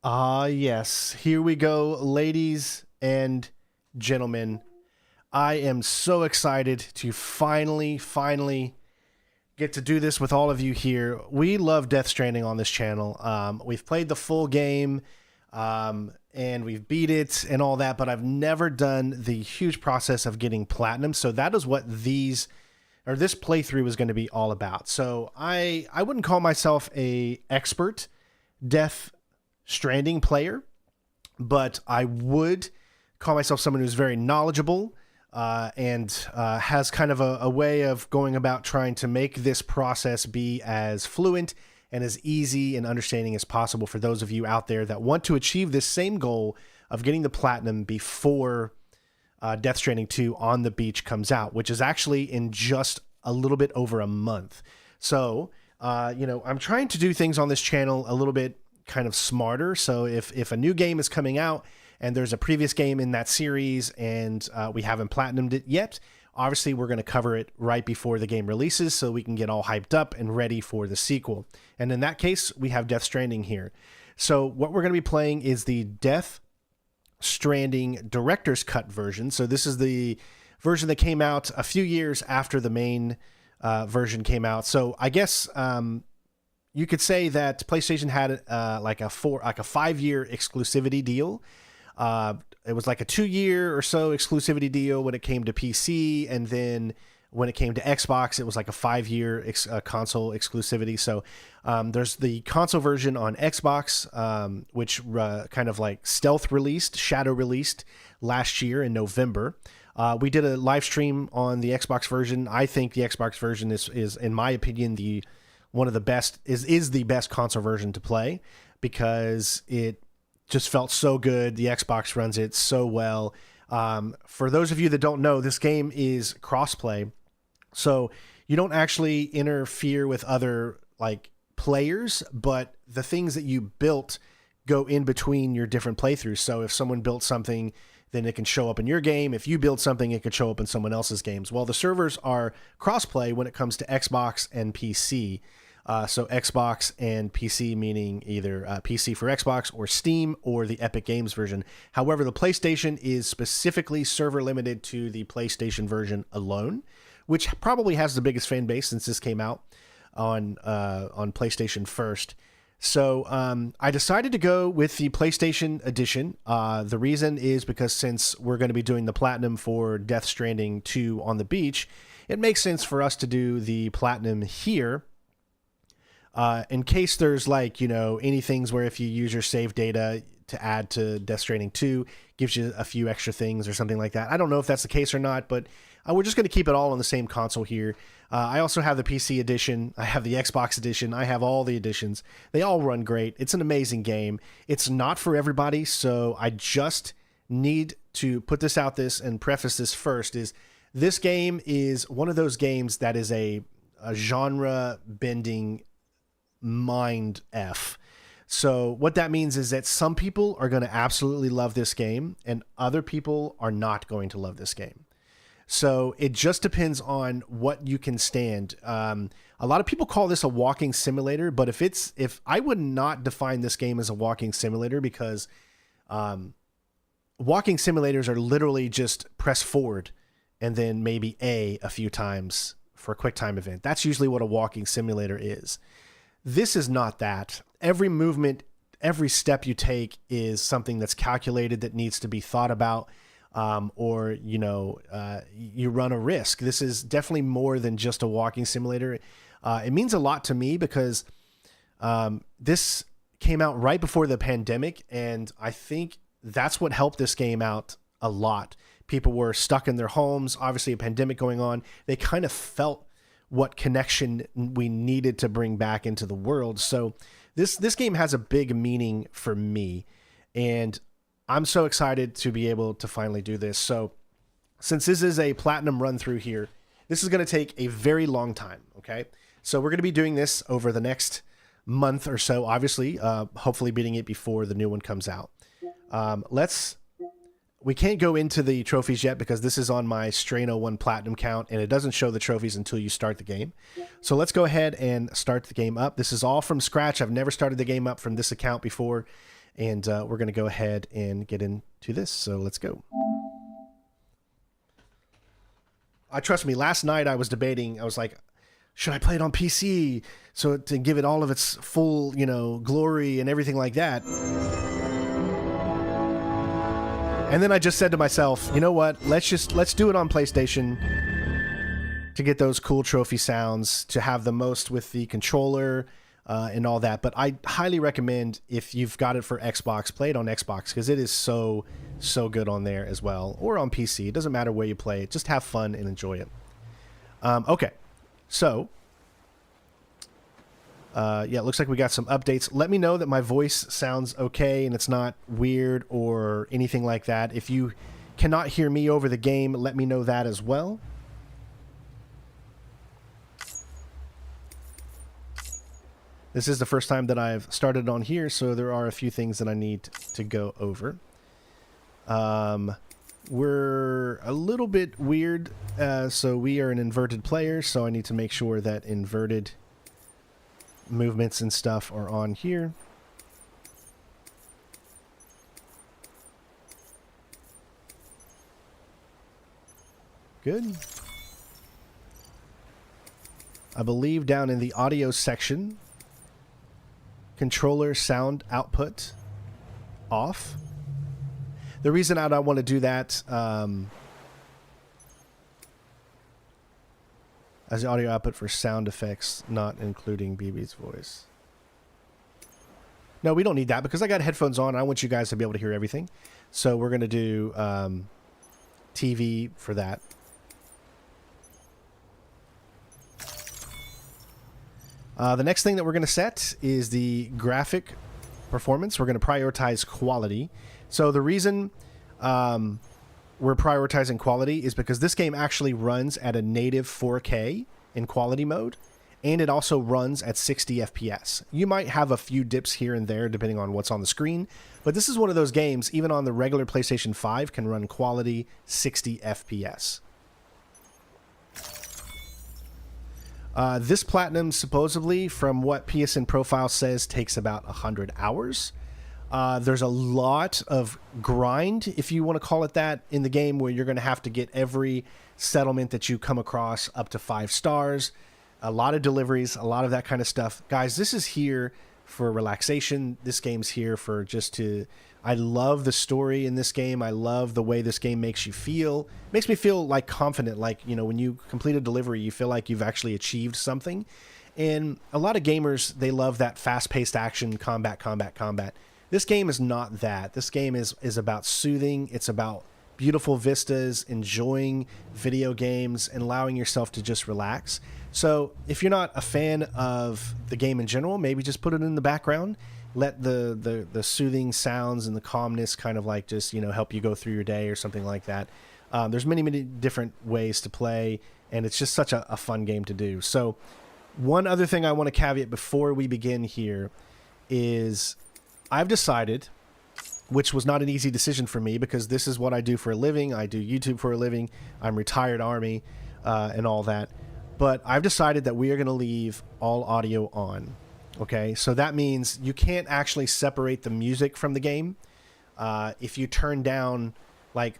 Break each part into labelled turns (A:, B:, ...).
A: Ah, yes. Here we go, ladies and gentlemen. I am so excited to finally get to do this with all of you here. We love Death Stranding on this channel. We've played the full game, and we've beat it and all that, but I've never done the huge process of getting platinum. So that is what this playthrough is going to be all about. So I wouldn't call myself a expert Death Stranding player, but I would call myself someone who's very knowledgeable and has kind of a way of going about trying to make this process be as fluent and as easy and understanding as possible for those of you out there that want to achieve this same goal of getting the platinum before Death Stranding 2 on the beach comes out, which is actually in just a little bit over a month. So, I'm trying to do things on this channel a little bit kind of smarter. So if a new game is coming out and there's a previous game in that series and we haven't platinumed it yet, obviously we're going to cover it right before the game releases so we can get all hyped up and ready for the sequel. And in that case, we have Death Stranding here. So what we're going to be playing is the Death Stranding Director's Cut version. So this is the version that came out a few years after the main version came out. So I guess you could say that PlayStation had like a 5-year exclusivity deal. It was like a 2-year or so exclusivity deal when it came to PC, and then when it came to Xbox, it was like a 5-year console exclusivity. So there's the console version on Xbox, which kind of like shadow released last year in November. We did a live stream on the Xbox version. I think the Xbox version is in my opinion, one of the best is the best console version to play because it just felt so good. The Xbox runs it so well. For those of you that don't know, this game is crossplay, so you don't actually interfere with other like players, but the things that you built go in between your different playthroughs. So if someone built something, then it can show up in your game. If you build something, it could show up in someone else's games. Well, the servers are crossplay when it comes to Xbox and PC. So Xbox and PC, meaning either PC for Xbox or Steam or the Epic Games version. However, the PlayStation is specifically server limited to the PlayStation version alone, which probably has the biggest fan base since this came out on PlayStation first. So I decided to go with the PlayStation edition. The reason is because since we're going to be doing the platinum for Death Stranding 2 on the beach, it makes sense for us to do the platinum here. In case there's any things where if you use your save data to add to Death Stranding 2, gives you a few extra things or something like that. I don't know if that's the case or not, but we're just going to keep it all on the same console here. I also have the PC edition. I have the Xbox edition. I have all the editions. They all run great. It's an amazing game. It's not for everybody, so I just need to put this out and preface this first is this game is one of those games that is a genre bending mind F. So what that means is that some people are going to absolutely love this game and other people are not going to love this game. So it just depends on what you can stand. A lot of people call this a walking simulator, but if I would not define this game as a walking simulator because walking simulators are literally just press forward and then maybe a few times for a quick time event. That's usually what a walking simulator is. This is not that. Every movement, every step you take is something that's calculated that needs to be thought about, or you run a risk. This is definitely more than just a walking simulator. It means a lot to me because this came out right before the pandemic, and I think that's what helped this game out a lot. People were stuck in their homes, obviously a pandemic going on. They kind of felt what connection we needed to bring back into the world. So this game has a big meaning for me, and I'm so excited to be able to finally do this. So since this is a platinum run through here, this is going to take a very long time. Okay. So we're going to be doing this over the next month or so, obviously, hopefully beating it before the new one comes out. We can't go into the trophies yet because this is on my Strain 01 Platinum count, and it doesn't show the trophies until you start the game. So let's go ahead and start the game up. This is all from scratch. I've never started the game up from this account before, And we're going to go ahead and get into this. So let's go. Trust me, last night I was debating. I was like, should I play it on PC so to give it all of its full, glory and everything like that? And then I just said to myself, you know what? Let's do it on PlayStation to get those cool trophy sounds, to have the most with the controller and all that. But I highly recommend, if you've got it for Xbox, play it on Xbox, because it is so good on there as well, or on PC. It doesn't matter where you play it. Just have fun and enjoy it. Okay, so yeah, it looks like we got some updates. Let me know that my voice sounds okay and it's not weird or anything like that. If you cannot hear me over the game, let me know that as well. This is the first time that I've started on here, so there are a few things that I need to go over. We're a little bit weird, so we are an inverted player, so I need to make sure that inverted movements and stuff are on here. Good. I believe down in the audio section, controller sound output off. The reason I don't want to do that as the audio output for sound effects, not including BB's voice. No, we don't need that because I got headphones on. I want you guys to be able to hear everything. So we're going to do TV for that. The next thing that we're going to set is the graphic performance. We're going to prioritize quality. So the reason we're prioritizing quality is because this game actually runs at a native 4K in quality mode, and it also runs at 60 FPS. You might have a few dips here and there depending on what's on the screen, but this is one of those games, even on the regular PlayStation 5, can run quality 60 FPS. This platinum, supposedly, from what PSN Profile says, takes about 100 hours. There's a lot of grind, if you want to call it that, in the game, where you're going to have to get every settlement that you come across up to 5 stars. A lot of deliveries, a lot of that kind of stuff. Guys, this is here for relaxation. This game's here for just to... I love the story in this game. I love the way this game makes you feel. It makes me feel like confident, like, when you complete a delivery, you feel like you've actually achieved something. And a lot of gamers, they love that fast-paced action, combat. This game is not that. This game is about soothing. It's about beautiful vistas, enjoying video games, and allowing yourself to just relax. So if you're not a fan of the game in general, maybe just put it in the background. Let the soothing sounds and the calmness kind of like just, help you go through your day or something like that. There's many different ways to play, and it's just such a fun game to do. So one other thing I want to caveat before we begin here is I've decided, which was not an easy decision for me because this is what I do for a living. I do YouTube for a living. I'm retired Army and all that. But I've decided that we are going to leave all audio on. Okay, so that means you can't actually separate the music from the game. If you turn down, like,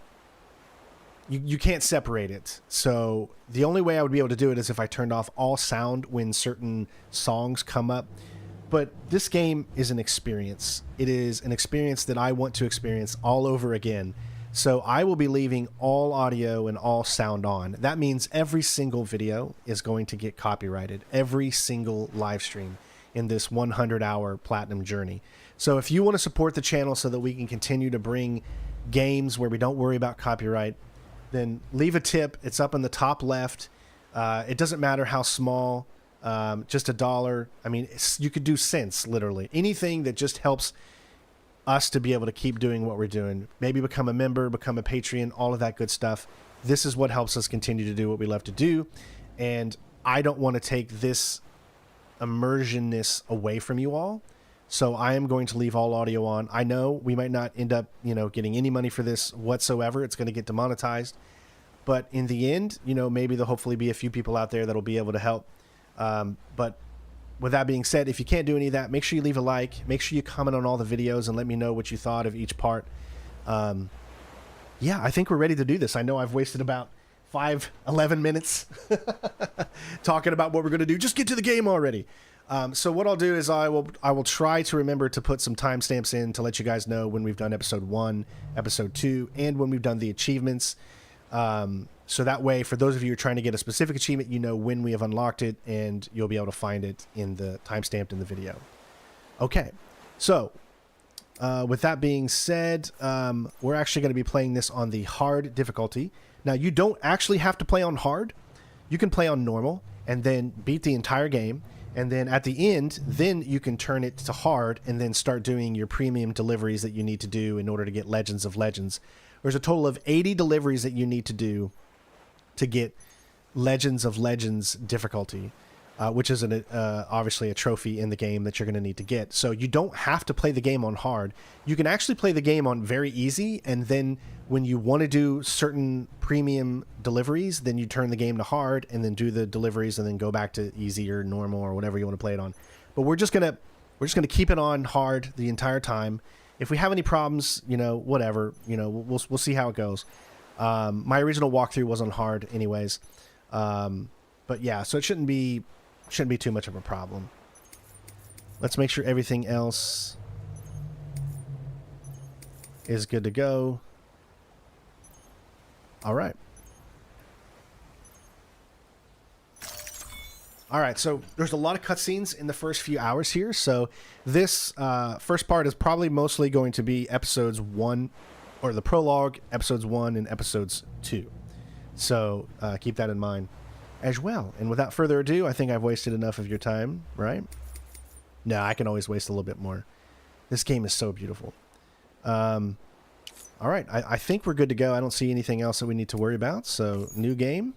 A: you can't separate it. So the only way I would be able to do it is if I turned off all sound when certain songs come up. But this game is an experience. It is an experience that I want to experience all over again. So I will be leaving all audio and all sound on. That means every single video is going to get copyrighted. Every single live stream in this 100-hour platinum journey. So if you want to support the channel so that we can continue to bring games where we don't worry about copyright, then leave a tip. It's up in the top left. It doesn't matter how small, just $1. I mean, you could do cents, literally. Anything that just helps us to be able to keep doing what we're doing. Maybe become a member, become a Patreon, all of that good stuff. This is what helps us continue to do what we love to do. And I don't want to take this immersionness away from you all. So I am going to leave all audio on. I know we might not end up, getting any money for this whatsoever. It's going to get demonetized. But in the end, maybe there'll hopefully be a few people out there that'll be able to help. But with that being said, if you can't do any of that, make sure you leave a like. Make sure you comment on all the videos and let me know what you thought of each part. Yeah, I think we're ready to do this. I know I've wasted about 11 minutes talking about what we're going to do. Just get to the game already. So what I'll do is I will try to remember to put some timestamps in to let you guys know when we've done episode 1, episode 2, and when we've done the achievements. So that way, for those of you who are trying to get a specific achievement, you know when we have unlocked it, and you'll be able to find it in the timestamped in the video. Okay, so with that being said, we're actually going to be playing this on the hard difficulty. Now, you don't actually have to play on hard. You can play on normal and then beat the entire game. And then at the end, then you can turn it to hard and then start doing your premium deliveries that you need to do in order to get Legends of Legends. There's a total of 80 deliveries that you need to do to get Legends of Legends difficulty, which is obviously a trophy in the game that you're going to need to get. So you don't have to play the game on hard. You can actually play the game on very easy, and then when you want to do certain premium deliveries, then you turn the game to hard and then do the deliveries and then go back to easy or normal or whatever you want to play it on. But we're just gonna keep it on hard the entire time. If we have any problems, whatever, we'll see how it goes. My original walkthrough was on hard anyways. But yeah, so it shouldn't be too much of a problem. Let's make sure everything else is good to go. All right. All right, so there's a lot of cutscenes in the first few hours here. So this first part is probably mostly going to be episodes 1, or the prologue, episodes 1 and episodes 2. So keep that in mind as well. And without further ado, I think I've wasted enough of your time, right? No, I can always waste a little bit more. This game is so beautiful. All right, I think we're good to go. I don't see anything else that we need to worry about. So, new game.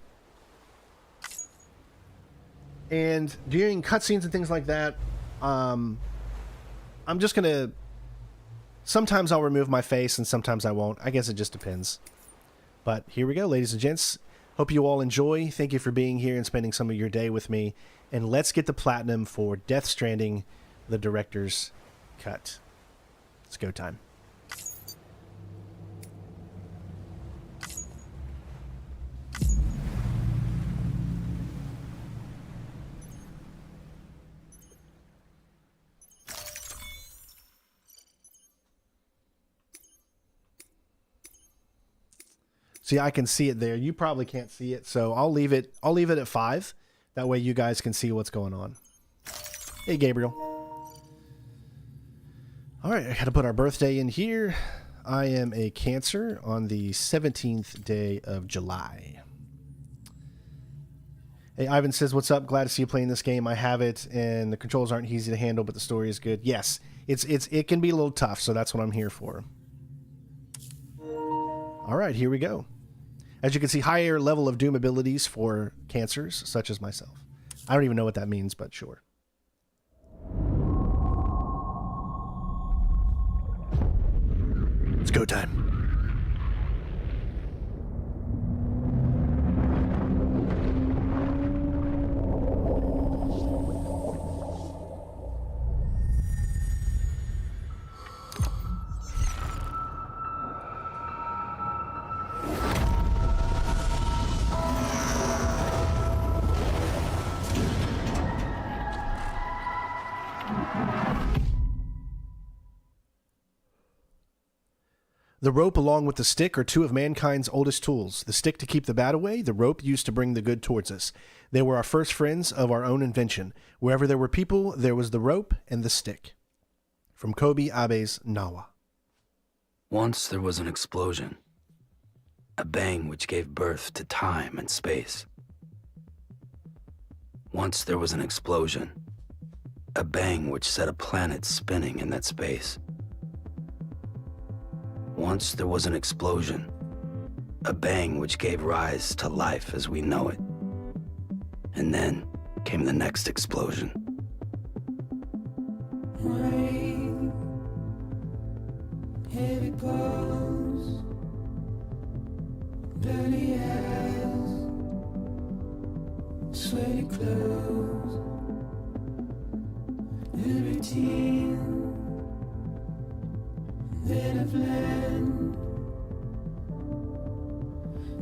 A: And during cutscenes and things like that, I'm just going to... Sometimes I'll remove my face and sometimes I won't. I guess it just depends. But here we go, ladies and gents. Hope you all enjoy. Thank you for being here and spending some of your day with me. And let's get the platinum for Death Stranding, the director's cut. It's go time. See, I can see it there. You probably can't see it, so I'll leave it at 5. That way you guys can see what's going on. Hey, Gabriel. All right, I got to put our birthday in here. I am a Cancer on the 17th day of July. Hey, Ivan says, what's up? Glad to see you playing this game. I have it, and the controls aren't easy to handle, but the story is good. Yes, it can be a little tough, so that's what I'm here for. All right, here we go. As you can see, higher level of doom abilities for Cancers, such as myself. I don't even know what that means, but sure. It's go time. The rope along with the stick are two of mankind's oldest tools. The stick to keep the bad away, the rope used to bring the good towards us. They were our first friends of our own invention. Wherever there were people, there was the rope and the stick. From Kobe Abe's Nawa.
B: Once there was an explosion. A bang which gave birth to time and space. Once there was an explosion. A bang which set a planet spinning in that space. Once there was an explosion, a bang which gave rise to life as we know it. And then came the next explosion.
C: Rain, heavy clothes, dirty eyes, sweaty clothes, routine that I've learned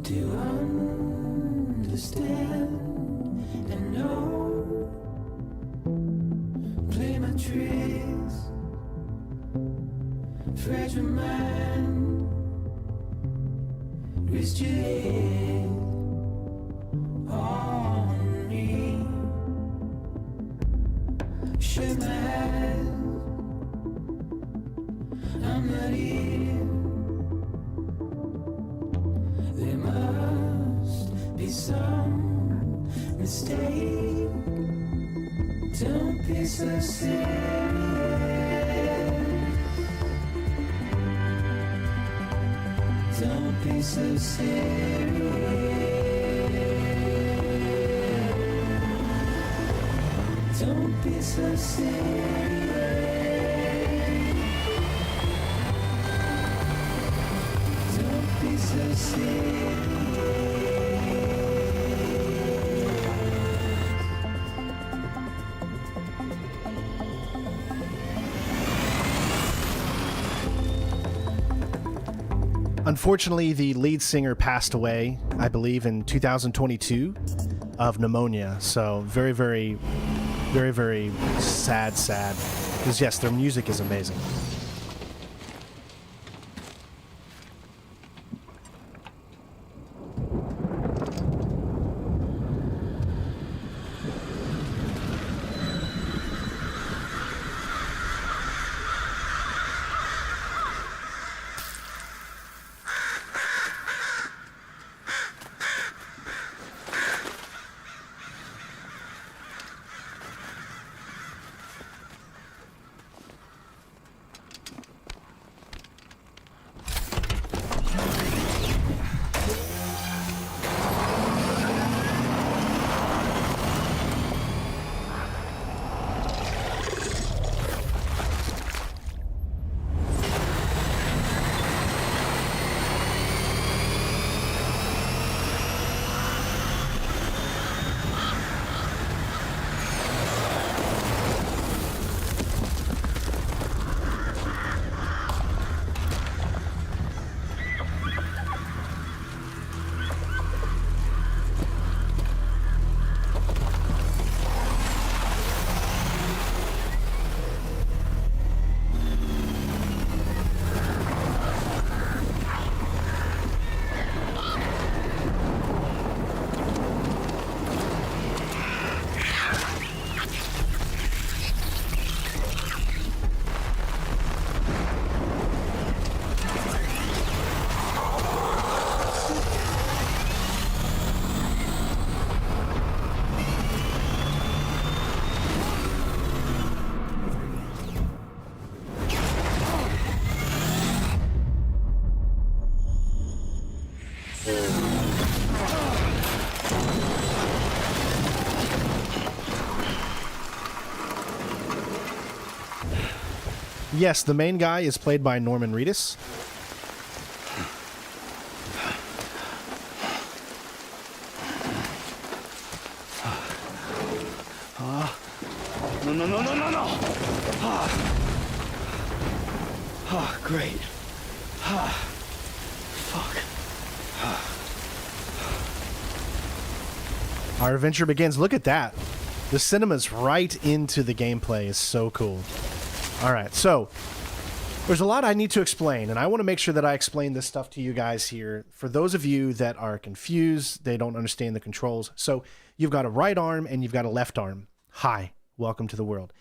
C: to understand and know. Play my tricks, fragile mind, risk your head on me. Shut my eyes, I'm not here. There must be some mistake. Don't be so serious. Don't be so serious. Don't be so serious. Don't be so serious.
A: Unfortunately, the lead singer passed away, I believe, in 2022 of pneumonia. So very, very, very, very sad. Because yes, their music is amazing. Yes, the main guy is played by Norman Reedus.
B: No. Great. Fuck.
A: Our adventure begins. Look at that. The cinema's right into the gameplay. Is so cool. All right, so there's a lot I need to explain, and I want to make sure that I explain this stuff to you guys here. For those of you that are confused, they don't understand the controls. So you've got a right arm and you've got a left arm. Hi, welcome to the world.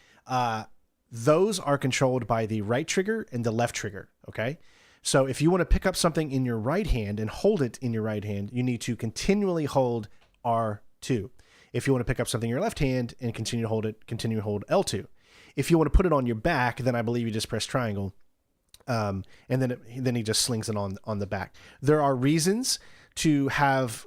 A: Those are controlled by the right trigger and the left trigger, okay? So if you want to pick up something in your right hand and hold it in your right hand, you need to continually hold R2. If you want to pick up something in your left hand and continue to hold it, continue to hold L2. If you want to put it on your back, then I believe you just press triangle, and then he just slings it on the back. There are reasons to have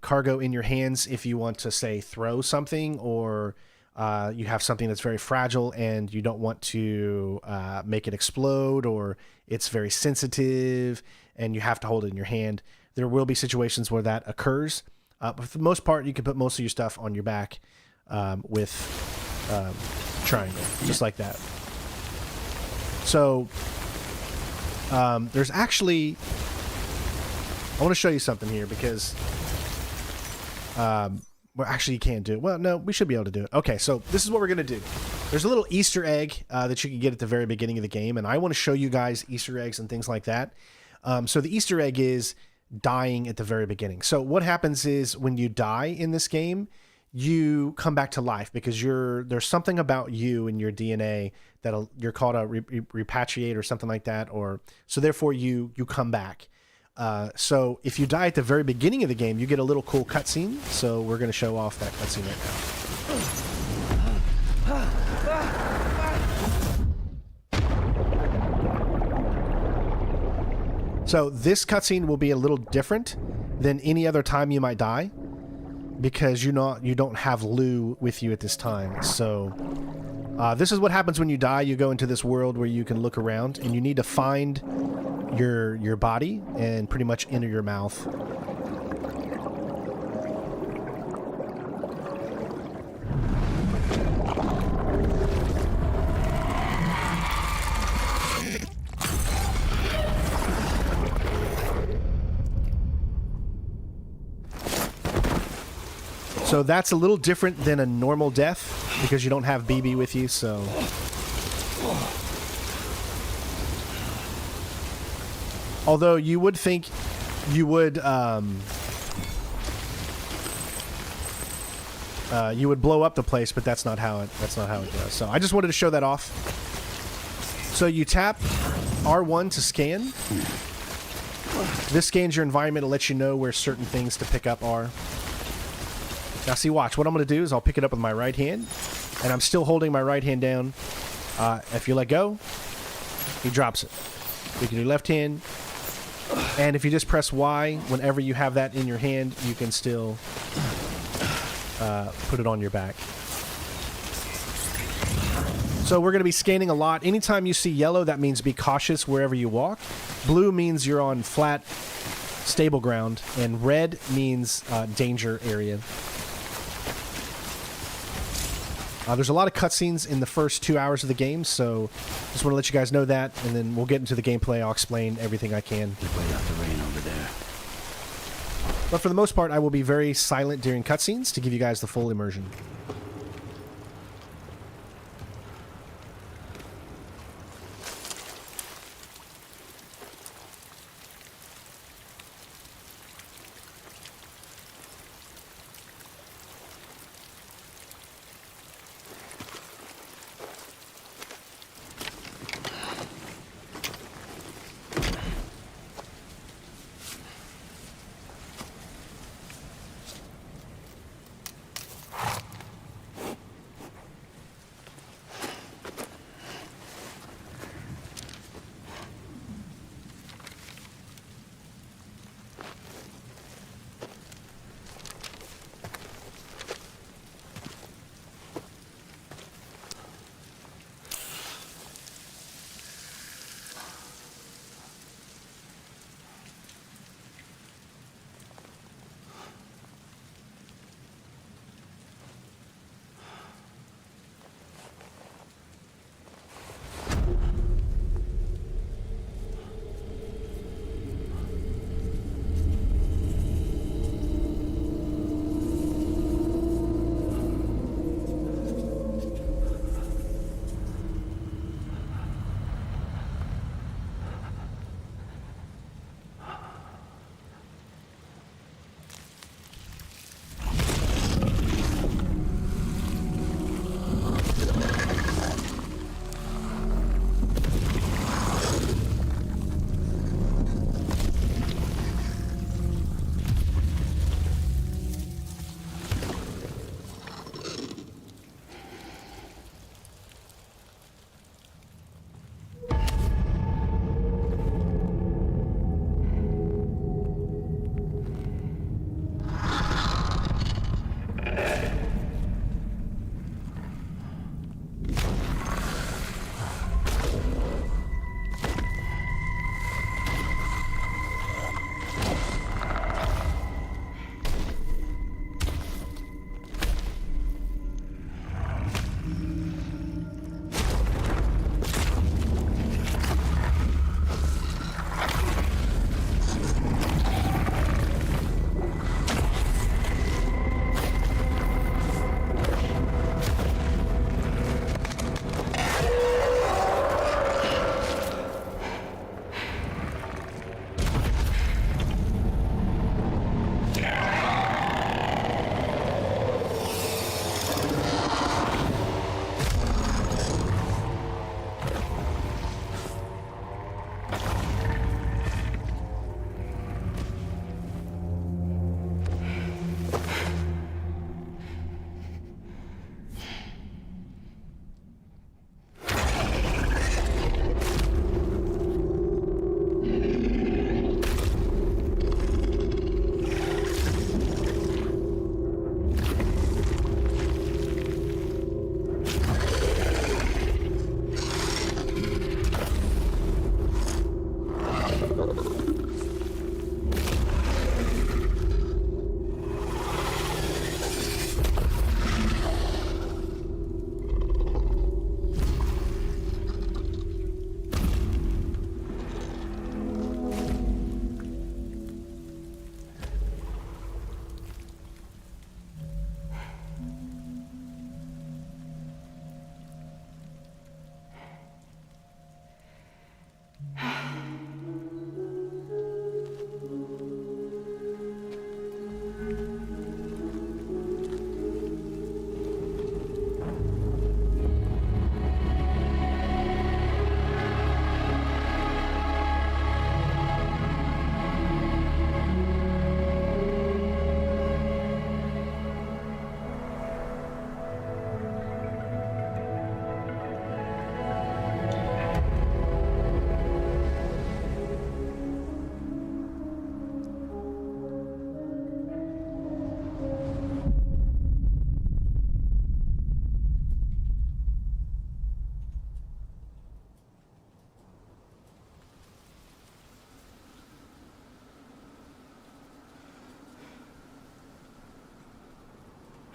A: cargo in your hands if you want to, say, throw something, or you have something that's very fragile and you don't want to make it explode, or it's very sensitive and you have to hold it in your hand. There will be situations where that occurs, but for the most part, you can put most of your stuff on your back with triangle, just like that. So there's actually, I want to show you something here because well, actually you can't do it. Well, no, we should be able to do it. Okay, so this is what we're going to do. There's a little Easter egg that you can get at the very beginning of the game, and I want to show you guys Easter eggs and things like that. So the Easter egg is dying at the very beginning. So what happens is when you die in this game, you come back to life because there's something about you in your DNA that you're called a repatriate or something like that, or so therefore you come back. So if you die at the very beginning of the game, you get a little cool cutscene. So we're going to show off that cutscene right now. So this cutscene will be a little different than any other time you might die because you don't have Lou with you at this time. So this is what happens when you die. You go into this world where you can look around and you need to find your body and pretty much enter your mouth. So that's a little different than a normal death because you don't have BB with you, so although you would think you would blow up the place, but that's not how it goes. So I just wanted to show that off. So you tap R1 to scan. This scans your environment. It'll let you know where certain things to pick up are. Now see, watch. What I'm going to do is I'll pick it up with my right hand, and I'm still holding my right hand down. If you let go, he drops it. You can do left hand. And if you just press Y, whenever you have that in your hand, you can still put it on your back. So we're going to be scanning a lot. Anytime you see yellow, that means be cautious wherever you walk. Blue means you're on flat, stable ground. And red means danger area. There's a lot of cutscenes in the first 2 hours of the game, so just want to let you guys know that, and then we'll get into the gameplay. I'll explain everything I can.
B: Wait out the rain over there.
A: But for the most part, I will be very silent during cutscenes to give you guys the full immersion.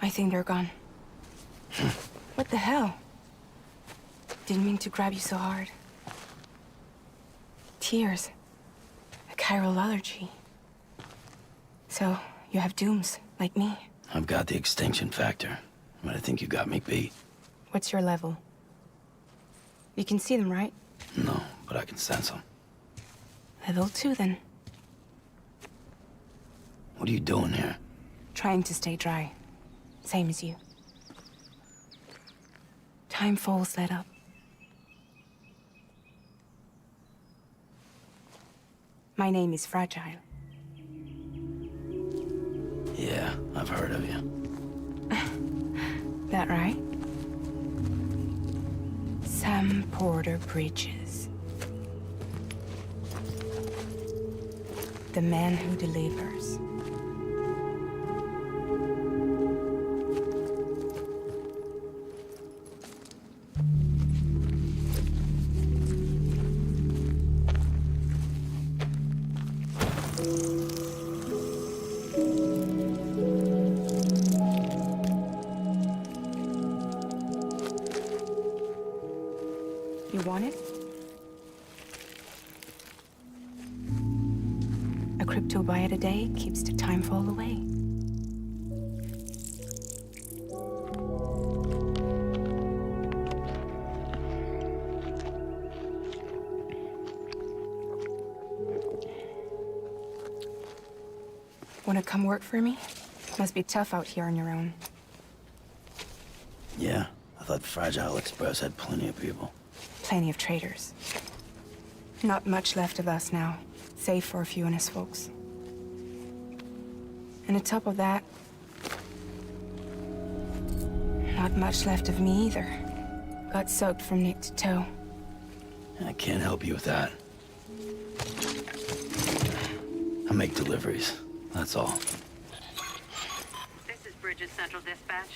D: I think they're gone. What the hell? Didn't mean to grab you so hard. Tears. A chiral allergy. So, you have dooms, like me.
B: I've got the extinction factor, but I think you got me beat.
D: What's your level? You can see them, right?
B: No, but I can sense them.
D: Level 2, then.
B: What are you doing here?
D: Trying to stay dry. Same as you. Time falls let up. My name is Fragile.
B: Yeah, I've heard of you.
D: That right? Sam Porter Bridges. The man who delivers. You want it? A crypto byte a day keeps the time fall away. Wanna come work for me? Must be tough out here on your own.
B: Yeah, I thought Fragile Express had plenty of people.
D: Plenty of traitors. Not much left of us now, save for a few honest folks. And on top of that, not much left of me either. Got soaked from neck to toe.
B: I can't help you with that. I make deliveries, that's all.
E: This is Bridges Central Dispatch.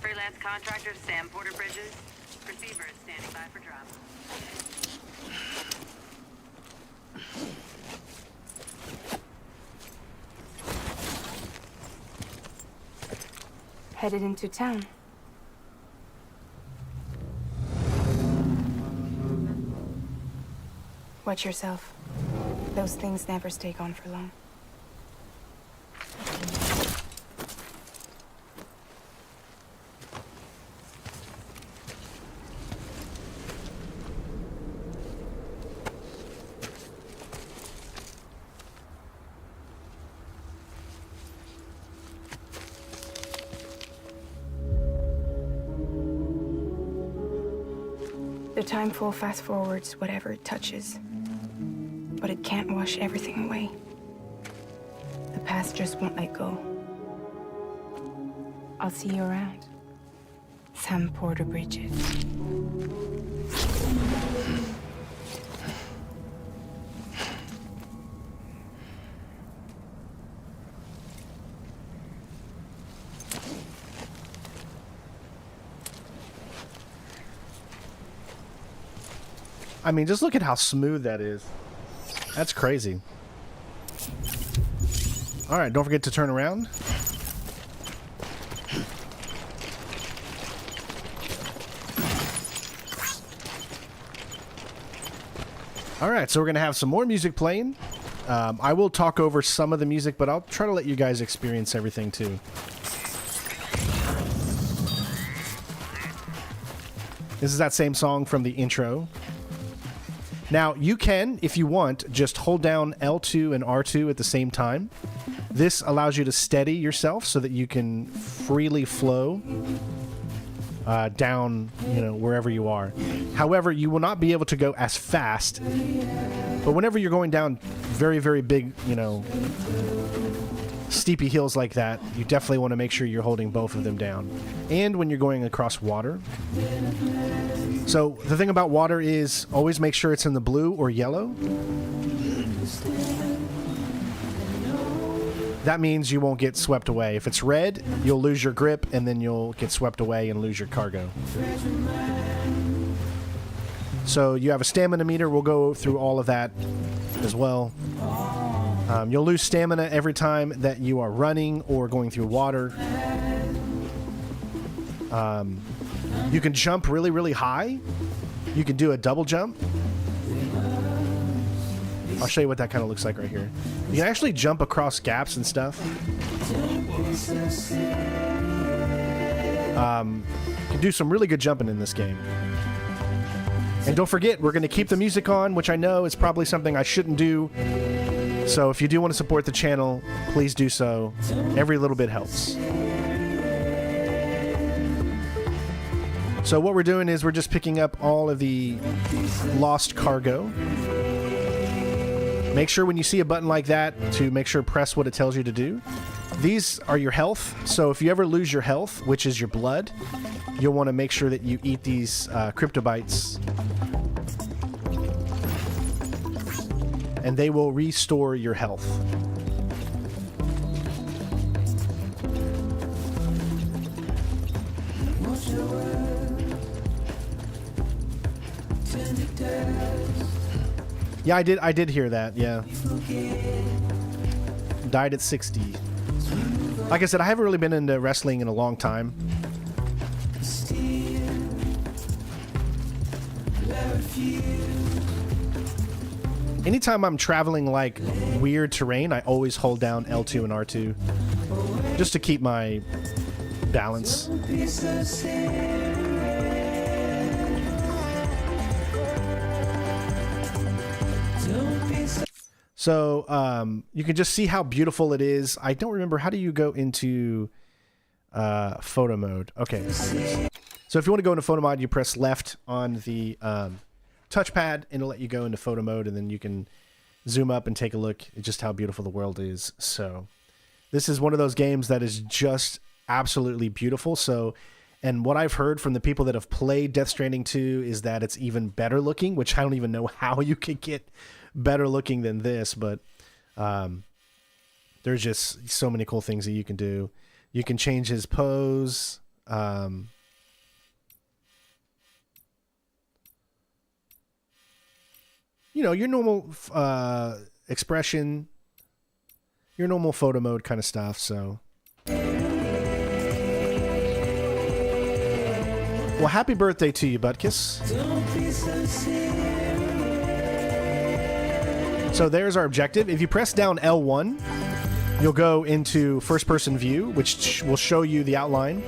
E: Freelance contractor Sam Porter Bridges. Receiver is standing by for drop.
D: Headed into town. Watch yourself. Those things never stay gone for long. The timefall fast forwards whatever it touches. But it can't wash everything away. The past just won't let go. I'll see you around. Sam Porter Bridges.
A: I mean, just look at how smooth that is. That's crazy. All right, don't forget to turn around. All right, so we're going to have some more music playing. I will talk over some of the music, but I'll try to let you guys experience everything too. This is that same song from the intro. Now, you can, if you want, just hold down L2 and R2 at the same time. This allows you to steady yourself so that you can freely flow down, you know, wherever you are. However, you will not be able to go as fast. But whenever you're going down very, very big, you know, steepy hills like that, you definitely want to make sure you're holding both of them down. And when you're going across water. So the thing about water is always make sure it's in the blue or yellow. That means you won't get swept away. If it's red, you'll lose your grip and then you'll get swept away and lose your cargo. So you have a stamina meter. We'll go through all of that as well. You'll lose stamina every time that you are running or going through water. You can jump really, really high. You can do a double jump. I'll show you what that kind of looks like right here. You can actually jump across gaps and stuff. You can do some really good jumping in this game. And don't forget, we're going to keep the music on, which I know is probably something I shouldn't do. So if you do want to support the channel, please do so. Every little bit helps. So what we're doing is we're just picking up all of the lost cargo. Make sure when you see a button like that to make sure press what it tells you to do. These are your health. So if you ever lose your health, which is your blood, you'll want to make sure that you eat these cryptobites. And they will restore your health. Yeah, I did hear that, yeah. Died at 60. Like I said, I haven't really been into wrestling in a long time. Anytime I'm traveling like weird terrain, I always hold down L2 and R2 just to keep my balance. So you can just see how beautiful it is. I don't remember, how do you go into photo mode? Okay. So if you want to go into photo mode, you press left on the touchpad and it'll let you go into photo mode, and then you can zoom up and take a look at just how beautiful the world is. So this is one of those games that is just absolutely beautiful. So, and what I've heard from the people that have played Death Stranding 2 is that it's even better looking, which I don't even know how you could get better looking than this, but there's just so many cool things that you can do. You can change his pose. You know, your normal expression, your normal photo mode kind of stuff. So, well, happy birthday to you, Butkus. So there's our objective. If you press down L1, you'll go into first-person view, which will show you the outline.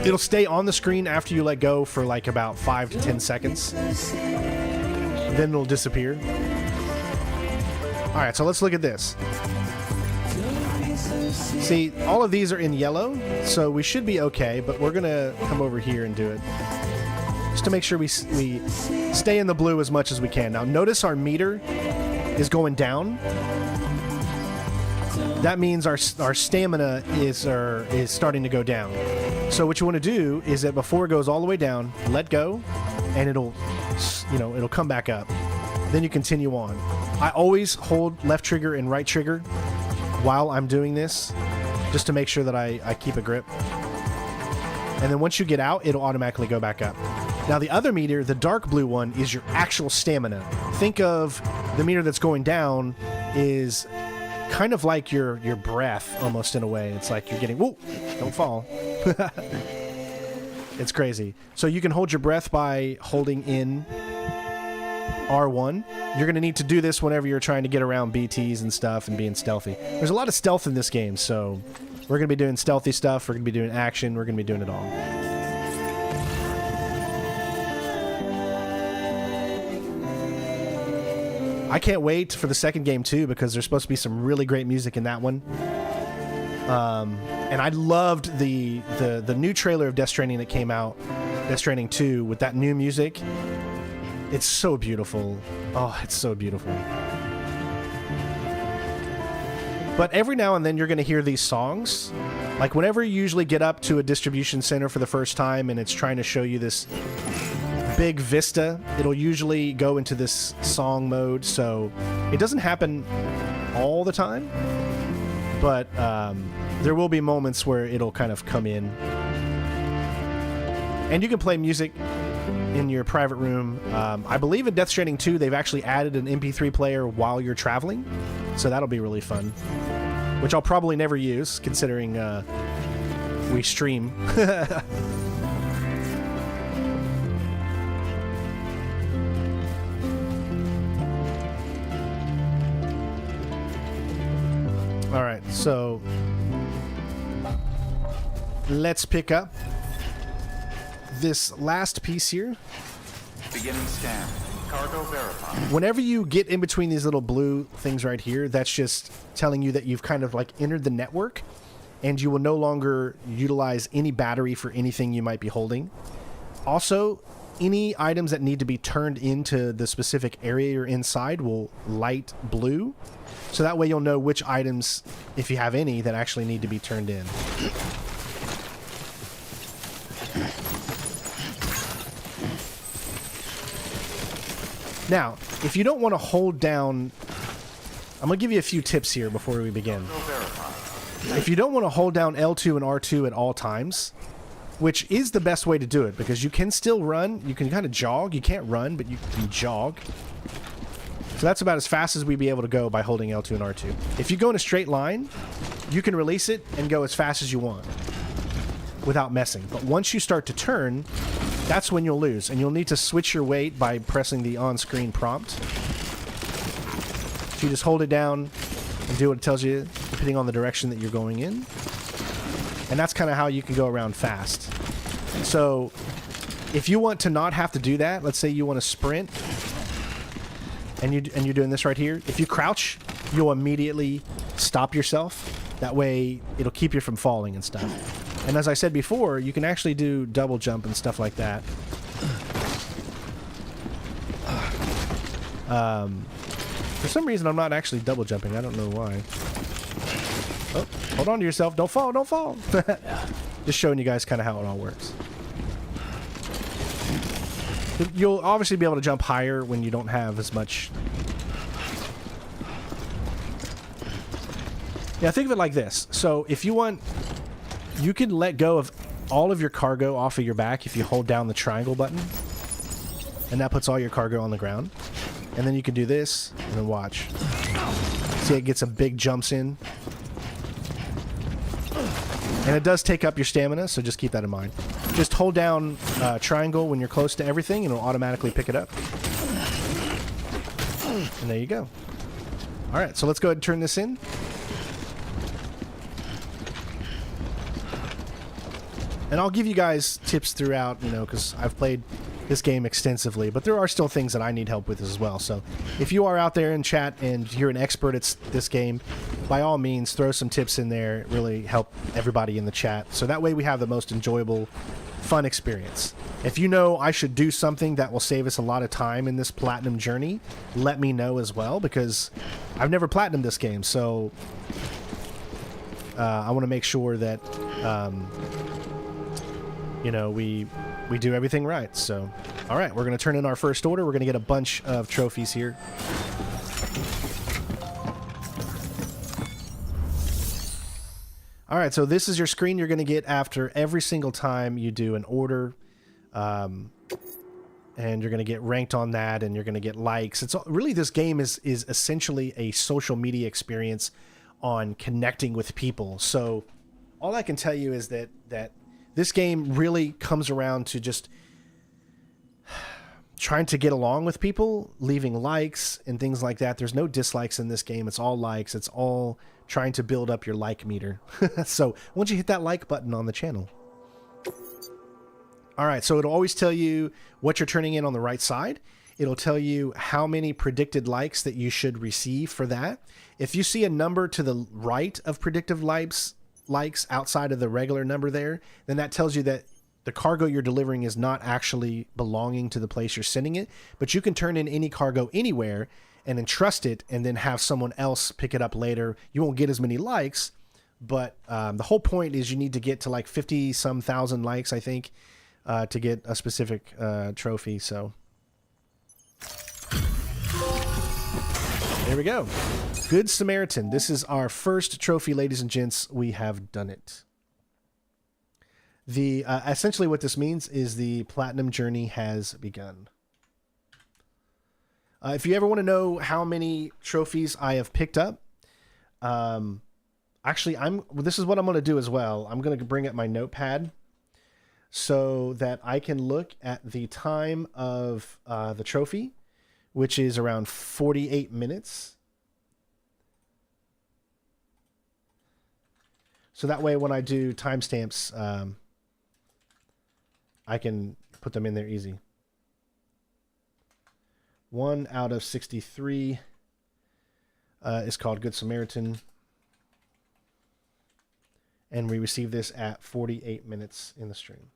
A: It'll stay on the screen after you let go for like about 5 to 10 seconds. Then it'll disappear. All right, so let's look at this. See, all of these are in yellow, so we should be okay, but we're going to come over here and do it just to make sure we stay in the blue as much as we can. Now, notice our meter is going down. That means our stamina is starting to go down. So what you want to do is that before it goes all the way down, let go, and it'll come back up. Then you continue on. I always hold left trigger and right trigger while I'm doing this, just to make sure that I keep a grip. And then once you get out, it'll automatically go back up. Now the other meter, the dark blue one, is your actual stamina. Think of the meter that's going down is kind of like your breath, almost, in a way. It's like you're getting, whoa, don't fall. It's crazy. So you can hold your breath by holding in R1. You're going to need to do this whenever you're trying to get around BTs and stuff and being stealthy. There's a lot of stealth in this game, so we're going to be doing stealthy stuff. We're going to be doing action. We're going to be doing it all. I can't wait for the second game, too, because there's supposed to be some really great music in that one. And I loved the new trailer of Death Stranding that came out, Death Stranding 2, with that new music. It's so beautiful. Oh, it's so beautiful. But every now and then you're going to hear these songs. Like whenever you usually get up to a distribution center for the first time and it's trying to show you this big vista, it'll usually go into this song mode. So it doesn't happen all the time, but there will be moments where it'll kind of come in. And you can play music in your private room. I believe in Death Stranding 2, they've actually added an MP3 player while you're traveling. So that'll be really fun. Which I'll probably never use, considering we stream. All right, so let's pick up this last piece here.
F: Beginning scan. Cargo verified.
A: Whenever you get in between these little blue things right here, that's just telling you that you've kind of like entered the network, and you will no longer utilize any battery for anything you might be holding. Also, any items that need to be turned into the specific area you're inside will light blue. So that way you'll know which items, if you have any, that actually need to be turned in. Now, if you don't want to hold down... I'm going to give you a few tips here before we begin. If you don't want to hold down L2 and R2 at all times, which is the best way to do it, because you can still run, you can kind of jog. You can't run, but you can jog. So that's about as fast as we'd be able to go by holding L2 and R2. If you go in a straight line, you can release it and go as fast as you want without messing. But once you start to turn, that's when you'll lose, and you'll need to switch your weight by pressing the on-screen prompt. So you just hold it down and do what it tells you, depending on the direction that you're going in. And that's kind of how you can go around fast. So if you want to not have to do that, let's say you want to sprint, and you're doing this right here. If you crouch, you'll immediately stop yourself. That way, it'll keep you from falling and stuff. And as I said before, you can actually do double jump and stuff like that. For some reason, I'm not actually double jumping. I don't know why. Oh, hold on to yourself. Don't fall. Don't fall. Just showing you guys kind of how it all works. You'll obviously be able to jump higher when you don't have as much. Yeah, think of it like this. So if you want, you can let go of all of your cargo off of your back if you hold down the triangle button. And that puts all your cargo on the ground. And then you can do this, and then watch. See, it gets some big jumps in. And it does take up your stamina, so just keep that in mind. Just hold down triangle when you're close to everything, and it'll automatically pick it up. And there you go. All right, so let's go ahead and turn this in. And I'll give you guys tips throughout, you know, because I've played this game extensively, but there are still things that I need help with as well. So if you are out there in chat and you're an expert at this game, by all means, throw some tips in there. It really help everybody in the chat. So that way we have the most enjoyable, fun experience. If you know I should do something that will save us a lot of time in this platinum journey, let me know as well, because I've never platinumed this game. So I want to make sure that, you know, we do everything right. So, all right, we're going to turn in our first order. We're going to get a bunch of trophies here. All right, so this is your screen you're going to get after every single time you do an order. And you're going to get ranked on that, and you're going to get likes. It's really, this game is essentially a social media experience on connecting with people. So all I can tell you is that this game really comes around to just trying to get along with people, leaving likes and things like that. There's no dislikes in this game. It's all likes. It's all trying to build up your like meter. So once you hit that like button on the channel. All right, so it'll always tell you what you're turning in on the right side. It'll tell you how many predicted likes that you should receive for that. If you see a number to the right of predictive likes outside of the regular number there, then that tells you that the cargo you're delivering is not actually belonging to the place you're sending it, but you can turn in any cargo anywhere and entrust it and then have someone else pick it up later. You won't get as many likes, but the whole point is you need to get to like 50-some thousand likes, I think, to get a specific trophy. So there we go. Good Samaritan. This is our first trophy, ladies and gents. We have done it. The essentially what this means is the platinum journey has begun. If you ever want to know how many trophies I have picked up, Actually, this is what I'm going to do as well. I'm going to bring up my notepad so that I can look at the time of the trophy, which is around 48 minutes. So that way when I do timestamps, I can put them in there easy. 1 out of 63 is called Good Samaritan. And we received this at 48 minutes in the stream.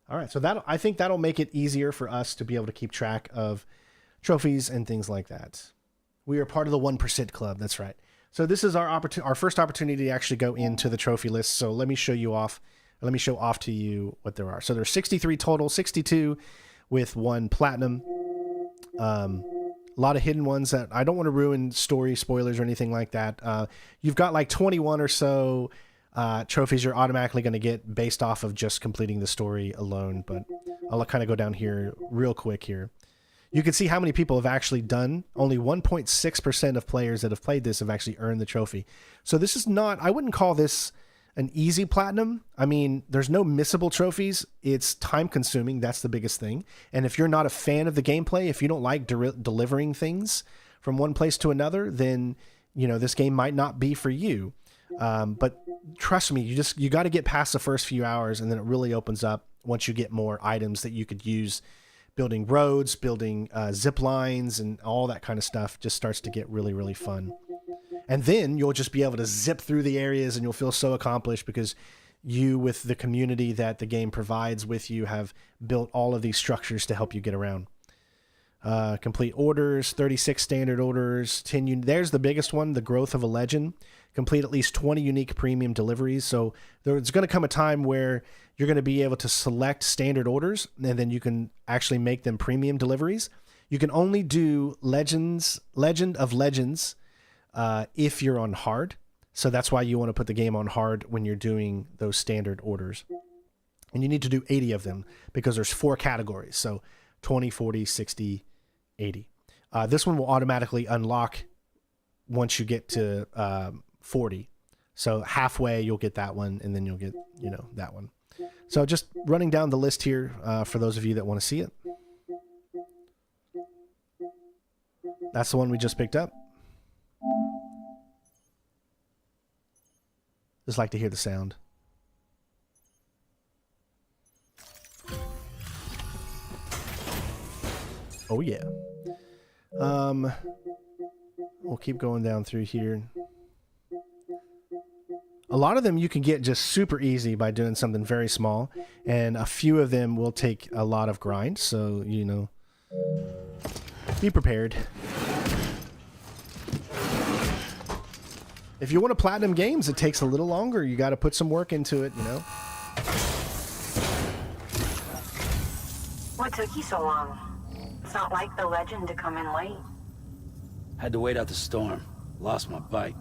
A: All right, so I think that'll make it easier for us to be able to keep track of trophies and things like that. We are part of the 1% club. That's right. So this is our first opportunity to actually go into the trophy list. So let me show you off. Let me show off to you what there are. So there's 63 total, 62 with 1 platinum. A lot of hidden ones that I don't want to ruin story spoilers or anything like that. You've got like 21 or so trophies you're automatically going to get based off of just completing the story alone. But I'll kind of go down here real quick here. You can see how many people have actually done. Only 1.6% of players that have played this have actually earned the trophy. So this is not, I wouldn't call this an easy platinum. I mean, there's no missable trophies. It's time consuming. That's the biggest thing. And if you're not a fan of the gameplay, if you don't like delivering things from one place to another, then, you know, this game might not be for you. But trust me, you got to get past the first few hours, and then it really opens up once you get more items that you could use. Building roads, building zip lines, and all that kind of stuff just starts to get really, really fun. And then you'll just be able to zip through the areas, and you'll feel so accomplished because you, with the community that the game provides with you, have built all of these structures to help you get around. Complete orders, 36 standard orders, 10. There's the biggest one, the growth of a legend. Complete at least 20 unique premium deliveries. So there's going to come a time where you're going to be able to select standard orders, and then you can actually make them premium deliveries. You can only do Legend of Legends if you're on hard. So that's why you want to put the game on hard when you're doing those standard orders. And you need to do 80 of them because there's 4 categories. So 20, 40, 60, 80. This one will automatically unlock once you get to 40. So halfway you'll get that one, and then you'll get, that one. So just running down the list here for those of you that want to see it. That's the one we just picked up. Just like to hear the sound. Oh yeah. We'll keep going down through here. A lot of them you can get just super easy by doing something very small, and a few of them will take a lot of grind, so, be prepared. If you want to platinum games, it takes a little longer. You got to put some work into it,
G: What took you so long? It's not like the legend to come in late.
B: Had to wait out the storm. Lost my bike.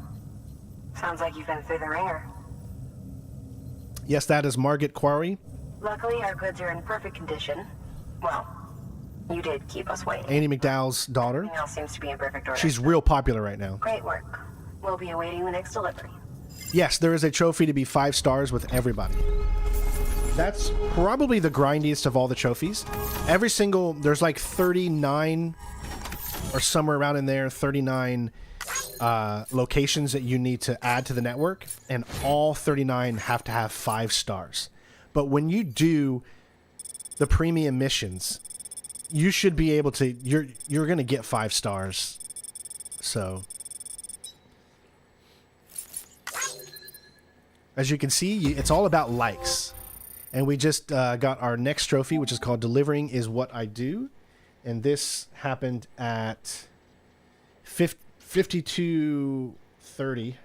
G: Sounds like you've been through the ringer.
A: Yes, that is Margaret Quarry.
G: Luckily, our goods are in perfect condition. Well, you did keep us waiting.
A: Annie McDowell's daughter.
G: Everything else seems to be in perfect order.
A: She's real popular right now.
G: Great work. We'll be awaiting the next delivery.
A: Yes, there is a trophy to be 5 stars with everybody. That's probably the grindiest of all the trophies. There's like 39 or somewhere around in there, 39 locations that you need to add to the network, and all 39 have to have 5 stars. But when you do the premium missions, you should be able to, you're going to get 5 stars. So as you can see, it's all about likes. And we just got our next trophy, which is called Delivering is What I Do. And this happened at 52:30.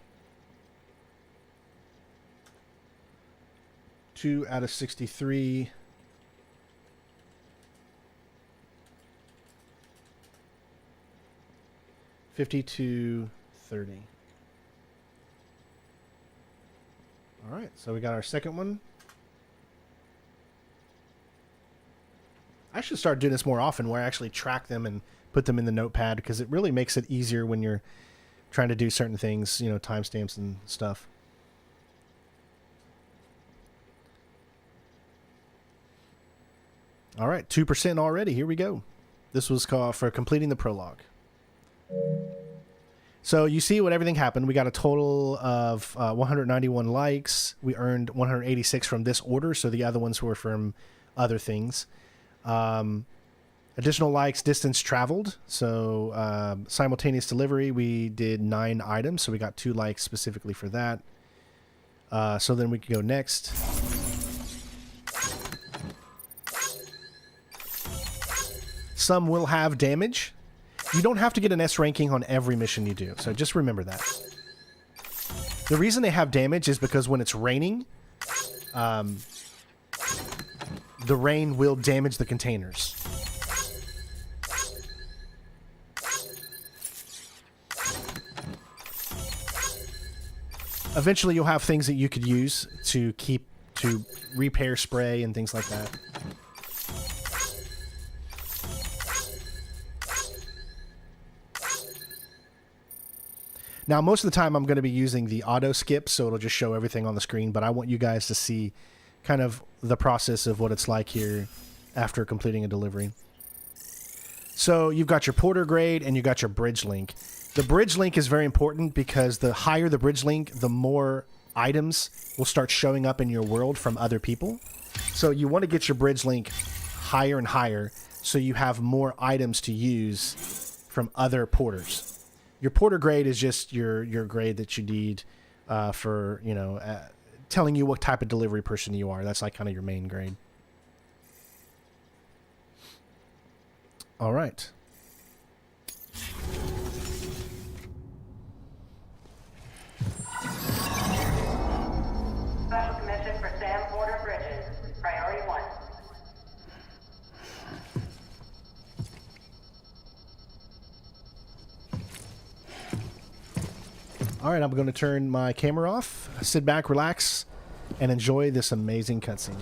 A: 2 out of 63. $52.30. All right, so we got our second one. I should start doing this more often, where I actually track them and put them in the notepad, because it really makes it easier when you're trying to do certain things, you know, timestamps and stuff. All right, 2% already. Here we go. This was called for completing the prologue. So you see what everything happened. We got a total of 191 likes. We earned 186 from this order, so the other ones were from other things. Additional likes, distance traveled. So simultaneous delivery, we did 9 items, so we got 2 likes specifically for that. So then we can go next. Some will have damage. You don't have to get an S ranking on every mission you do, so just remember that. The reason they have damage is because when it's raining, the rain will damage the containers. Eventually you'll have things that you could use to repair spray and things like that. Now, most of the time I'm going to be using the auto skip, so it'll just show everything on the screen, but I want you guys to see kind of the process of what it's like here after completing a delivery. So you've got your porter grade and you got your bridge link. The bridge link is very important because the higher the bridge link, the more items will start showing up in your world from other people. So you want to get your bridge link higher and higher so you have more items to use from other porters. Your porter grade is just your grade that you need for, you know, telling you what type of delivery person you are. That's like kind of your main grade. All right.
E: Special commission for Sam Porter Bridges. Priority 1.
A: All right, I'm going to turn my camera off, sit back, relax, and enjoy this amazing cutscene.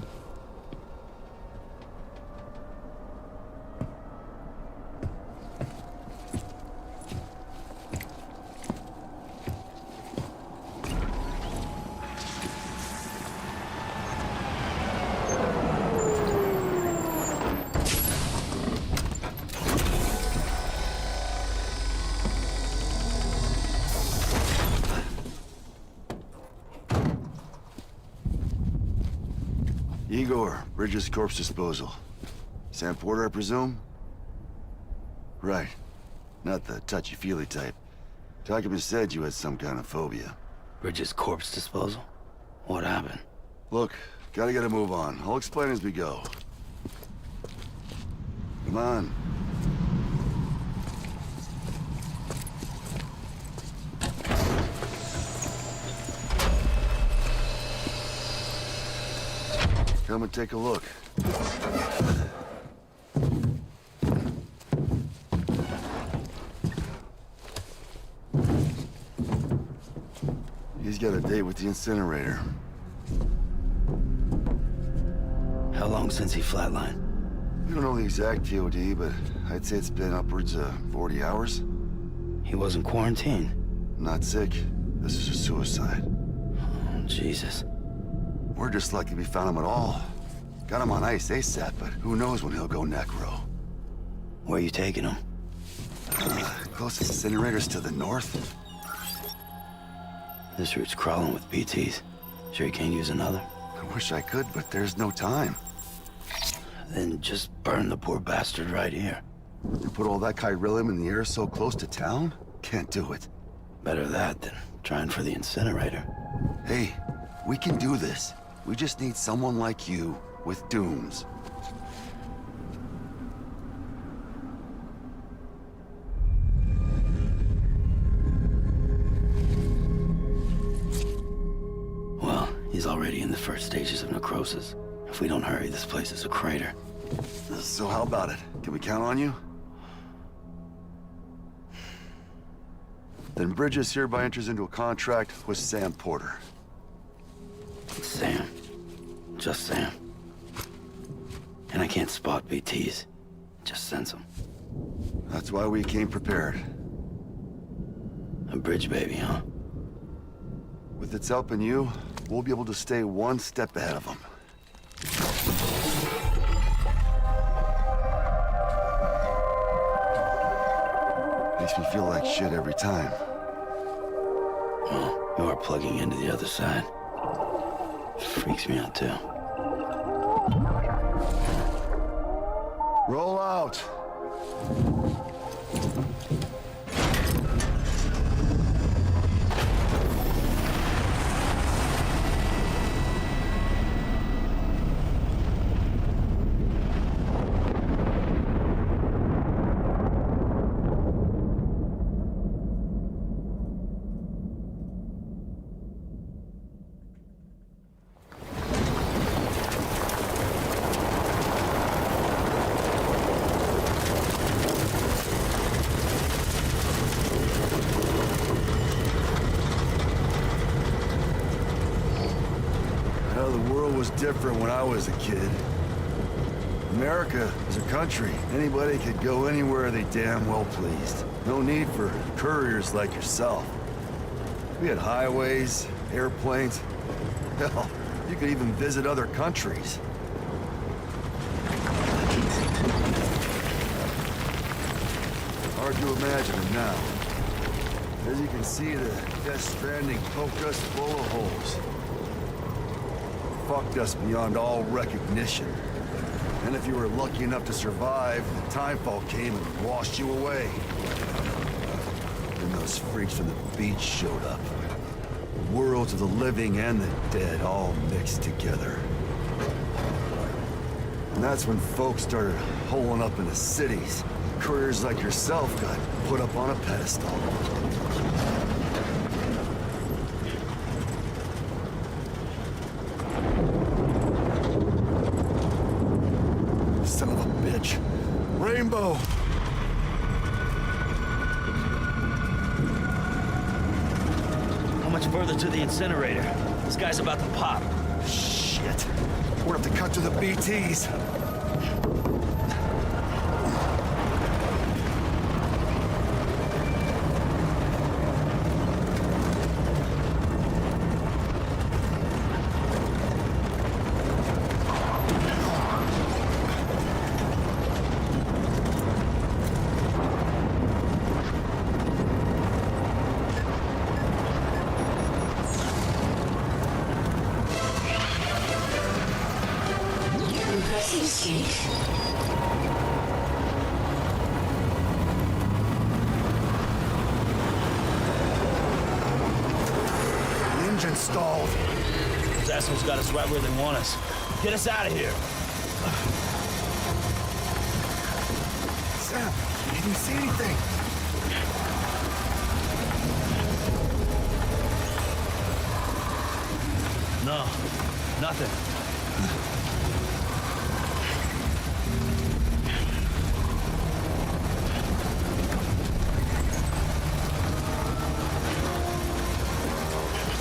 H: Igor, Bridges Corpse Disposal. Sam Porter, I presume? Right. Not the touchy-feely type. Document said you had some kind of phobia.
B: Bridges corpse disposal? What happened?
H: Look, gotta get a move on. I'll explain as we go. Come on. Come and take a look. He's got a date with the incinerator.
B: How long since he flatlined?
H: We don't know the exact TOD, but I'd say it's been upwards of 40 hours.
B: He wasn't quarantined.
H: Not sick. This is a suicide.
B: Oh, Jesus.
H: We're just lucky we found him at all. Got him on ice ASAP, but who knows when he'll go necro.
B: Where are you taking him?
H: Closest incinerator's to the north.
B: This route's crawling with BTs. Sure you can't use another?
H: I wish I could, but there's no time.
B: Then just burn the poor bastard right here.
H: You put all that chiralium in the air so close to town? Can't do it.
B: Better that than trying for the incinerator.
H: Hey, we can do this. We just need someone like you with dooms.
B: Well, he's already in the first stages of necrosis. If we don't hurry, this place is a crater.
H: So how about it? Can we count on you? Then Bridges hereby enters into a contract with Sam Porter.
B: Sam. Just Sam. And I can't spot BTs. Just sense them.
H: That's why we came prepared.
B: A bridge baby, huh?
H: With its help and you, we'll be able to stay one step ahead of them. Makes me feel like shit every time.
B: Well, you are plugging into the other side. Freaks me out, too.
H: Roll out! Different when I was a kid. America is a country. Anybody could go anywhere they damn well pleased. No need for couriers like yourself. We had highways, airplanes. Hell, you could even visit other countries. Hard to imagine it now. As you can see, the Death Stranding poked us full of holes. Fucked us beyond all recognition. And if you were lucky enough to survive, the timefall came and washed you away. Then those freaks from the beach showed up. Worlds of the living and the dead all mixed together. And that's when folks started holing up into cities. Couriers like yourself got put up on a pedestal. Son of a bitch. Rainbow!
I: How much further to the incinerator? This guy's about to pop.
H: Shit. We'll have to cut to the BTs. Engine stalled.
I: Those assholes got us right where they want us. Get us out of here.
H: Sam, you didn't see anything.
I: No, nothing.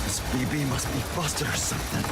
H: This BB must be busted or something.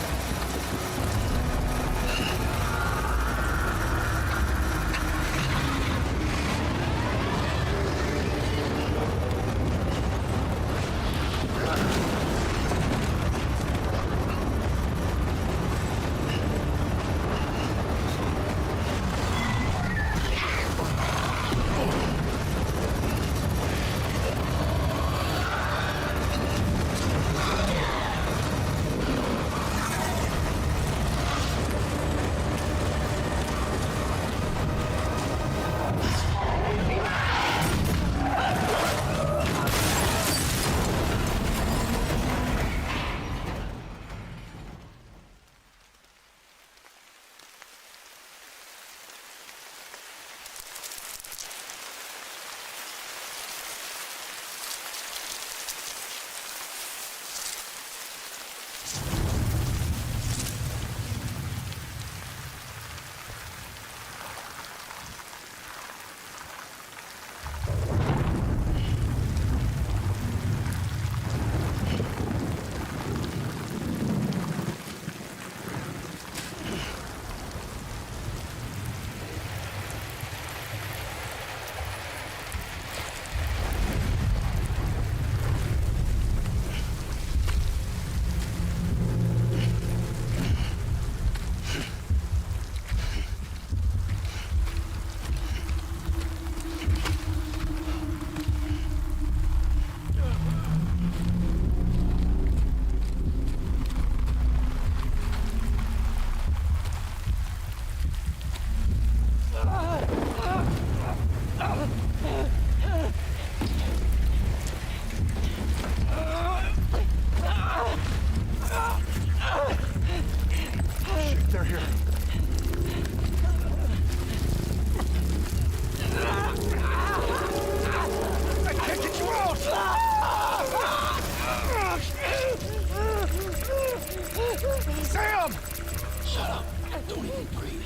H: Sam!
C: Shut up. Don't even breathe.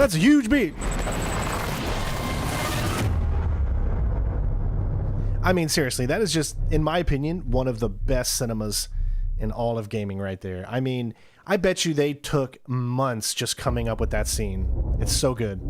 A: That's a huge beat. I mean, seriously, that is just, in my opinion, one of the best cinemas in all of gaming right there. I mean, I bet you they took months just coming up with that scene. It's so good.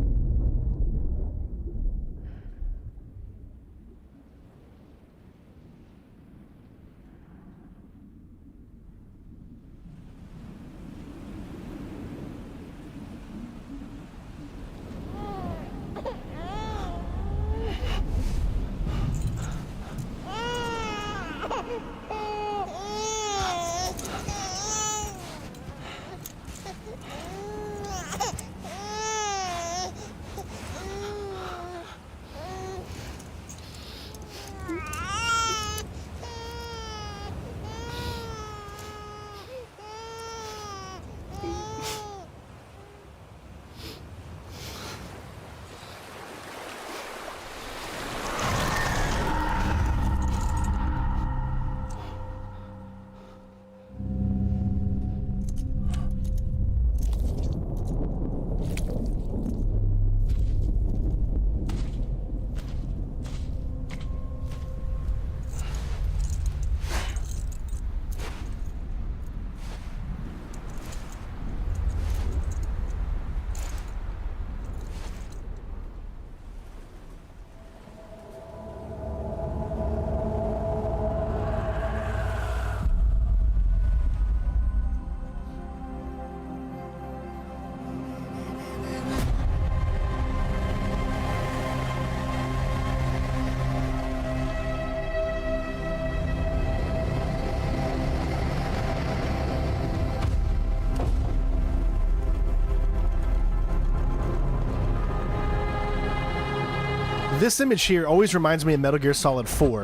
A: This image here always reminds me of Metal Gear Solid 4.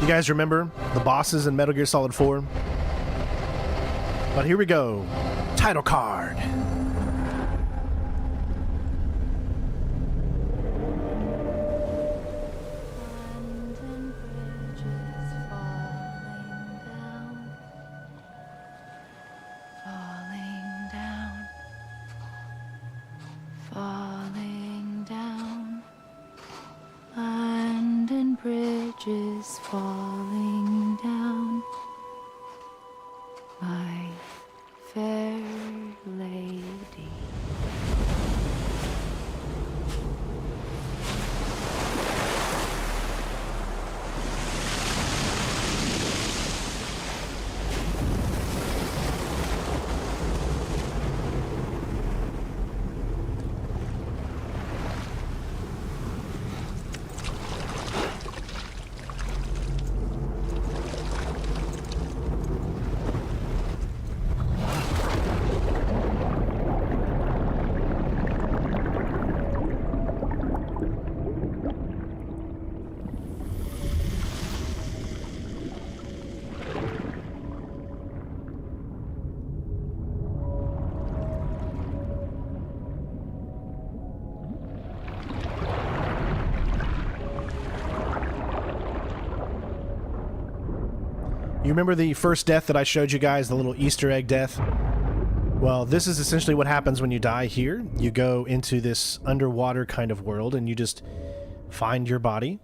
A: You guys remember the bosses in Metal Gear Solid 4? But here we go. Title card.
D: Bridges falling down, my fair lady.
A: You remember the first death that I showed you guys, the little Easter egg death? Well, this is essentially what happens when you die here. You go into this underwater kind of world and you just find your body.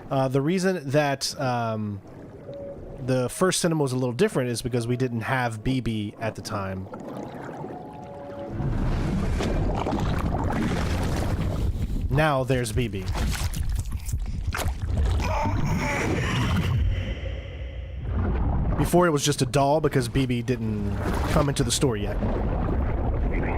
A: The reason that the first cinema was a little different is because we didn't have BB at the time. Now there's BB. Before it was just a doll because BB didn't come into the store yet.
J: BB.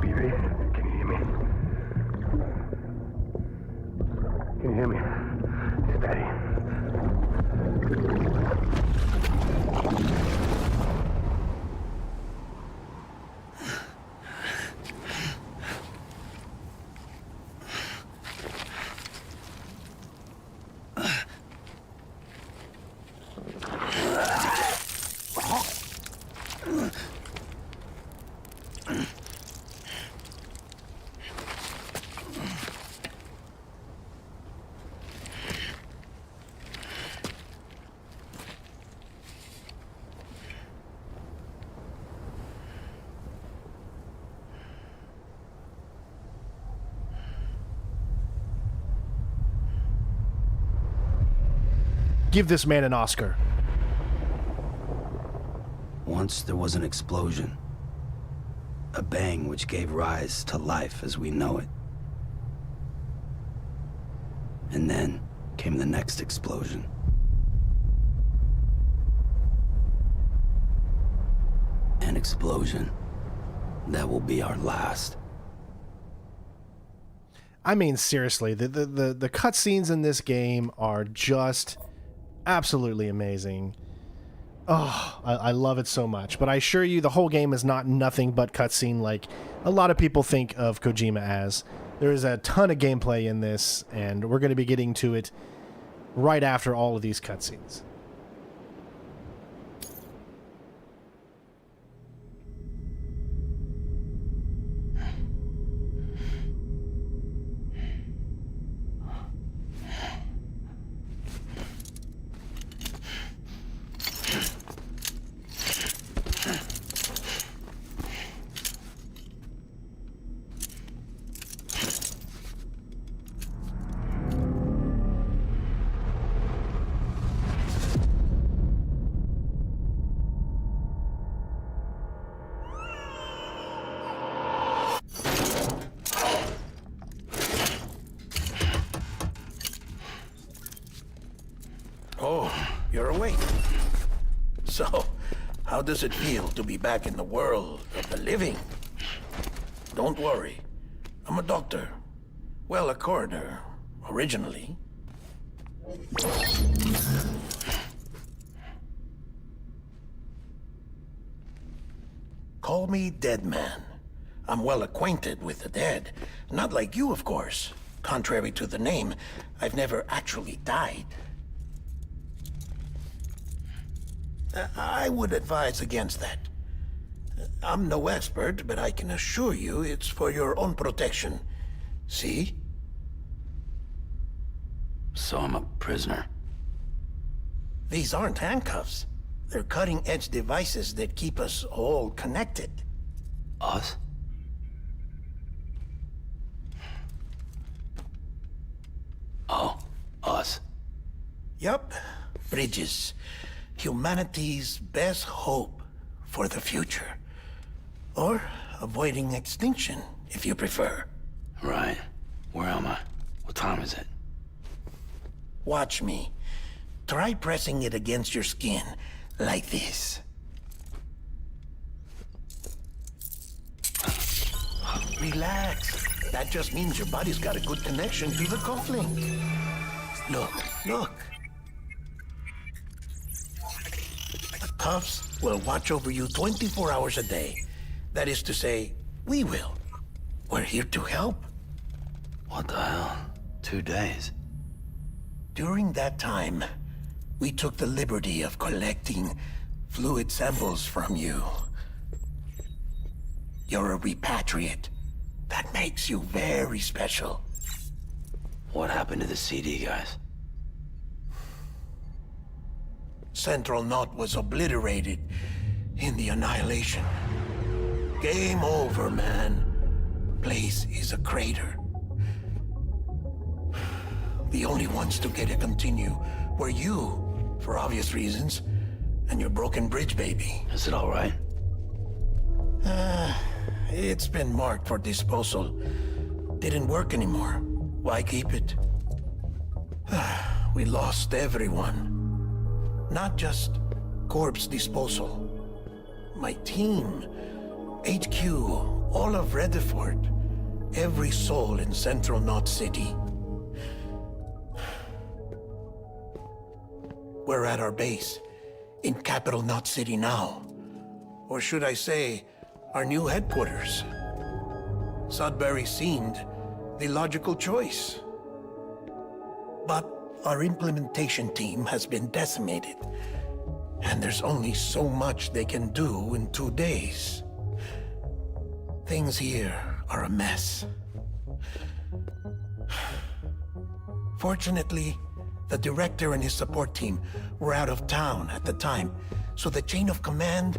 J: BB, can you hear me? Can you hear me? It's Daddy.
A: Give this man an Oscar.
B: Once there was an explosion. A bang which gave rise to life as we know it. And then came the next explosion. An explosion that will be our last.
A: I mean, seriously, the cutscenes in this game are just absolutely amazing. Oh, I love it so much. But I assure you, the whole game is not nothing but cutscene like a lot of people think of Kojima as. There is a ton of gameplay in this, and we're going to be getting to it right after all of these cutscenes.
C: Oh, you're awake. So, how does it feel to be back in the world of the living? Don't worry. I'm a doctor. Well, a coroner, originally. Call me Dead Man. I'm well acquainted with the dead. Not like you, of course. Contrary to the name, I've never actually died. I would advise against that. I'm no expert, but I can assure you it's for your own protection. See?
B: So I'm a prisoner.
C: These aren't handcuffs. They're cutting-edge devices that keep us all connected.
B: Us? Oh, us.
C: Yup. Bridges. Humanity's best hope for the future. Or avoiding extinction, if you prefer.
B: Right. Where am I? What time is it?
C: Watch me. Try pressing it against your skin, like this. Relax. That just means your body's got a good connection to the cufflink. Look. The cuffs will watch over you 24 hours a day. That is to say, we will. We're here to help.
B: What the hell? 2 days?
C: During that time, we took the liberty of collecting fluid samples from you. You're a repatriate. That makes you very special.
B: What happened to the CD guys?
C: Central Knot was obliterated in the Annihilation. Game over, man. Place is a crater. The only ones to get to continue were you, for obvious reasons, and your broken bridge baby.
B: Is it all right?
C: It's been marked for disposal. Didn't work anymore. Why keep it? We lost everyone. Not just corpse disposal. My team, HQ, all of Redford, every soul in Central Knot City. We're at our base, in Capital Knot City now. Or should I say, our new headquarters. Sudbury seemed the logical choice. But our implementation team has been decimated, and there's only so much they can do in 2 days. Things here are a mess. Fortunately, the director and his support team were out of town at the time, so the chain of command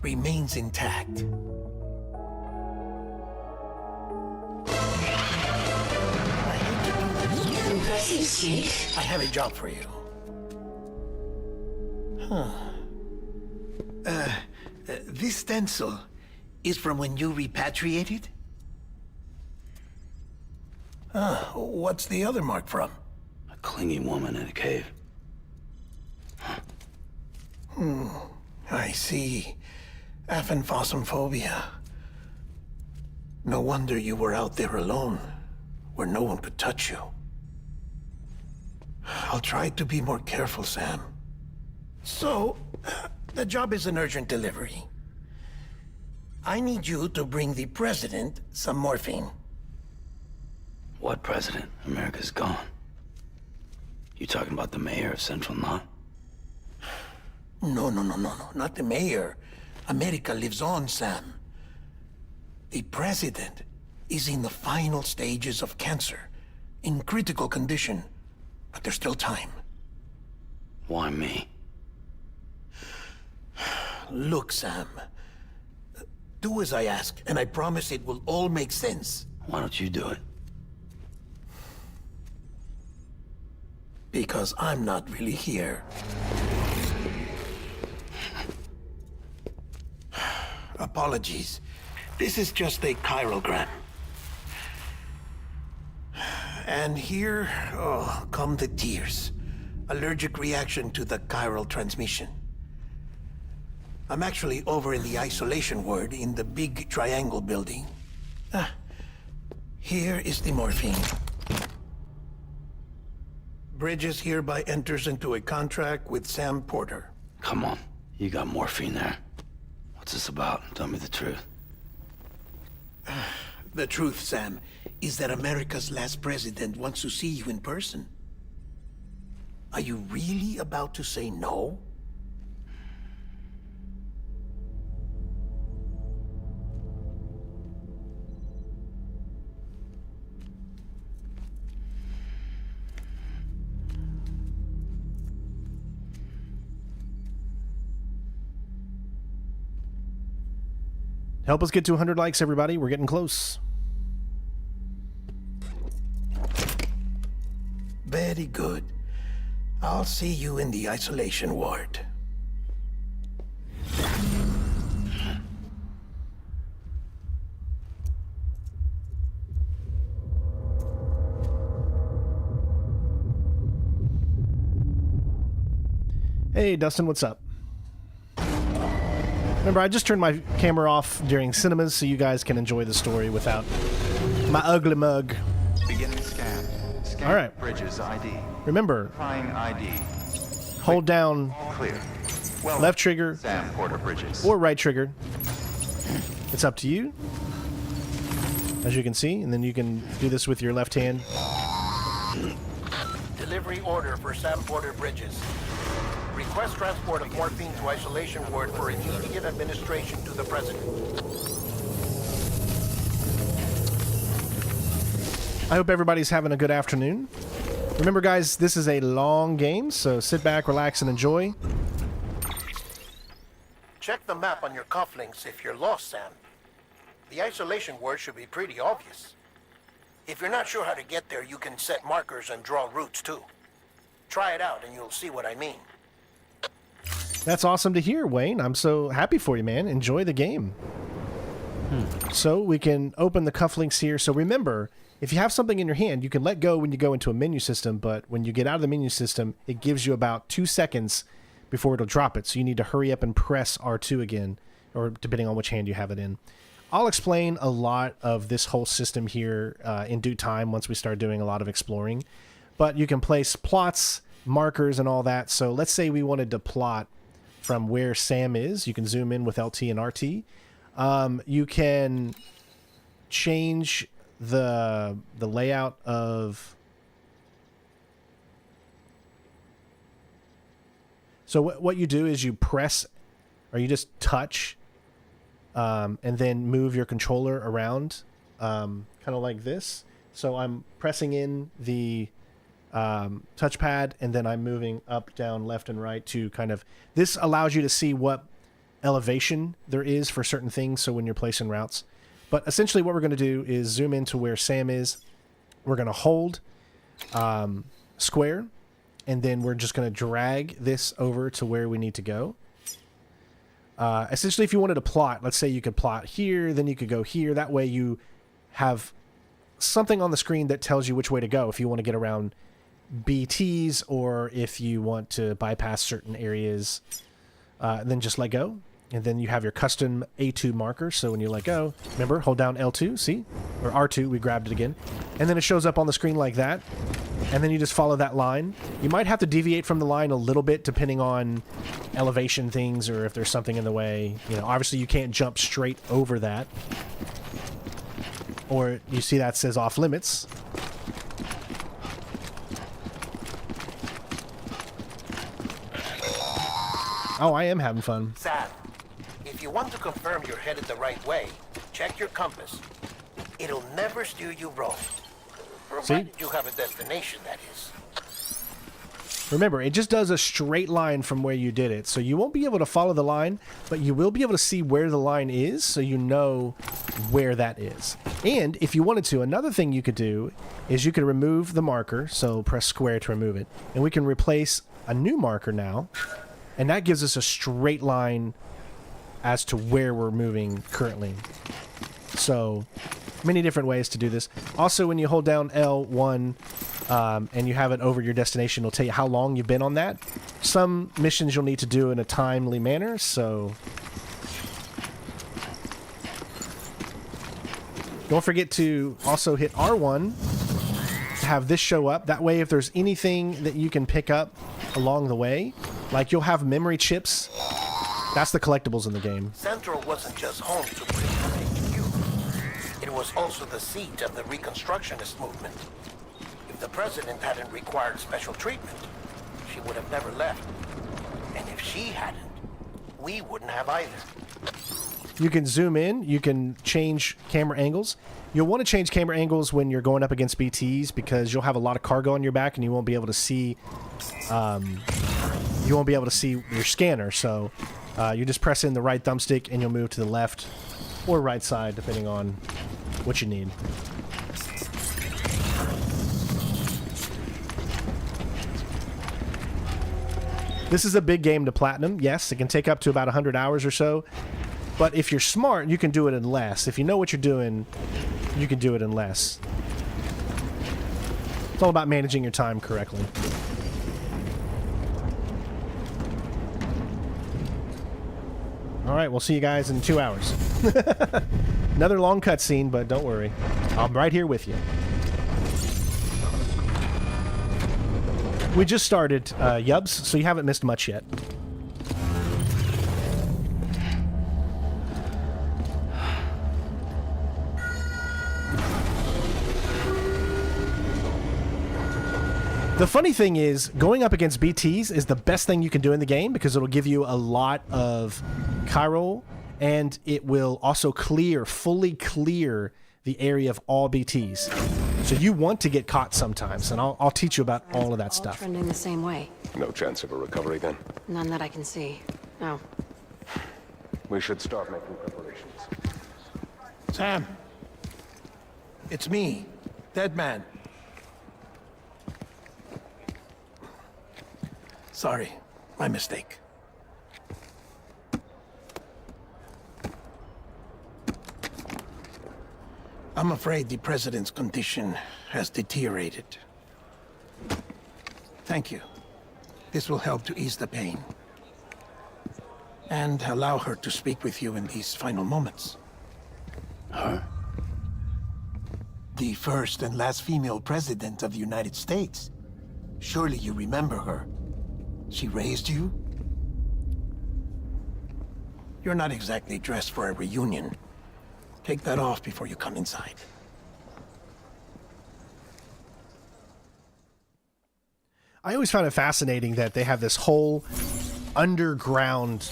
C: remains intact. I have a job for you. This stencil is from when you repatriated? What's the other mark from?
B: A clingy woman in a cave.
C: I see. Aphenphosmphobia. No wonder you were out there alone, where no one could touch you. I'll try to be more careful, Sam. So, the job is an urgent delivery. I need you to bring the president some morphine.
B: What president? America's gone. You talking about the mayor of Central Knot?
C: No. Not the mayor. America lives on, Sam. The president is in the final stages of cancer, in critical condition, but there's still time.
B: Why me?
C: Look, Sam. Do as I ask, and I promise it will all make sense.
B: Why don't you do it?
C: Because I'm not really here. Apologies. This is just a chirogram. And here, come the tears. Allergic reaction to the chiral transmission. I'm actually over in the isolation ward in the big triangle building. Here is the morphine. Bridges hereby enters into a contract with Sam Porter.
B: Come on. You got morphine there. What's this about? Tell me the truth.
C: The truth, Sam, is that America's last president wants to see you in person. Are you really about to say no?
A: Help us get to 100 likes, everybody. We're getting close.
C: Very good. I'll see you in the isolation ward.
A: Hey, Dustin, what's up? Remember, I just turned my camera off during cinemas so you guys can enjoy the story without my ugly mug.
F: Beginning scan. Scan
A: All right.
F: Bridges ID.
A: Remember,
F: Verifying ID.
A: hold down
F: Clear. Well,
A: left trigger
F: Sam Porter Bridges.
A: or right trigger. It's up to you, as you can see, and then you can do this with your left hand.
C: Delivery order for Sam Porter Bridges. Request transport of morphine to isolation ward for immediate administration to the president.
A: I hope everybody's having a good afternoon. Remember, guys, this is a long game, so sit back, relax, and enjoy.
C: Check the map on your cufflinks if you're lost, Sam. The isolation ward should be pretty obvious. If you're not sure how to get there, you can set markers and draw routes too. Try it out and you'll see what I mean.
A: That's awesome to hear, Wayne. I'm so happy for you, man. Enjoy the game. So we can open the cufflinks here. So remember, if you have something in your hand, you can let go when you go into a menu system, but when you get out of the menu system, it gives you about 2 seconds before it'll drop it. So you need to hurry up and press R2 again, or depending on which hand you have it in. I'll explain a lot of this whole system here in due time once we start doing a lot of exploring. But you can place plots, markers, and all that. So let's say we wanted to plot from where Sam is. You can zoom in with LT and RT. You can change the layout of... So what you do is you press, or you just touch, and then move your controller around, kind of like this. So I'm pressing in the touchpad, and then I'm moving up, down, left, and right to kind of... This allows you to see what elevation there is for certain things, so when you're placing routes. But essentially what we're going to do is zoom into where Sam is. We're going to hold square, and then we're just going to drag this over to where we need to go. Essentially, if you wanted to plot, let's say you could plot here, then you could go here. That way you have something on the screen that tells you which way to go if you want to get around BTs, or if you want to bypass certain areas, then just let go. And then you have your custom A2 marker. So when you let go, remember, hold down L2, see? Or R2, we grabbed it again. And then it shows up on the screen like that. And then you just follow that line. You might have to deviate from the line a little bit depending on elevation things, or if there's something in the way. You know, obviously you can't jump straight over that. Or you see that says off limits. Oh, I am having fun.
C: Sam, if you want to confirm you're headed the right way, check your compass. It'll never steer you wrong. Provided you have a destination, that is.
A: Remember, it just does a straight line from where you did it. So you won't be able to follow the line, but you will be able to see where the line is, so you know where that is. And if you wanted to, another thing you could do is you could remove the marker, so press square to remove it. And we can replace a new marker now, and that gives us a straight line as to where we're moving currently. So many different ways to do this. Also, when you hold down L1 and you have it over your destination, it'll tell you how long you've been on that. Some missions you'll need to do in a timely manner, so don't forget to also hit R1 to have this show up. That way, if there's anything that you can pick up along the way, like you'll have memory chips That's the collectibles in the game.
C: Central wasn't just home to British HQ. It was also the seat of the Reconstructionist movement. If the president hadn't required special treatment, she would have never left. And if she hadn't, we wouldn't have either.
A: You can zoom in. You can change camera angles. You'll want to change camera angles when you're going up against BTs because you'll have a lot of cargo on your back and you won't be able to see. You won't be able to see your scanner. So you just press in the right thumbstick and you'll move to the left or right side depending on what you need. This is a big game to platinum. Yes, it can take up to about 100 hours or so. But if you're smart, you can do it in less. If you know what you're doing, you can do it in less. It's all about managing your time correctly. All right, we'll see you guys in 2 hours. Another long cutscene, but don't worry. I'm right here with you. We just started Yubs, so you haven't missed much yet. The funny thing is, going up against BTs is the best thing you can do in the game because it'll give you a lot of Chiral, and it will also fully clear the area of all BTs. So you want to get caught sometimes, and I'll teach you about all of that stuff.
K: Trending the same way.
J: No chance of a recovery then?
K: None that I can see. No.
J: We should start making preparations.
C: Sam. It's me, Dead Man. Sorry, my mistake. I'm afraid the president's condition has deteriorated. Thank you. This will help to ease the pain. And allow her to speak with you in these final moments.
B: Her?
C: The first and last female president of the United States. Surely you remember her. She raised you? You're not exactly dressed for a reunion. Take that off before you come inside.
A: I always found it fascinating that they have this whole underground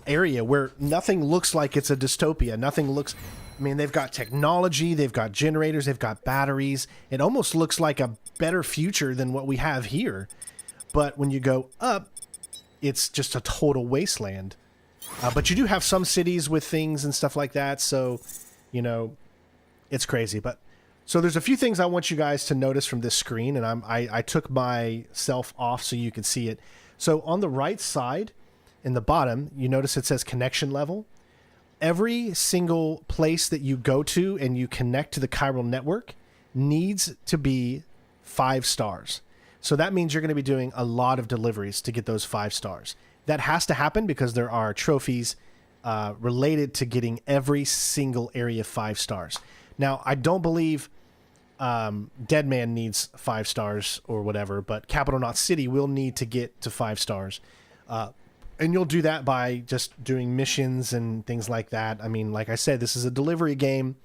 A: area where nothing looks like it's a dystopia. Nothing looks... I mean, they've got technology, they've got generators, they've got batteries. It almost looks like a better future than what we have here. But when you go up, it's just a total wasteland. But you do have some cities with things and stuff like that, so, you know, it's crazy. But so there's a few things I want you guys to notice from this screen, and I took myself off so you can see it. So on the right side, in the bottom, you notice it says connection level. Every single place that you go to and you connect to the Chiral network needs to be 5 stars. So that means you're going to be doing a lot of deliveries to get those 5 stars. That has to happen because there are trophies related to getting every single area 5 stars. Now, I don't believe Dead Man needs 5 stars or whatever, but Capital Knot City will need to get to 5 stars. And you'll do that by just doing missions and things like that. I mean, like I said, this is a delivery game,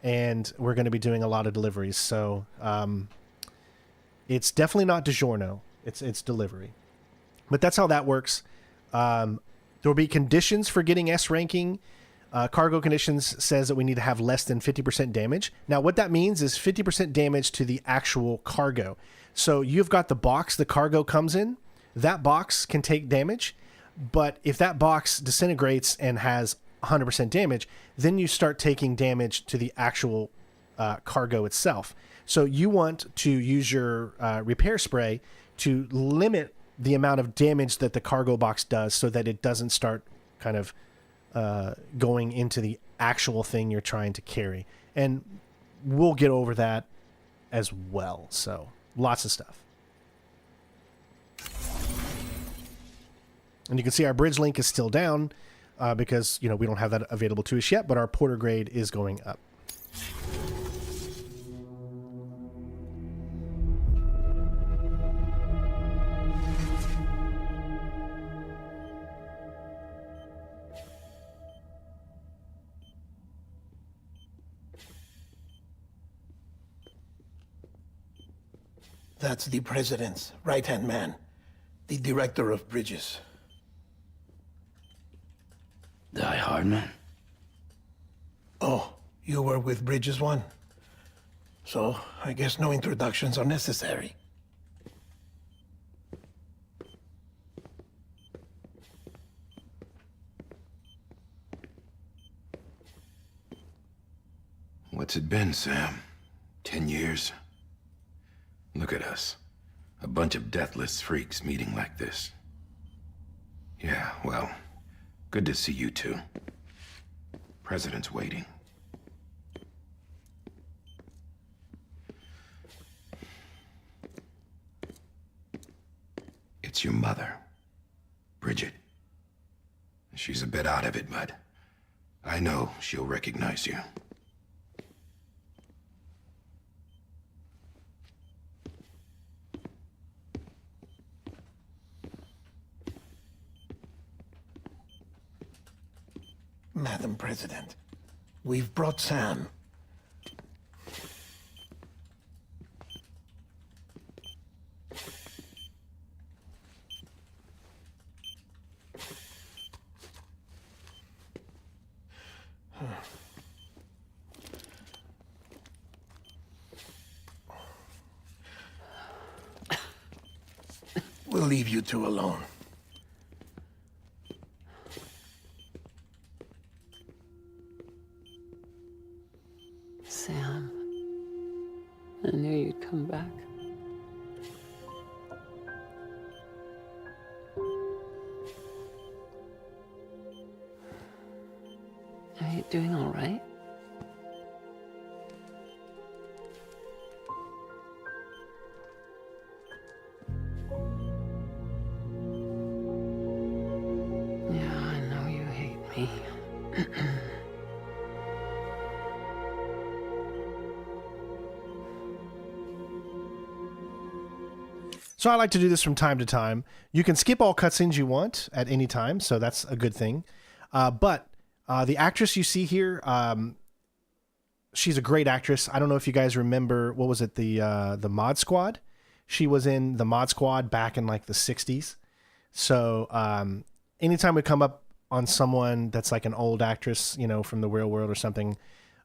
A: and we're going to be doing a lot of deliveries. So it's definitely not DiGiorno. It's delivery. But that's how that works. There will be conditions for getting S ranking. Cargo conditions says that we need to have less than 50% damage. Now, what that means is 50% damage to the actual cargo. So you've got the box the cargo comes in. That box can take damage. But if that box disintegrates and has 100% damage, then you start taking damage to the actual cargo itself. So you want to use your repair spray to limit the amount of damage that the cargo box does so that it doesn't start kind of going into the actual thing you're trying to carry. And we'll get over that as well. So lots of stuff. And you can see our bridge link is still down because, you know, we don't have that available to us yet, but our porter grade is going up.
C: That's the president's right-hand man, the director of bridges.
B: Die Hard man?
C: Oh, you were with Bridges 1? So, I guess no introductions are necessary.
L: What's it been, Sam? 10 years? Look at us. A bunch of deathless freaks meeting like this. Yeah, well, good to see you two. President's waiting. It's your mother, Bridget. She's a bit out of it, but I know she'll recognize you.
C: Madam President, we've brought Sam. We'll leave you two alone.
K: Sam, I knew you'd come back. Are you doing all right? Yeah, I know you hate me.
A: So I like to do this from time to time. You can skip all cutscenes you want at any time, so that's a good thing. But the actress you see here, she's a great actress. I don't know if you guys remember, what was it, the Mod Squad? She was in the Mod Squad back in like the 60s. So anytime we come up on someone that's like an old actress, you know, from the real world or something,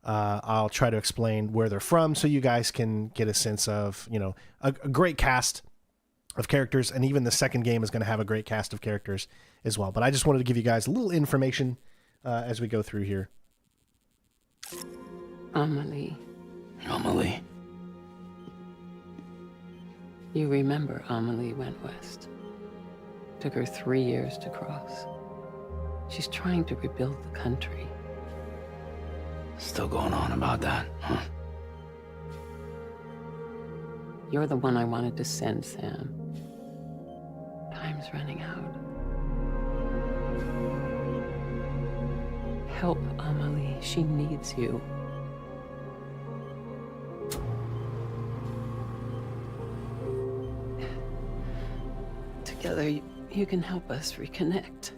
A: I'll try to explain where they're from so you guys can get a sense of, you know, a great cast of characters, and even the second game is going to have a great cast of characters as well. But I just wanted to give you guys a little information as we go through here.
K: Amelie.
B: Amelie?
K: You remember Amelie went west. Took her 3 years to cross. She's trying to rebuild the country.
B: Still going on about that, huh?
K: You're the one I wanted to send, Sam. Time's running out. Help Amelie. She needs you. Together, you can help us reconnect.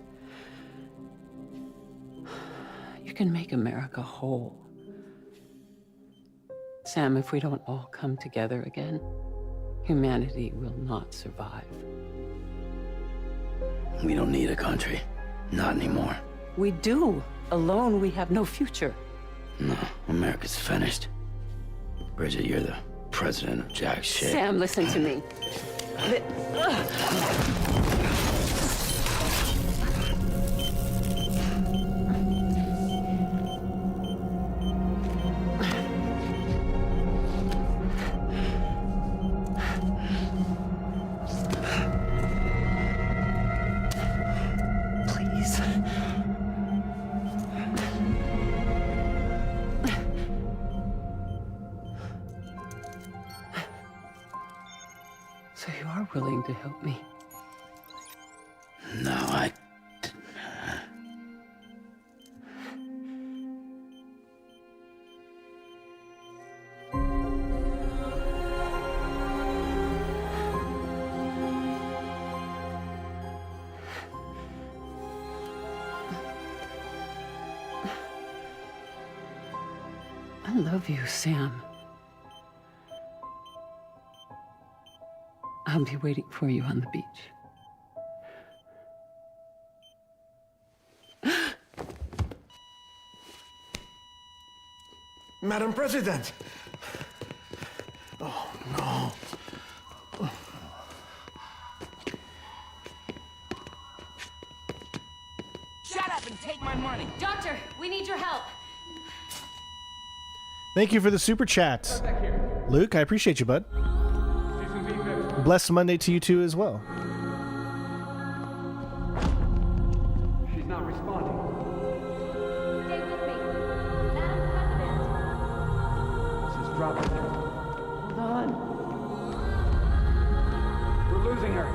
K: You can make America whole. Sam, if we don't all come together again, humanity will not survive.
B: We don't need a country. Not anymore.
K: We do. Alone, we have no future.
B: No, America's finished. Bridget, you're the president of jack shit.
K: Sam, listen to me. So you are willing to help me?
B: No, I
K: love you, Sam. I'll be waiting for you on the beach.
C: Madam President! Oh, no.
M: Shut up and take my money! Doctor, we need your help!
A: Thank you for the super chat. Luke, I appreciate you, bud. Blessed Monday to you too as well.
J: She's not responding.
M: Stay with me. Madam President.
J: This is dropping. Hold on. We're losing her.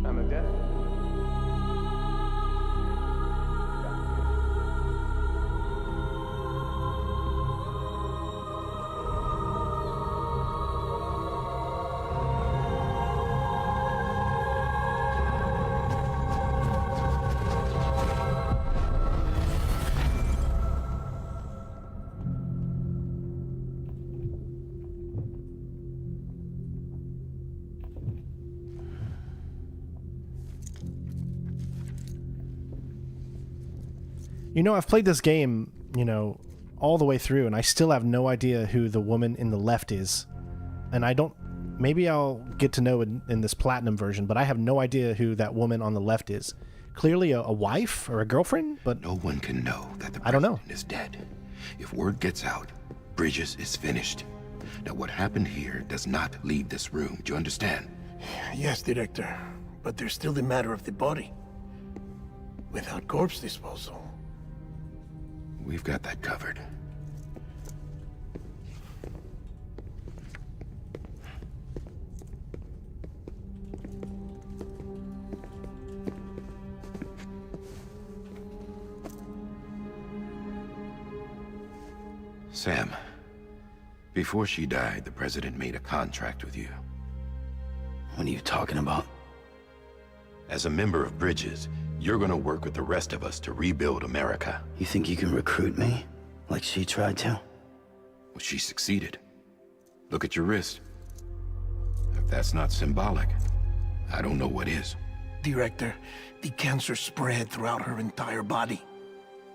J: I'm a death.
A: You know, I've played this game, all the way through, and I still have no idea who the woman in the left is. And I don't... Maybe I'll get to know in this platinum version, but I have no idea who that woman on the left is. Clearly a wife or a girlfriend, but...
L: No one can know that the
A: I don't know.
L: president is dead. If word gets out, Bridges is finished. Now, what happened here does not leave this room. Do you understand?
C: Yes, Director. But there's still the matter of the body. Without corpse disposal.
L: We've got that covered. Sam, before she died, the president made a contract with you.
B: What are you talking about?
L: As a member of Bridges, you're gonna work with the rest of us to rebuild America.
B: You think you can recruit me? Like she tried to?
L: Well, she succeeded. Look at your wrist. If that's not symbolic, I don't know what is.
C: Director, the cancer spread throughout her entire body.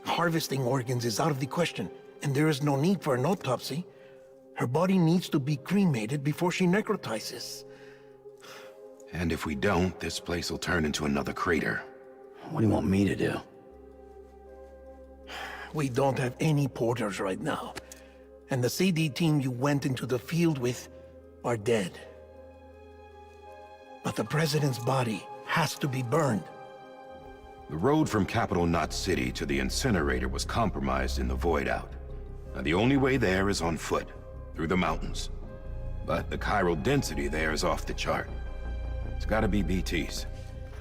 C: Harvesting organs is out of the question, and there is no need for an autopsy. Her body needs to be cremated before she necrotizes.
L: And if we don't, this place will turn into another crater.
B: What do you want me to do?
C: We don't have any porters right now. And the CD team you went into the field with are dead. But the president's body has to be burned.
L: The road from Capital Knot City to the incinerator was compromised in the void out. Now, the only way there is on foot, through the mountains. But the chiral density there is off the chart. It's gotta be BTs.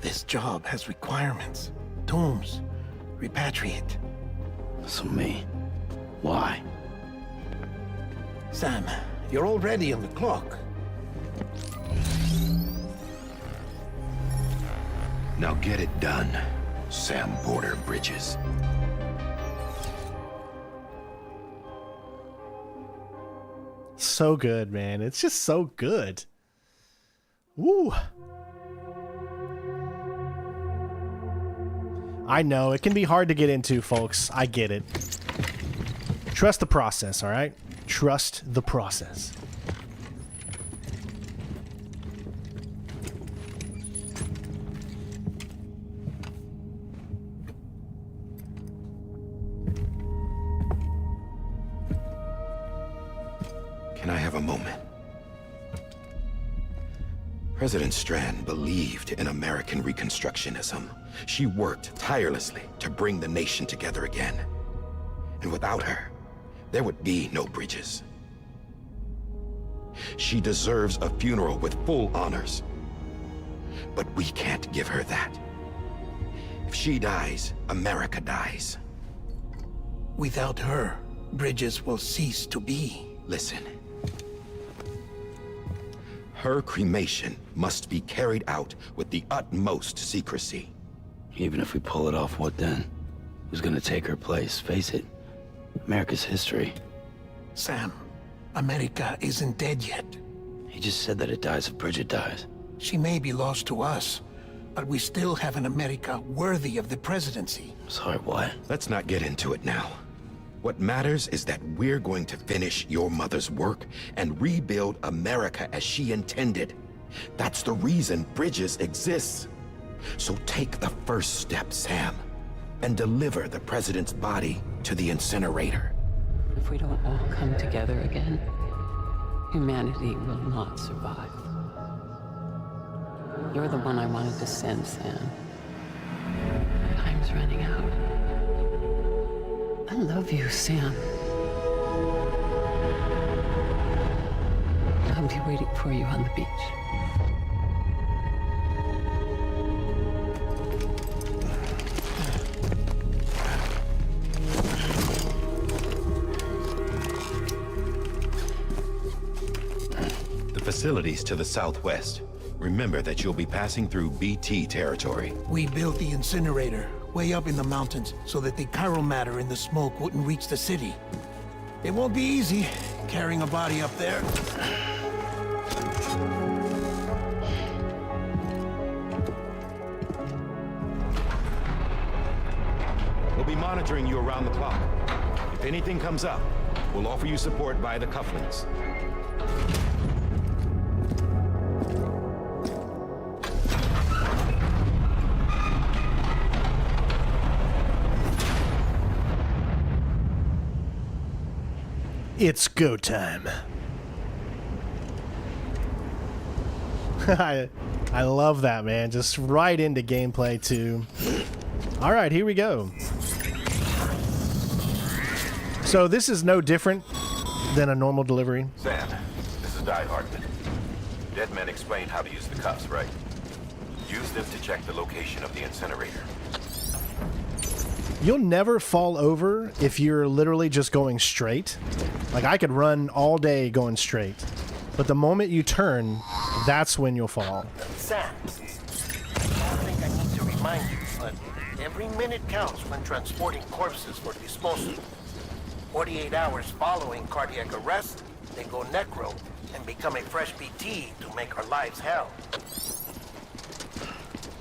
C: This job has requirements. Tombs. Repatriate.
B: So me. Why?
C: Sam, you're already on the clock.
L: Now get it done, Sam Porter Bridges.
A: So good, man. It's just so good. Woo. I know, it can be hard to get into, folks. I get it. Trust the process, all right? Trust the process.
L: Can I have a moment? President Strand believed in American Reconstructionism. She worked tirelessly to bring the nation together again. And without her, there would be no Bridges. She deserves a funeral with full honors. But we can't give her that. If she dies, America dies.
C: Without her, Bridges will cease to be.
L: Listen. Her cremation must be carried out with the utmost secrecy.
B: Even if we pull it off, what then? Who's gonna take her place? Face it, America's history.
C: Sam, America isn't dead yet.
B: He just said that it dies if Bridget dies.
C: She may be lost to us, but we still have an America worthy of the presidency.
B: Sorry, what?
L: Let's not get into it now. What matters is that we're going to finish your mother's work and rebuild America as she intended. That's the reason Bridges exists. So take the first step, Sam, and deliver the president's body to the incinerator.
K: If we don't all come together again, humanity will not survive. You're the one I wanted to send, Sam. Time's running out. I love you, Sam. I'll be waiting for you on the beach.
L: The facilities to the southwest. Remember that you'll be passing through BT territory.
C: We built the incinerator way up in the mountains so that the chiral matter in the smoke wouldn't reach the city. It won't be easy carrying a body up there.
L: We'll be monitoring you around the clock. If anything comes up, we'll offer you support via the cufflinks.
A: It's go time. I love that, man. Just right into gameplay too. All right, here we go. So this is no different than a normal delivery.
F: Sam, this is Die Hartman. Dead men explained how to use the cuffs, right? Use them to check the location of the incinerator.
A: You'll never fall over if you're literally just going straight. Like, I could run all day going straight. But the moment you turn, that's when you'll fall.
C: Sam, I don't think I need to remind you, but every minute counts when transporting corpses for disposal. 48 hours following cardiac arrest, they go necro and become a fresh BT to make our lives hell.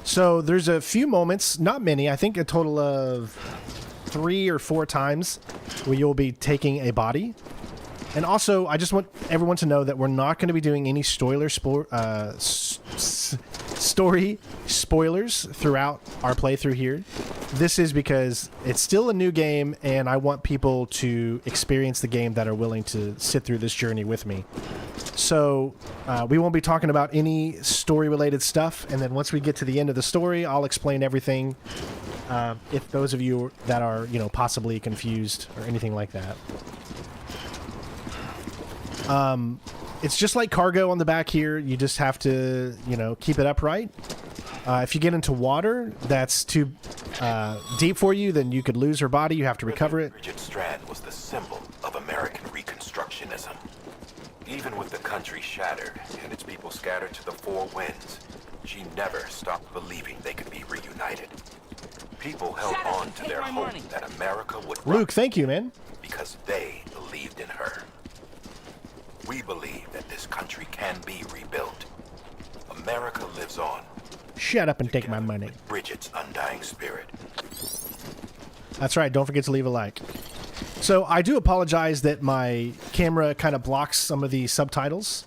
A: So there's a few moments, not many, I think a total of 3 or 4 times where you'll be taking a body. And also, I just want everyone to know that we're not going to be doing any story spoilers throughout our playthrough here. This is because it's still a new game, and I want people to experience the game that are willing to sit through this journey with me. So we won't be talking about any story-related stuff, and then once we get to the end of the story, I'll explain everything. If those of you that are, possibly confused or anything like that. It's just like cargo on the back here. You just have to, keep it upright. If you get into water that's too deep for you, then you could lose her body. You have to recover it.
F: Bridget Strand was the symbol of American Reconstructionism. Even with the country shattered and its people scattered to the 4 winds, she never stopped believing they could be reunited. People held on to their hope that America would
A: Luke, thank you, man.
F: Because they believed in her. We believe that this country can be rebuilt. America lives on.
A: Shut up and take my money.
F: With Bridget's undying spirit.
A: That's right. Don't forget to leave a like. So I do apologize that my camera kind of blocks some of the subtitles,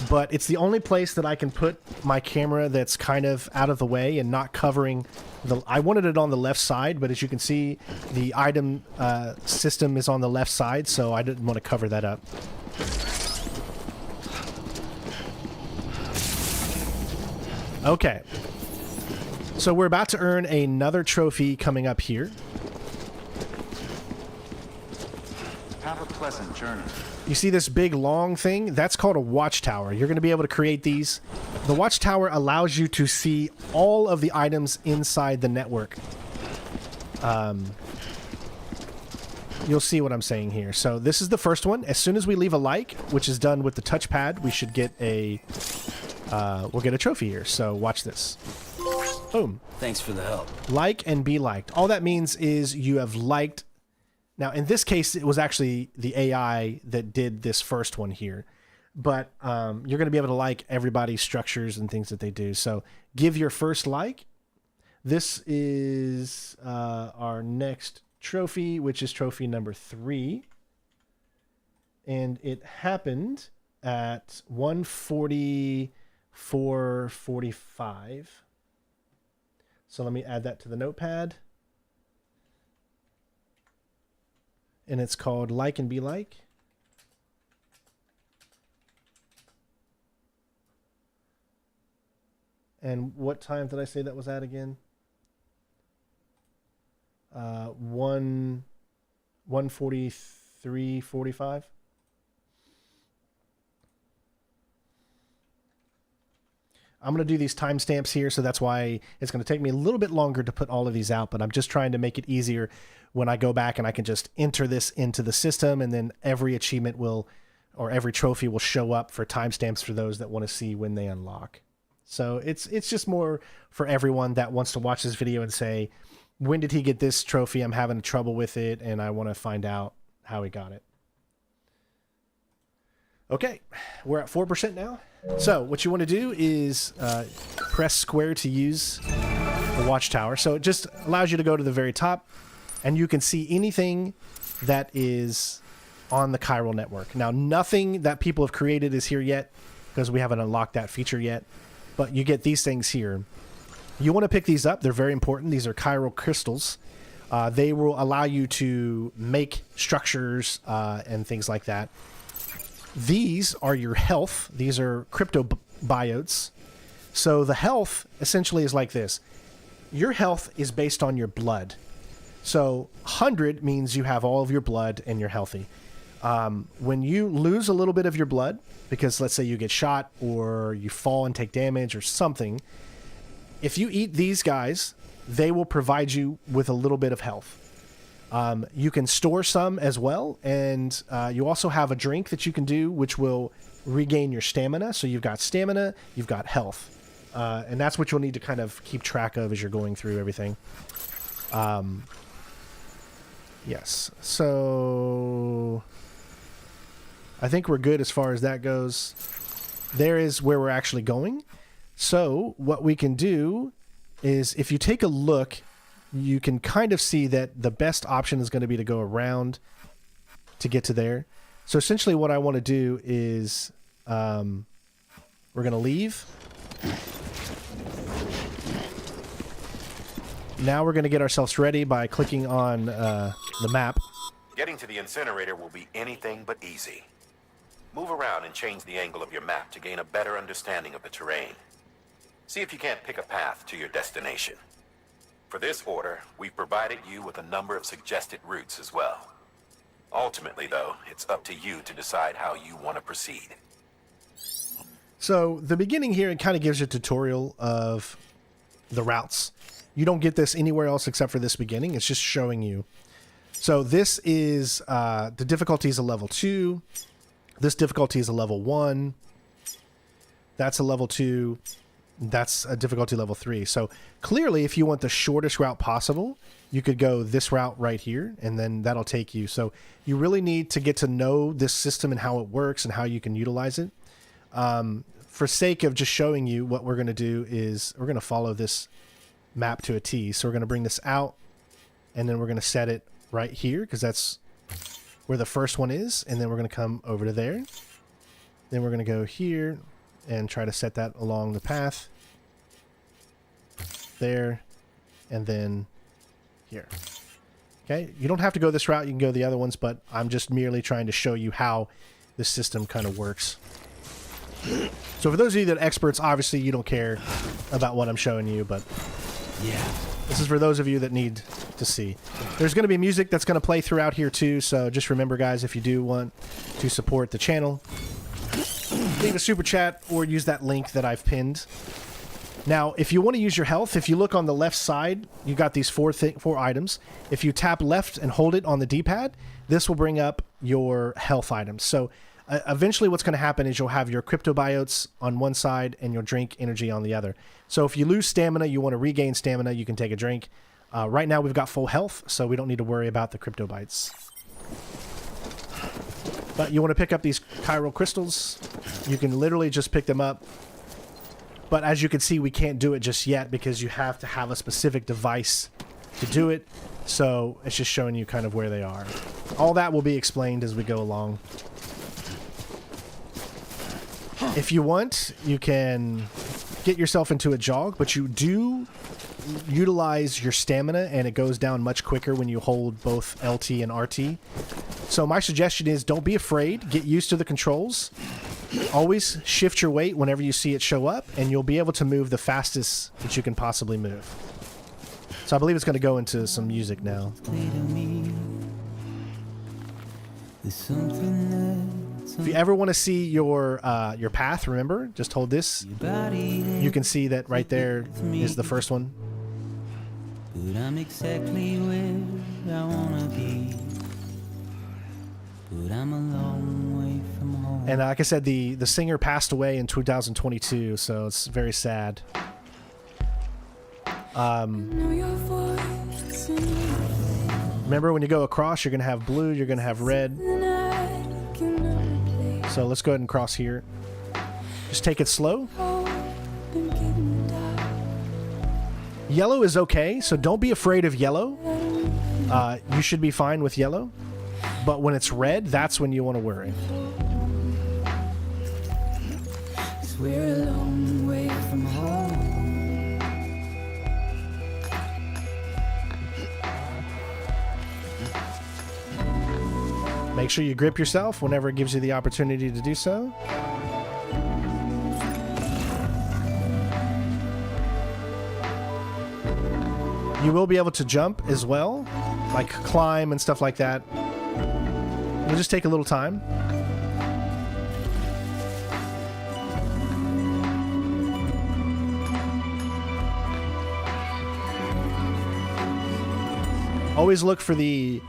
A: but it's the only place that I can put my camera that's kind of out of the way and not covering the... I wanted it on the left side, but as you can see, the item system is on the left side, so I didn't want to cover that up. Okay. So we're about to earn another trophy coming up here.
F: Have a pleasant journey.
A: You see this big long thing? That's called a watchtower. You're going to be able to create these. The watchtower allows you to see all of the items inside the network. You'll see what I'm saying here. So this is the first one. As soon as we leave a like, which is done with the touchpad, we should get a... we'll get a trophy here. So watch this. Boom.
B: Thanks for the help.
A: Like and be liked. All that means is you have liked. Now, in this case, it was actually the AI that did this first one here. But you're going to be able to like everybody's structures and things that they do. So give your first like. This is our next trophy, which is trophy number 3. And it happened at 1:44:45. So let me add that to the notepad. And it's called Like and Be Like. And what time did I say that was at again? 1:43:45. I'm going to do these timestamps here, so that's why it's going to take me a little bit longer to put all of these out, but I'm just trying to make it easier when I go back and I can just enter this into the system, and then every achievement will, or every trophy will show up for timestamps for those that want to see when they unlock. So it's just more for everyone that wants to watch this video and say, when did he get this trophy? I'm having trouble with it, and I want to find out how he got it. Okay, we're at 4% now. So what you want to do is press square to use the watchtower. So it just allows you to go to the very top, and you can see anything that is on the Chiral network. Now, nothing that people have created is here yet because we haven't unlocked that feature yet, but you get these things here. You want to pick these up. They're very important. These are Chiral crystals. They will allow you to make structures and things like that. These are your health. These are crypto biotes. So the health essentially is like this. Your health is based on your blood. So 100 means you have all of your blood and you're healthy. When you lose a little bit of your blood, because let's say you get shot or you fall and take damage or something, if you eat these guys, they will provide you with a little bit of health. You can store some as well, and you also have a drink that you can do which will regain your stamina. So you've got stamina, you've got health, and that's what you'll need to kind of keep track of as you're going through everything. Yes, so I think we're good as far as that goes. There is where we're actually going. So what we can do is, if you take a look, you can kind of see that the best option is going to be to go around to get to there. So essentially what I want to do is we're going to leave. Now we're going to get ourselves ready by clicking on the map.
F: Getting to the incinerator will be anything but easy. Move around and change the angle of your map to gain a better understanding of the terrain. See if you can't pick a path to your destination. For this order, we've provided you with a number of suggested routes as well. Ultimately, though, it's up to you to decide how you want to proceed.
A: So the beginning here, it kind of gives you a tutorial of the routes. You don't get this anywhere else except for this beginning. It's just showing you. So this is the difficulty is a level 2. This difficulty is a level 1. That's a level 2. That's a difficulty level 3. So clearly, if you want the shortest route possible, you could go this route right here, and then that'll take you. So you really need to get to know this system and how it works and how you can utilize it. For sake of just showing you, what we're going to do is we're going to follow this map to a T. So we're going to bring this out, and then we're going to set it right here, because that's where the first one is. And then we're going to come over to there. Then we're going to go here and try to set that along the path there, and then here. Okay, you don't have to go this route, you can go the other ones, but I'm just merely trying to show you how this system kind of works. So for those of you that are experts, obviously you don't care about what I'm showing you, but yeah, this is for those of you that need to see. There's going to be music that's going to play throughout here too, so just remember, guys, if you do want to support the channel, leave a super chat or use that link that I've pinned. Now, if you want to use your health, if you look on the left side, you got these four items. If you tap left and hold it on the D-pad, this will bring up your health items. So Eventually what's going to happen is you'll have your cryptobiotes on one side and you'll drink energy on the other. So if you lose stamina, you want to regain stamina, you can take a drink. Right now we've got full health, so we don't need to worry about the cryptobites. But you want to pick up these chiral crystals. You can literally just pick them up. But as you can see, we can't do it just yet because you have to have a specific device to do it. So it's just showing you kind of where they are. All that will be explained as we go along. If you want, you can get yourself into a jog, but you do utilize your stamina and it goes down much quicker when you hold both LT and RT. So my suggestion is don't be afraid, get used to the controls. Always shift your weight whenever you see it show up and you'll be able to move the fastest that you can possibly move. So I believe it's going to go into some music now. If you ever want to see your path, remember, just hold this. You can see that right there is the first one.
N: But I'm exactly where I wanna be. But I'm a long way from home.
A: And like I said, the singer passed away in 2022, so it's very sad. Remember, when you go across, you're going to have blue, you're going to have red. So let's go ahead and cross here. Just take it slow. Yellow is okay, so don't be afraid of yellow. You should be fine with yellow. But when it's red, that's when you want to worry.
N: We're a long way from home.
A: Make sure you grip yourself whenever it gives you the opportunity to do so. You will be able to jump as well, like climb and stuff like that. It'll just take a little time. Always look for the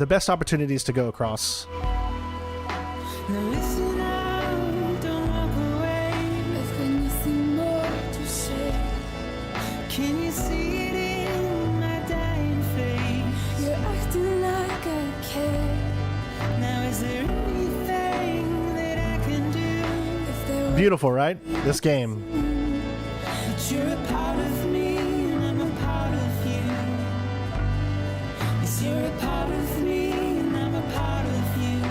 A: best opportunities to go across.
N: Now listen out, don't walk away. I've got nothing more to say. Can you see it in my dying face? You're acting like I care. Now is there anything that I can do? If there
A: Beautiful, right? This game.
N: But you're a part of me and I'm a part of you. Yes, you're a part of me and I'm a part of you.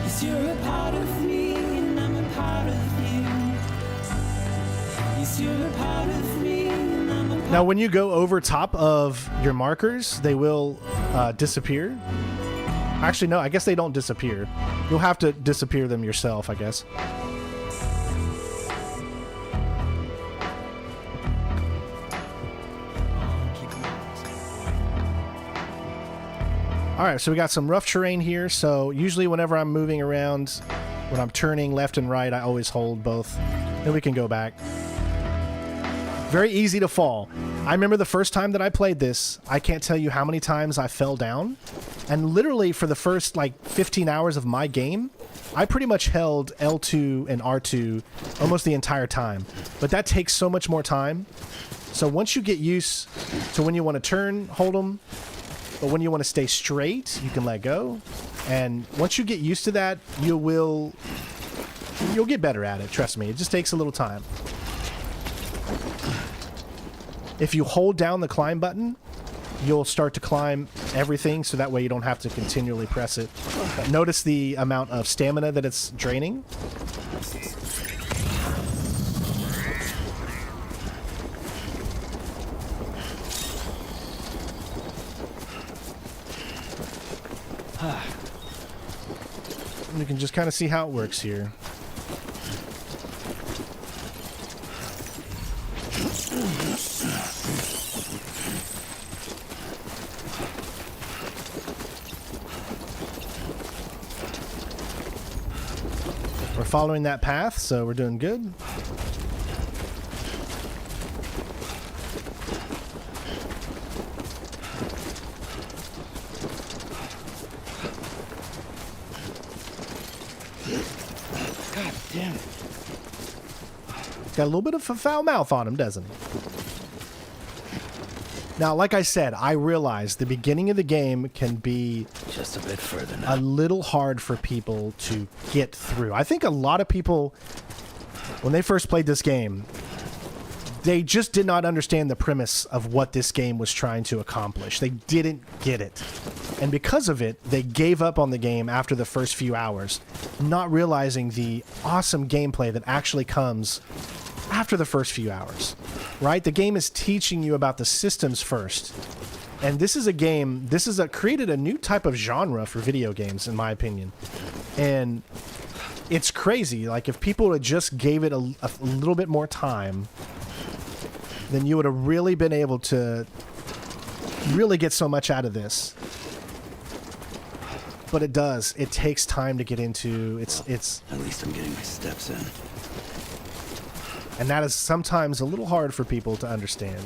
N: Yes, you're a part of me and I'm a part of you. Yes, you're a part of me and I'm a part.
A: Now, when you go over top of your markers, they will disappear. Actually, no, I guess they don't disappear. You'll have to disappear them yourself, I guess. Alright, so we got some rough terrain here, so usually whenever I'm moving around, when I'm turning left and right, I always hold both. Then we can go back. Very easy to fall. I remember the first time that I played this, I can't tell you how many times I fell down. And literally for the first like 15 hours of my game, I pretty much held L2 and R2 almost the entire time. But that takes so much more time. So once you get used to when you want to turn, hold them. But when you want to stay straight, you can let go. And once you get used to that, you'll get better at it. Trust me, it just takes a little time. If you hold down the climb button, you'll start to climb everything, so that way you don't have to continually press it. But notice the amount of stamina that it's draining. You can just kind of see how it works here. We're following that path, so we're doing good.
I: Damn it.
A: He's got a little bit of a foul mouth on him, doesn't he? Now, like I said, I realize the beginning of the game can be
B: just a bit further now.
A: A little hard for people to get through. I think a lot of people, when they first played this game, they just did not understand the premise of what this game was trying to accomplish. They didn't get it. And because of it, they gave up on the game after the first few hours, not realizing the awesome gameplay that actually comes after the first few hours, right? The game is teaching you about the systems first. And this is a game, created a new type of genre for video games, in my opinion. And it's crazy. Like, if people had just gave it a little bit more time, then you would have really been able to really get so much out of this. But it does. It takes time to get into. It's
B: at least I'm getting my steps in.
A: And that is sometimes a little hard for people to understand.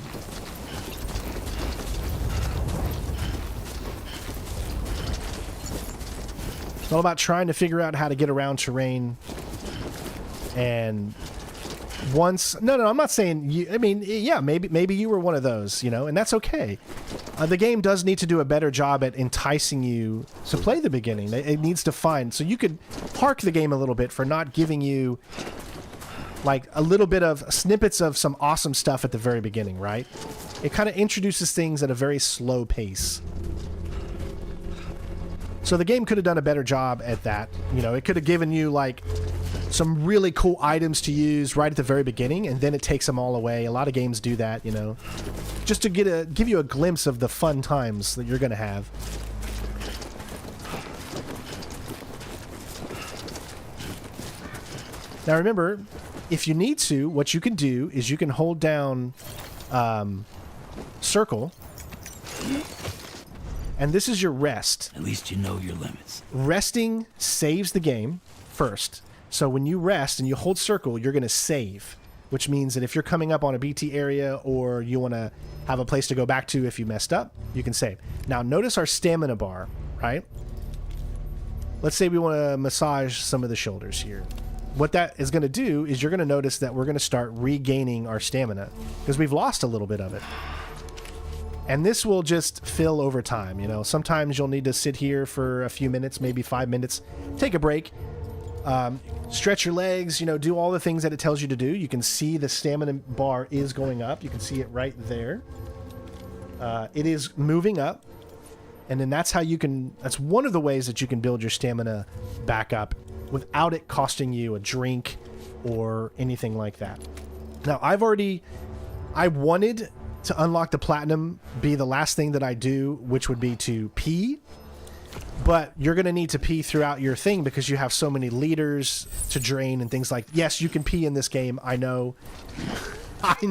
A: It's all about trying to figure out how to get around terrain. And once... No, I'm not saying... You, I mean, yeah, maybe you were one of those, you know, and that's okay. The game does need to do a better job at enticing you to play the beginning. It needs to find... So you could park the game a little bit for not giving you... like a little bit of snippets of some awesome stuff at the very beginning, right? It kind of introduces things at a very slow pace. So the game could have done a better job at that. You know, it could have given you like some really cool items to use right at the very beginning, and then it takes them all away. A lot of games do that, you know, just to give you a glimpse of the fun times that you're going to have. Now remember, if you need to, what you can do is you can hold down circle, and this is your rest.
B: At least you know your limits.
A: Resting saves the game first. So when you rest and you hold circle, you're going to save, which means that if you're coming up on a BT area or you want to have a place to go back to if you messed up, you can save. Now notice our stamina bar, right? Let's say we want to massage some of the shoulders here. What that is going to do is you're going to notice that we're going to start regaining our stamina because we've lost a little bit of it. And this will just fill over time. You know, sometimes you'll need to sit here for a few minutes, maybe 5 minutes, take a break, stretch your legs, you know, do all the things that it tells you to do. You can see the stamina bar is going up. You can see it right there. It is moving up. And then that's one of the ways that you can build your stamina back up without it costing you a drink or anything like that. Now, I wanted to unlock the platinum be the last thing that I do, which would be to pee. But you're going to need to pee throughout your thing because you have so many liters to drain and things like... Yes, you can pee in this game. I know. I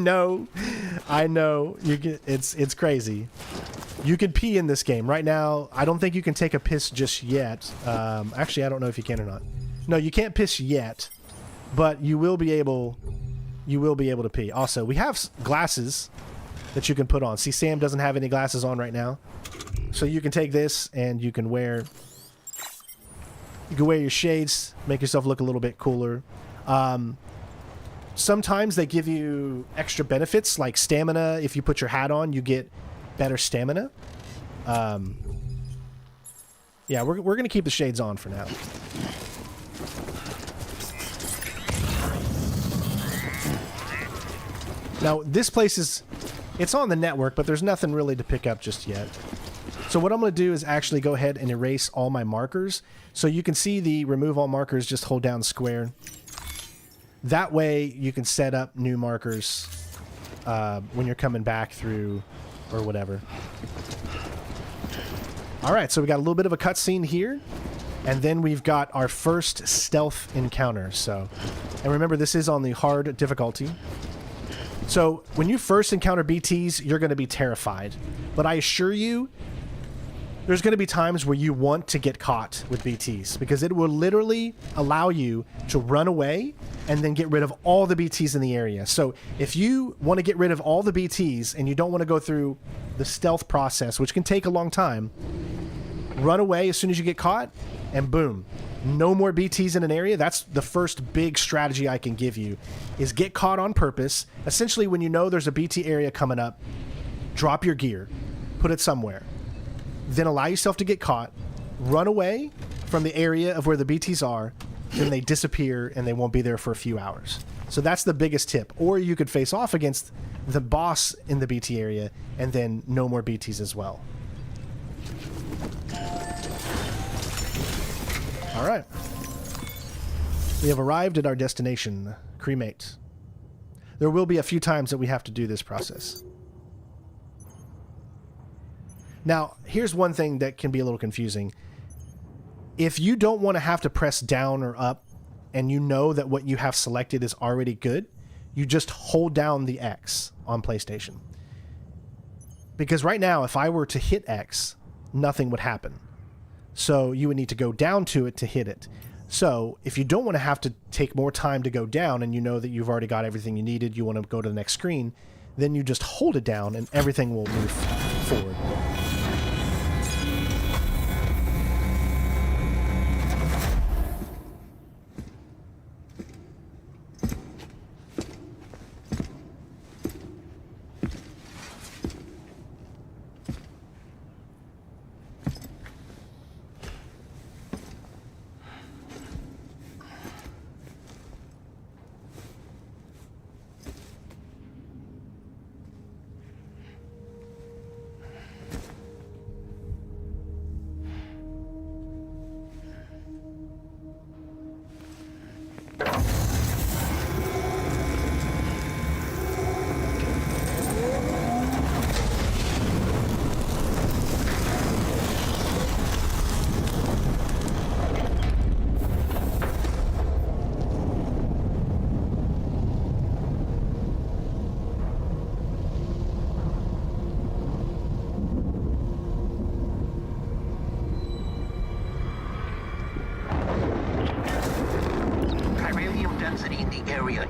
A: know. It's crazy. You can pee in this game. Right now, I don't think you can take a piss just yet. Actually, I don't know if you can or not. No, you can't piss yet, but you will be able to pee. Also, we have glasses that you can put on. See, Sam doesn't have any glasses on right now. So you can take this and you can wear your shades, make yourself look a little bit cooler. Sometimes they give you extra benefits like stamina. If you put your hat on, you get better stamina. Yeah, we're going to keep the shades on for now. Now, this place it's on the network, but there's nothing really to pick up just yet. So what I'm going to do is actually go ahead and erase all my markers. So you can see the remove all markers, just hold down square. That way you can set up new markers when you're coming back through or whatever. All right, so we got a little bit of a cutscene here. And then we've got our first stealth encounter. So, and remember, this is on the hard difficulty. So when you first encounter BTs, you're going to be terrified. But I assure you, there's going to be times where you want to get caught with BTs because it will literally allow you to run away and then get rid of all the BTs in the area. So if you want to get rid of all the BTs and you don't want to go through the stealth process, which can take a long time, run away as soon as you get caught and boom, no more BTs in an area, that's the first big strategy I can give you, is get caught on purpose. Essentially, when you know there's a BT area coming up, drop your gear, put it somewhere, then allow yourself to get caught, run away from the area of where the BTs are, then they disappear and they won't be there for a few hours. So that's the biggest tip. Or you could face off against the boss in the BT area and then no more BTs as well. All right. We have arrived at our destination, cremate. There will be a few times that we have to do this process. Now, here's one thing that can be a little confusing. If you don't want to have to press down or up, and you know that what you have selected is already good, you just hold down the X on PlayStation. Because right now, if I were to hit X, nothing would happen. So you would need to go down to it to hit it. So if you don't want to have to take more time to go down and you know that you've already got everything you needed, you want to go to the next screen, then you just hold it down and everything will move forward.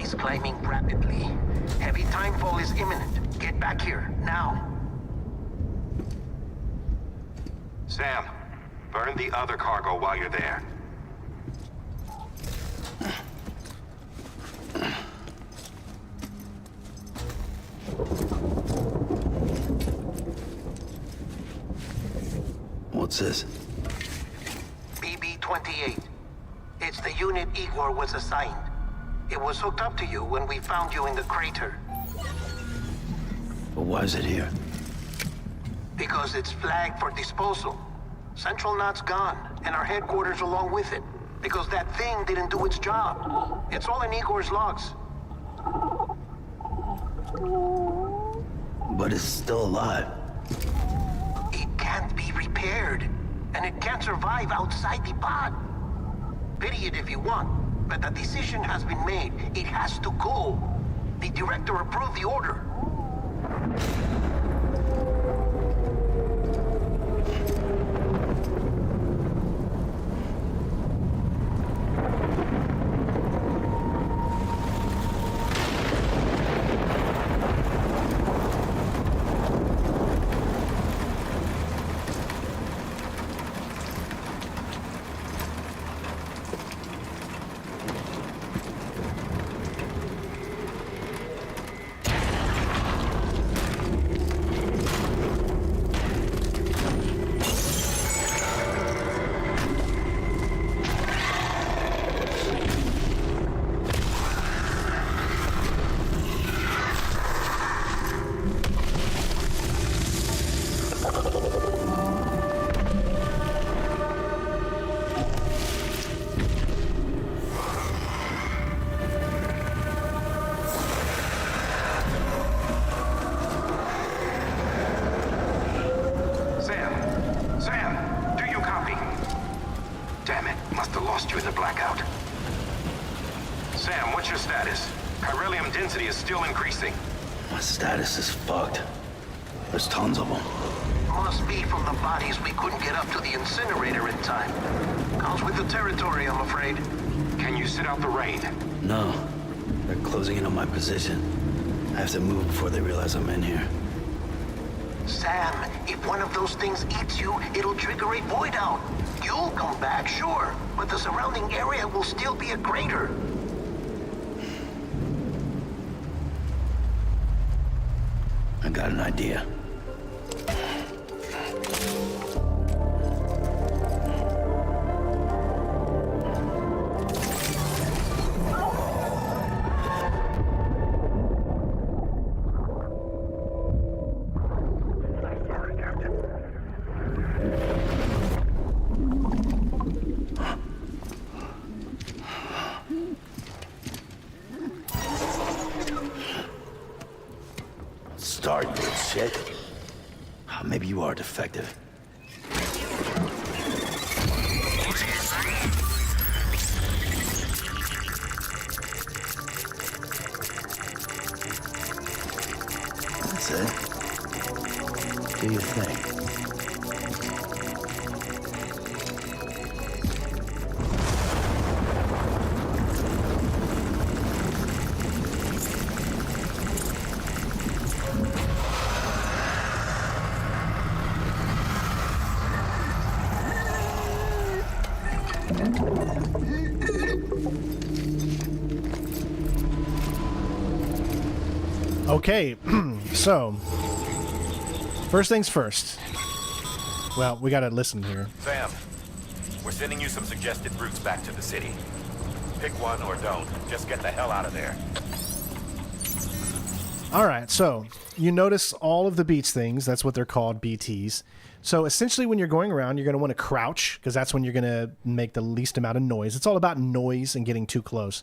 C: Is climbing rapidly. Heavy timefall is imminent. Get back here, now.
F: Sam, burn the other cargo while you're there.
B: What's this?
C: BB-28. It's the unit Igor was assigned. It was hooked up to you when we found you in the crater.
B: But why is it here?
C: Because it's flagged for disposal. Central Knot's gone, and our headquarters along with it. Because that thing didn't do its job. It's all in Igor's logs.
B: But it's still alive.
C: It can't be repaired, and it can't survive outside the pod. Pity it if you want. But the decision has been made. It has to go. The director approved the order.
F: Still increasing.
B: My status is fucked. There's tons of them.
C: Must be from the bodies we couldn't get up to the incinerator in time. Comes with the territory, I'm afraid.
F: Can you sit out the rain?
B: No. They're closing in on my position. I have to move before they realize I'm in here.
O: Sam, if one of those things eats you, it'll trigger a void out. You'll come back, sure, but the surrounding area will still be a crater.
B: I got an idea. Start, you shit. Maybe you are defective. That's it. Do your thing.
A: Okay, so first things first. Well, we gotta listen here.
F: Sam, we're sending you some suggested routes back to the city. Pick one or don't. Just get the hell out of there.
A: All right, so you notice all of the beats things. That's what they're called, BTs. So essentially when you're going around, you're going to want to crouch because that's when you're going to make the least amount of noise. It's all about noise and getting too close.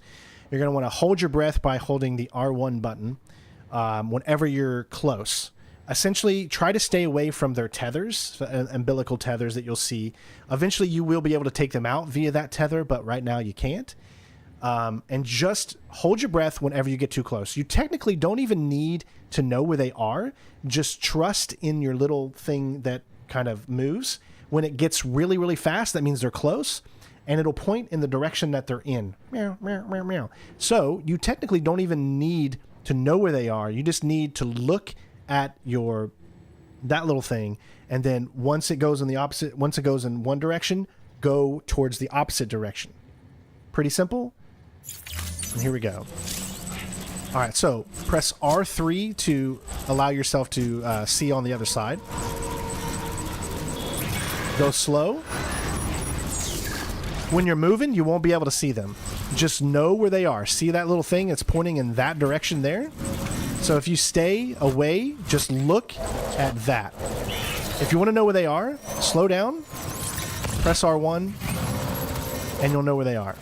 A: You're going to want to hold your breath by holding the R1 button whenever you're close. Essentially, try to stay away from their tethers, umbilical tethers that you'll see. Eventually, you will be able to take them out via that tether, but right now you can't. And just hold your breath whenever you get too close. You technically don't even need to know where they are. Just trust in your little thing that kind of moves. When it gets really, really fast, that means they're close, and it'll point in the direction that they're in. Meow, meow, meow, meow. So you technically don't even need to know where they are. You just need to look at that little thing, and then once it goes in one direction, go towards the opposite direction. Pretty simple. And here we go. All right, so press R3 to allow yourself to see on the other side. Go slow. When you're moving, you won't be able to see them. Just know where they are. See that little thing? It's pointing in that direction there. So if you stay away, just look at that. If you want to know where they are, slow down, press R1, and you'll know where they are.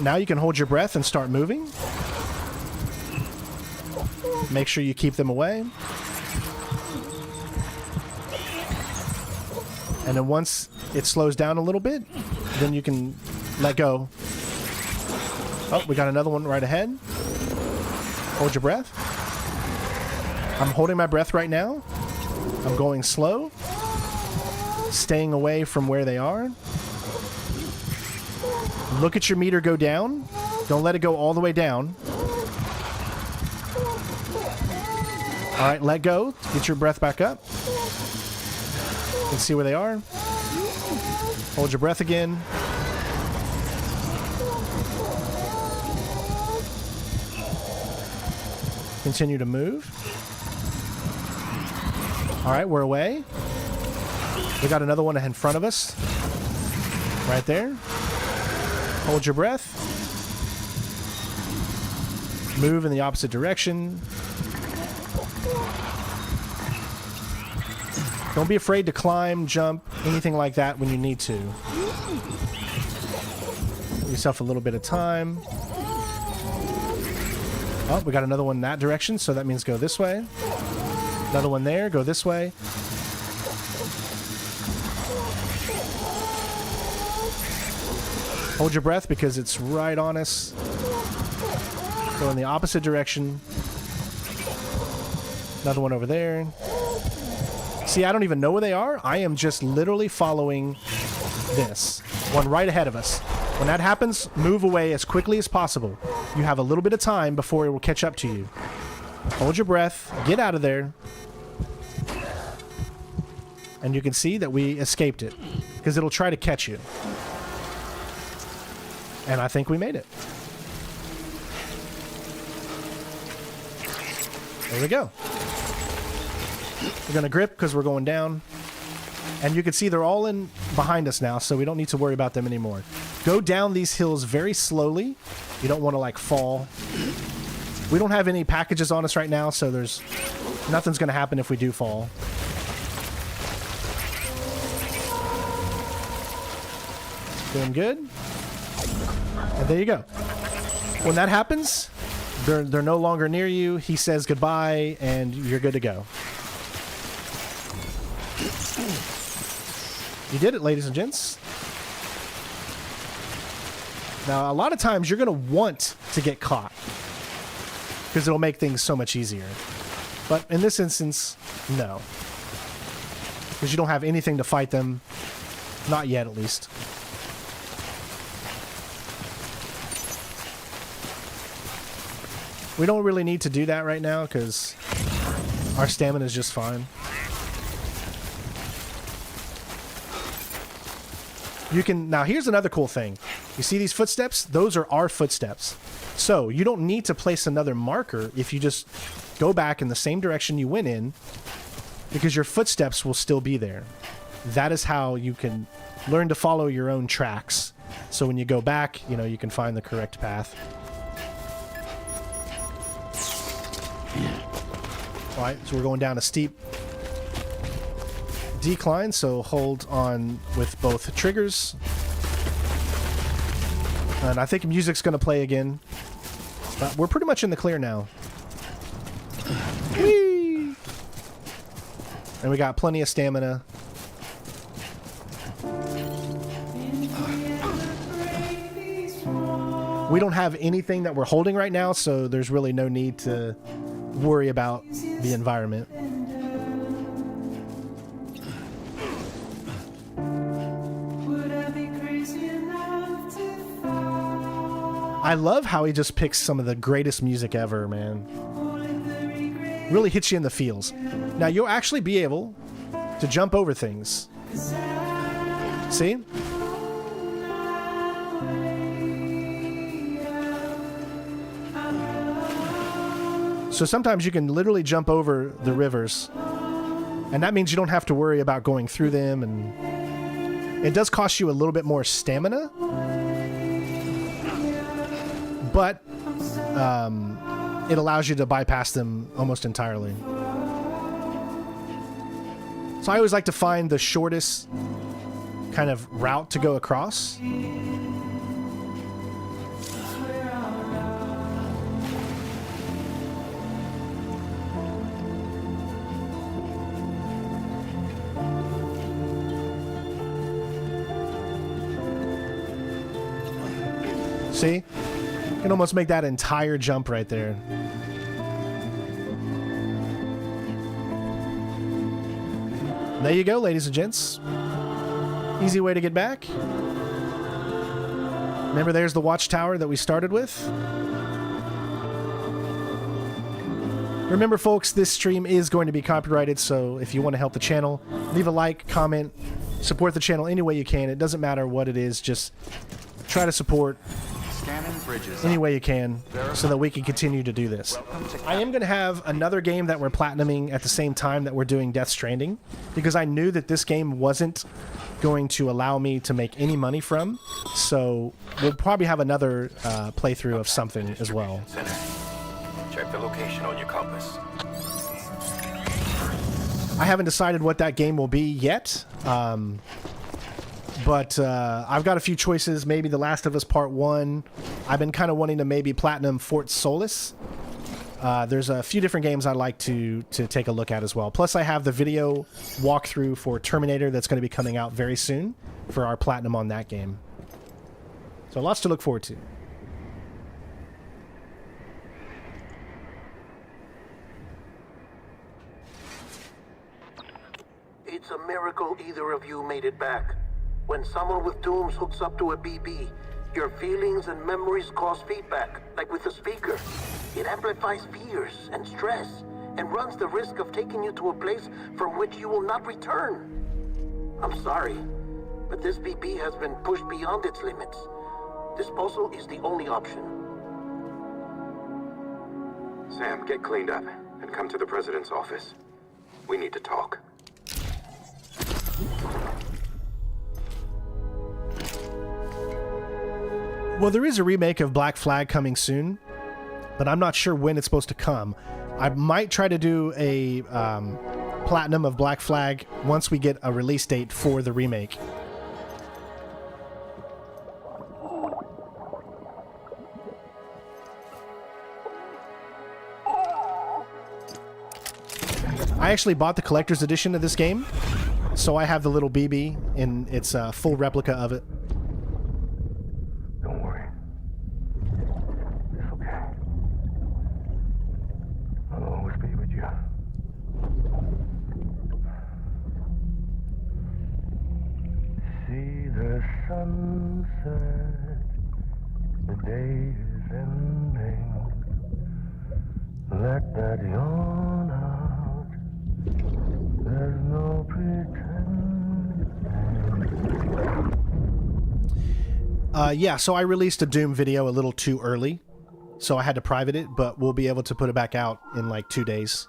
A: Now you can hold your breath and start moving. Make sure you keep them away. And then once it slows down a little bit, then you can let go. Oh, we got another one right ahead. Hold your breath. I'm holding my breath right now. I'm going slow, staying away from where they are. Look at your meter go down. Don't let it go all the way down. All right, let go. Get your breath back up. You can see where they are. Hold your breath again. Continue to move. All right, we're away. We got another one in front of us. Right there. Hold your breath. Move in the opposite direction. Don't be afraid to climb, jump, anything like that when you need to. Give yourself a little bit of time. Oh, we got another one in that direction, so that means go this way. Another one there, go this way. Hold your breath because it's right on us. Go in the opposite direction. Another one over there. See, I don't even know where they are. I am just literally following this. One right ahead of us. When that happens, move away as quickly as possible. You have a little bit of time before it will catch up to you. Hold your breath. Get out of there. And you can see that we escaped it, because it'll try to catch you. And I think we made it. There we go. We're going to grip because we're going down. And you can see they're all in behind us now, so we don't need to worry about them anymore. Go down these hills very slowly. You don't want to, like, fall. We don't have any packages on us right now, so there's nothing's going to happen if we do fall. Doing good. And there you go. When that happens, they're no longer near you. He says goodbye, and you're good to go. You did it, ladies and gents. Now, a lot of times you're going to want to get caught because it'll make things so much easier. But in this instance, no. Because you don't have anything to fight them. Not yet, at least. We don't really need to do that right now because our stamina is just fine. You can, now here's another cool thing. You see these footsteps? Those are our footsteps. So you don't need to place another marker if you just go back in the same direction you went in, because your footsteps will still be there. That is how you can learn to follow your own tracks. So when you go back, you know, you can find the correct path. All right, so we're going down a steep decline, so hold on with both triggers. And I think music's going to play again. But we're pretty much in the clear now. Whee! And we got plenty of stamina. We don't have anything that we're holding right now, so there's really no need to worry about the environment. I love how he just picks some of the greatest music ever, man. Really hits you in the feels. Now, you'll actually be able to jump over things. See? So sometimes you can literally jump over the rivers, and that means you don't have to worry about going through them, and it does cost you a little bit more stamina, but it allows you to bypass them almost entirely. So I always like to find the shortest kind of route to go across. See? You can almost make that entire jump right there. There you go, ladies and gents. Easy way to get back. Remember, there's the watchtower that we started with. Remember, folks, this stream is going to be copyrighted, so if you want to help the channel, leave a like, comment, support the channel any way you can. It doesn't matter what it is, just try to support any way you can so that we can continue to do this. I am going to have another game that we're platinuming at the same time that we're doing Death Stranding, because I knew that this game wasn't going to allow me to make any money from, so we'll probably have another playthrough of something as well.
F: Check the location on your compass.
A: I haven't decided what that game will be yet, but I've got a few choices. Maybe The Last of Us Part 1. I've been kind of wanting to maybe platinum Fort Solis. There's a few different games I'd like to take a look at as well. Plus, I have the video walkthrough for Terminator that's going to be coming out very soon for our platinum on that game. So lots to look forward to.
O: It's a miracle either of you made it back. When someone with dooms hooks up to a BB, your feelings and memories cause feedback, like with a speaker. It amplifies fears and stress, and runs the risk of taking you to a place from which you will not return. I'm sorry, but this BB has been pushed beyond its limits. Disposal is the only option.
F: Sam, get cleaned up and come to the president's office. We need to talk.
A: Well, there is a remake of Black Flag coming soon, but I'm not sure when it's supposed to come. I might try to do a platinum of Black Flag once we get a release date for the remake. I actually bought the collector's edition of this game, so I have the little BB in its full replica of it.
J: Don't worry. It's okay. I'll always be with you. See the sunset, the day is ending. Let that yawn out. There's no pretending.
A: Yeah, so I released a Doom video a little too early, so I had to private it, but we'll be able to put it back out in like 2 days.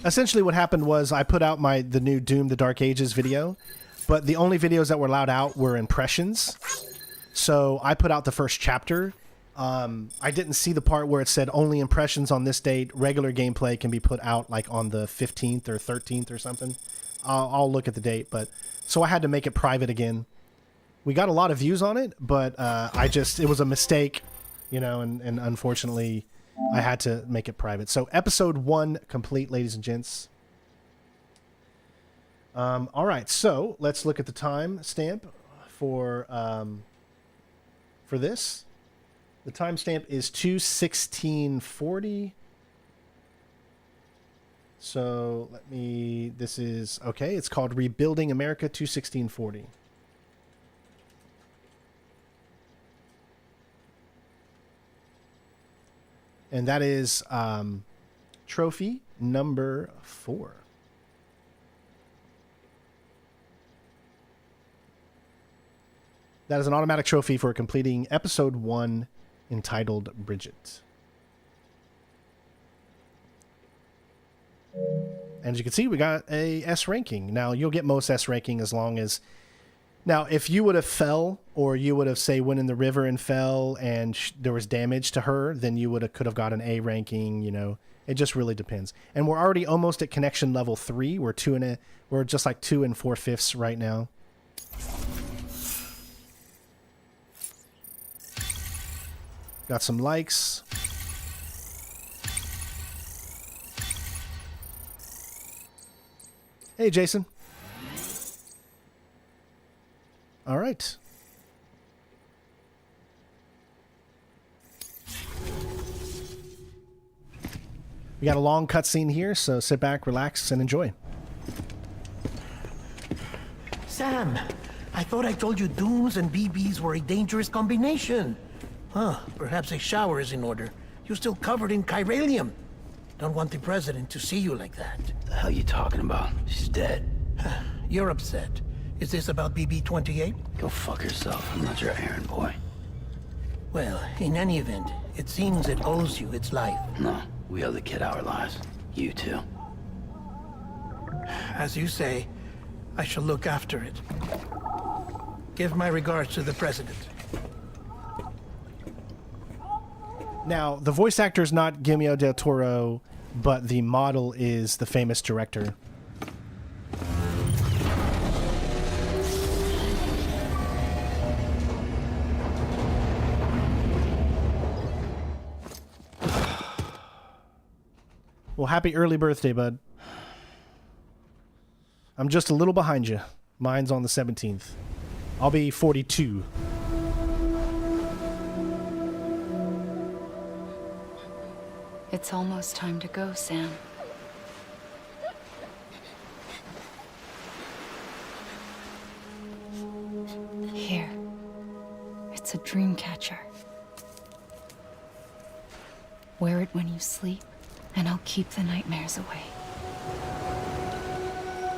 A: Essentially what happened was I put out the new Doom The Dark Ages video, but the only videos that were allowed out were impressions. So I put out the first chapter. I didn't see the part where it said only impressions on this date. Regular gameplay can be put out like on the 15th or 13th or something. I'll look at the date, but so I had to make it private again. We got a lot of views on it, but it was a mistake, you know, and unfortunately I had to make it private. So episode 1 complete, ladies and gents. All right, so let's look at the time stamp for this. The timestamp is 2:16:40. So this is, okay, it's called Rebuilding America 2:16:40. And that is trophy number 4. That is an automatic trophy for completing episode 1 entitled Bridget. And as you can see, we got a S ranking. Now, you'll get most S ranking as long as... Now, if you would have fell, or you would have, say, went in the river and fell, and there was damage to her, then you could have got an A ranking, you know. It just really depends. And we're already almost at connection level 3. We're just like 2 4/5 right now. Got some likes. Hey, Jason. All right. We got a long cutscene here, so sit back, relax, and enjoy.
O: Sam, I thought I told you Dooms and BBs were a dangerous combination. Huh, perhaps a shower is in order. You're still covered in chiralium. Don't want the president to see you like that.
B: The hell you talking about? She's dead.
O: You're upset. Is this about BB-28?
B: Go fuck yourself. I'm not your errand boy.
O: Well, in any event, it seems it owes you its life.
B: No, we owe the kid our lives. You too.
O: As you say, I shall look after it. Give my regards to the president.
A: Now, the voice actor is not Guillermo del Toro, but the model is the famous director. Well, happy early birthday, bud. I'm just a little behind you. Mine's on the 17th. I'll be 42.
P: It's almost time to go, Sam. dream catcher. Wear it when you sleep, and I'll keep the nightmares away.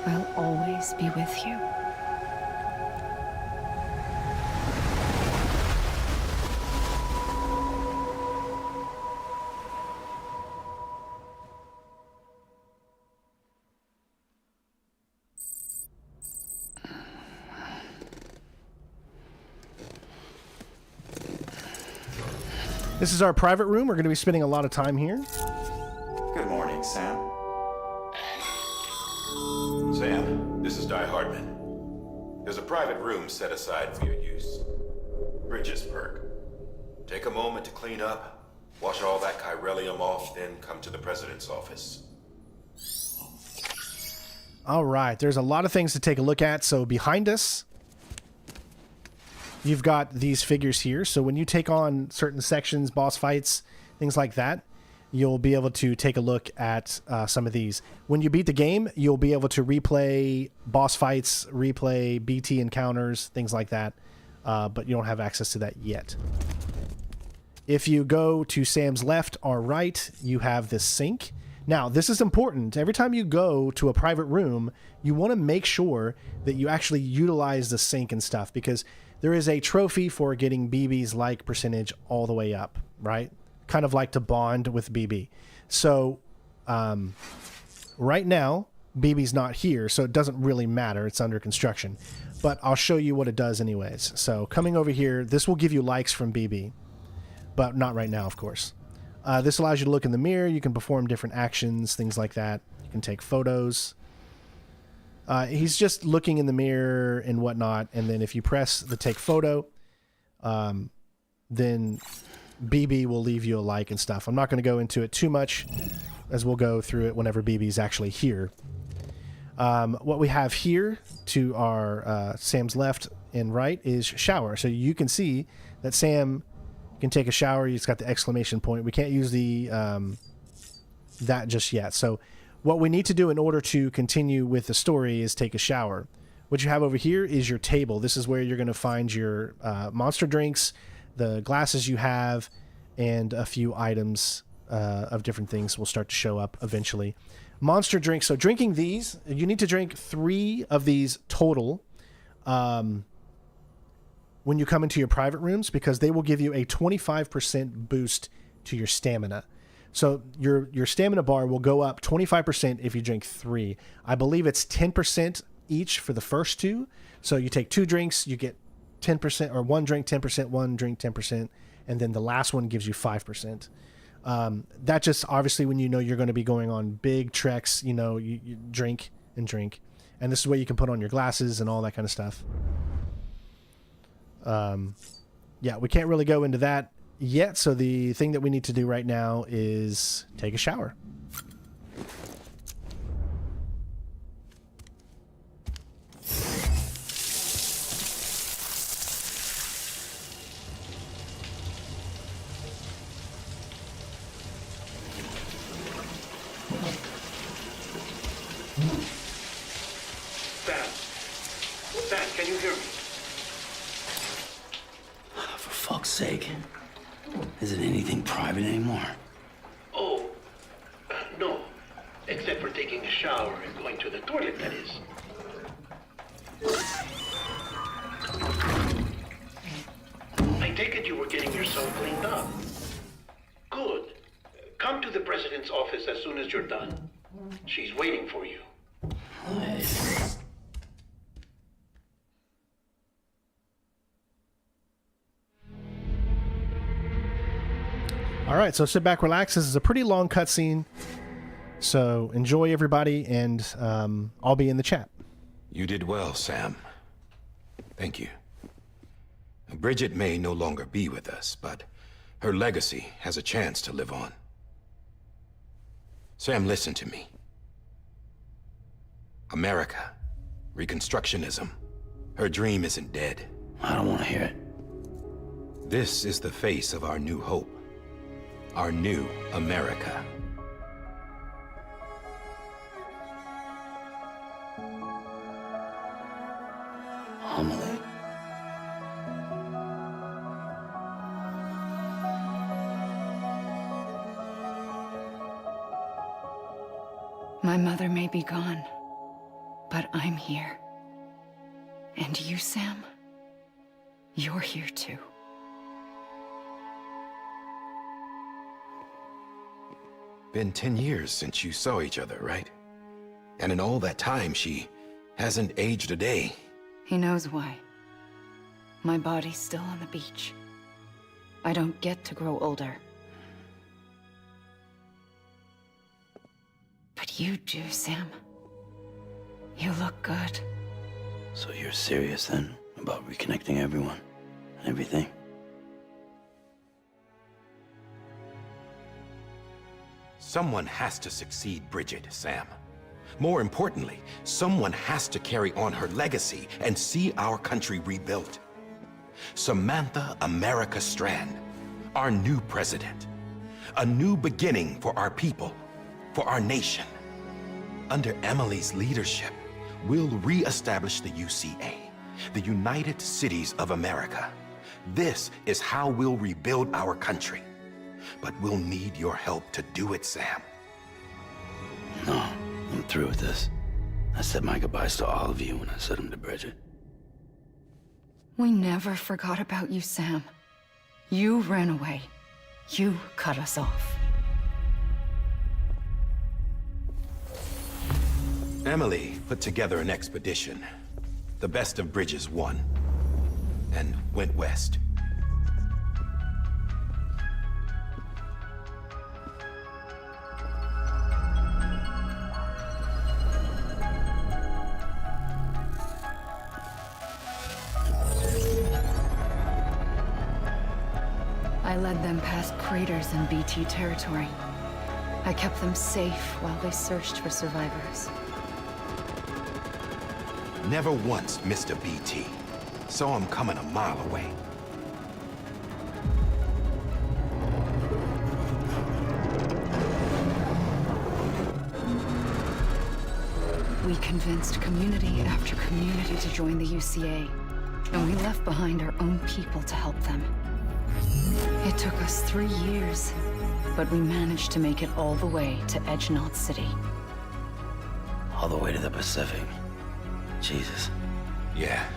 P: I'll always be with you.
A: This is our private room. We're going to be spending a lot of time here.
F: Good morning, Sam. Sam, this is Di Hardman. There's a private room set aside for your use. Bridges perk. Take a moment to clean up, wash all that chiralium off, then come to the president's office.
A: All right, there's a lot of things to take a look at. So behind us, you've got these figures here. So when you take on certain sections, boss fights, things like that, you'll be able to take a look at some of these. When you beat the game, you'll be able to replay boss fights, replay BT encounters, things like that. But you don't have access to that yet. If you go to Sam's left or right, you have this sink. Now, this is important. Every time you go to a private room, you want to make sure that you actually utilize the sink and stuff, because there is a trophy for getting BB's like percentage all the way up, right? Kind of like to bond with BB. So right now, BB's not here, so it doesn't really matter. It's under construction. But I'll show you what it does anyways. So coming over here, this will give you likes from BB, but not right now, of course. This allows you to look in the mirror. You can perform different actions, things like that. You can take photos. He's just looking in the mirror and whatnot. And then if you press the take photo, then BB will leave you a like and stuff. I'm not going to go into it too much, as we'll go through it whenever BB's actually here. What we have here to our Sam's left and right is shower. So you can see that Sam can take a shower. He's got the exclamation point. We can't use the that just yet. So what we need to do in order to continue with the story is take a shower. What you have over here is your table. This is where you're going to find your monster drinks, the glasses you have, and a few items of different things will start to show up eventually. Monster drinks. So drinking these, you need to drink 3 of these total when you come into your private rooms, because they will give you a 25% boost to your stamina. So your stamina bar will go up 25% if you drink 3. I believe it's 10% each for the first 2. So you take 2 drinks, you get 10%, or 1 drink 10%, 1 drink 10%, and then the last one gives you 5%. That just obviously when you know you're going to be going on big treks, you know, you drink and drink. And this is where you can put on your glasses and all that kind of stuff. Yeah, we can't really go into that yet. So the thing that we need to do right now is take a shower.
C: Sam, can you hear me?
B: For fuck's sake. Isn't anything private anymore?
C: Oh, no. Except for taking a shower and going to the toilet, that is. I take it you were getting yourself cleaned up. Good. Come to the president's office as soon as you're done. She's waiting for you.
A: All right, so sit back, relax. This is a pretty long cutscene, so enjoy, everybody, and I'll be in the chat.
L: You did well, Sam. Thank you. Bridget may no longer be with us, but her legacy has a chance to live on. Sam, listen to me. America, Reconstructionism, her dream isn't dead.
B: I don't want to hear it.
L: This is the face of our new hope. Our new America.
B: Amelie.
P: My mother may be gone, but I'm here. And you, Sam, you're here too.
L: Been 10 years since you saw each other, right? And in all that time, she hasn't aged a day.
P: He knows why. My body's still on the beach. I don't get to grow older. But you do, Sam. You look good.
B: So you're serious then about reconnecting everyone and everything?
L: Someone has to succeed Bridget, Sam. More importantly, someone has to carry on her legacy and see our country rebuilt. Samantha America Strand, our new president. A new beginning for our people, for our nation. Under Emily's leadership, we'll re-establish the UCA, the United Cities of America. This is how we'll rebuild our country. But we'll need your help to do it, Sam.
B: No, I'm through with this. I said my goodbyes to all of you when I said them to Bridget.
P: We never forgot about you, Sam. You ran away. You cut us off.
L: Emily put together an expedition. The best of Bridges won, and went west.
P: I led them past craters in BT territory. I kept them safe while they searched for survivors.
L: Never once missed a BT. Saw him coming a mile away.
P: We convinced community after community to join the UCA, and we left behind our own people to help them. It took us 3 years, but we managed to make it all the way to Edgenot City.
B: All the way to the Pacific. Jesus.
L: Yeah,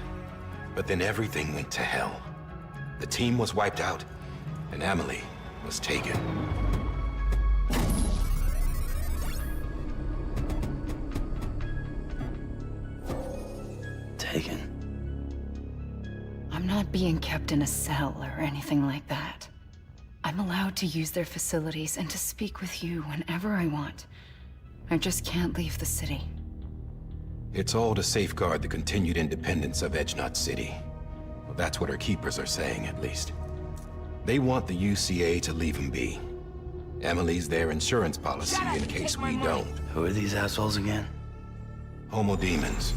L: but then everything went to hell. The team was wiped out, and Emily was taken.
B: Taken?
P: I'm not being kept in a cell or anything like that. I'm allowed to use their facilities and to speak with you whenever I want. I just can't leave the city.
L: It's all to safeguard the continued independence of Edgenot City. Well, that's what our keepers are saying, at least. They want the UCA to leave him be. Emily's their insurance policy in case we don't.
B: Who are these assholes again?
L: Homo Demons.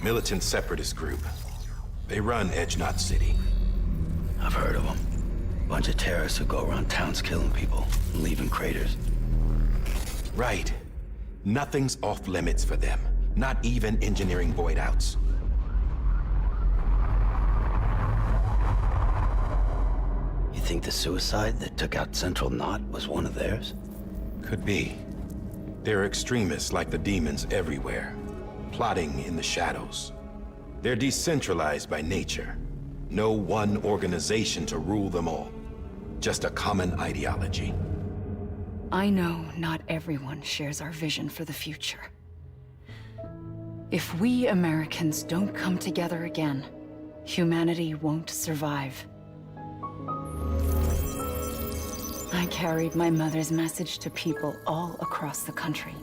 L: Militant separatist group. They run Edgenot City.
B: I've heard of them. Bunch of terrorists who go around towns killing people and leaving craters.
L: Right. Nothing's off limits for them. Not even engineering void outs.
B: You think the suicide that took out Central Knot was one of theirs?
L: Could be. There are extremists like the demons everywhere, plotting in the shadows. They're decentralized by nature. No one organization to rule them all. Just a common ideology.
P: I know not everyone shares our vision for the future. If we Americans don't come together again, humanity won't survive. I carried my mother's message to people all across the country.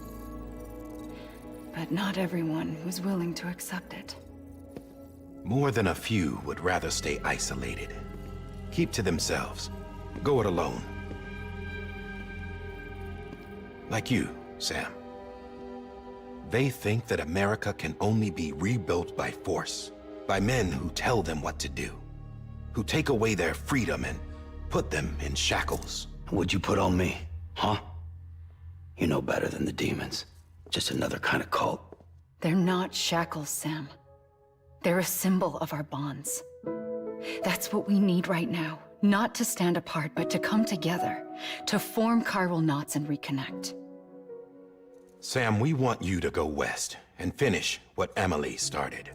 P: But not everyone was willing to accept it.
L: More than a few would rather stay isolated. Keep to themselves. Go it alone. Like you, Sam. They think that America can only be rebuilt by force, by men who tell them what to do, who take away their freedom and put them in shackles.
B: What'd you put on me, huh? You know better than the demons. Just another kind of cult.
P: They're not shackles, Sam. They're a symbol of our bonds. That's what we need right now. Not to stand apart, but to come together, to form chiral knots and reconnect.
L: Sam, we want you to go west and finish what Emily started.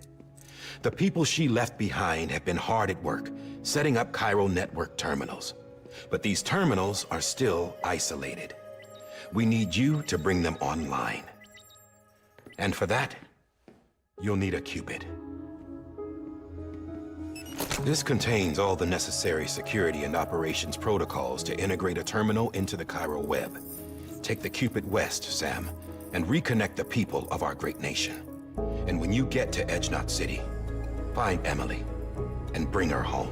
L: The people she left behind have been hard at work, setting up chiral network terminals. But these terminals are still isolated. We need you to bring them online. And for that, you'll need a Cupid. This contains all the necessary security and operations protocols to integrate a terminal into the chiral web. Take the Cupid west, Sam, and reconnect the people of our great nation. And when you get to Edge Knot City, find Emily and bring her home.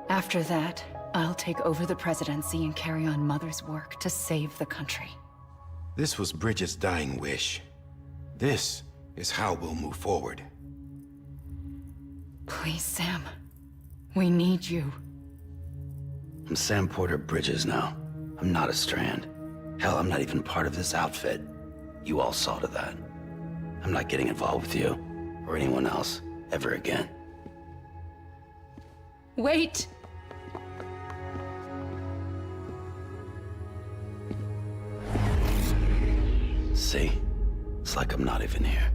P: After that, I'll take over the presidency and carry on Mother's work to save the country.
L: This was Bridget's dying wish. This is how we'll move forward.
P: Please, Sam. We need you.
B: I'm Sam Porter Bridges now. I'm not a Strand. Hell, I'm not even part of this outfit. You all saw to that. I'm not getting involved with you, or anyone else, ever again.
P: Wait!
B: See? It's like I'm not even here.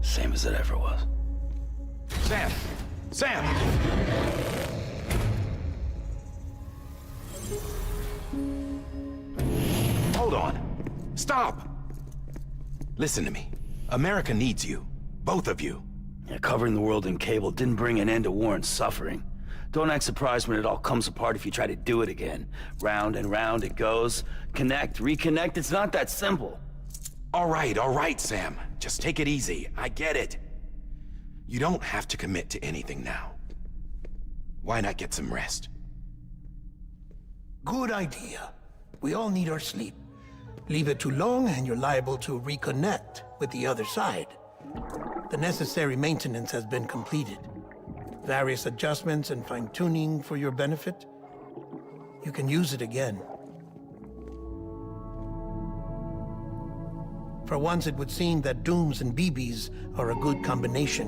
B: Same as it ever was.
L: Sam! Sam! Hold on. Stop! Listen to me. America needs you. Both of you.
B: Yeah, covering the world in cable didn't bring an end to war and suffering. Don't act surprised when it all comes apart if you try to do it again. Round and round it goes. Connect, reconnect, it's not that simple.
L: All right, Sam. Just take it easy. I get it. You don't have to commit to anything now. Why not get some rest?
O: Good idea. We all need our sleep. Leave it too long and you're liable to reconnect with the other side. The necessary maintenance has been completed. Various adjustments and fine-tuning for your benefit. You can use it again. For once, it would seem that Dooms and BBs are a good combination.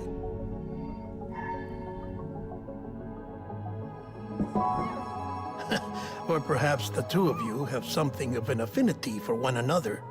O: Or perhaps the two of you have something of an affinity for one another.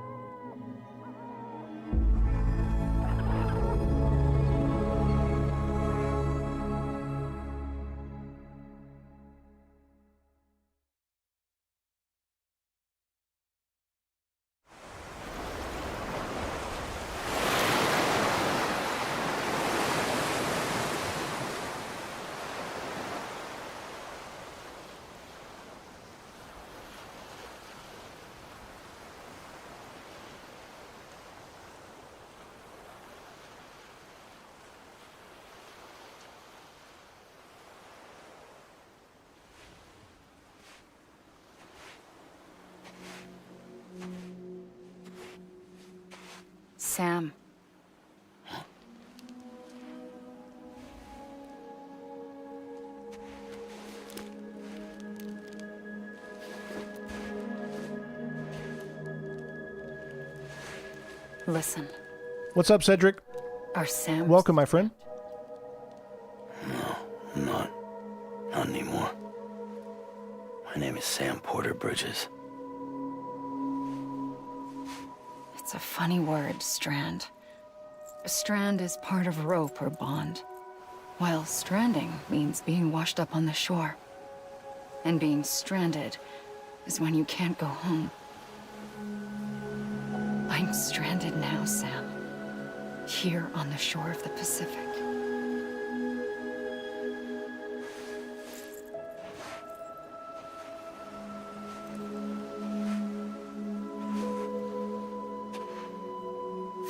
P: Sam. Listen.
A: What's up, Cedric?
P: Our Sam.
A: Welcome, my friend.
B: No, not anymore. My name is Sam Porter Bridges.
P: It's a funny word, strand. A strand is part of rope or bond, while stranding means being washed up on the shore. And being stranded is when you can't go home. I'm stranded now, Sam. Here on the shore of the Pacific.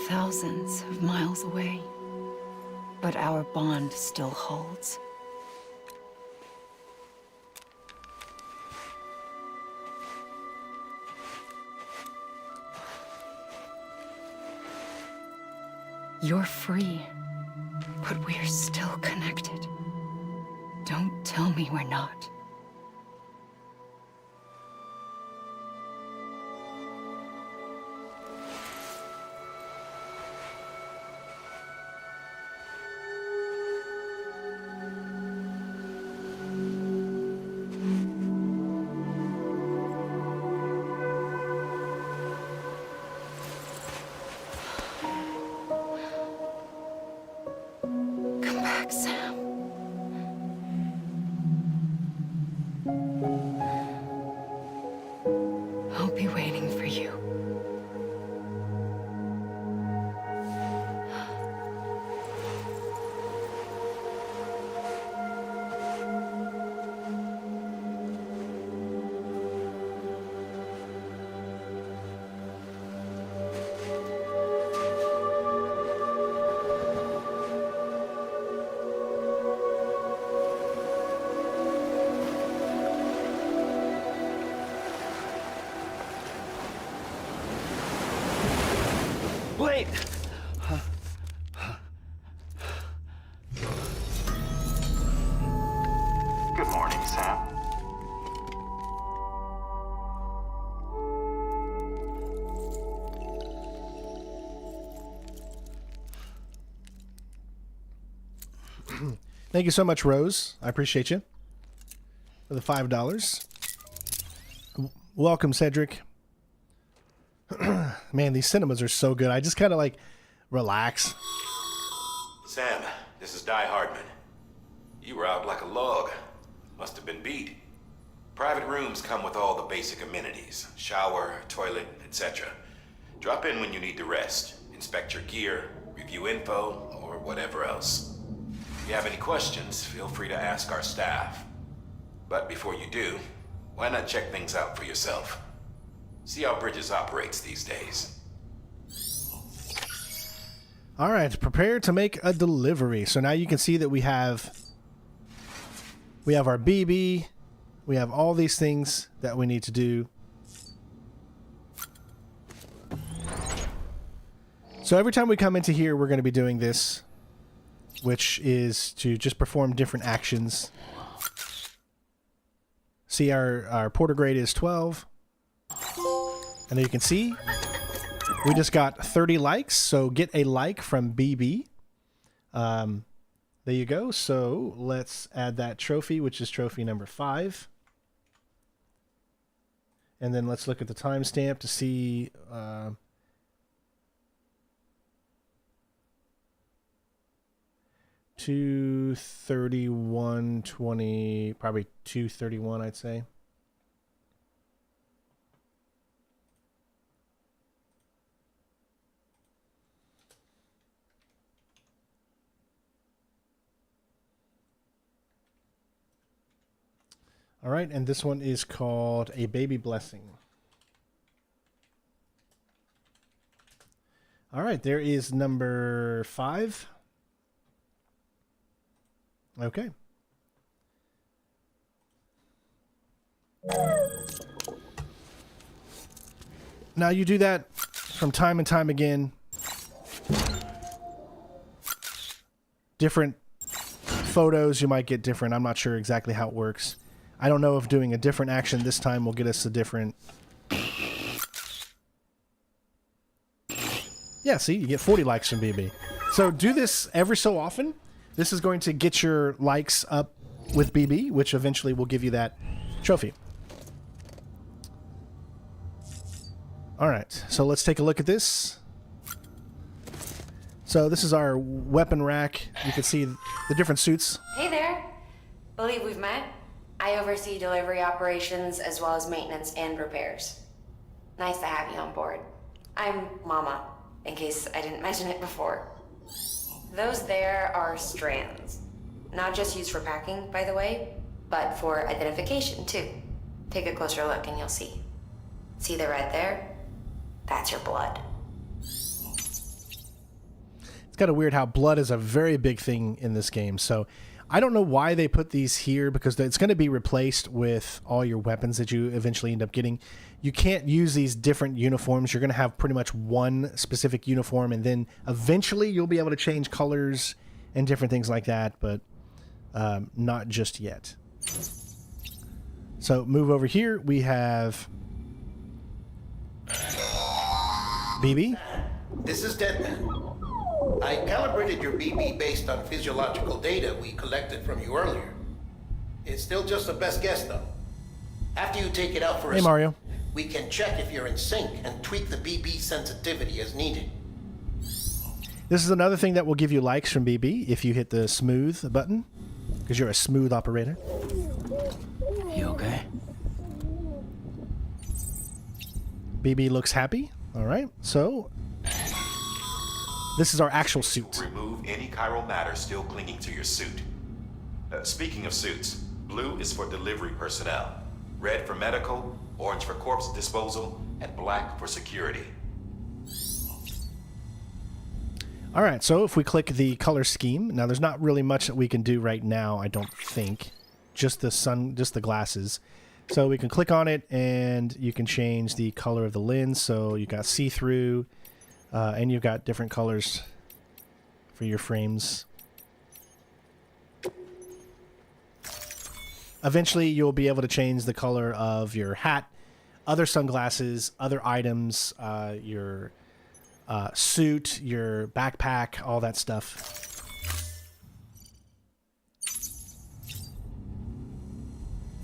P: Thousands of miles away, but our bond still holds. You're free, but we're still connected. Don't tell me we're not.
I: wait!
F: Good morning, Sam.
A: Thank you so much, Rose. I appreciate you for the $5. Welcome, Cedric. Man, these cinemas are so good. I just kind of like relax.
F: Sam, this is Di Hardman. You were out like a log. Must have been beat. Private rooms come with all the basic amenities. Shower, toilet, etc. Drop in when you need to rest. Inspect your gear, review info, or whatever else. If you have any questions, feel free to ask our staff. But before you do, why not check things out for yourself? See how Bridges operates these days.
A: All right, prepare to make a delivery. So now you can see that we have our BB. We have all these things that we need to do. So every time we come into here, we're going to be doing this, which is to just perform different actions. See, our porter grade is 12. And you can see we just got 30 likes, so get a like from BB. There you go. So let's add that trophy, which is trophy number 5. And then let's look at the timestamp to see... 2:31:20, probably 2:31, I'd say. All right, and this one is called A Baby Blessing. All right, there is number 5. Okay. Now you do that from time and time again. Different photos, you might get different. I'm not sure exactly how it works. I don't know if doing a different action this time will get us a different... Yeah, see, you get 40 likes from BB. So do this every so often. This is going to get your likes up with BB, which eventually will give you that trophy. All right, so let's take a look at this. So this is our weapon rack. You can see the different suits.
Q: Hey there. Believe we've met. I oversee delivery operations as well as maintenance and repairs. Nice to have you on board. I'm Mama, in case I didn't mention it before. Those there are strands. Not just used for packing, by the way, but for identification, too. Take a closer look and you'll see. See the red there? That's your blood.
A: It's kind of weird how blood is a very big thing in this game. So I don't know why they put these here, because it's going to be replaced with all your weapons that you eventually end up getting. You can't use these different uniforms. You're going to have pretty much one specific uniform, and then eventually you'll be able to change colors and different things like that, but not just yet. So move over here. We have BB.
C: This is Deadman. I calibrated your BB based on physiological data we collected from you earlier. It's still just a best guess, though. After you take it out for
A: Hey, Mario.
C: we can check if you're in sync and tweak the BB sensitivity as needed.
A: This is another thing that will give you likes from BB if you hit the smooth button, because you're a smooth operator.
B: You okay?
A: BB looks happy. All right, so this is our actual suit.
F: Remove any chiral matter still clinging to your suit. Speaking of suits, blue is for delivery personnel, red for medical, orange for corpse disposal, and black for security.
A: All right, so if we click the color scheme, now there's not really much that we can do right now, I don't think. Just the glasses. So we can click on it and you can change the color of the lens. So you got see-through, And you've got different colors for your frames. Eventually, you'll be able to change the color of your hat, other sunglasses, other items, your suit, your backpack, all that stuff.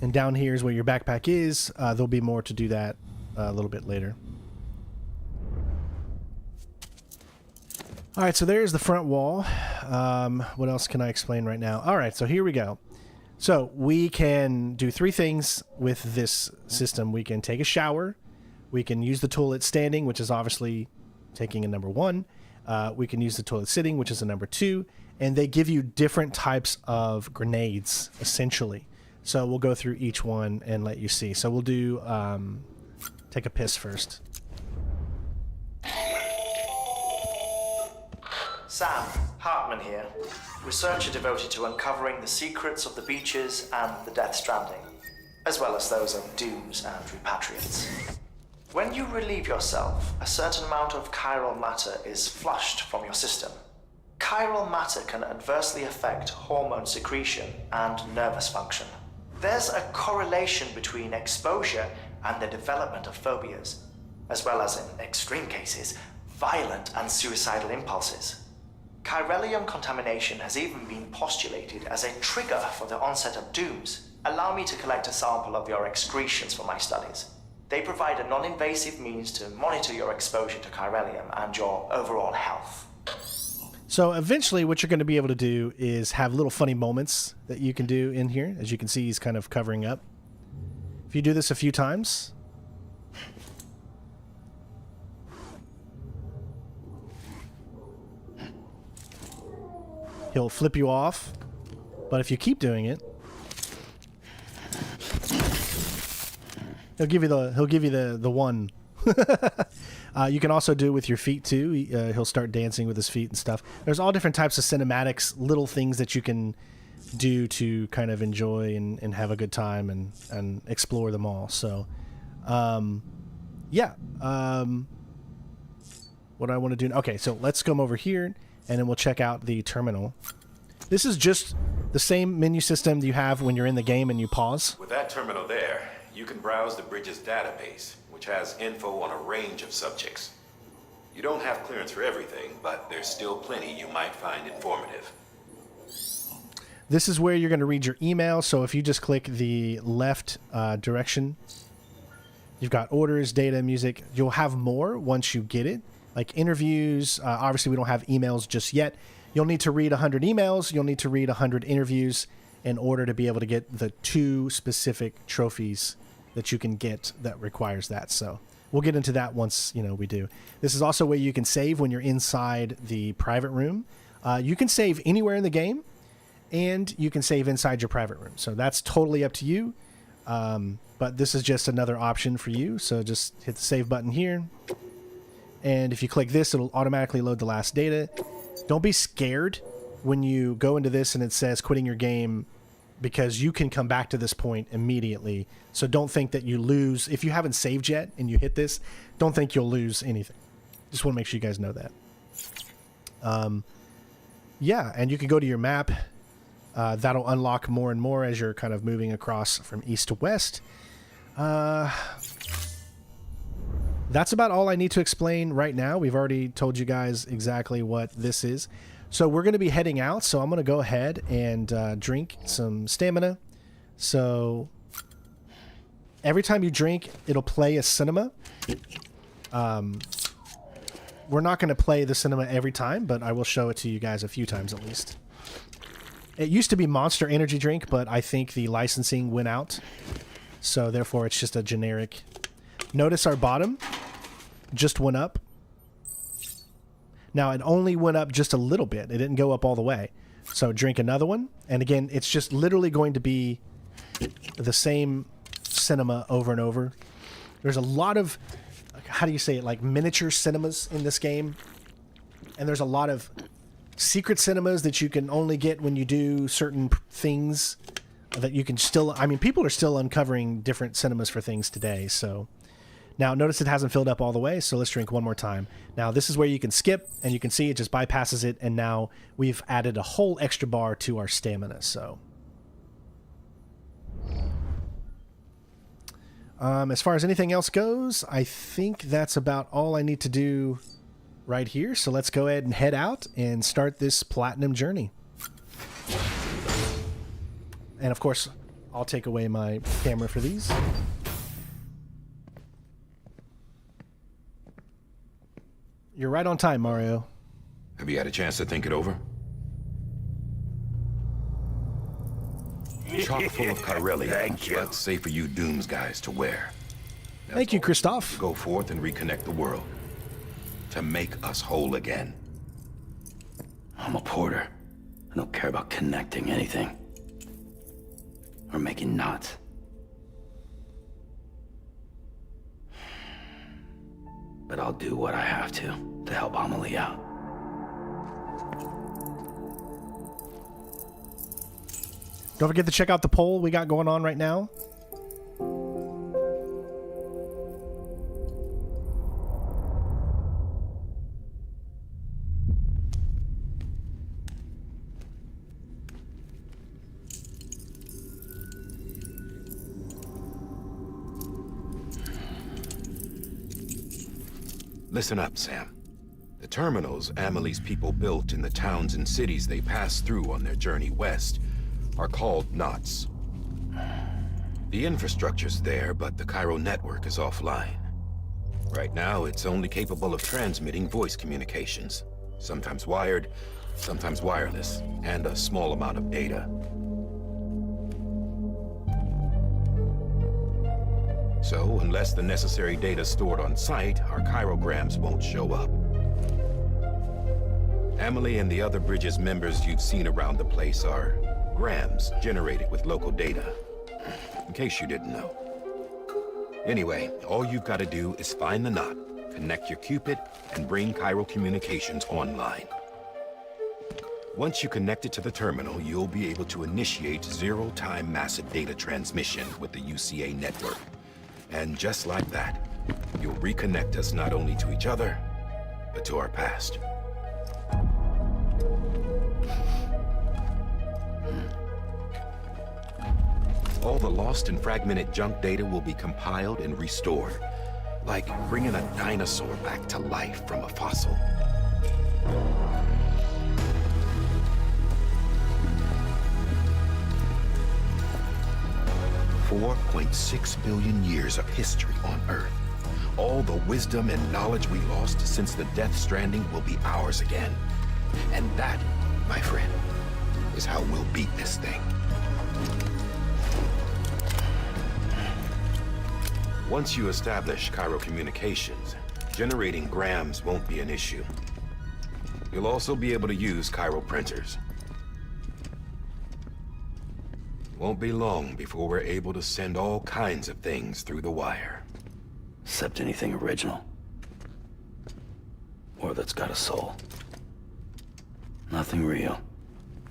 A: And down here is where your backpack is. There'll be more to do that a little bit later. All right, so there's the front wall. What else can I explain right now? All right, so here we go. So we can do 3 things with this system. We can take a shower. We can use the toilet standing, which is obviously taking a number 1. We can use the toilet sitting, which is a number 2. And they give you different types of grenades, essentially. So we'll go through each one and let you see. So we'll do take a piss first.
R: Sam, Hartman here, researcher devoted to uncovering the secrets of the beaches and the Death Stranding, as well as those of dooms and repatriates. When you relieve yourself, a certain amount of chiral matter is flushed from your system. Chiral matter can adversely affect hormone secretion and nervous function. There's a correlation between exposure and the development of phobias, as well as, in extreme cases, violent and suicidal impulses. Chiralium contamination has even been postulated as a trigger for the onset of dooms. Allow me to collect a sample of your excretions for my studies. They provide a non-invasive means to monitor your exposure to chiralium and your overall health.
A: So eventually what you're going to be able to do is have little funny moments that you can do in here. As you can see, he's kind of covering up. If you do this a few times, he'll flip you off. But if you keep doing it, he'll give you the one. You can also do it with your feet too. He'll start dancing with his feet and stuff. There's all different types of cinematics, little things that you can do to kind of enjoy and have a good time and explore them all. So, yeah. What I want to do. Okay, so let's come over here and then we'll check out the terminal. This is just the same menu system you have when you're in the game and you pause.
F: With that terminal there, you can browse the bridge's database, which has info on a range of subjects. You don't have clearance for everything, but there's still plenty you might find informative.
A: This is where you're going to read your email. So if you just click the left direction, you've got orders, data, music. You'll have more once you get it. Like interviews. Obviously, we don't have emails just yet. You'll need to read 100 emails. You'll need to read 100 interviews in order to be able to get the 2 specific trophies that you can get that requires that. So we'll get into that once, we do. This is also where you can save when you're inside the private room. You can save anywhere in the game, and you can save inside your private room. So that's totally up to you. But this is just another option for you. So just hit the save button here. And if you click this, it'll automatically load the last data. Don't be scared when you go into this and it says quitting your game, because you can come back to this point immediately. So don't think that you lose. If you haven't saved yet and you hit this, don't think you'll lose anything. Just want to make sure you guys know that. Yeah, and you can go to your map. That'll unlock more and more as you're kind of moving across from east to west. That's about all I need to explain right now. We've already told you guys exactly what this is. So we're going to be heading out, so I'm going to go ahead and drink some stamina. So every time you drink, it'll play a cinema. We're not going to play the cinema every time, but I will show it to you guys a few times at least. It used to be Monster Energy Drink, but I think the licensing went out. So therefore, it's just a generic. Notice our bottom just went up. Now, it only went up just a little bit. It didn't go up all the way. So drink another one. And again, it's just literally going to be the same cinema over and over. There's a lot of, how do you say it, like miniature cinemas in this game. And there's a lot of secret cinemas that you can only get when you do certain things that you can still, I mean, people are still uncovering different cinemas for things today. So Now, notice it hasn't filled up all the way, so let's drink one more time. Now, this is where you can skip, and you can see it just bypasses it, and now we've added a whole extra bar to our stamina, so... as far as anything else goes, I think that's about all I need to do right here, so let's go ahead and head out and start this platinum journey. And, of course, I'll take away my camera for these. You're right on time, Mario.
L: Have you had a chance to think it over? Chock full of Chirelia, but safe for you Dooms guys to wear.
A: Thank you, Christoph.
L: Go forth and reconnect the world. To make us whole again.
B: I'm a porter. I don't care about connecting anything. Or making knots. But I'll do what I have to help Amelie out.
A: Don't forget to check out the poll we got going on right now.
L: Listen up, Sam. The terminals Amelie's people built in the towns and cities they passed through on their journey west are called knots. The infrastructure's there, but the Chiral network is offline. Right now, it's only capable of transmitting voice communications, sometimes wired, sometimes wireless, and a small amount of data. So, unless the necessary data stored on site, our chirograms won't show up. Amelie and the other Bridges members you've seen around the place are grams generated with local data, in case you didn't know. Anyway, all you've got to do is find the knot, connect your Cupid, and bring Chiral communications online. Once you connect it to the terminal, you'll be able to initiate zero-time massive data transmission with the UCA network. And just like that, you'll reconnect us not only to each other, but to our past. All the lost and fragmented junk data will be compiled and restored, like bringing a dinosaur back to life from a fossil. $4.6 billion years of history on Earth. All the wisdom and knowledge we lost since the Death Stranding will be ours again. And that, my friend, is how we'll beat this thing. Once you establish Chiral communications, generating grams won't be an issue. You'll also be able to use Chiral printers. Won't be long before we're able to send all kinds of things through the wire.
B: Except anything original. Or that's got a soul. Nothing real.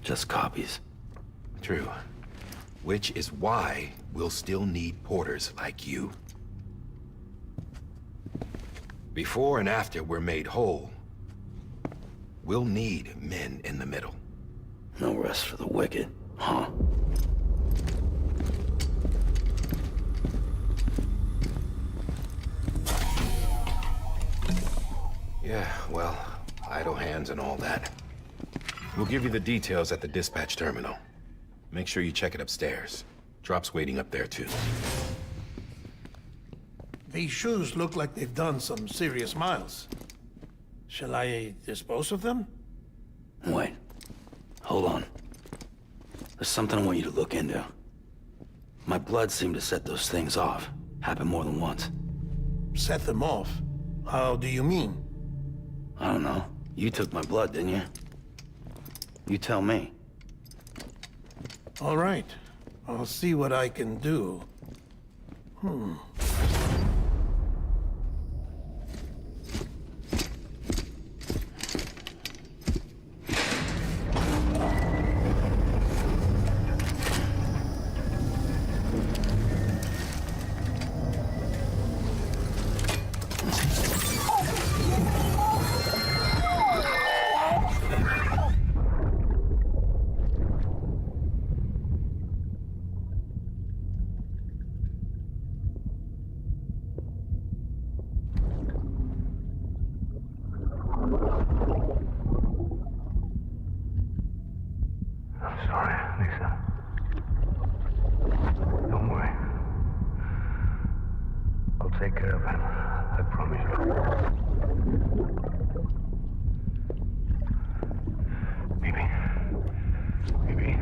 B: Just copies.
L: True. Which is why we'll still need porters like you. Before and after we're made whole, we'll need men in the middle.
B: No rest for the wicked, huh?
L: Yeah, well, idle hands and all that. We'll give you the details at the dispatch terminal. Make sure you check it upstairs. Drop's waiting up there, too.
O: These shoes look like they've done some serious miles. Shall I dispose of them?
B: Wait. Hold on. There's something I want you to look into. My blood seemed to set those things off. Happened more than once.
O: Set them off? How do you mean?
B: I don't know. You took my blood, didn't you? You tell me.
O: All right. I'll see what I can do.
J: take care of him. I promise you. Baby. Baby.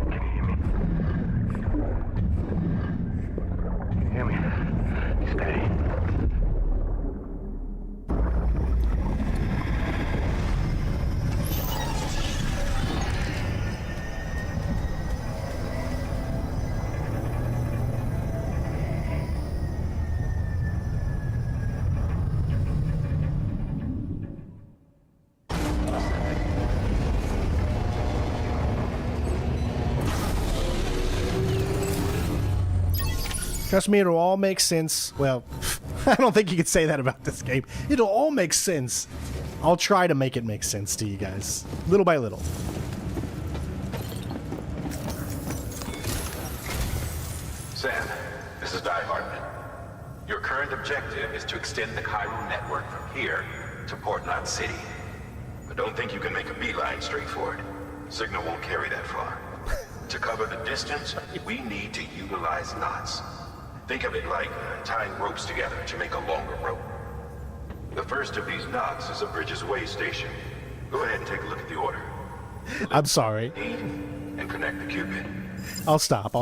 J: Can you hear me? Can you hear me? Steady.
A: Trust me, it'll all make sense. Well, I don't think you could say that about this game. It'll all make sense. I'll try to make it make sense to you guys, little by little.
F: Sam, this is Die Hartman. Your current objective is to extend the Chiral network from here to Port Knot City. But don't think you can make a beeline straight for it. Signal won't carry that far. To cover the distance, we need to utilize knots. Think of it like tying ropes together to make a longer rope. The first of these knots is a Bridges Way station. Go ahead and take a look at the order.
A: I'm sorry.
F: And connect the Cupid.
A: I'll stop.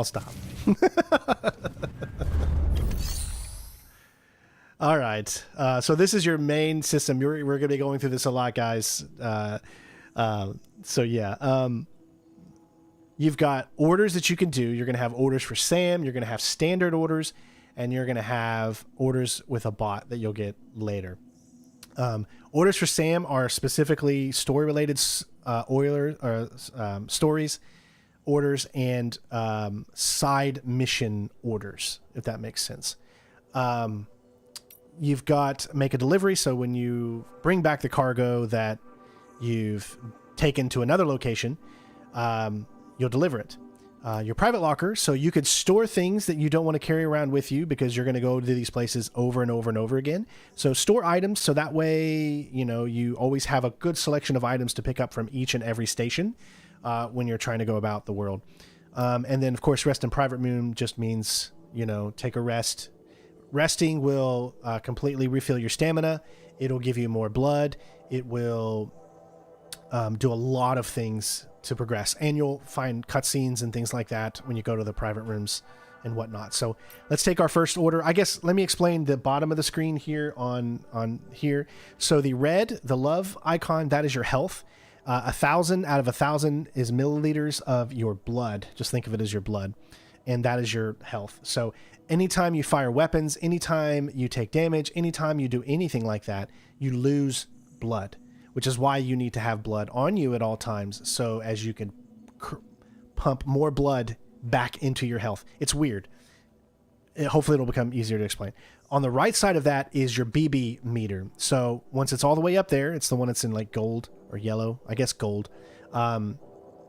A: All right. So this is your main system. We're going to be going through this a lot, guys. So yeah. You've got orders that you can do. You're going to have orders for Sam. You're going to have standard orders. And you're going to have orders with a bot that you'll get later. Orders for Sam are specifically story-related stories, orders, and side mission orders, if that makes sense. You've got make a delivery. So when you bring back the cargo that you've taken to another location, you'll deliver it. Your private locker, so you could store things that you don't want to carry around with you because you're going to go to these places over and over and over again. So store items so that way, you always have a good selection of items to pick up from each and every station when you're trying to go about the world. And then, of course, rest in private room just means, take a rest. Resting will completely refill your stamina. It'll give you more blood. It will do a lot of things to progress, and you'll find cutscenes and things like that when you go to the private rooms and whatnot. So let's take our first order. I guess let me explain the bottom of the screen here on here. So the red, the love icon, that is your health. 1,000 out of 1,000 is milliliters of your blood. Just think of it as your blood, and that is your health. So anytime you fire weapons, anytime you take damage, anytime you do anything like that, you lose blood, which is why you need to have blood on you at all times, so as you can pump more blood back into your health. It's weird. Hopefully it'll become easier to explain. On the right side of that is your BB meter. So once it's all the way up there, it's the one that's in like gold or yellow, I guess gold.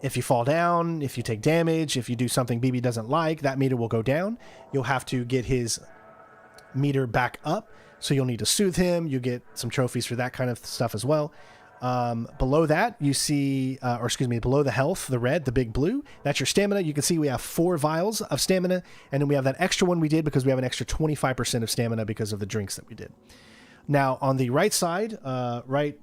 A: If you fall down, if you take damage, if you do something BB doesn't like, that meter will go down. You'll have to get his meter back up. So you'll need to soothe him. You get some trophies for that kind of stuff as well. Below that, you see, below the health, the red, the big blue, that's your stamina. You can see we have 4 vials of stamina, and then we have that extra one we did because we have an extra 25% of stamina because of the drinks that we did. Now, on the right side,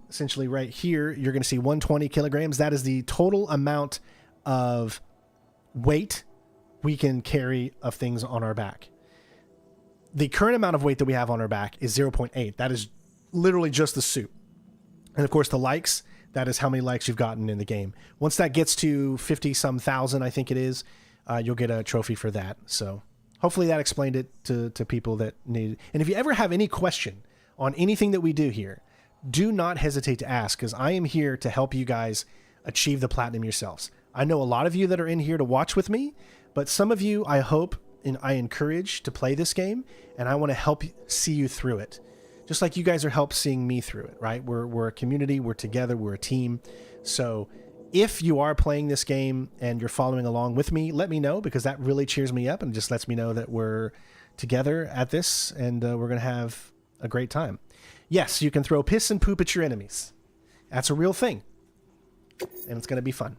A: essentially right here, you're going to see 120 kilograms. That is the total amount of weight we can carry of things on our back. The current amount of weight that we have on our back is 0.8. That is literally just the suit. And of course, the likes, that is how many likes you've gotten in the game. Once that gets to 50-some thousand, I think it is, you'll get a trophy for that. So hopefully that explained it to people that need it. And if you ever have any question on anything that we do here, do not hesitate to ask, because I am here to help you guys achieve the platinum yourselves. I know a lot of you that are in here to watch with me, but some of you I hope and I encourage to play this game, and I want to help see you through it. Just like you guys are help seeing me through it, right? We're a community, we're together, we're a team. So if you are playing this game and you're following along with me, let me know, because that really cheers me up and just lets me know that we're together at this, and we're going to have a great time. Yes, you can throw piss and poop at your enemies. That's a real thing. And it's going to be fun.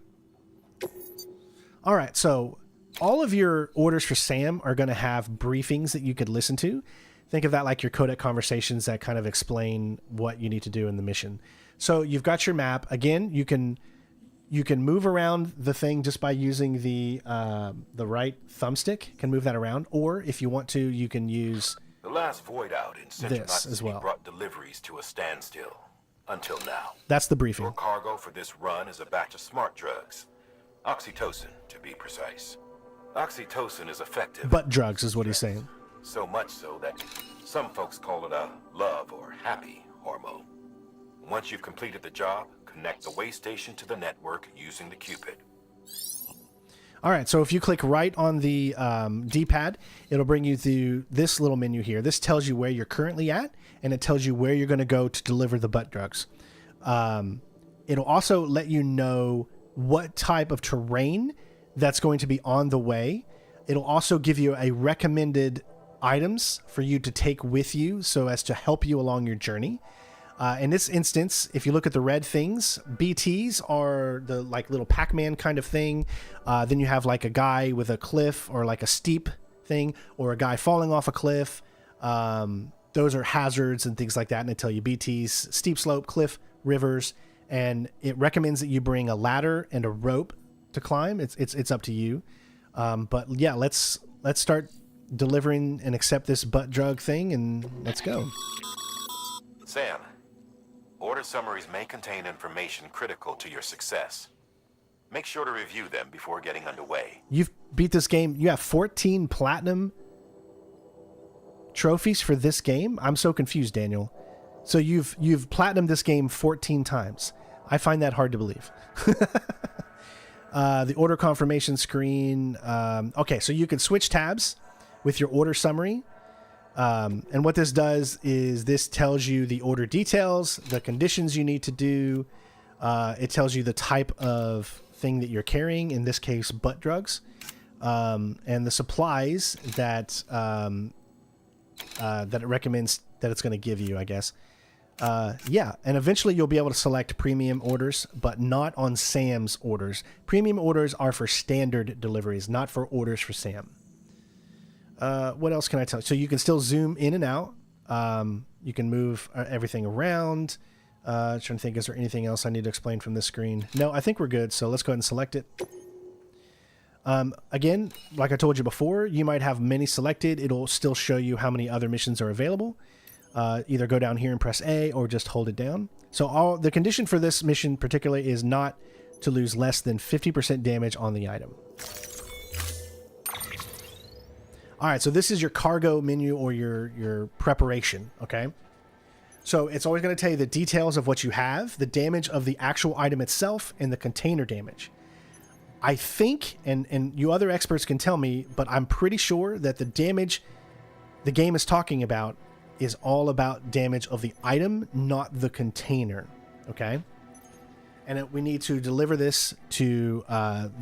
A: All right, so all of your orders for Sam are going to have briefings that you could listen to. Think of that like your codec conversations that kind of explain what you need to do in the mission. So you've got your map. Again, you can move around the thing just by using the right thumbstick. Can move that around, or if you want to, you can use
F: The last void out in Central
A: this as well.
F: brought deliveries to a standstill until now.
A: That's the briefing.
F: Your cargo for this run is a batch of smart drugs. Oxytocin, to be precise. Oxytocin is effective.
A: Butt drugs is what he's saying.
F: So much so that some folks call it a love or happy hormone. Once you've completed the job, connect the way station to the network using the Cupid.
A: All right, so if you click right on the D-pad, it'll bring you to this little menu here. This tells you where you're currently at, and it tells you where you're going to go to deliver the butt drugs. It'll also let you know what type of terrain that's going to be on the way. It'll also give you a recommended items for you to take with you so as to help you along your journey. In this instance, if you look at the red things, BTs are the like little Pac-Man kind of thing. Then you have like a guy with a cliff or like a steep thing or a guy falling off a cliff. Those are hazards and things like that. And they tell you BTs, steep slope, cliff, rivers. And it recommends that you bring a ladder and a rope to climb. It's up to you. But yeah, let's start delivering and accept this butt drug thing and let's go.
F: Sam, order summaries may contain information critical to your success. Make sure to review them before getting underway.
A: You've beat this game. You have 14 platinum trophies for this game. I'm so confused, Daniel. So you've platinumed this game 14 times. I find that hard to believe. The order confirmation screen. Okay, so you can switch tabs with your order summary. And what this does is this tells you the order details, the conditions you need to do. It tells you the type of thing that you're carrying, in this case, butt drugs, and the supplies that that it recommends that it's going to give you, I guess. Yeah, and eventually you'll be able to select premium orders, but not on Sam's orders. Premium orders are for standard deliveries, not for orders for Sam. What else can I tell you? So you can still zoom in and out. You can move everything around. Trying to think, is there anything else I need to explain from this screen? No, I think we're good. So let's go ahead and select it. Again, like I told you before, you might have many selected. It'll still show you how many other missions are available. Either go down here and press A or just hold it down. So the condition for this mission particularly is not to lose less than 50% damage on the item. All right, so this is your cargo menu or your preparation, okay? So it's always going to tell you the details of what you have, the damage of the actual item itself, and the container damage. I think, and you other experts can tell me, but I'm pretty sure that the damage the game is talking about is all about damage of the item, not the container, okay? And we need to deliver this to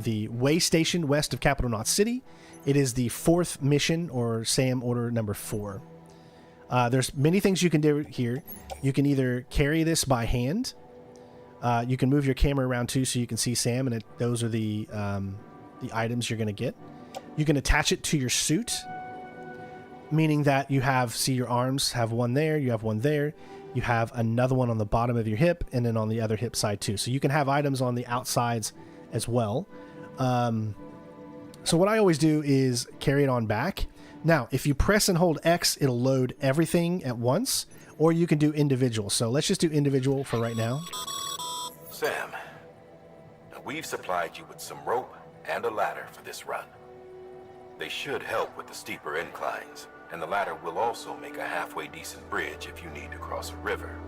A: the way station west of Capital Knot City. It is the 4th mission, or SAM order number 4. There's many things you can do here. You can either carry this by hand. You can move your camera around too, so you can see Sam, and those are the items you're going to get. You can attach it to your suit, meaning that you see your arms have one there, you have one there, you have another one on the bottom of your hip, and then on the other hip side too. So you can have items on the outsides as well. So what I always do is carry it on back. Now, if you press and hold X, it'll load everything at once, or you can do individual. So let's just do individual for right now.
F: Sam, we've supplied you with some rope and a ladder for this run. They should help with the steeper inclines, and the ladder will also make a halfway decent bridge if you need to cross a river.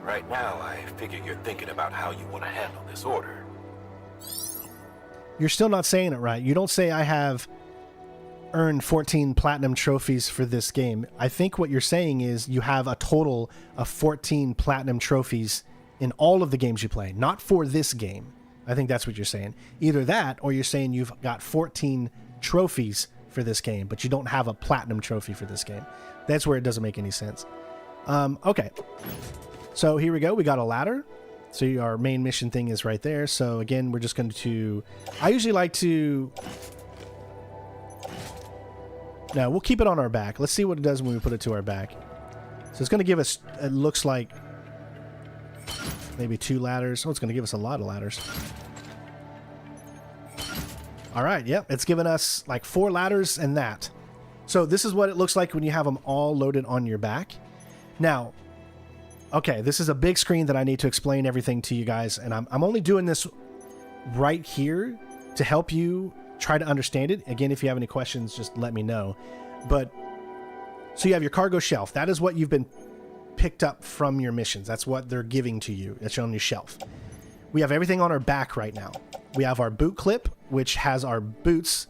F: Right now, I figure you're thinking about how you want to handle this order.
A: You're still not saying it right. You don't say I have earned 14 platinum trophies for this game. I think what you're saying is you have a total of 14 platinum trophies in all of the games you play, not for this game. I think that's what you're saying. Either that, or you're saying you've got 14 trophies for this game, but you don't have a platinum trophy for this game. That's where it doesn't make any sense. Okay. So here we go. We got a ladder. So our main mission thing is right there. So again, we're just going to... I usually like to Now, we'll keep it on our back. Let's see what it does when we put it to our back. So it's going to give us, it looks like, maybe 2 ladders. Oh, it's going to give us a lot of ladders. All right, yep. It's given us like 4 ladders and that. So this is what it looks like when you have them all loaded on your back. Now, okay, this is a big screen that I need to explain everything to you guys. And I'm only doing this right here to help you try to understand it. Again, if you have any questions, just let me know. But so you have your cargo shelf. That is what you've been picked up from your missions. That's what they're giving to you. That's on your shelf. We have everything on our back right now. We have our boot clip, which has our boots,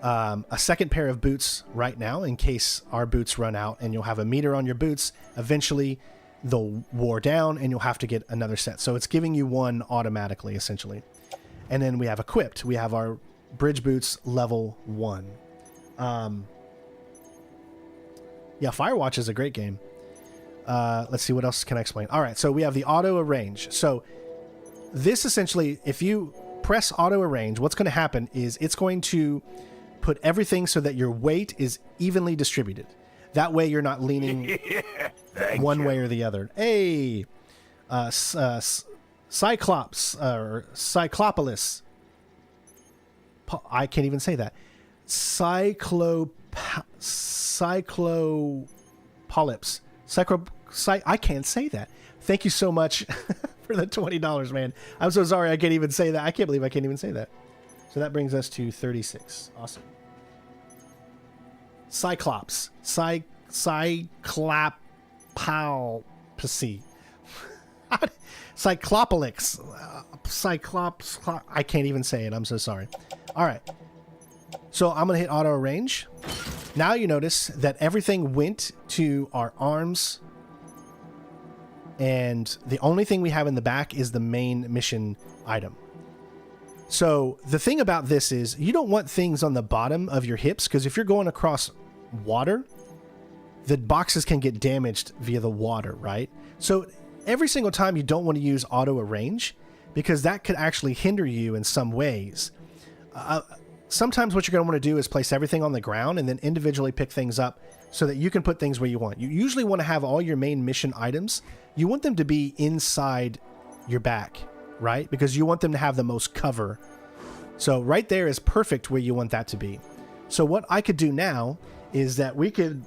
A: a second pair of boots right now in case our boots run out, and you'll have a meter on your boots. Eventually, they'll wore down and you'll have to get another set. So it's giving you one automatically, essentially. And then we have equipped. We have our bridge boots level 1. Yeah, Firewatch is a great game. Let's see, what else can I explain? All right, so we have the auto arrange. So this essentially, if you press auto arrange, what's going to happen is it's going to put everything so that your weight is evenly distributed. That way you're not leaning one way or the other. Hey, Cyclops, or Cyclopolis. I can't even say that. Cyclopolyps. I can't say that. Thank you so much for the $20, man. I'm so sorry I can't even say that. I can't believe I can't even say that. So that brings us to 36. Awesome. Cyclops. Cyclopolyps. Cyclopolyx. Cyclops. I can't even say it. I'm so sorry. All right. So I'm going to hit auto arrange. Now you notice that everything went to our arms. And the only thing we have in the back is the main mission item. So the thing about this is you don't want things on the bottom of your hips, because if you're going across water, the boxes can get damaged via the water, right? So every single time you don't want to use auto arrange, because that could actually hinder you in some ways. Sometimes what you're going to want to do is place everything on the ground and then individually pick things up so that you can put things where you want. You usually want to have all your main mission items. You want them to be inside your back, right? Because you want them to have the most cover. So right there is perfect where you want that to be. So what I could do now is that we could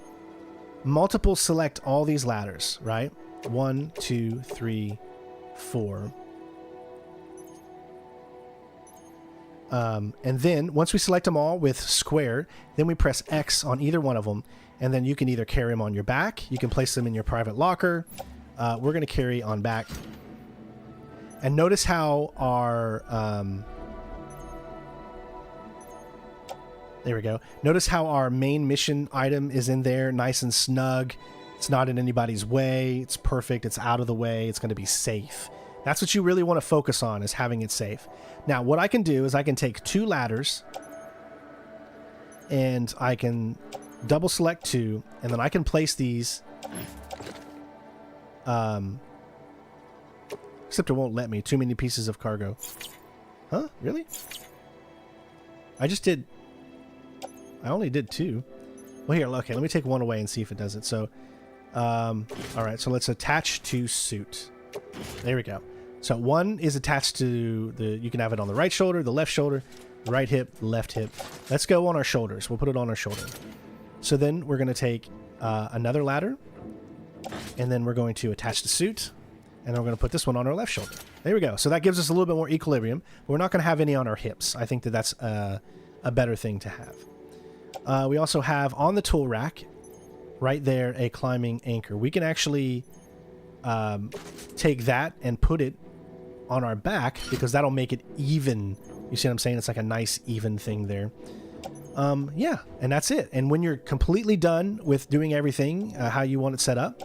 A: multiple select all these ladders, right? 1, 2, 3, 4. And then once we select them all with square, then we press X on either one of them. And then you can either carry them on your back. You can place them in your private locker. We're going to carry on back. And notice how our... there we go. Notice how our main mission item is in there, nice and snug. It's not in anybody's way. It's perfect. It's out of the way. It's going to be safe. That's what you really want to focus on, is having it safe. Now, what I can do is I can take 2 ladders and I can double select 2, and then I can place these. Except it won't let me. Too many pieces of cargo. Huh? Really? I only did 2. Well, here, okay, let me take 1 away and see if it does it. So, all right, so let's attach to suit. There we go. So 1 is attached to the, you can have it on the right shoulder, the left shoulder, right hip, left hip. Let's go on our shoulders. We'll put it on our shoulder. So then we're going to take another ladder, and then we're going to attach the suit, and then we're going to put this one on our left shoulder. There we go. So that gives us a little bit more equilibrium. But we're not going to have any on our hips. I think that that's a better thing to have. We also have on the tool rack, right there, a climbing anchor. We can actually take that and put it on our back, because that'll make it even. You see what I'm saying? It's like a nice even thing there. Yeah, and that's it. And when you're completely done with doing everything how you want it set up,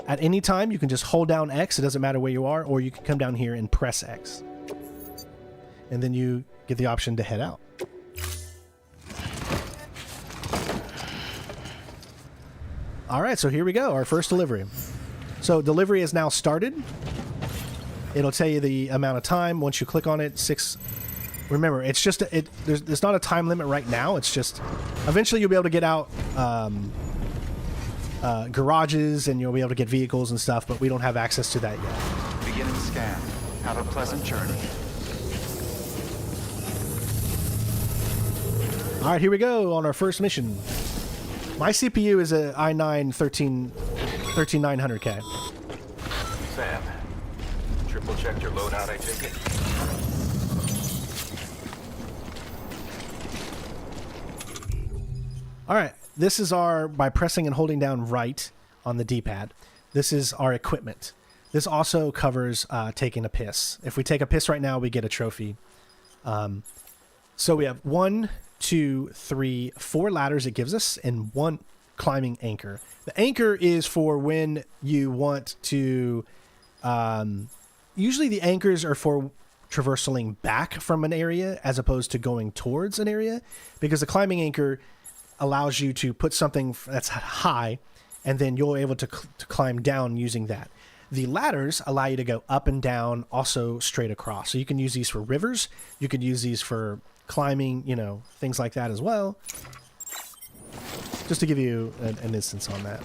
A: at any time you can just hold down X. It doesn't matter where you are, or you can come down here and press X. And then you get the option to head out. All right, so here we go, our first delivery. So delivery is now started. It'll tell you the amount of time once you click on it, 6 remember, it's just there's not a time limit right now. It's just eventually you'll be able to get out garages and you'll be able to get vehicles and stuff, but we don't have access to that yet.
S: Beginning scan. Have a pleasant journey.
A: All right, here we go on our first mission. My CPU is a i9 13900K.
F: Sam, triple checked your loadout, I take it?
A: All right, this is by pressing and holding down right on the D-pad, this is our equipment. This also covers taking a piss. If we take a piss right now, we get a trophy. So we have 1, 2, 3, 4 ladders it gives us, and 1 climbing anchor. The anchor is for when you want to... usually the anchors are for traversaling back from an area as opposed to going towards an area, because the climbing anchor allows you to put something that's high, and then you're able to climb down using that. The ladders allow you to go up and down, also straight across. So you can use these for rivers. You could use these for climbing, you know, things like that as well. Just to give you an instance on that.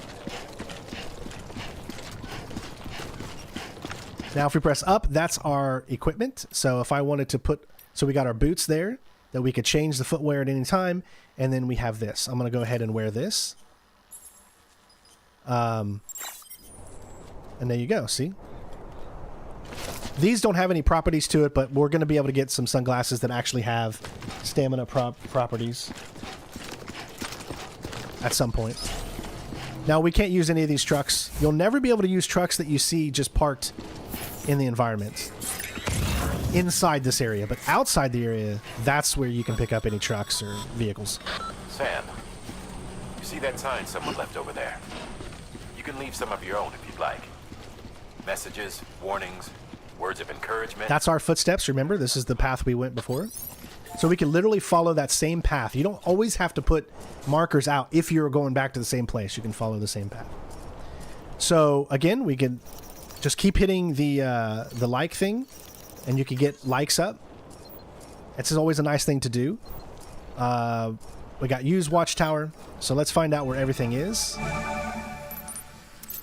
A: Now, if we press up, that's our equipment. So if I wanted to so we got our boots there that we could change the footwear at any time. And then we have this. I'm going to go ahead and wear this. And there you go, see? These don't have any properties to it, but we're going to be able to get some sunglasses that actually have stamina properties at some point. Now, we can't use any of these trucks. You'll never be able to use trucks that you see just parked in the environment inside this area, but outside the area, that's where you can pick up any trucks or vehicles.
F: Sam, you see that sign someone left over there? You can leave some of your own if you'd like. Messages, warnings, words of encouragement.
A: That's our footsteps, remember? This is the path we went before. So we can literally follow that same path. You don't always have to put markers out if you're going back to the same place. You can follow the same path. So again, we can just keep hitting the like thing, and you can get likes up. It's always a nice thing to do. We got use watchtower. So let's find out where everything is.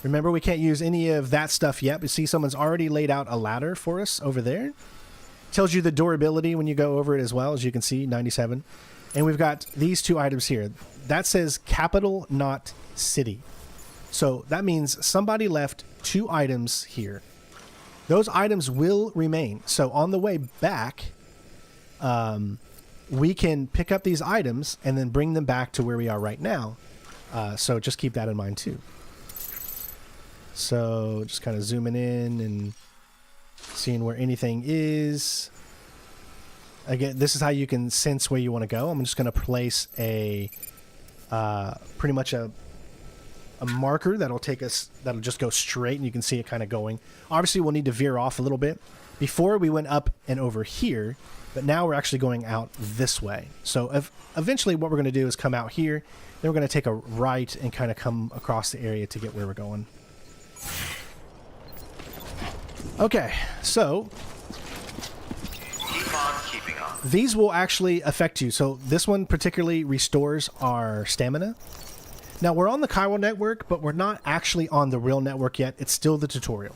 A: Remember, we can't use any of that stuff yet, but see someone's already laid out a ladder for us over there. Tells you the durability when you go over it as well, as you can see, 97. And we've got these 2 items here. That says capital, not city. So that means somebody left 2 items here. Those items will remain. So on the way back, we can pick up these items and then bring them back to where we are right now. So just keep that in mind too. So just kind of zooming in and seeing where anything is. Again, this is how you can sense where you want to go. I'm just going to place a pretty much a marker that'll take us, that'll just go straight, and you can see it kind of going. Obviously, we'll need to veer off a little bit. Before we went up and over here, but now we're actually going out this way. So eventually what we're going to do is come out here, then we're going to take a right and kind of come across the area to get where we're going. Okay, so
S: Keep on keeping on.
A: these will actually affect you. So this one particularly restores our stamina. Now we're on the Chiral network, but we're not actually on the real network yet. It's still the tutorial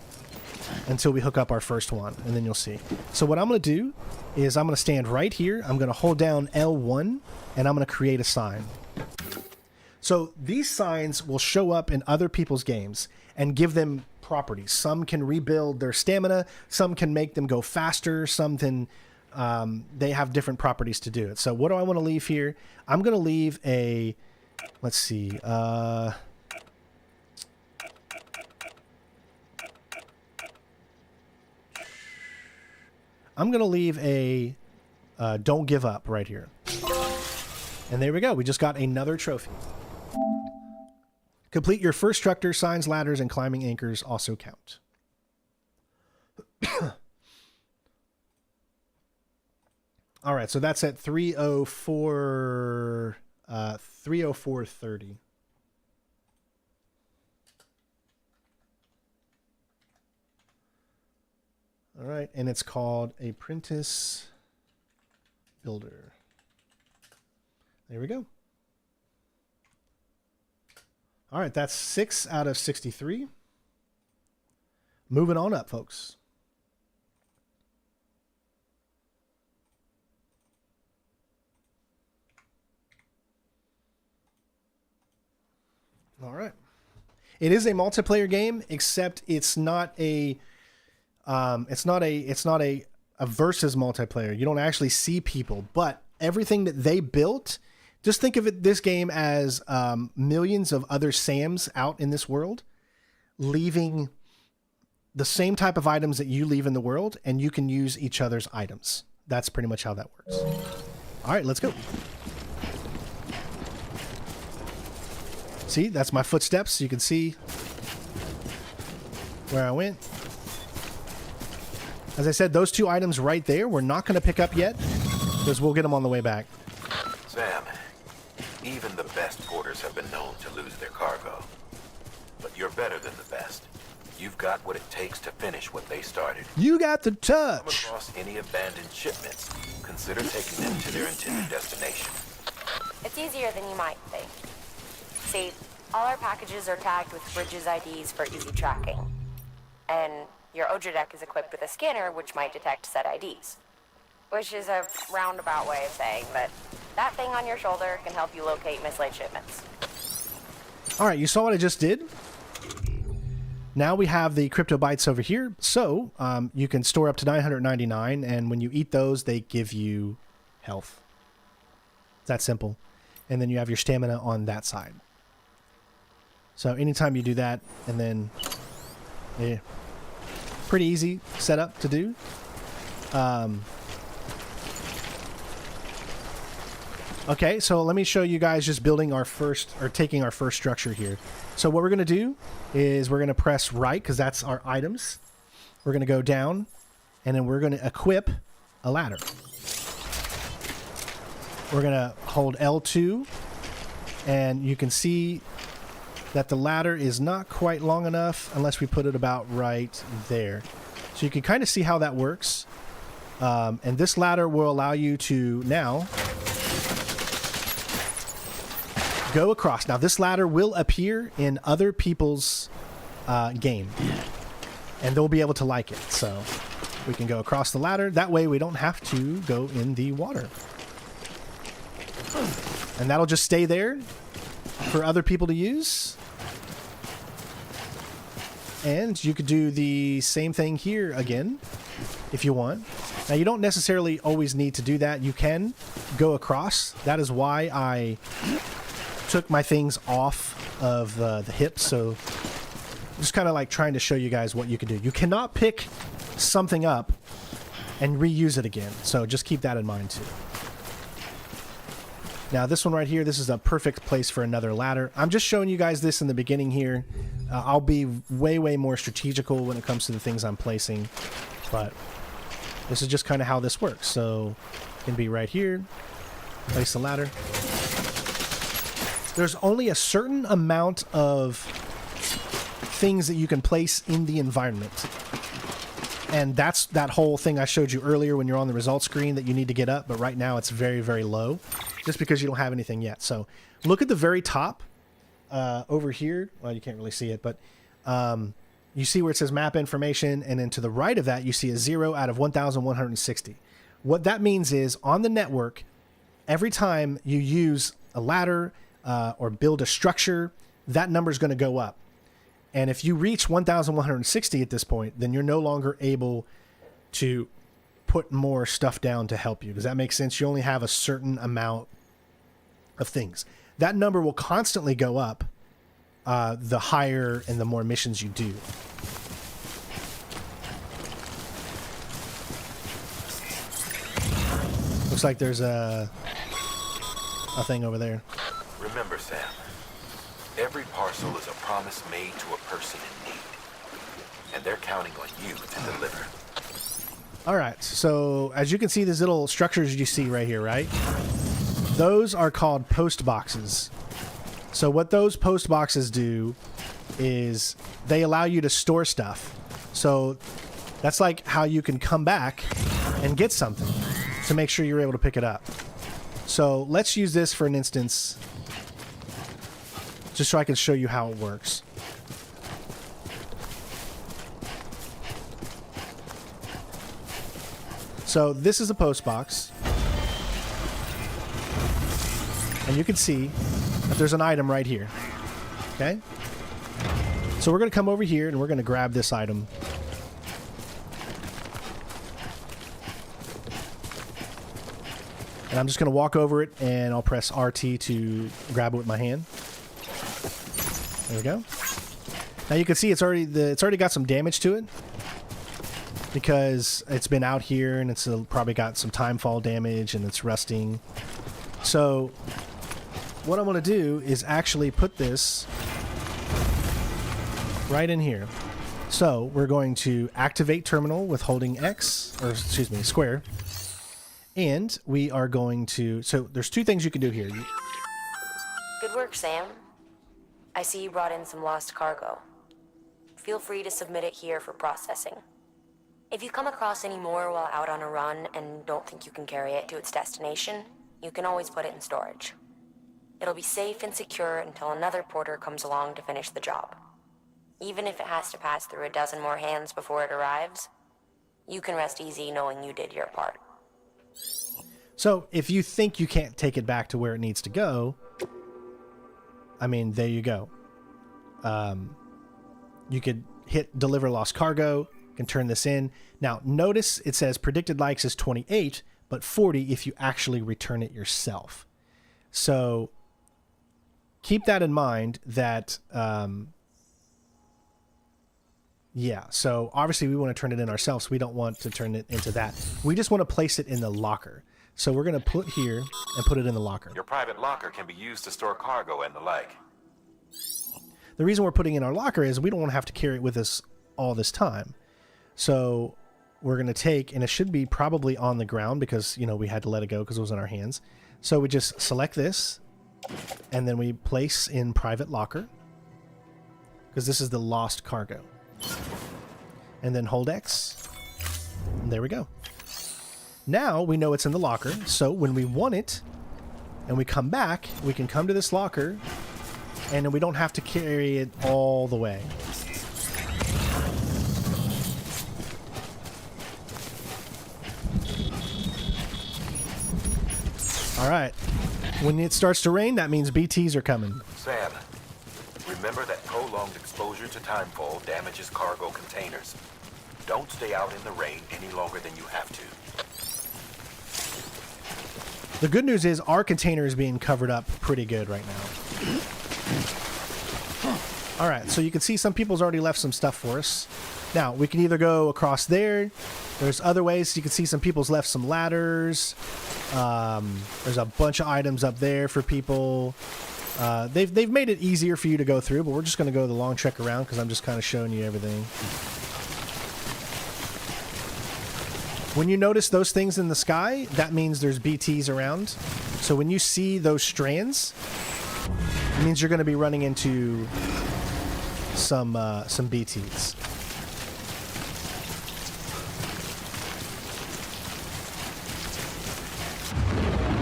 A: until we hook up our first one, and then you'll see. So what I'm going to do is I'm going to stand right here. I'm going to hold down L1, and I'm going to create a sign. So these signs will show up in other people's games and give them properties. Some can rebuild their stamina, some can make them go faster, some can, they have different properties to do it. So what do I want to leave here? I'm going to leave a, let's see, I'm going to leave a don't give up right here. And there we go. We just got another trophy. Complete your first structure. Signs, ladders, and climbing anchors also count. All right, so that's at 304:30. All right, and it's called Apprentice. Builder. There we go. All right, that's 6 out of 63. Moving on up, folks. All right. It is a multiplayer game, except it's not a versus multiplayer. You don't actually see people, but everything that they built, just think of this game as millions of other Sams out in this world, leaving the same type of items that you leave in the world, and you can use each other's items. That's pretty much how that works. All right, let's go. See, that's my footsteps. You can see where I went. As I said, those 2 items right there, we're not going to pick up yet, because we'll get them on the way back.
F: Sam, even the best porters have been known to lose their cargo. But you're better than the best. You've got what it takes to finish what they started.
A: You got the touch.
F: Come across any abandoned shipments, consider taking them to their intended destination.
Q: It's easier than you might think. See, all our packages are tagged with Bridges IDs for easy tracking. And your Odra deck is equipped with a scanner which might detect said IDs. Which is a roundabout way of saying that that thing on your shoulder can help you locate mislaid shipments.
A: All right, you saw what I just did? Now we have the crypto bytes over here. So you can store up to 999, and when you eat those, they give you health. It's that simple. And then you have your stamina on that side. So anytime you do that, and then, yeah, pretty easy setup to do. Okay, so let me show you guys just building our first, or taking our first structure here. So what we're going to do is we're going to press right, because that's our items. We're going to go down, and then we're going to equip a ladder. We're going to hold L2, and you can see that the ladder is not quite long enough unless we put it about right there. So you can kind of see how that works. And this ladder will allow you to now go across. Now this ladder will appear in other people's game, and they'll be able to like it. So we can go across the ladder. That way we don't have to go in the water. And that'll just stay there for other people to use. And you could do the same thing here again if you want. Now you don't necessarily always need to do that. You can go across. That is why I took my things off of the hips. So just kind of like trying to show you guys what you can do. You cannot pick something up and reuse it again. So just keep that in mind too. Now this one right here, this is a perfect place for another ladder. I'm just showing you guys this in the beginning here. I'll be way more strategical when it comes to the things I'm placing, but this is just kind of how this works. So it can be right here, place the ladder. There's only a certain amount of things that you can place in the environment. And that's that whole thing I showed you earlier when you're on the results screen that you need to get up, but right now it's very low just because you don't have anything yet. So look at the very top over here. Well, you can't really see it, but you see where it says map information, and then to the right of that you see a 0 out of 1,160. What that means is on the network, every time you use a ladder or build a structure, that number is going to go up. And if you reach 1,160 at this point, then you're no longer able to put more stuff down to help you. Does that make sense? You only have a certain amount of things. That number will constantly go up the higher and the more missions you do. Looks like there's a thing over there.
F: Remember, Sam, every parcel is a promise made to a person in need, and they're counting on you to deliver.
A: All right, so as you can see, these little structures you see right here, right? Those are called post boxes. So what those post boxes do is they allow you to store stuff. So that's like how you can come back and get something. to make sure you're able to pick it up. So let's use this for an instance, just so I can show you how it works. So this is a post box, and you can see that there's an item right here. Okay? So we're going to come over here and we're going to grab this item. And I'm just going to walk over it and I'll press RT to grab it with my hand. There we go. Now you can see it's already got some damage to it because it's been out here and it's probably got some time fall damage and it's rusting. So what I'm going to do is actually put this right in here. So we're going to activate terminal with holding X, or excuse me, square. And we are going to, so there's two things you can do here.
Q: Good work, Sam. I see you brought in some lost cargo. Feel free to submit it here for processing. If you come across any more while out on a run and don't think you can carry it to its destination, you can always put it in storage. It'll be safe and secure until another porter comes along to finish the job. Even if it has to pass through a dozen more hands before it arrives, you can rest easy knowing you did your part.
A: So if you think you can't take it back to where it needs to go, I mean, there you go. You could hit deliver lost cargo, can turn this in. Now, notice it says predicted likes is 28, but 40 if you actually return it yourself. So keep that in mind that, yeah, so obviously we want to turn it in ourselves. We don't want to turn it into that. We just want to place it in the locker. So we're going to put here and put it in the locker.
F: Your private locker can be used to store cargo and the like.
A: The reason we're putting in our locker is we don't want to have to carry it with us all this time. So we're going to take, and it should be probably on the ground because, you know, we had to let it go because it was in our hands. So we just select this, and then we place in private locker because this is the lost cargo. And then hold X, and there we go. Now we know it's in the locker, so when we want it and we come back, we can come to this locker and then we don't have to carry it all the way. All right. When it starts to rain, that means BTs are coming.
F: Sam, remember that prolonged exposure to timefall damages cargo containers. Don't stay out in the rain any longer than you have to.
A: The good news is our container is being covered up pretty good right now. All right, so you can see some people's already left some stuff for us. Now, we can either go across there. There's other ways. You can see some people's left some ladders. There's a bunch of items up there for people. They've made it easier for you to go through, but we're just going to go the long trek around because I'm just kind of showing you everything. When you notice those things in the sky, that means there's BTs around. So when you see those strands, it means you're going to be running into some BTs.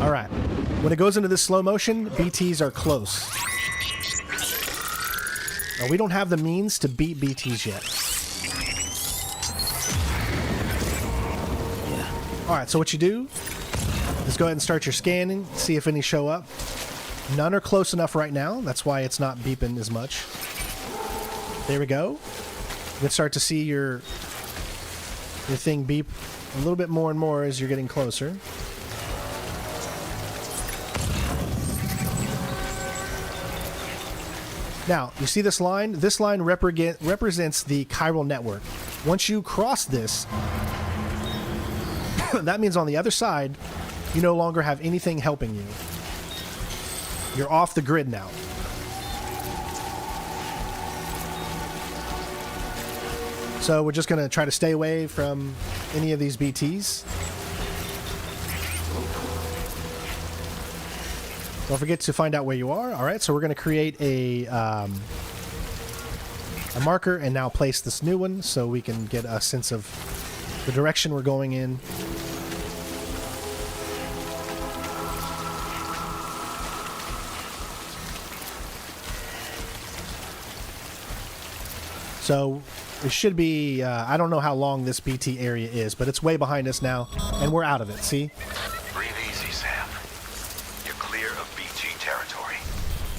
A: All right. When it goes into this slow motion, BTs are close. Now, we don't have the means to beat BTs yet. All right, so what you do is go ahead and start your scanning, see if any show up. None are close enough right now. That's why it's not beeping as much. There we go. You can start to see your thing beep a little bit more and more as you're getting closer. Now, you see this line? This line represents the chiral network. Once you cross this, that means on the other side, you no longer have anything helping you. You're off the grid now. So we're just going to try to stay away from any of these BTs. Don't forget to find out where you are. All right, so we're going to create a marker and now place this new one so we can get a sense of the direction we're going in. So it should be, I don't know how long this BT area is, but it's way behind us now, and we're out of it, see?
F: Breathe easy, Sam. You're clear of BT territory.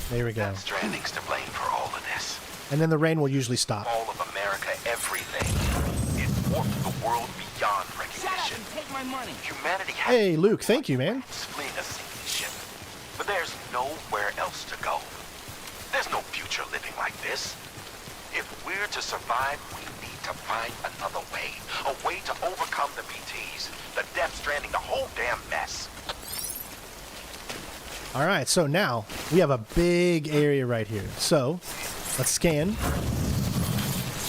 A: There we go.
F: Death Stranding's to blame for all of this.
A: And then the rain will usually stop.
F: All of America, everything. It warped the world beyond recognition.
M: Shut up and take my money.
F: Humanity has
A: Hey, Luke, thank you, man.
F: fleeing a sinking ship. But there's nowhere else to go. There's no future living like this. If we're to survive, we need to find another way. A way to overcome the BTs, the Death Stranding, the whole damn mess.
A: All right, so now we have a big area right here. So let's scan.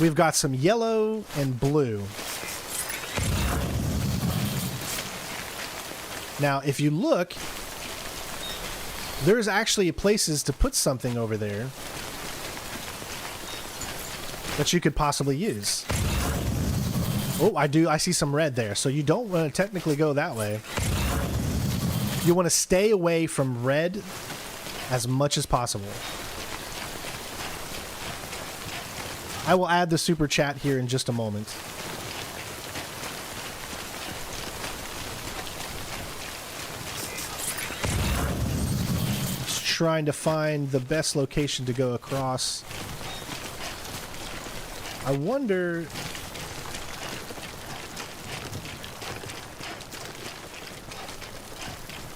A: We've got some yellow and blue. Now, if you look, there's actually places to put something over there that you could possibly use. Oh, I see some red there. So you don't want to technically go that way. You want to stay away from red as much as possible. I will add the super chat here in just a moment. Just trying to find the best location to go across. I wonder...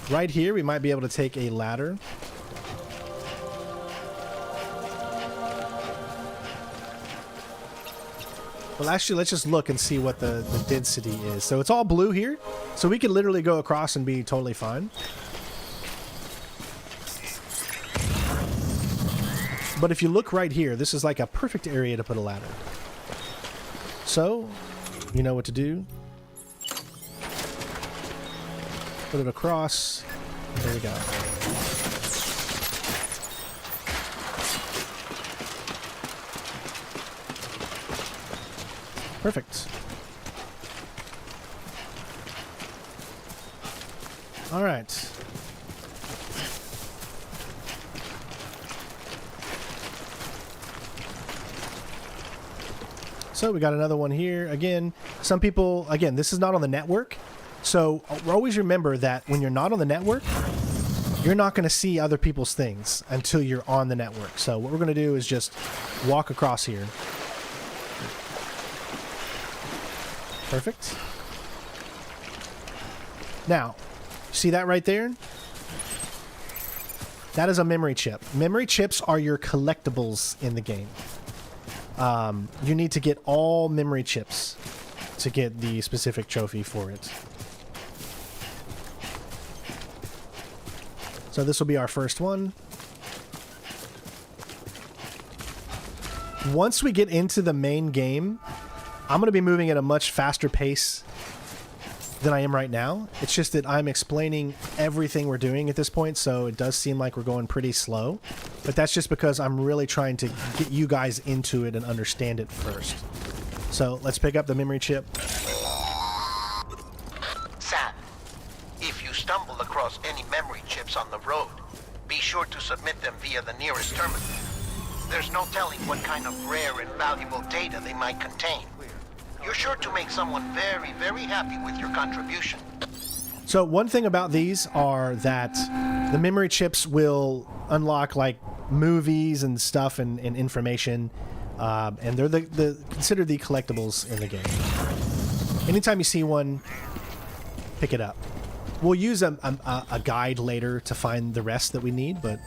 A: Right here, we might be able to take a ladder. Well, actually, let's just look and see what the density is. So it's all blue here. So we could literally go across and be totally fine. But if you look right here, this is like a perfect area to put a ladder. So, you know what to do. Put it across. There we go. Perfect. All right. So we got another one here. Again, some people, again, this is not on the network. So always remember that when you're not on the network, you're not going to see other people's things until you're on the network. So what we're going to do is just walk across here. Perfect. Now, see that right there? That is a memory chip. Memory chips are your collectibles in the game. You need to get all memory chips to get the specific trophy for it. So this will be our first one. Once we get into the main game, I'm going to be moving at a much faster pace than I am right now. It's just that I'm explaining everything we're doing at this point, so it does seem like we're going pretty slow. But that's just because I'm really trying to get you guys into it and understand it first. So let's pick up the memory chip.
O: Sam, if you stumble across any memory chips on the road, be sure to submit them via the nearest terminal. There's no telling what kind of rare and valuable data they might contain. You're sure to make someone very, very happy with your contribution.
A: So one thing about these are that the memory chips will unlock like movies and stuff and information, and they're considered the collectibles in the game. Anytime you see one, pick it up. We'll use a guide later to find the rest that we need, but...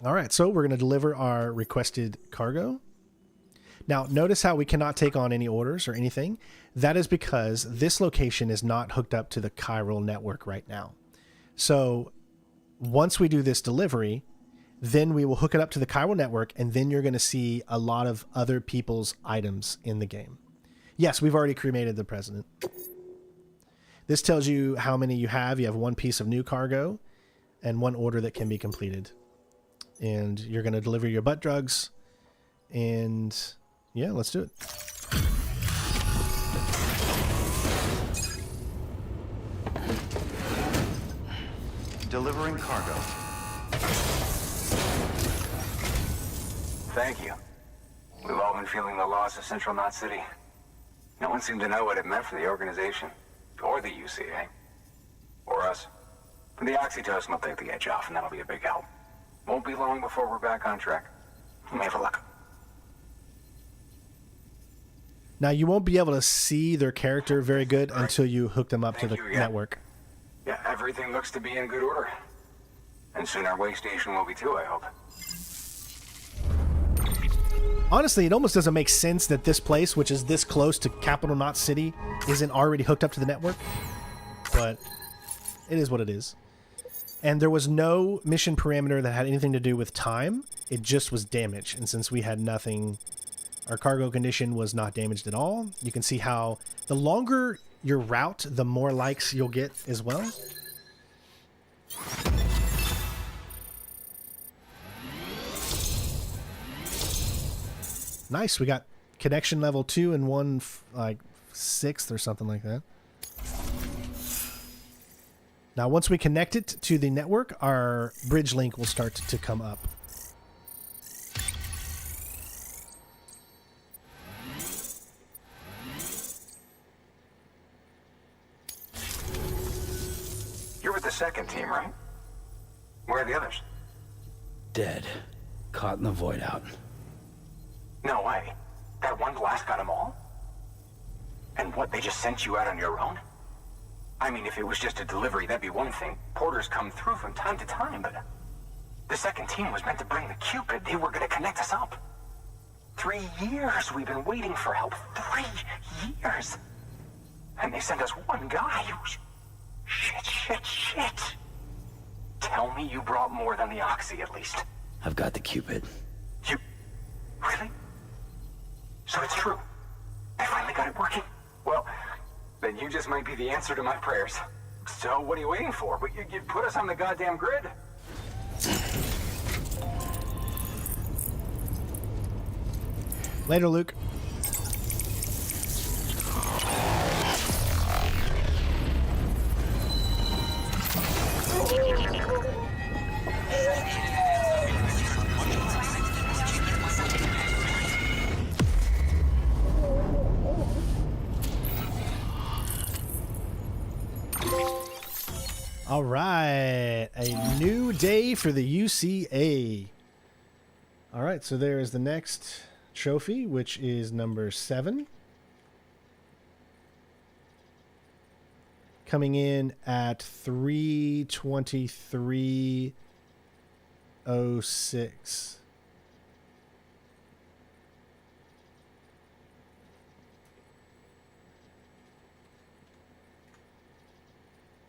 A: Alright, so we're going to deliver our requested cargo. Now, notice how we cannot take on any orders or anything. That is because this location is not hooked up to the Chiral network right now. So, once we do this delivery, then we will hook it up to the Chiral network, and then you're going to see a lot of other people's items in the game. Yes, we've already cremated the president. This tells you how many you have. You have one piece of new cargo and one order that can be completed. And you're going to deliver your butt drugs. And yeah, let's do it.
S: Delivering cargo.
T: Thank you. We've all been feeling the loss of Central Knot City. No one seemed to know what it meant for the organization, or the UCA, or us. The oxytocin will take the edge off, and that'll be a big help. Won't be long before we're back on track. You may have a look.
A: Now, you won't be able to see their character very good until you hook them up to the network.
T: Yeah, everything looks to be in good order. And soon our way station will be too, I hope.
A: Honestly, it almost doesn't make sense that this place, which is this close to Capital Knot City, isn't already hooked up to the network. But it is what it is. And there was no mission parameter that had anything to do with time. It just was damage. And since we had nothing, our cargo condition was not damaged at all. You can see how the longer your route, the more likes you'll get as well. Nice, we got connection level 2 and 1 like 6th or something like that. Now, once we connect it to the network, our bridge link will start to come up.
T: You're with the second team, right? Where are the others?
B: Dead. Caught in the void out.
T: No way. That one blast got them all? And what, they just sent you out on your own? I mean, if it was just a delivery, that'd be one thing. Porters come through from time to time, but the second team was meant to bring the Cupid. They were gonna connect us up. 3 years we've been waiting for help. 3 years. And they sent us one guy who's... Shit. Tell me you brought more than the Oxy, at least.
B: I've got the Cupid.
T: You... Really? So it's true. They finally got it working. Well, then you just might be the answer to my prayers. So what are you waiting for? You put us on the goddamn grid.
A: Later, Luke. All right, a new day for the UCA. All right, so there is the next trophy, which is number 7. Coming in at 323.06.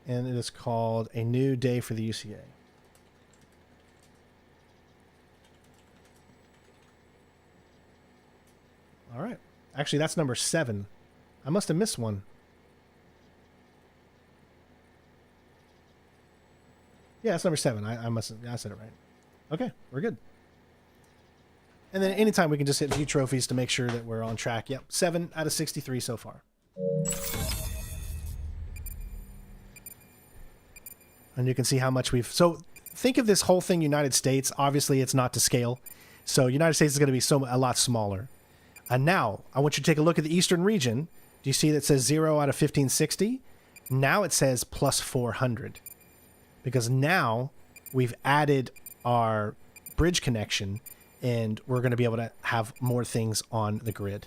A: And it is called A New Day for the UCA. All right. Actually, that's number 7. I must have missed one. Yeah, that's number 7. I said it right. Okay, we're good. And then anytime we can just hit view trophies to make sure that we're on track. Yep, 7 out of 63 so far. And you can see how much we've... So think of this whole thing United States. Obviously, it's not to scale. So United States is going to be a lot smaller. And now, I want you to take a look at the Eastern region. Do you see that says 0 out of 1560? Now it says plus 400. Because now we've added our bridge connection, and we're going to be able to have more things on the grid.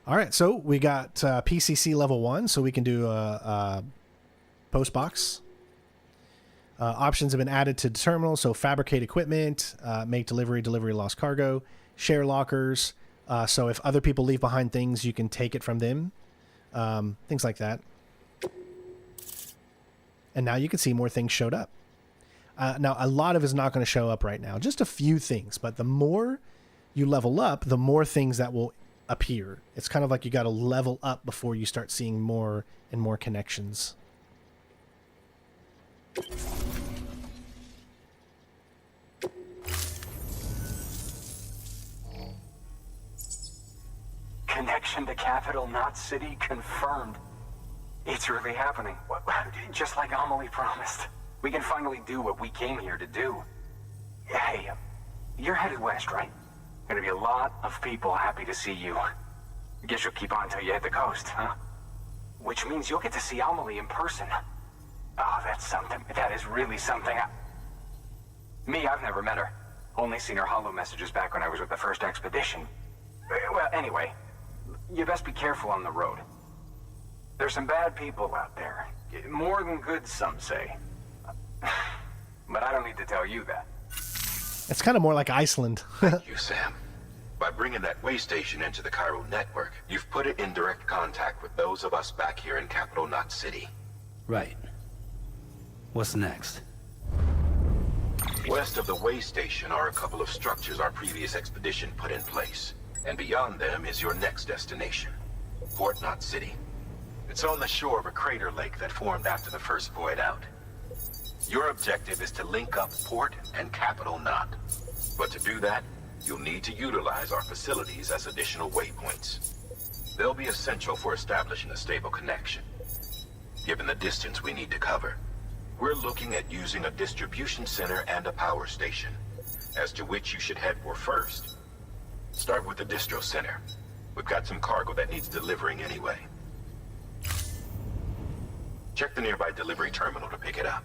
A: All right, so we got PCC level 1, so we can do a post box. Options have been added to the terminal, so fabricate equipment, make delivery lost cargo, share lockers. So if other people leave behind things, you can take it from them. Things like that. And now you can see more things showed up. Now, a lot of it is not going to show up right now. Just a few things, but the more you level up, the more things that will appear. It's kind of like you got to level up before you start seeing more and more connections.
T: Connection to Capital Knot City confirmed. It's really happening. Just like Amelie promised. We can finally do what we came here to do. Hey, you're headed west, right? Gonna be a lot of people happy to see you. Guess you'll keep on till you hit the coast, huh? Which means you'll get to see Amelie in person. Oh, that's something. That is really something. Me, I've never met her. Only seen her holo messages back when I was with the first expedition. Well, anyway, you best be careful on the road. There's some bad people out there. More than good, some say. But I don't need to tell you that.
A: It's kind of more like Iceland.
L: Thank you, Sam. By bringing that way station into the Chiral network, you've put it in direct contact with those of us back here in Capital Knot City.
B: Right. What's next?
L: West of the way station are a couple of structures our previous expedition put in place. And beyond them is your next destination, Fort Knot City. It's on the shore of a crater lake that formed after the first void out. Your objective is to link up Port and Capital Knot. But to do that, you'll need to utilize our facilities as additional waypoints. They'll be essential for establishing a stable connection. Given the distance we need to cover, we're looking at using a distribution center and a power station, as to which you should head for first. Start with the distro center. We've got some cargo that needs delivering anyway. Check the nearby delivery terminal to pick it up.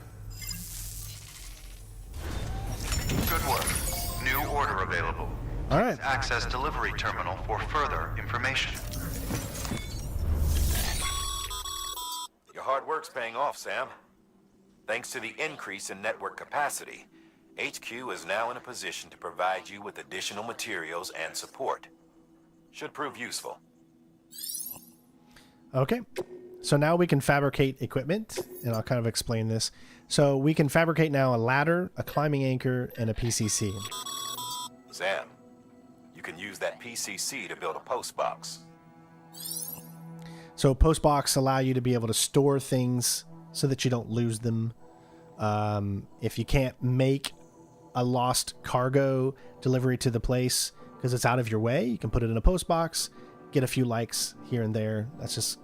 S: Good work. New order available.
A: All right.
S: Access delivery terminal for further information.
F: Your hard work's paying off, Sam. Thanks to the increase in network capacity, HQ is now in a position to provide you with additional materials and support. Should prove useful.
A: Okay. So now we can fabricate equipment, and I'll kind of explain this. So we can fabricate now a ladder, a climbing anchor, and a PCC.
F: Sam, you can use that PCC to build a post box.
A: So post box allow you to be able to store things so that you don't lose them. If you can't make a lost cargo delivery to the place because it's out of your way, you can put it in a post box, get a few likes here and there. That's just,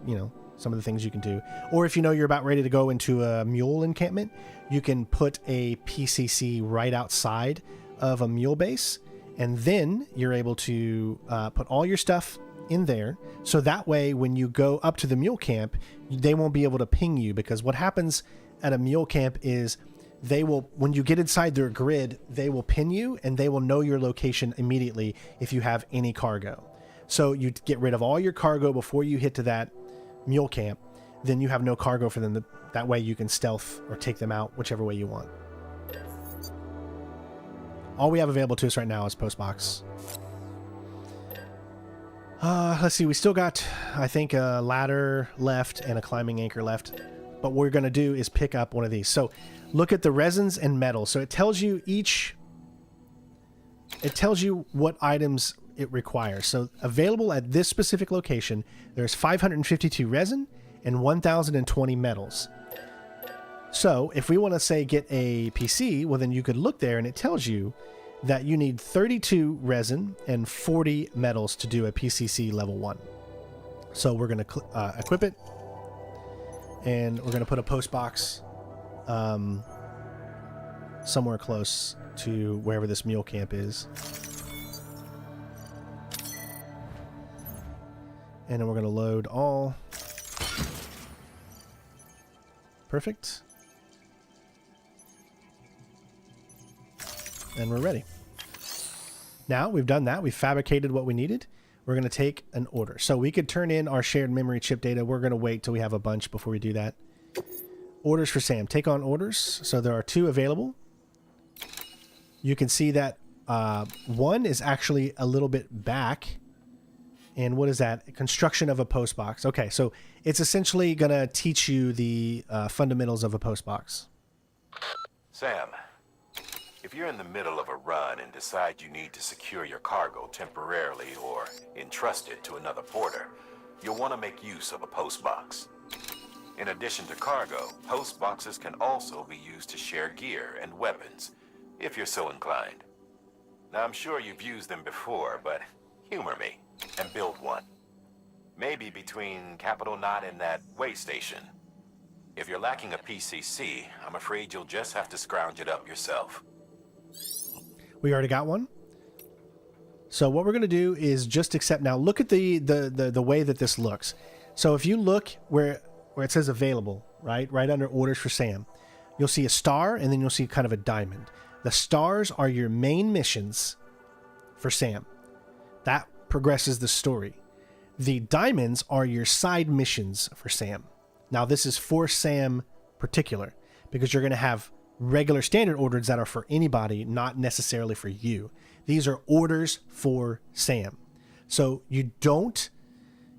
A: some of the things you can do. Or if you know you're about ready to go into a mule encampment, you can put a PCC right outside of a mule base, and then you're able to put all your stuff in there. So that way, when you go up to the mule camp, they won't be able to ping you, because what happens at a mule camp is they will, when you get inside their grid, they will pin you and they will know your location immediately if you have any cargo. So you get rid of all your cargo before you hit to that mule camp, then you have no cargo for them. That way you can stealth or take them out whichever way you want. All we have available to us right now is post box. Let's see, we still got, I think, a ladder left and a climbing anchor left. But what we're going to do is pick up one of these. So look at the resins and metals. So it tells you what items it requires. So available at this specific location, there's 552 resin and 1,020 metals. So if we want to say get a PC, well then you could look there and it tells you that you need 32 resin and 40 metals to do a PCC level 1. So we're going to equip it, and we're going to put a post box somewhere close to wherever this mule camp is. And then we're going to load all. Perfect. And we're ready. Now we've done that. We've fabricated what we needed. We're going to take an order. So we could turn in our shared memory chip data. We're going to wait till we have a bunch before we do that. Orders for Sam. Take on orders. So there are 2 available. You can see that one is actually a little bit back. And what is that? Construction of a post box. Okay, so it's essentially going to teach you the fundamentals of a post box.
F: Sam, if you're in the middle of a run and decide you need to secure your cargo temporarily or entrust it to another porter, you'll want to make use of a post box. In addition to cargo, post boxes can also be used to share gear and weapons, if you're so inclined. Now, I'm sure you've used them before, but humor me and build one. Maybe between Capital Knot and that way station. If you're lacking a PCC, I'm afraid you'll just have to scrounge it up yourself.
A: We already got one. So what we're going to do is just accept. Now look at the way that this looks. So if you look where it says available, right under orders for Sam, you'll see a star and then you'll see kind of a diamond. The stars are your main missions for Sam. That progresses the story. The diamonds are your side missions for Sam. Now this is for Sam particular because you're going to have regular standard orders that are for anybody, not necessarily for you. These are orders for Sam. So you're going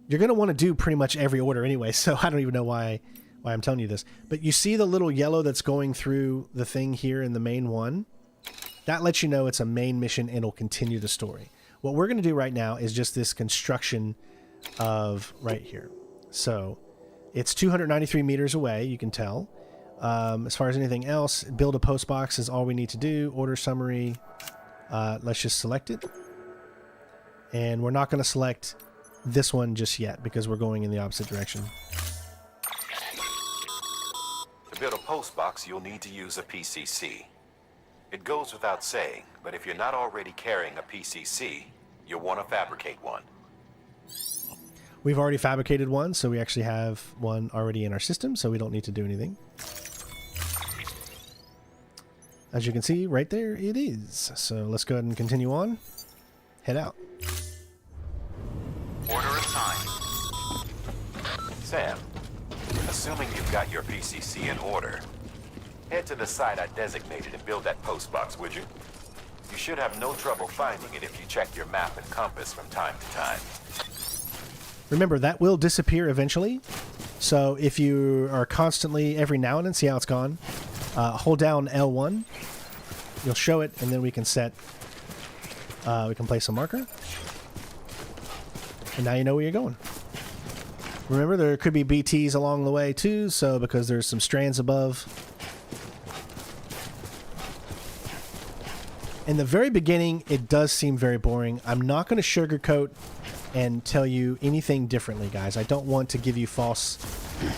A: to want to do pretty much every order anyway. So I don't even know why I'm telling you this, but you see the little yellow that's going through the thing here in the main one. That lets you know it's a main mission and it'll continue the story. What we're going to do right now is just this construction of right here. So it's 293 meters away. You can tell. As far as anything else, build a post box is all we need to do. Order summary. Let's just select it. And we're not going to select this one just yet because we're going in the opposite direction.
F: To build a post box, you'll need to use a PCC. It goes without saying, but if you're not already carrying a PCC, you'll want to fabricate one.
A: We've already fabricated one, so we actually have one already in our system, so we don't need to do anything. As you can see, right there it is. So let's go ahead and continue on. Head out.
F: Order assigned. Sam, assuming you've got your PCC in order, head to the site I designated and build that post box, would you? You should have no trouble finding it if you check your map and compass from time to time.
A: Remember, that will disappear eventually. So if you are constantly, every now and then, see how it's gone? Hold down L1. You'll show it, and then we can set, we can place a marker. And now you know where you're going. Remember, there could be BTs along the way too, so because there's some strands above. In the very beginning, it does seem very boring. I'm not going to sugarcoat and tell you anything differently, guys. I don't want to give you false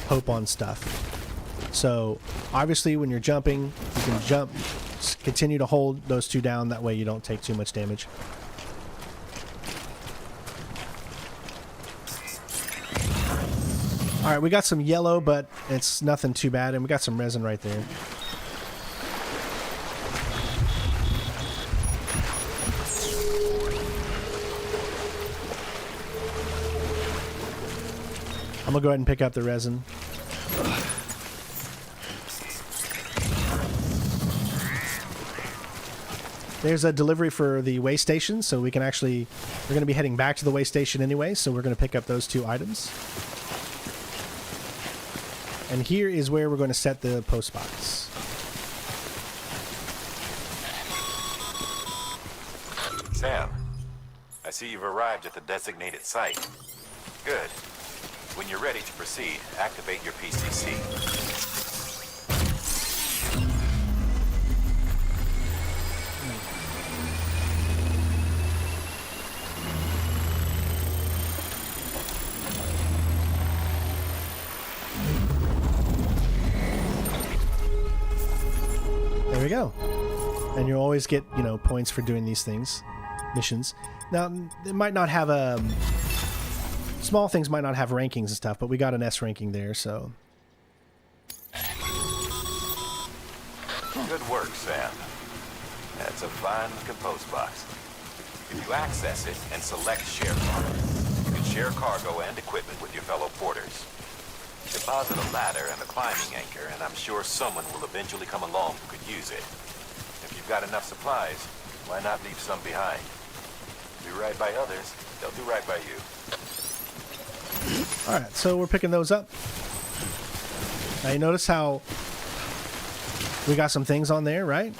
A: hope on stuff. So, obviously, when you're jumping, you can jump. Just continue to hold those two down. That way you don't take too much damage. Alright, we got some yellow, but it's nothing too bad. And we got some resin right there. I'm gonna go ahead and pick up the resin. There's a delivery for the way station, so we can actually, we're gonna be heading back to the way station anyway, so we're gonna pick up those two items. And here is where we're going to set the post box.
F: Sam, I see you've arrived at the designated site. Good. When you're ready to proceed, activate your PCC.
A: There we go. And you'll always get, you know, points for doing these things, missions. Now, it might not have a... Small things might not have rankings and stuff, but we got an S ranking there, so...
F: Good work, Sam. That's a fine-looking post box. If you access it and select Share Cargo, you can share cargo and equipment with your fellow porters. Deposit a ladder and a climbing anchor, and I'm sure someone will eventually come along who could use it. If you've got enough supplies, why not leave some behind? Do right by others, they'll do right by you.
A: Alright, so we're picking those up. Now you notice how we got some things on there, right?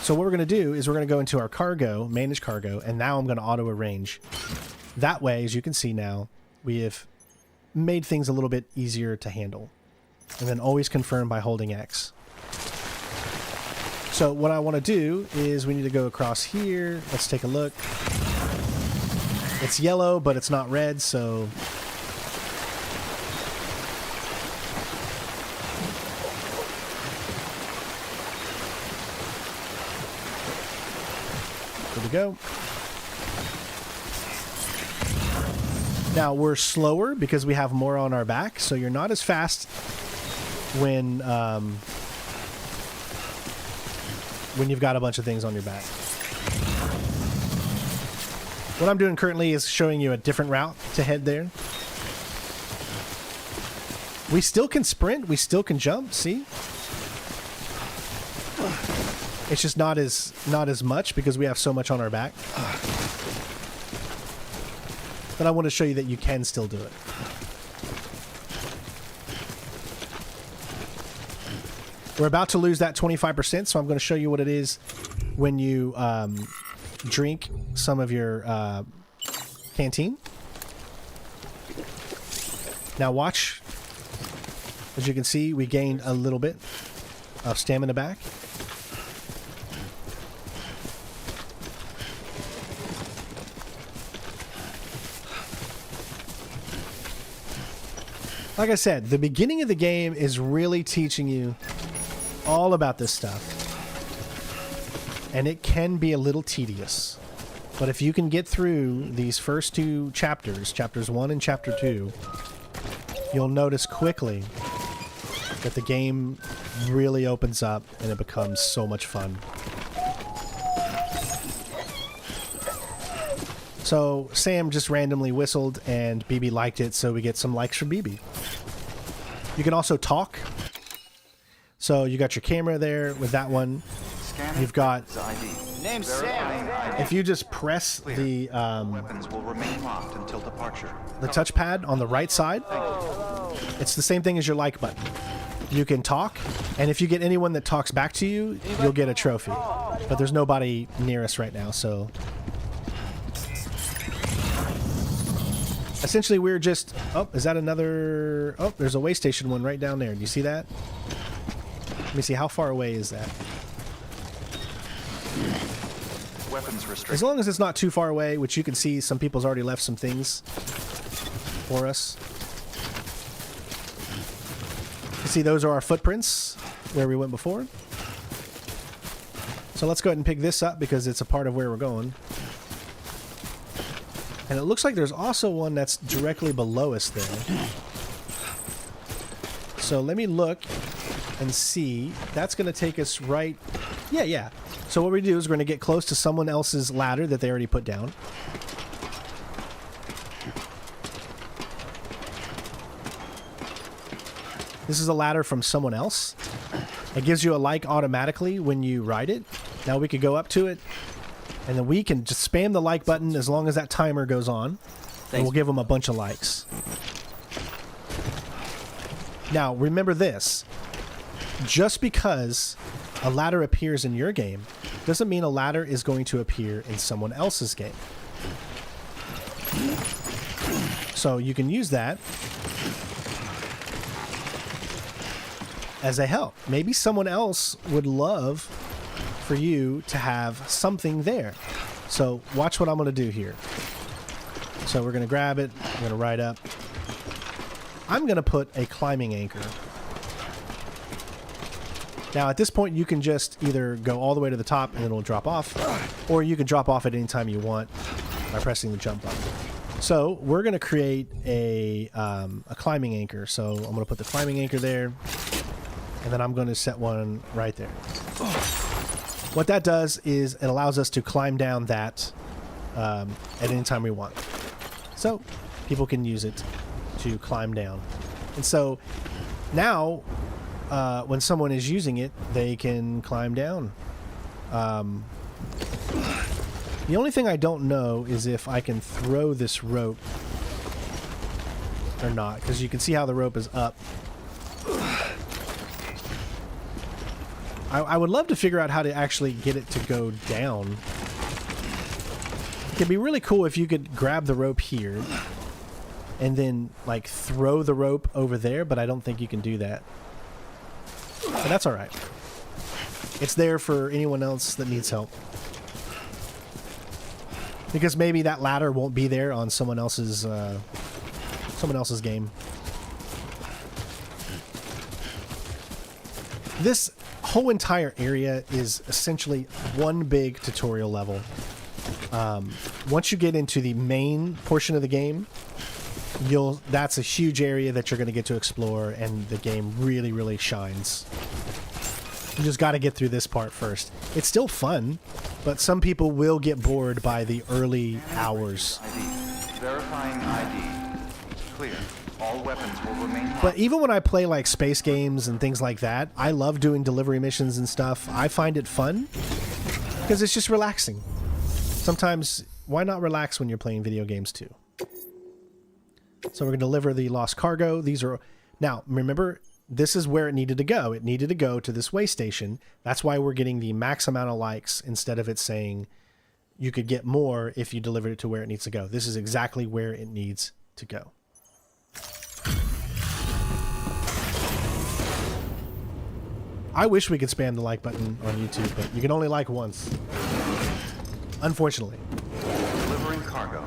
A: So what we're going to do is we're going to go into our cargo, manage cargo, and now I'm going to auto arrange. That way, as you can see now, we have made things a little bit easier to handle. And then always confirm by holding X. So what I want to do is we need to go across here. Let's take a look. It's yellow, but it's not red, so... to go. Now we're slower because we have more on our back, so you're not as fast when you've got a bunch of things on your back. What I'm doing currently is showing you a different route to head there. We still can sprint, we still can jump, see? It's just not as much because we have so much on our back. But I want to show you that you can still do it. We're about to lose that 25%, so I'm going to show you what it is when you drink some of your canteen. Now watch. As you can see, we gained a little bit of stamina back. Like I said, the beginning of the game is really teaching you all about this stuff. And it can be a little tedious. But if you can get through these first two chapters, chapters 1 and chapter 2, you'll notice quickly that the game really opens up and it becomes so much fun. So Sam just randomly whistled and BB liked it, so we get some likes from BB. You can also talk. So you got your camera there with that one. You've got...
U: Name Sam.
A: If you just press the
U: Weapons will remain locked until departure.
A: the touchpad on the right side, it's the same thing as your like button. You can talk, and if you get anyone that talks back to you, you'll get a trophy. But there's nobody near us right now, so... Essentially, we're just... Oh, is that another... Oh, there's a way station one right down there. Do you see that? Let me see, how far away is that?
U: Weapons restricted.
A: As long as it's not too far away, which you can see some people's already left some things for us. You see, those are our footprints where we went before. So let's go ahead and pick this up because it's a part of where we're going. And it looks like there's also one that's directly below us there. So let me look and see. That's going to take us right... Yeah. So what we do is we're going to get close to someone else's ladder that they already put down. This is a ladder from someone else. It gives you a like automatically when you ride it. Now we could go up to it, and then we can just spam the like button as long as that timer goes on. And we'll give them a bunch of likes. Now, remember this. Just because a ladder appears in your game doesn't mean a ladder is going to appear in someone else's game. So you can use that as a help. Maybe someone else would love for you to have something there. So watch what I'm going to do here. So we're going to grab it. I'm going to ride up. I'm going to put a climbing anchor. Now, at this point, you can just either go all the way to the top and it'll drop off, or you can drop off at any time you want by pressing the jump button. So we're going to create a climbing anchor. So I'm going to put the climbing anchor there, and then I'm going to set one right there. What that does is it allows us to climb down that at any time we want. So people can use it to climb down. And so now... when someone is using it, they can climb down. The only thing I don't know is if I can throw this rope or not, because you can see how the rope is up. I would love to figure out how to actually get it to go down. It'd be really cool if you could grab the rope here and then, like, throw the rope over there, but I don't think you can do that. But that's alright. It's there for anyone else that needs help. Because maybe that ladder won't be there on someone else's game. This whole entire area is essentially one big tutorial level. Once you get into the main portion of the game, that's a huge area that you're going to get to explore, and the game really, really shines. You just got to get through this part first. It's still fun, but some people will get bored by the early hours.
U: Verifying ID. Clear. All weapons will remain locked.
A: But even when I play like space games and things like that, I love doing delivery missions and stuff. I find it fun because it's just relaxing. Sometimes, why not relax when you're playing video games too? So we're going to deliver the lost cargo. These are... Now, remember, this is where it needed to go. It needed to go to this way station. That's why we're getting the max amount of likes instead of it saying you could get more if you delivered it to where it needs to go. This is exactly where it needs to go. I wish we could spam the like button on YouTube, but you can only like once. Unfortunately.
U: Delivering cargo.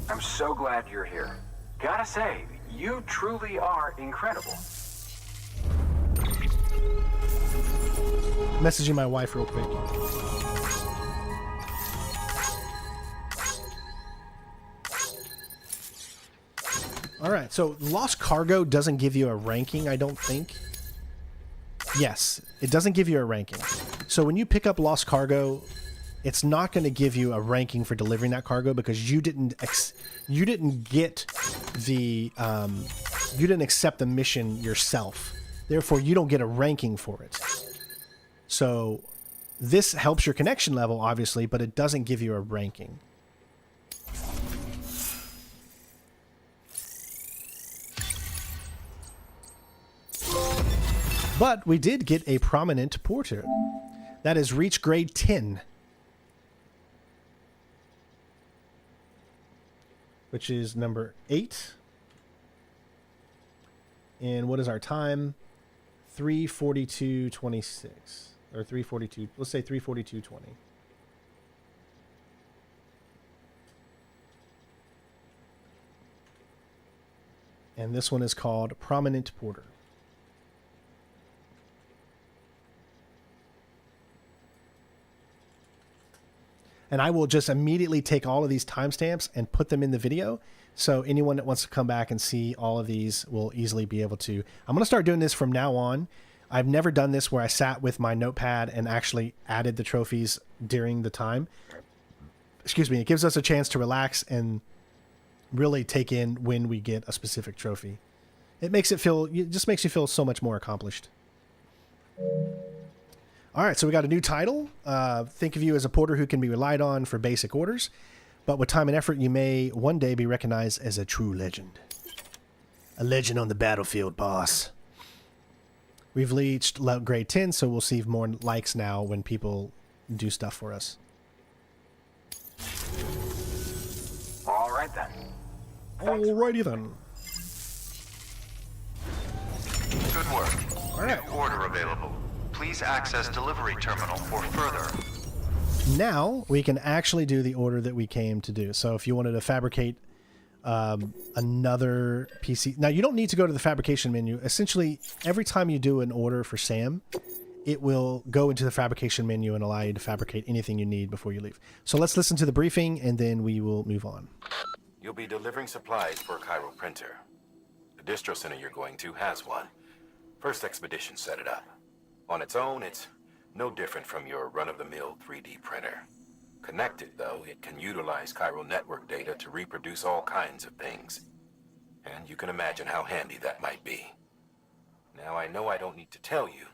T: I'm so glad you're here. Gotta say, you truly are incredible.
A: Messaging my wife real quick. All right, so lost cargo doesn't give you a ranking, I don't think. Yes, it doesn't give you a ranking. So when you pick up lost cargo, it's not going to give you a ranking for delivering that cargo because you didn't get the you didn't accept the mission yourself. Therefore, you don't get a ranking for it. So this helps your connection level, obviously, but it doesn't give you a ranking. But we did get a prominent porter. That is reach grade 10. Which is number 8. And what is our time? 3:42:26. Or 3:42. Let's say 3:42:20. And this one is called Prominent Porter. And I will just immediately take all of these timestamps and put them in the video. So anyone that wants to come back and see all of these will easily be able to. I'm going to start doing this from now on. I've never done this where I sat with my notepad and actually added the trophies during the time. Excuse me. It gives us a chance to relax and really take in when we get a specific trophy. It makes it just makes you feel so much more accomplished. All right, so we got a new title. Think of you as a porter who can be relied on for basic orders, but with time and effort, you may one day be recognized as a true legend. A legend on the battlefield, boss. We've reached grade 10, so we'll see more likes now when people do stuff for us.
T: All right then.
A: Alrighty then.
S: Good work.
A: All right.
S: New order available. Please access delivery terminal for further.
A: Now we can actually do the order that we came to do. So if you wanted to fabricate another PC, now you don't need to go to the fabrication menu. Essentially, every time you do an order for Sam, it will go into the fabrication menu and allow you to fabricate anything you need before you leave. So let's listen to the briefing and then we will move on.
F: You'll be delivering supplies for a Chiral printer. The distro center you're going to has one. First expedition set it up. On its own, it's no different from your run-of-the-mill 3D printer. Connected, though, it can utilize Chiral network data to reproduce all kinds of things. And you can imagine how handy that might be. Now, I know I don't need to tell you,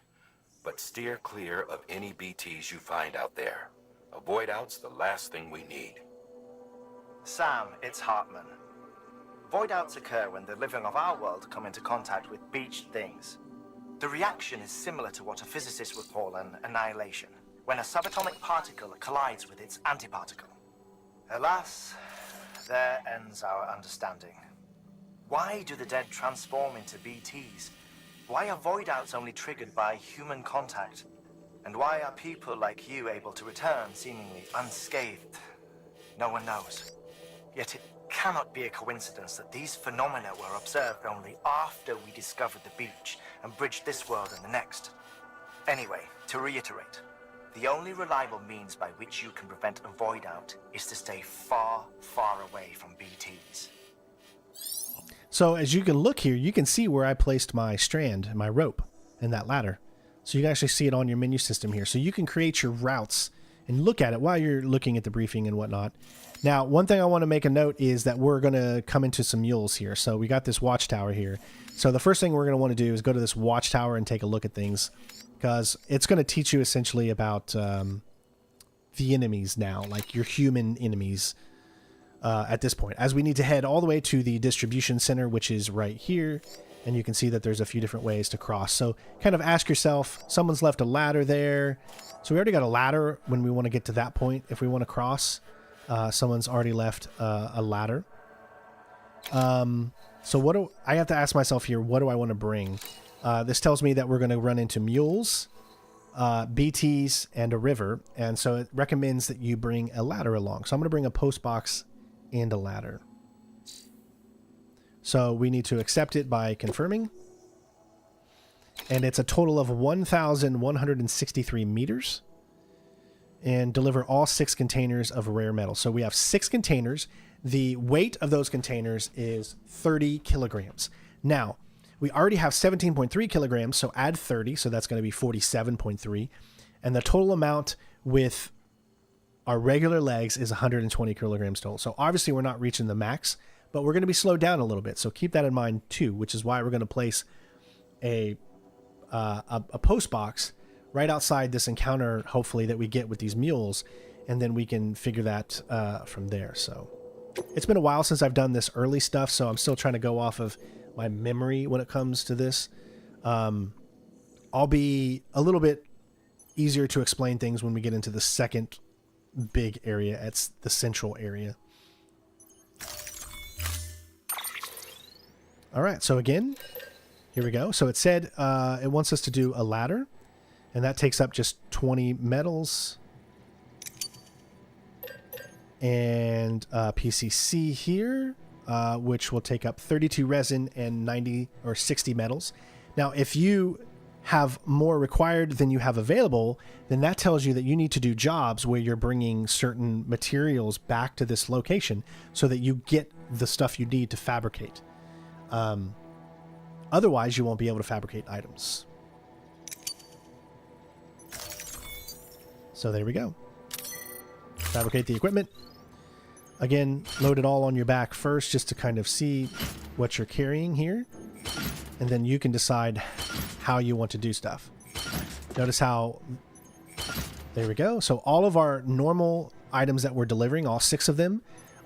F: but steer clear of any BTs you find out there. Avoid out's the last thing we need.
R: Sam, it's Hartman. Void outs occur when the living of our world come into contact with beached things. The reaction is similar to what a physicist would call an annihilation, when a subatomic particle collides with its antiparticle. Alas, there ends our understanding. Why do the dead transform into BTs? Why are void outs only triggered by human contact? And why are people like you able to return seemingly unscathed? No one knows. Yet it cannot be a coincidence that these phenomena were observed only after we discovered the beach and bridged this world and the next. Anyway, to reiterate, the only reliable means by which you can prevent a void out is to stay far, far away from BTs.
A: So as you can look here, you can see where I placed my strand, my rope, and that ladder. So you can actually see it on your menu system here. So you can create your routes and look at it while you're looking at the briefing and whatnot. Now, one thing I want to make a note is that we're going to come into some mules here. So we got this watchtower here. So the first thing we're going to want to do is go to this watchtower and take a look at things, because it's going to teach you essentially about the enemies now, like your human enemies at this point, as we need to head all the way to the distribution center, which is right here. And you can see that there's a few different ways to cross. So kind of ask yourself, someone's left a ladder there. So we already got a ladder when we want to get to that point. If we want to cross, someone's already left a ladder. So what do I have to ask myself here? What do I want to bring? This tells me that we're going to run into mules, BTs, and a river. And so it recommends that you bring a ladder along. So I'm going to bring a post box and a ladder. So we need to accept it by confirming. And it's a total of 1,163 meters. And deliver all 6 containers of rare metal. So we have 6 containers. The weight of those containers is 30 kilograms. Now, we already have 17.3 kilograms, so add 30, so that's going to be 47.3. And the total amount with our regular legs is 120 kilograms total. So obviously we're not reaching the max, but we're going to be slowed down a little bit. So keep that in mind too, which is why we're going to place a post box right outside this encounter, hopefully, that we get with these mules, and then we can figure that from there. So it's been a while since I've done this early stuff, so I'm still trying to go off of my memory when it comes to this. I'll be a little bit easier to explain things when we get into the second big area. It's the central area. All right, so again, here we go. So it said it wants us to do a ladder, and that takes up just 20 metals. And PCC here, which will take up 32 resin and 90 or 60 metals. Now, if you have more required than you have available, then that tells you that you need to do jobs where you're bringing certain materials back to this location so that you get the stuff you need to fabricate. Otherwise, you won't be able to fabricate items. So there we go. Fabricate the equipment. Again, load it all on your back first just to kind of see what you're carrying here. And then you can decide how you want to do stuff. Notice how... There we go. So all of our normal items that we're delivering, all 6 of them,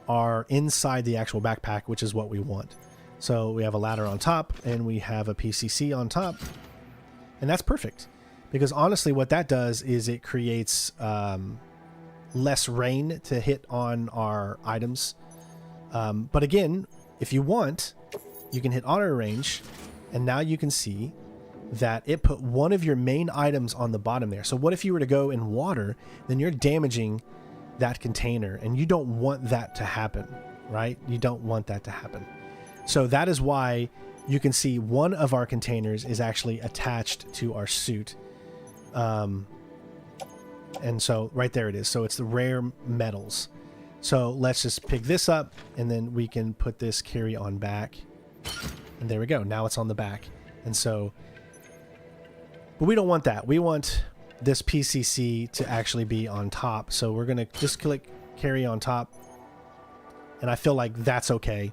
A: are inside the actual backpack, which is what we want. So we have a ladder on top, and we have a PCC on top. And that's perfect. Because honestly, what that does is it creates... less rain to hit on our items. But again, if you want, you can hit auto range, and now you can see that it put one of your main items on the bottom there. So what if you were to go in water, then you're damaging that container, and you don't want that to happen, right? You don't want that to happen. So that is why you can see one of our containers is actually attached to our suit. And so right there it is. So it's the rare metals. So let's just pick this up, and then we can put this carry on back. And there we go. Now it's on the back. And so, but we don't want that. We want this PCC to actually be on top. So we're going to just click carry on top. And I feel like that's okay.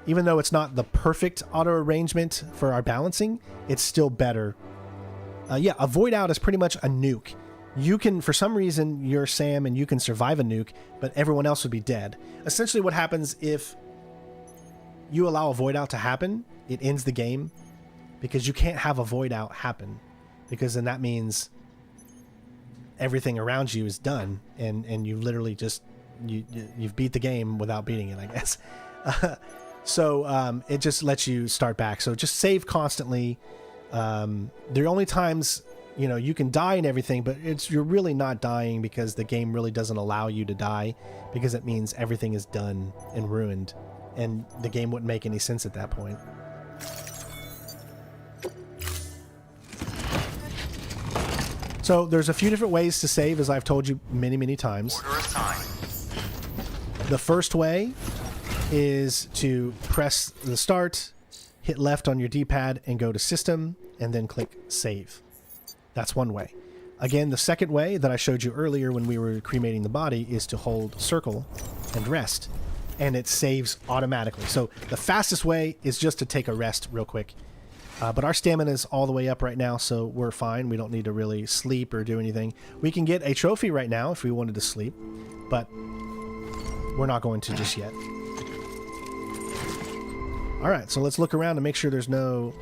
A: Even though it's not the perfect auto arrangement for our balancing, it's still better. Yeah, a void out is pretty much a nuke. You can, for some reason, you're Sam and you can survive a nuke, but everyone else would be dead. Essentially what happens if you allow a void out to happen, it ends the game, because you can't have a void out happen, because then that means everything around you is done, and you literally just, you've beat the game without beating it, I guess. So it just lets you start back. So just save constantly. There are only times... You know, you can die and everything, but you're really not dying because the game really doesn't allow you to die, because it means everything is done and ruined, and the game wouldn't make any sense at that point. So there's a few different ways to save, as I've told you many, many times.
S: Order assigned.
A: The first way is to press the start, hit left on your D-pad, and go to System, and then click Save. That's one way. Again, the second way that I showed you earlier when we were cremating the body is to hold circle and rest, and it saves automatically. So the fastest way is just to take a rest real quick. But our stamina is all the way up right now, so we're fine. We don't need to really sleep or do anything. We can get a trophy right now if we wanted to sleep, but we're not going to just yet. All right, so let's look around to make sure there's no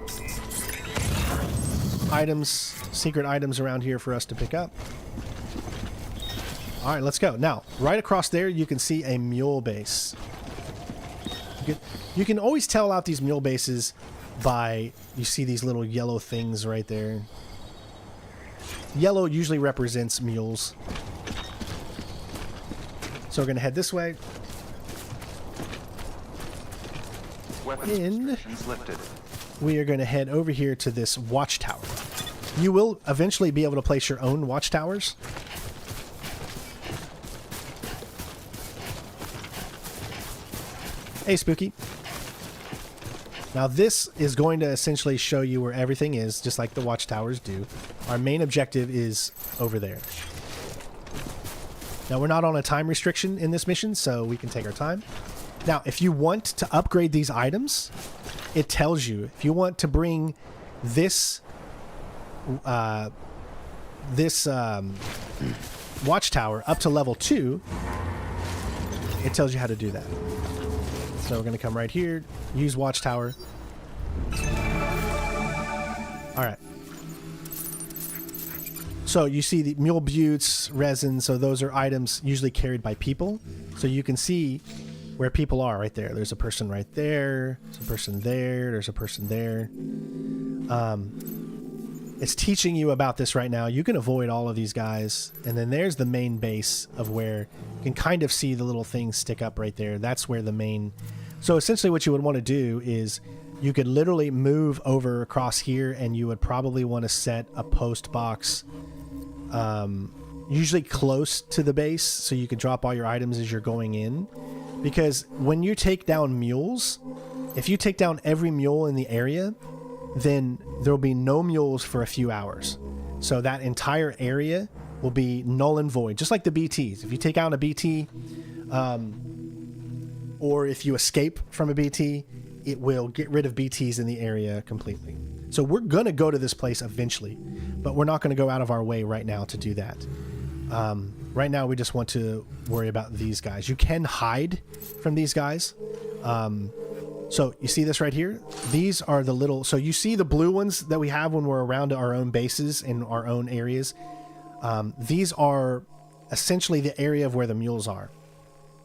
A: items, secret items around here for us to pick up. All right, let's go. Now, right across there, you can see a mule base. You can always tell out these mule bases by, you see these little yellow things right there. Yellow usually represents mules. So we're going to head this way. And we are going to head over here to this watchtower. You will eventually be able to place your own watchtowers. Hey, Spooky. Now this is going to essentially show you where everything is, just like the watchtowers do. Our main objective is over there. Now we're not on a time restriction in this mission, so we can take our time. Now, if you want to upgrade these items, it tells you. If you want to bring this watchtower up to level 2, it tells you how to do that. So we're going to come right here, use watchtower. All right. So you see the mule buttes, resin, so those are items usually carried by people. So you can see where people are right there. There's a person right there, there's a person there, there's a person there. It's teaching you about this right now. You can avoid all of these guys. And then there's the main base of where you can kind of see the little things stick up right there. That's where the main... So essentially what you would want to do is you could literally move over across here, and you would probably want to set a post box usually close to the base so you could drop all your items as you're going in. Because when you take down mules, if you take down every mule in the area, then there will be no mules for a few hours. So that entire area will be null and void, just like the BTs. If you take out a BT, or if you escape from a BT, it will get rid of BTs in the area completely. So we're going to go to this place eventually, but we're not going to go out of our way right now to do that. Right now, we just want to worry about these guys. You can hide from these guys. So you see this right here? These are the little... So you see the blue ones that we have when we're around our own bases in our own areas. These are essentially the area of where the mules are.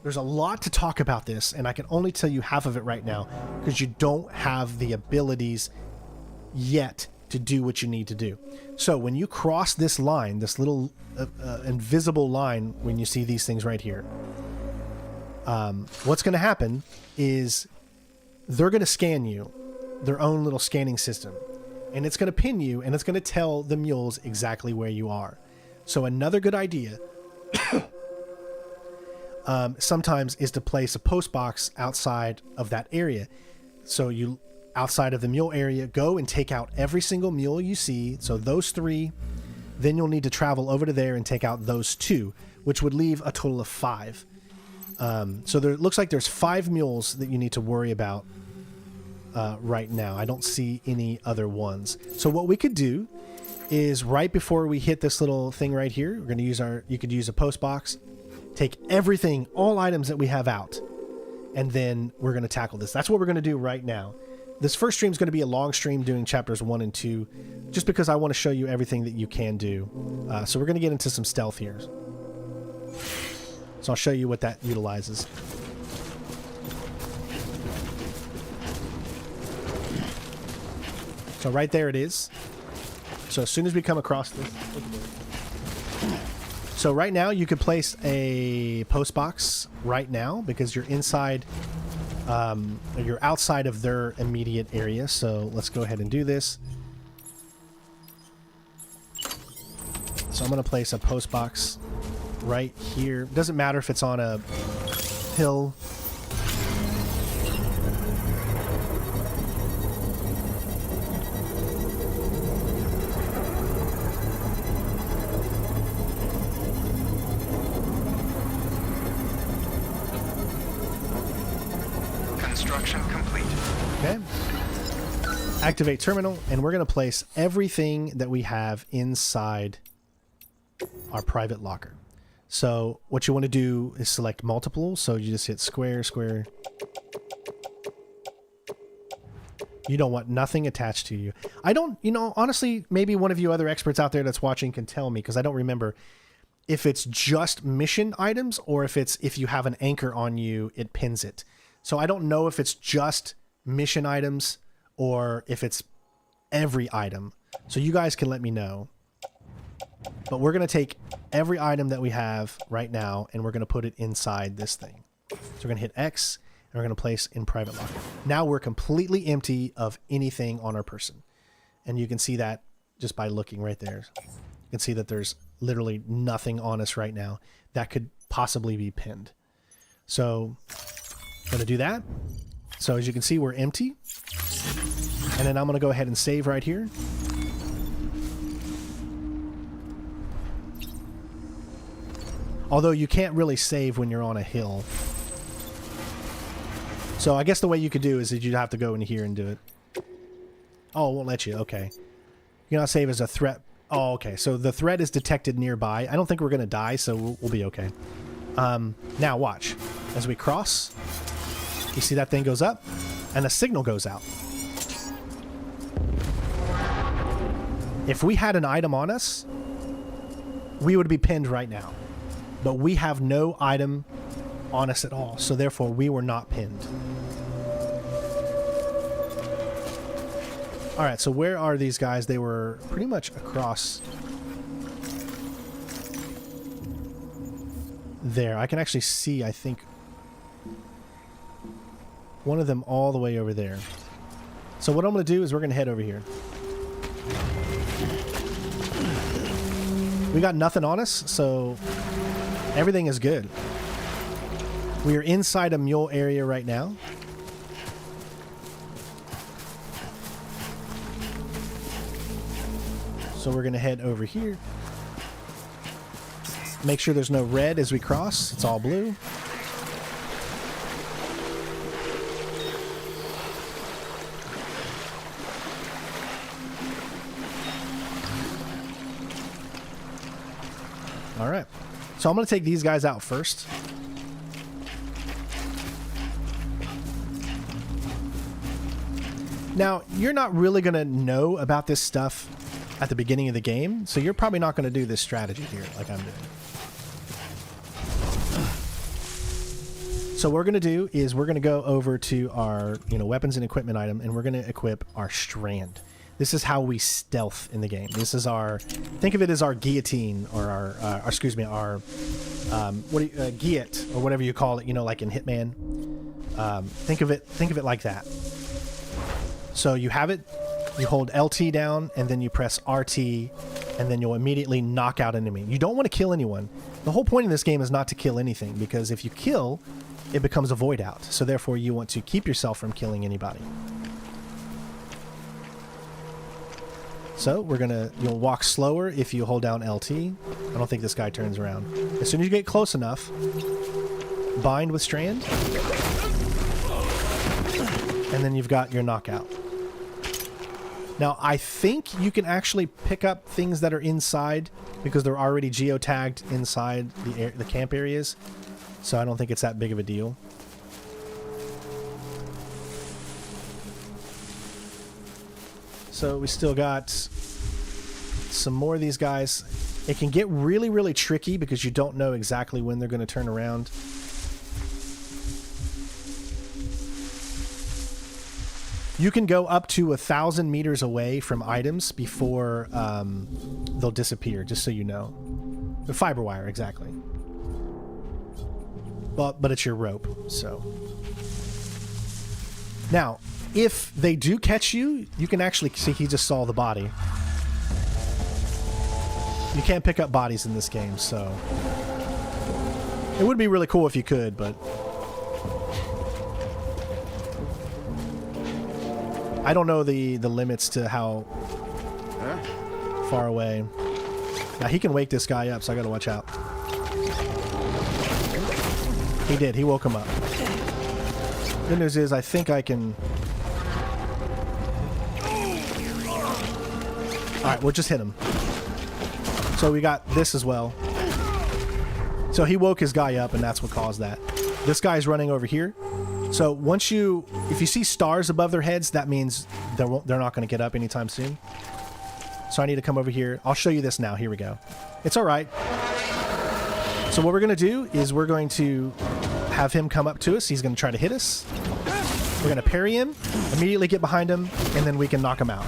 A: There's a lot to talk about this, and I can only tell you half of it right now because you don't have the abilities yet to do what you need to do. So when you cross this line, this little invisible line, when you see these things right here, what's going to happen is they're going to scan you, their own little scanning system, and it's going to pin you, and it's going to tell the mules exactly where you are. So another good idea sometimes is to place a post box outside of that area. So you, outside of the mule area, go and take out every single mule you see. So those 3, then you'll need to travel over to there and take out those 2, which would leave a total of 5. So there looks like there's 5 mules that you need to worry about right now. I don't see any other ones. So what we could do is right before we hit this little thing right here, we're going to use you could use a post box, take everything, all items that we have out, and then we're going to tackle this. That's what we're going to do right now. This first stream is going to be a long stream doing chapters 1 and 2, just because I want to show you everything that you can do. So we're going to get into some stealth here. So I'll show you what that utilizes. So right there it is. So as soon as we come across this... So right now you could place a post box right now because you're inside... you're outside of their immediate area. So let's go ahead and do this. So I'm going to place a post box right here. Doesn't matter if it's on a hill.
S: Construction complete.
A: Okay. Activate terminal, and we're going to place everything that we have inside our private locker. So what you want to do is select multiple. So you just hit square, square. You don't want nothing attached to you. I don't, honestly, maybe one of you other experts out there that's watching can tell me, because I don't remember if it's just mission items or if you have an anchor on you, it pins it. So I don't know if it's just mission items or if it's every item. So you guys can let me know. But we're going to take every item that we have right now and we're going to put it inside this thing. So we're going to hit X and we're going to place in private locker. Now we're completely empty of anything on our person. And you can see that just by looking right there. You can see that there's literally nothing on us right now that could possibly be pinned. So I'm going to do that. So as you can see, we're empty. And then I'm going to go ahead and save right here. Although you can't really save when you're on a hill. So I guess the way you could do is that you'd have to go in here and do it. Oh, it won't let you. Okay. You cannot save as a threat. Oh, okay. So the threat is detected nearby. I don't think we're going to die, so we'll be okay. Now watch. As we cross, you see that thing goes up and a signal goes out. If we had an item on us, we would be pinned right now. But we have no item on us at all, so therefore we were not pinned. Alright, so where are these guys? They were pretty much across there. I can actually see, I think, one of them all the way over there. So what I'm going to do is we're going to head over here. We got nothing on us, so everything is good. We are inside a mule area right now. So we're going to head over here. Make sure there's no red as we cross. It's all blue. All right. So I'm going to take these guys out first. Now, you're not really going to know about this stuff at the beginning of the game, so you're probably not going to do this strategy here like I'm doing. So what we're going to do is we're going to go over to our weapons and equipment item, and we're going to equip our strand. This is how we stealth in the game. This is our, think of it as our guillotine, or our guillot, or whatever you call it, like in Hitman. Think of it like that. So you have it, you hold LT down, and then you press RT, and then you'll immediately knock out an enemy. You don't want to kill anyone. The whole point in this game is not to kill anything, because if you kill, it becomes a void out. So therefore you want to keep yourself from killing anybody. So you'll walk slower if you hold down LT. I don't think this guy turns around. As soon as you get close enough, bind with strand, and then you've got your knockout. Now, I think you can actually pick up things that are inside because they're already geotagged inside the camp areas. So I don't think it's that big of a deal. So we still got some more of these guys. It can get really, really tricky because you don't know exactly when they're going to turn around. You can go up to 1,000 meters away from items before they'll disappear, just so you know. The fiber wire, exactly. But it's your rope, so. Now, if they do catch you, you can actually see he just saw the body. You can't pick up bodies in this game, so it would be really cool if you could, but I don't know the limits to how far away. Now he can wake this guy up, so I gotta watch out. He did. He woke him up. Good news is I think I can... Alright, we'll just hit him. So we got this as well. So he woke his guy up, and that's what caused that. This guy's running over here. So once if you see stars above their heads, that means they're not going to get up anytime soon. So I need to come over here. I'll show you this now. Here we go. It's all right. So what we're going to do is we're going to have him come up to us. He's going to try to hit us. We're going to parry him, immediately get behind him, and then we can knock him out.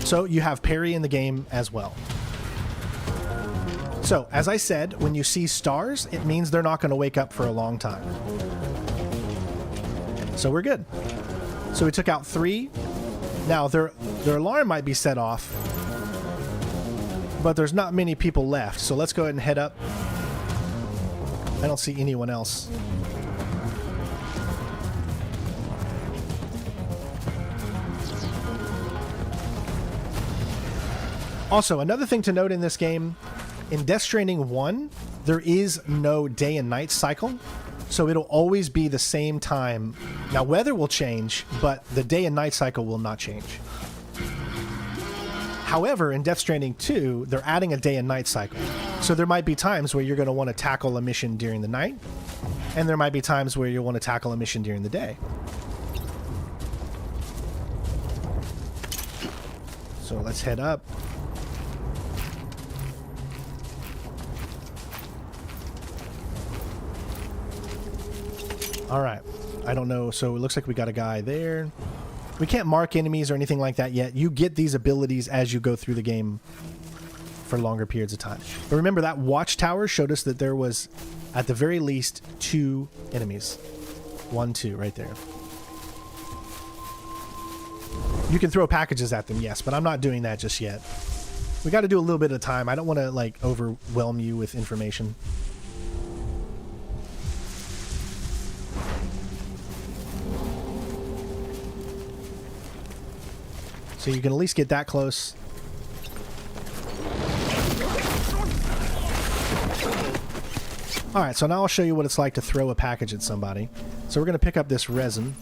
A: So you have parry in the game as well. So, as I said, when you see stars, it means they're not going to wake up for a long time. So we're good. So we took out 3. Now, their alarm might be set off, but there's not many people left. So let's go ahead and head up. I don't see anyone else. Also, another thing to note in this game, in Death Stranding 1, there is no day and night cycle, so it'll always be the same time. Now, weather will change, but the day and night cycle will not change. However, in Death Stranding 2, they're adding a day and night cycle. So there might be times where you're going to want to tackle a mission during the night, and there might be times where you'll want to tackle a mission during the day. So let's head up. All right. I don't know. So it looks like we got a guy there. We can't mark enemies or anything like that yet. You get these abilities as you go through the game for longer periods of time. But remember, that watchtower showed us that there was, at the very least, 2 enemies. 1, 2, right there. You can throw packages at them, yes, but I'm not doing that just yet. We got to do a little bit of time. I don't want to, like, overwhelm you with information. So you can at least get that close. Alright, so now I'll show you what it's like to throw a package at somebody. So we're going to pick up this resin.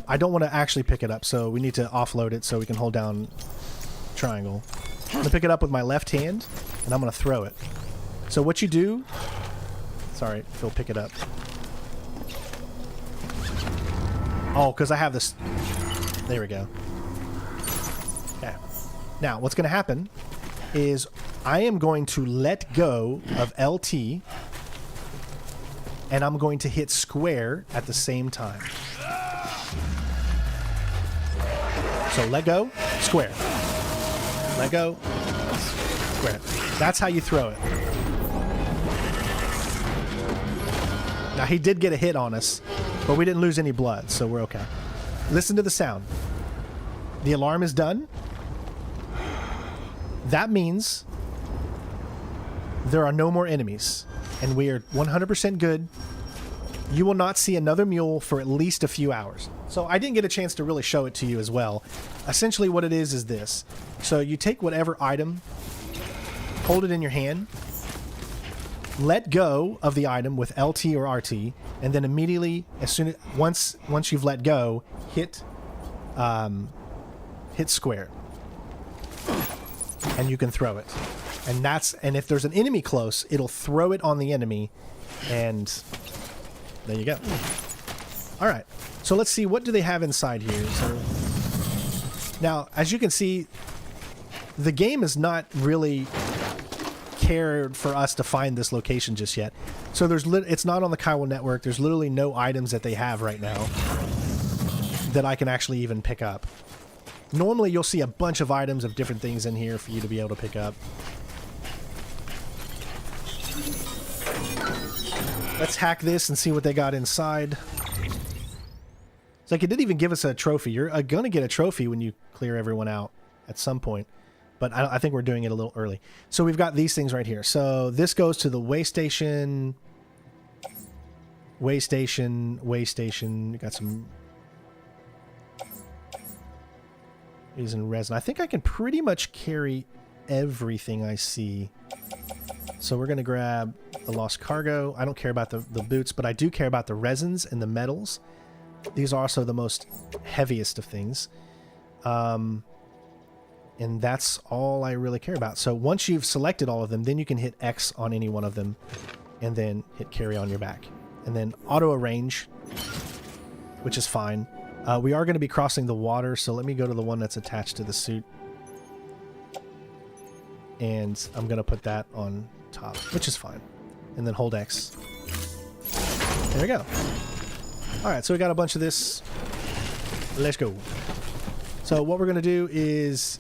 A: I don't want to actually pick it up, so we need to offload it so we can hold down triangle. I'm going to pick it up with my left hand, and I'm going to throw it. So what you do... Sorry, Phil, pick it up. Oh, because I have this... There we go. Okay. Now, what's going to happen is I am going to let go of LT, and I'm going to hit square at the same time. So let go, square. Let go, square. That's how you throw it. Now, he did get a hit on us, but we didn't lose any blood, so we're okay. Listen to the sound. The alarm is done. That means there are no more enemies, and we are 100% good. You will not see another mule for at least a few hours. So I didn't get a chance to really show it to you as well. Essentially what it is this. So you take whatever item, hold it in your hand, let go of the item with LT or RT, and then immediately, once you've let go, hit square. And you can throw it. And if there's an enemy close, it'll throw it on the enemy, and there you go. All right. So let's see, what do they have inside here? So now, as you can see, the game is not really cared for us to find this location just yet. So it's not on the Chiral network. There's literally no items that they have right now that I can actually even pick up. Normally, you'll see a bunch of items of different things in here for you to be able to pick up. Let's hack this and see what they got inside. It's like it didn't even give us a trophy. You're going to get a trophy when you clear everyone out. at some point. But I think we're doing it a little early. So we've got these things right here. So this goes to the way station. Way station. We got some... Using resin. I think I can pretty much carry everything I see. So we're going to grab the lost cargo. I don't care about the boots, but I do care about the resins and the metals. These are also the most heaviest of things. And that's all I really care about. So once you've selected all of them, then you can hit X on any one of them and then hit carry on your back. And then auto arrange, which is fine. We are going to be crossing the water, so let me go to the one that's attached to the suit. And I'm going to put that on top, which is fine. And then hold X. There we go. Alright, so we got a bunch of this. Let's go. So what we're going to do is...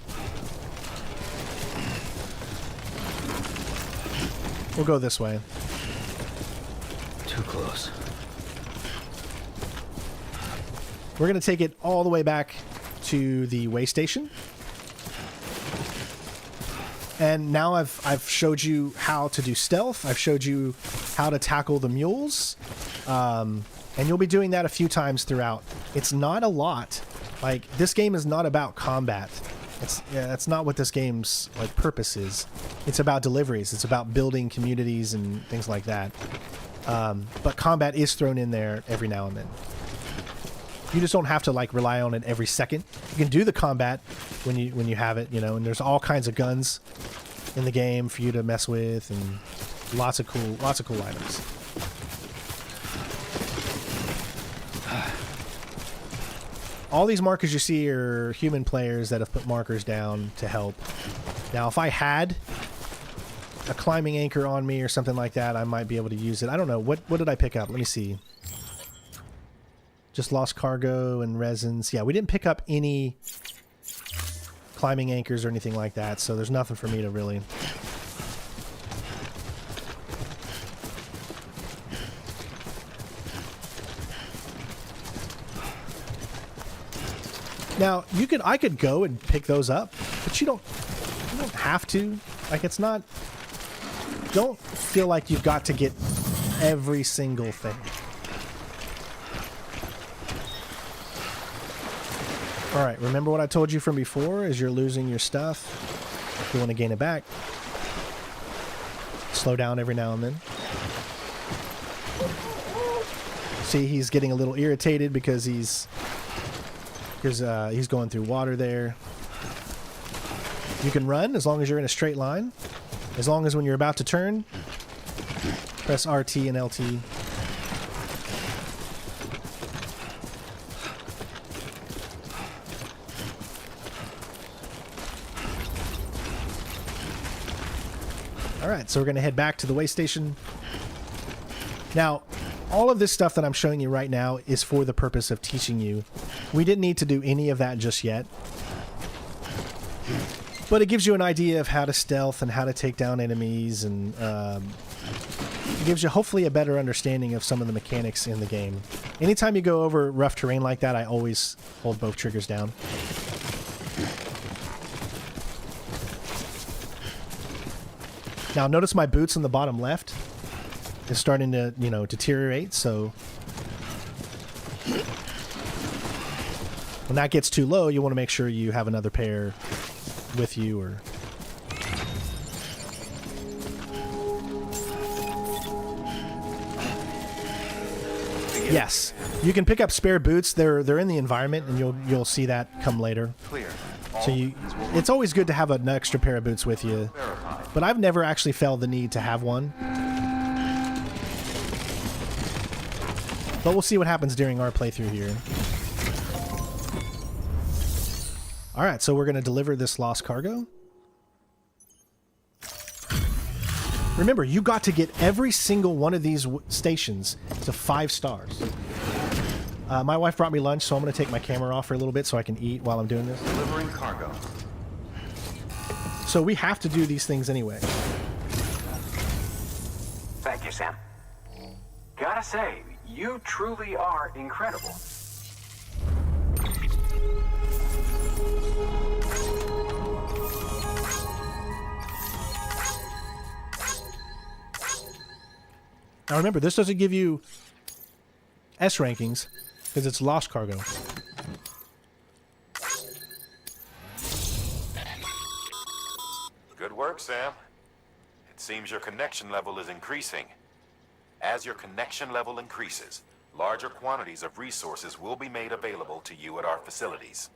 A: We'll go this way.
B: Too close.
A: We're going to take it all the way back to the way station. And now I've showed you how to do stealth. I've showed you how to tackle the mules. And you'll be doing that a few times throughout. It's not a lot. Like, this game is not about combat. That's not what this game's like purpose is. It's about deliveries. It's about building communities and things like that. But combat is thrown in there every now and then. You just don't have to like rely on it every second. You can do the combat when you have it, you know. And there's all kinds of guns in the game for you to mess with, and lots of cool items. All these markers you see are human players that have put markers down to help. Now, if I had a climbing anchor on me or something like that, I might be able to use it. I don't know. What did I pick up? Let me see. Just lost cargo and resins. Yeah, we didn't pick up any climbing anchors or anything like that, so there's nothing for me to really... Now, I could go and pick those up, but you don't have to. Like, it's not... Don't feel like you've got to get every single thing. Alright, remember what I told you from before? As you're losing your stuff, you want to gain it back. Slow down every now and then. See, he's getting a little irritated because he's going through water there. You can run as long as you're in a straight line. As long as when you're about to turn, press RT and LT. Alright, so we're going to head back to the way station. Now, all of this stuff that I'm showing you right now is for the purpose of teaching you. We didn't need to do any of that just yet. But it gives you an idea of how to stealth and how to take down enemies, and it gives you hopefully a better understanding of some of the mechanics in the game. Anytime you go over rough terrain like that, I always hold both triggers down. Now notice my boots in the bottom left is starting to, deteriorate, so when that gets too low, you want to make sure you have another pair with you, or yes, you can pick up spare boots. They're in the environment, and you'll see that come later.
U: Clear.
A: So it's always good to have an extra pair of boots with you, but I've never actually felt the need to have one. But we'll see what happens during our playthrough here. Alright, so we're going to deliver this lost cargo. Remember, you got to get every single one of these stations to 5 stars. My wife brought me lunch, so I'm going to take my camera off for a little bit so I can eat while I'm doing this.
U: Delivering cargo.
A: So we have to do these things anyway.
T: Thank you, Sam. Gotta say, you truly are incredible.
A: Now remember, this doesn't give you S rankings because it's lost cargo.
F: Good work, Sam. It seems your connection level is increasing. As your connection level increases, larger quantities of resources will be made available to you at our facilities.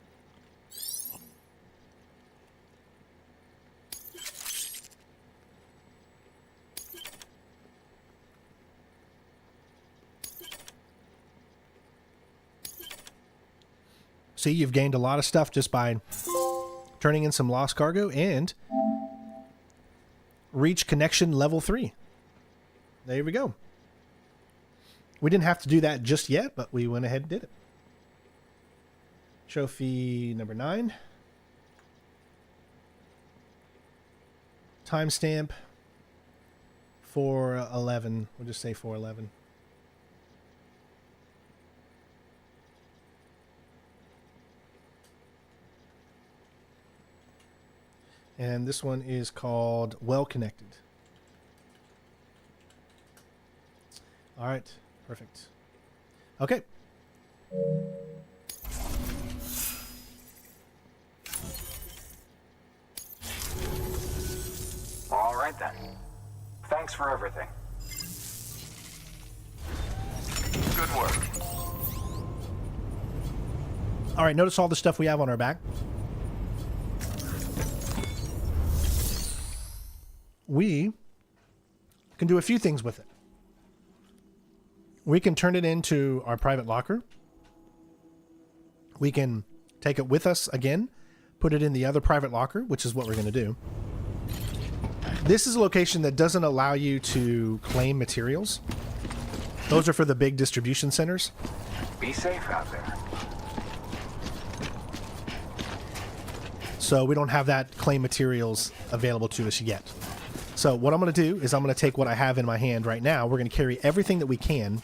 A: See, you've gained a lot of stuff just by turning in some lost cargo and reach connection level 3. There we go. We didn't have to do that just yet, but we went ahead and did it. Trophy number 9. Timestamp 411. We'll just say 411. And this one is called Well Connected. All right, perfect. Okay.
T: All right then. Thanks for everything.
S: Good work.
A: All right, notice all the stuff we have on our back. We can do a few things with it. We can turn it into our private locker. We can take it with us again, put it in the other private locker, which is what we're going to do. This is a location that doesn't allow you to claim materials. Those are for the big distribution centers.
T: Be safe out there.
A: So we don't have that claim materials available to us yet. So what I'm going to do is I'm going to take what I have in my hand right now. We're going to carry everything that we can.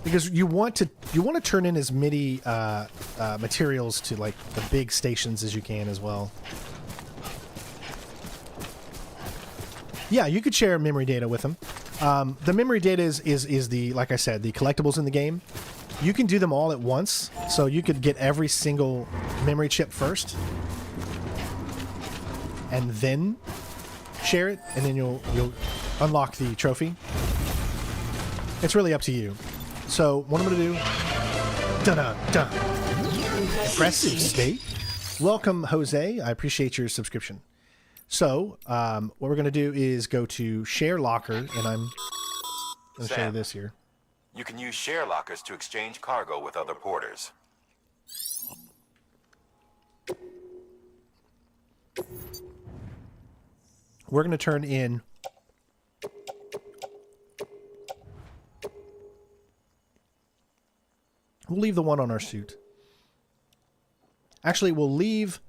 A: Because you want to turn in as many materials to like the big stations as you can as well. Yeah, you could share memory data with them. The memory data is the, like I said, the collectibles in the game. You can do them all at once, so you could get every single memory chip first, and then share it, and then you'll unlock the trophy. It's really up to you. So what I'm gonna do? Dun-dun-dun. Impressive state. Welcome, Jose. I appreciate your subscription. So what we're gonna do is go to share locker, and I'm gonna show you this here.
F: You can use share lockers to exchange cargo with other porters.
A: We're going to turn in we'll leave the one on our suit. Actually, we'll leave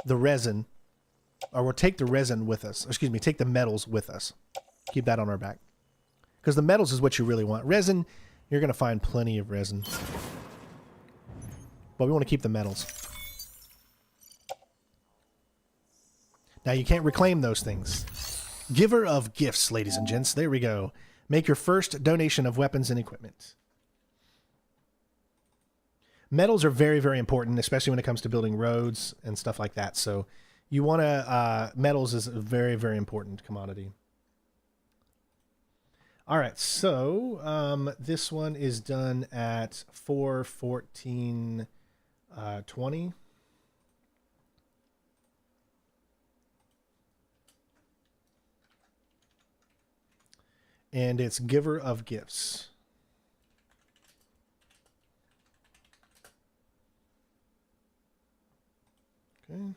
A: the resin, or we'll take the resin with us. Excuse me, take the metals with us. Keep that on our back. Because the metals is what you really want. Resin, you're going to find plenty of resin. But we want to keep the metals. Now, you can't reclaim those things. Giver of gifts, ladies and gents. There we go. Make your first donation of weapons and equipment. Metals are very, very important, especially when it comes to building roads and stuff like that. So you want to... metals is a very, very important commodity. All right, so this one is done at 4:14:20. And it's Giver of Gifts. Okay.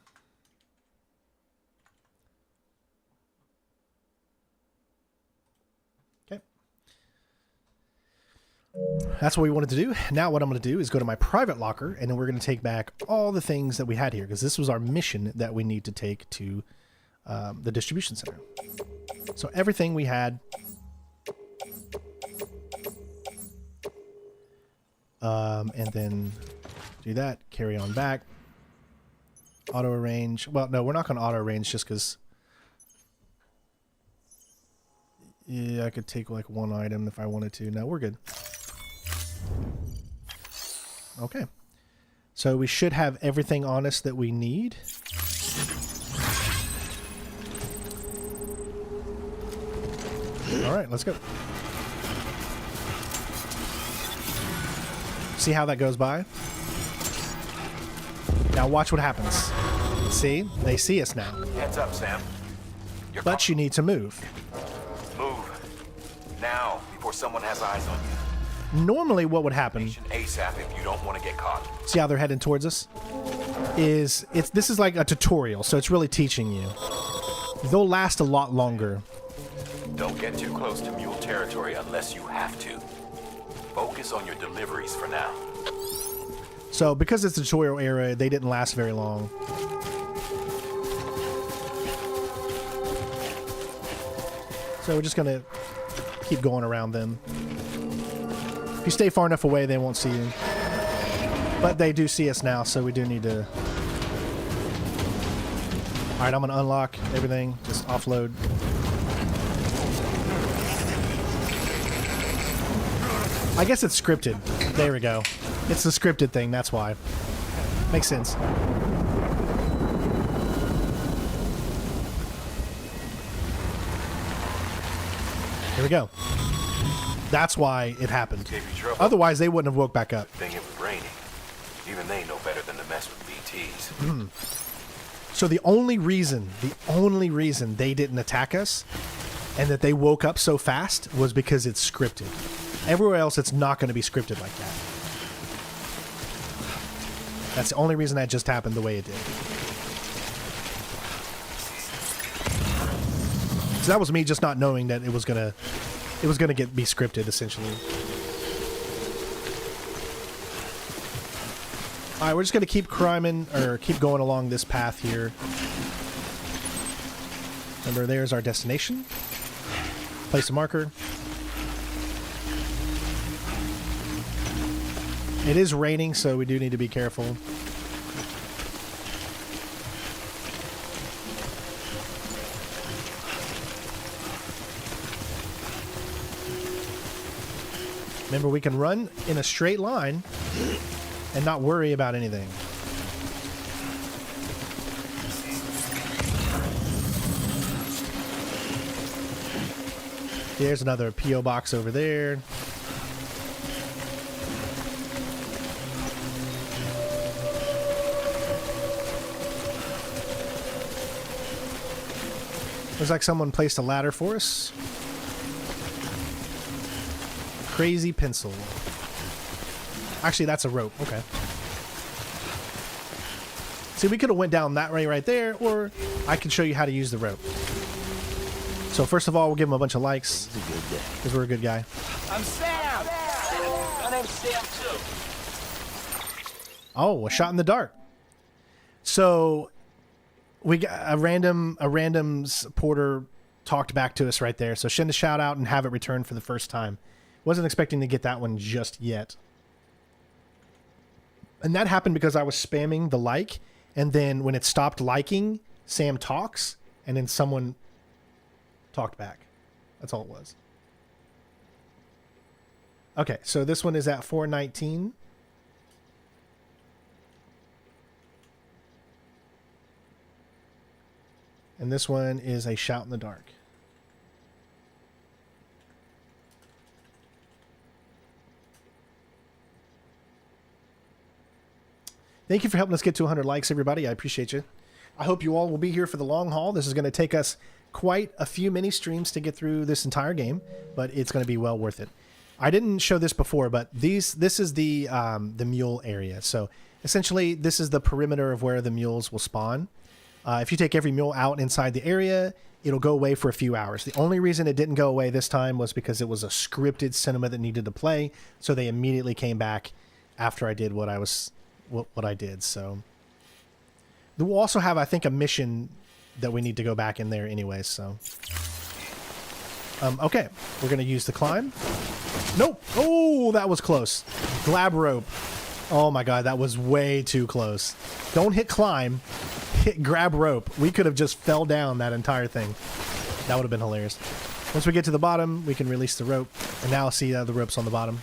A: That's what we wanted to do. Now what I'm going to do is go to my private locker, and then we're going to take back all the things that we had here, because this was our mission that we need to take to the distribution center. So everything we had, and then do that, carry on back, auto arrange. Well, no, we're not going to auto arrange just because Yeah, I could take like one item if I wanted to. No, we're good. Okay. So we should have everything on us that we need. All right, let's go. See how that goes by? Now watch what happens. See? They see us now.
F: Heads up, Sam.
A: But you need to move.
F: Move. Now, before someone has eyes on you.
A: Normally what would happen,
F: ASAP if you don't want to get caught.
A: see how they're heading towards us? This is like a tutorial, so it's really teaching you. They'll last a lot longer.
F: Don't get too close to mule territory unless you have to. Focus on your deliveries for now.
A: So because it's a tutorial era, they didn't last very long. So we're just gonna keep going around them. If you stay far enough away, they won't see you. But they do see us now, so we do need to... Alright, I'm gonna unlock everything. Just offload. I guess it's scripted. There we go. It's the scripted thing, that's why. Makes sense. Here we go. That's why it happened. Otherwise, they wouldn't have woke back up.
F: Thing it was raining. Even they know better than to mess with BTs.
A: So the only reason they didn't attack us and that they woke up so fast was because it's scripted. Everywhere else, it's not going to be scripted like that. That's the only reason that just happened the way it did. So that was me just not knowing that it was gonna be scripted essentially. All right, we're just gonna keep keep going along this path here. Remember, there's our destination. Place a marker. It is raining, so we do need to be careful. Remember, we can run in a straight line and not worry about anything. There's another P.O. box over there. Looks like someone placed a ladder for us. Crazy pencil. Actually, that's a rope. Okay. See, we could have went down that way right there, or I can show you how to use the rope. So first of all, we'll give him a bunch of likes. Because we're a good guy.
G: I'm Sam. My name's Sam too.
A: Oh, a shot in the dark. So we got a random's porter talked back to us right there. So send a shout out and have it returned for the first time. Wasn't expecting to get that one just yet. And that happened because I was spamming the like, and then when it stopped liking, Sam talks, and then someone talked back. That's all it was. Okay, so this one is at 419. And this one is a shout in the dark. Thank you for helping us get to 100 likes, everybody. I appreciate you. I hope you all will be here for the long haul. This is going to take us quite a few mini streams to get through this entire game, but it's going to be well worth it. I didn't show this before, but this is the mule area. So essentially, this is the perimeter of where the mules will spawn. If you take every mule out inside the area, it'll go away for a few hours. The only reason it didn't go away this time was because it was a scripted cinema that needed to play, so they immediately came back after I did what I did. So we'll also have, I think, a mission that we need to go back in there anyway. So okay, we're gonna use the climb. Nope. Oh, that was close. Glab rope. Oh my god, that was way too close. Don't hit climb, hit grab rope. We could have just fell down that entire thing. That would have been hilarious. Once we get to the bottom, we can release the rope. And now see the rope's on the bottom.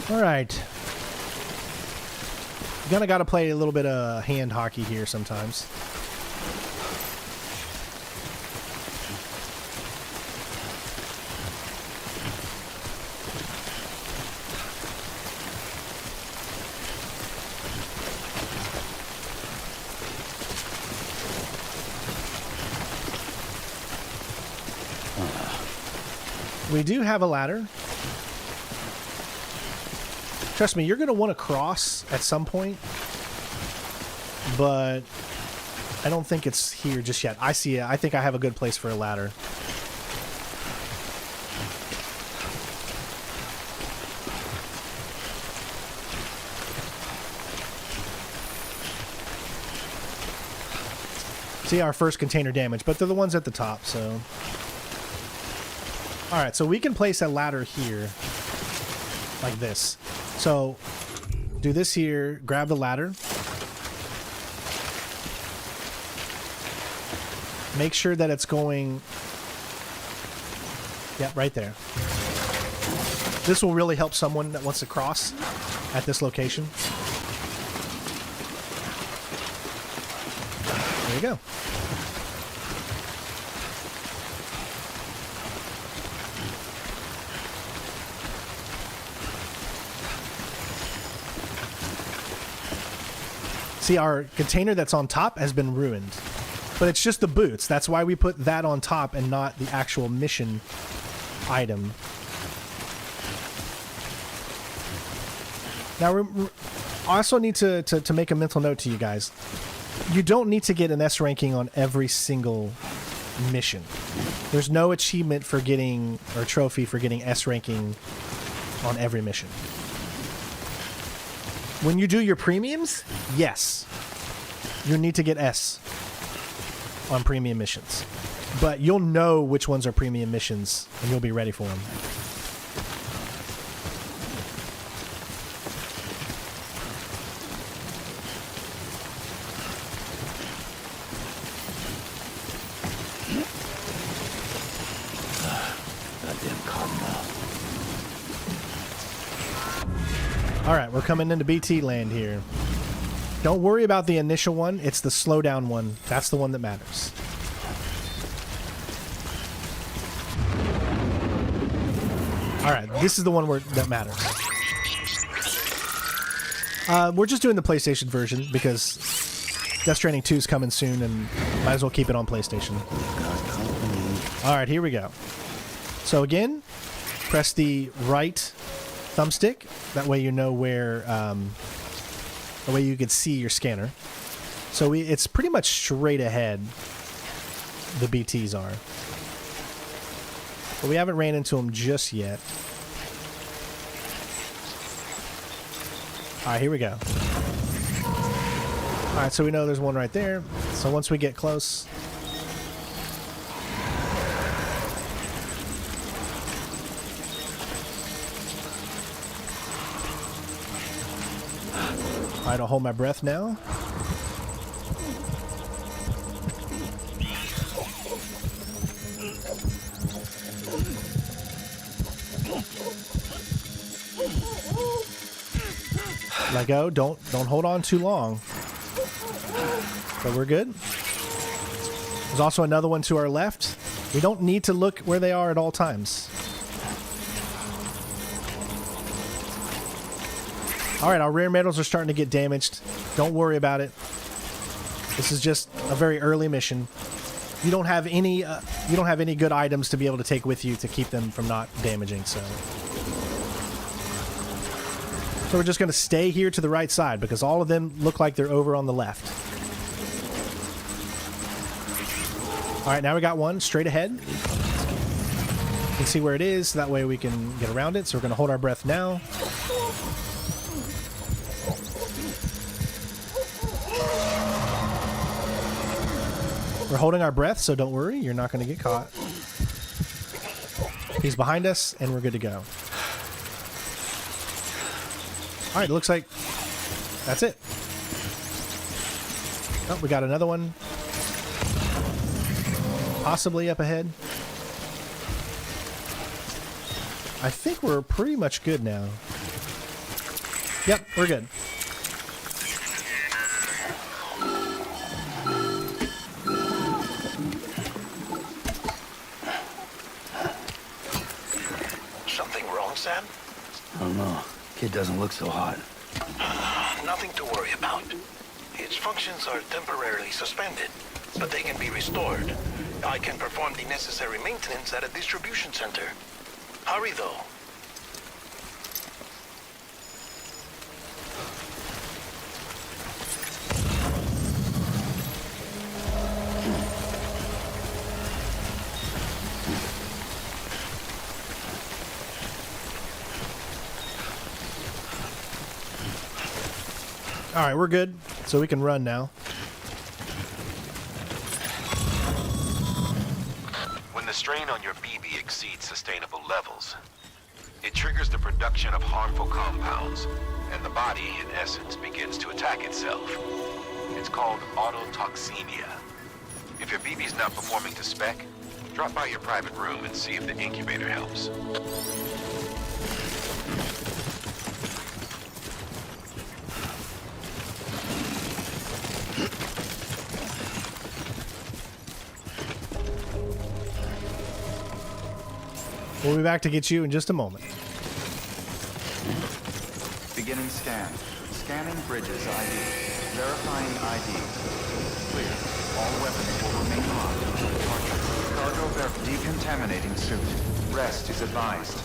A: All right. You kind of got to play a little bit of hand hockey here sometimes. We do have a ladder. Trust me, you're going to want to cross at some point, but I don't think it's here just yet. I see it. I think I have a good place for a ladder. See our first container damage, but they're the ones at the top, so... Alright, so we can place a ladder here, like this. So, do this here, grab the ladder. Make sure that it's going... Yep, right there. This will really help someone that wants to cross at this location. There you go. See, our container that's on top has been ruined. But it's just the boots. That's why we put that on top and not the actual mission item. Now, I also need to make a mental note to you guys. You don't need to get an S ranking on every single mission. There's no achievement for getting, or trophy for getting S ranking on every mission. When you do your premiums, yes, you need to get S on premium missions. But you'll know which ones are premium missions, and you'll be ready for them.
B: Goddamn cottonmouth.
A: Alright, we're coming into BT land here. Don't worry about the initial one. It's the slowdown one. That's the one that matters. Alright, this is the one that matters. We're just doing the PlayStation version because Death Stranding 2 is coming soon and might as well keep it on PlayStation. Alright, here we go. So again, press the right thumbstick. That way you know where, the way you can see your scanner. So it's pretty much straight ahead, the BTs are. But we haven't ran into them just yet. Alright, here we go. Alright, so we know there's one right there. So once we get close... Alright, I'll hold my breath now. Let go. Don't hold on too long. But we're good. There's also another one to our left. We don't need to look where they are at all times. Alright, our rare metals are starting to get damaged. Don't worry about it. This is just a very early mission. You don't have any good items to be able to take with you to keep them from not damaging, so we're just going to stay here to the right side because all of them look like they're over on the left. Alright, now we got one straight ahead. You can see where it is, that way we can get around it. So we're going to hold our breath now. We're holding our breath, so don't worry, you're not going to get caught. He's behind us, and we're good to go. Alright, it looks like that's it. Oh, we got another one. Possibly up ahead. I think we're pretty much good now. Yep, we're good.
C: Something wrong, Sam?
B: I don't know. Kid doesn't look so hot.
C: Nothing to worry about. Its functions are temporarily suspended, but they can be restored. I can perform the necessary maintenance at a distribution center. Hurry, though.
A: All right, we're good. So we can run now.
F: When the strain on your BB exceeds sustainable levels, it triggers the production of harmful compounds, and the body, in essence, begins to attack itself. It's called autotoxemia. If your BB's not performing to spec, drop by your private room and see if the incubator helps.
A: We'll be back to get you in just a moment.
U: Beginning scan. Scanning bridges ID. Verifying ID. Clear. All weapons will remain locked. Cargo decontaminating suit. Rest is advised.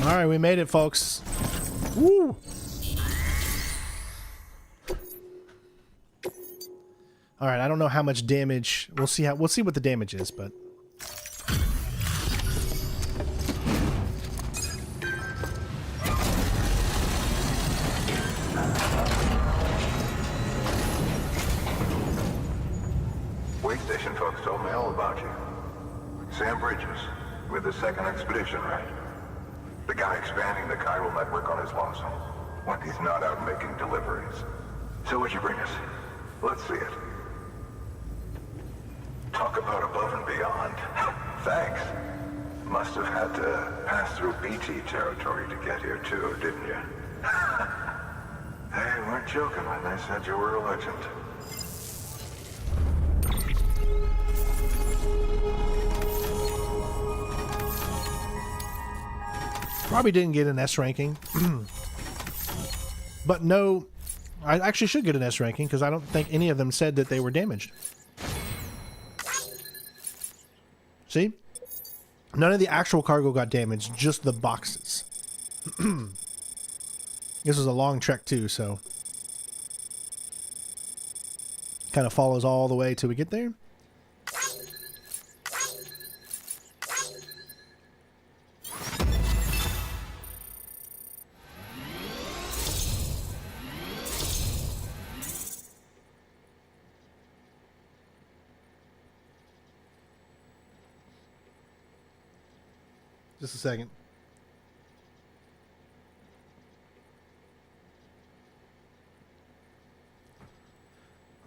A: All right, we made it, folks. Woo! All right, I don't know how much damage. We'll see what the damage is, but
S: Wait station folks told me all about you. Sam Bridges, with the second expedition, right? The guy expanding the chiral network on his lonesome, when he's not out making deliveries. So what'd you bring us? Let's see it. Talk about above and beyond. Thanks. Must have had to pass through BT territory to get here too, didn't you? They weren't joking when they said you were a legend.
A: probably didn't get an S ranking. But no, I actually should get an S ranking because I don't think any of them said that they were damaged. See? None of the actual cargo got damaged, just the boxes. This was a long trek too, so kind of follows all the way till we get there. Just a second.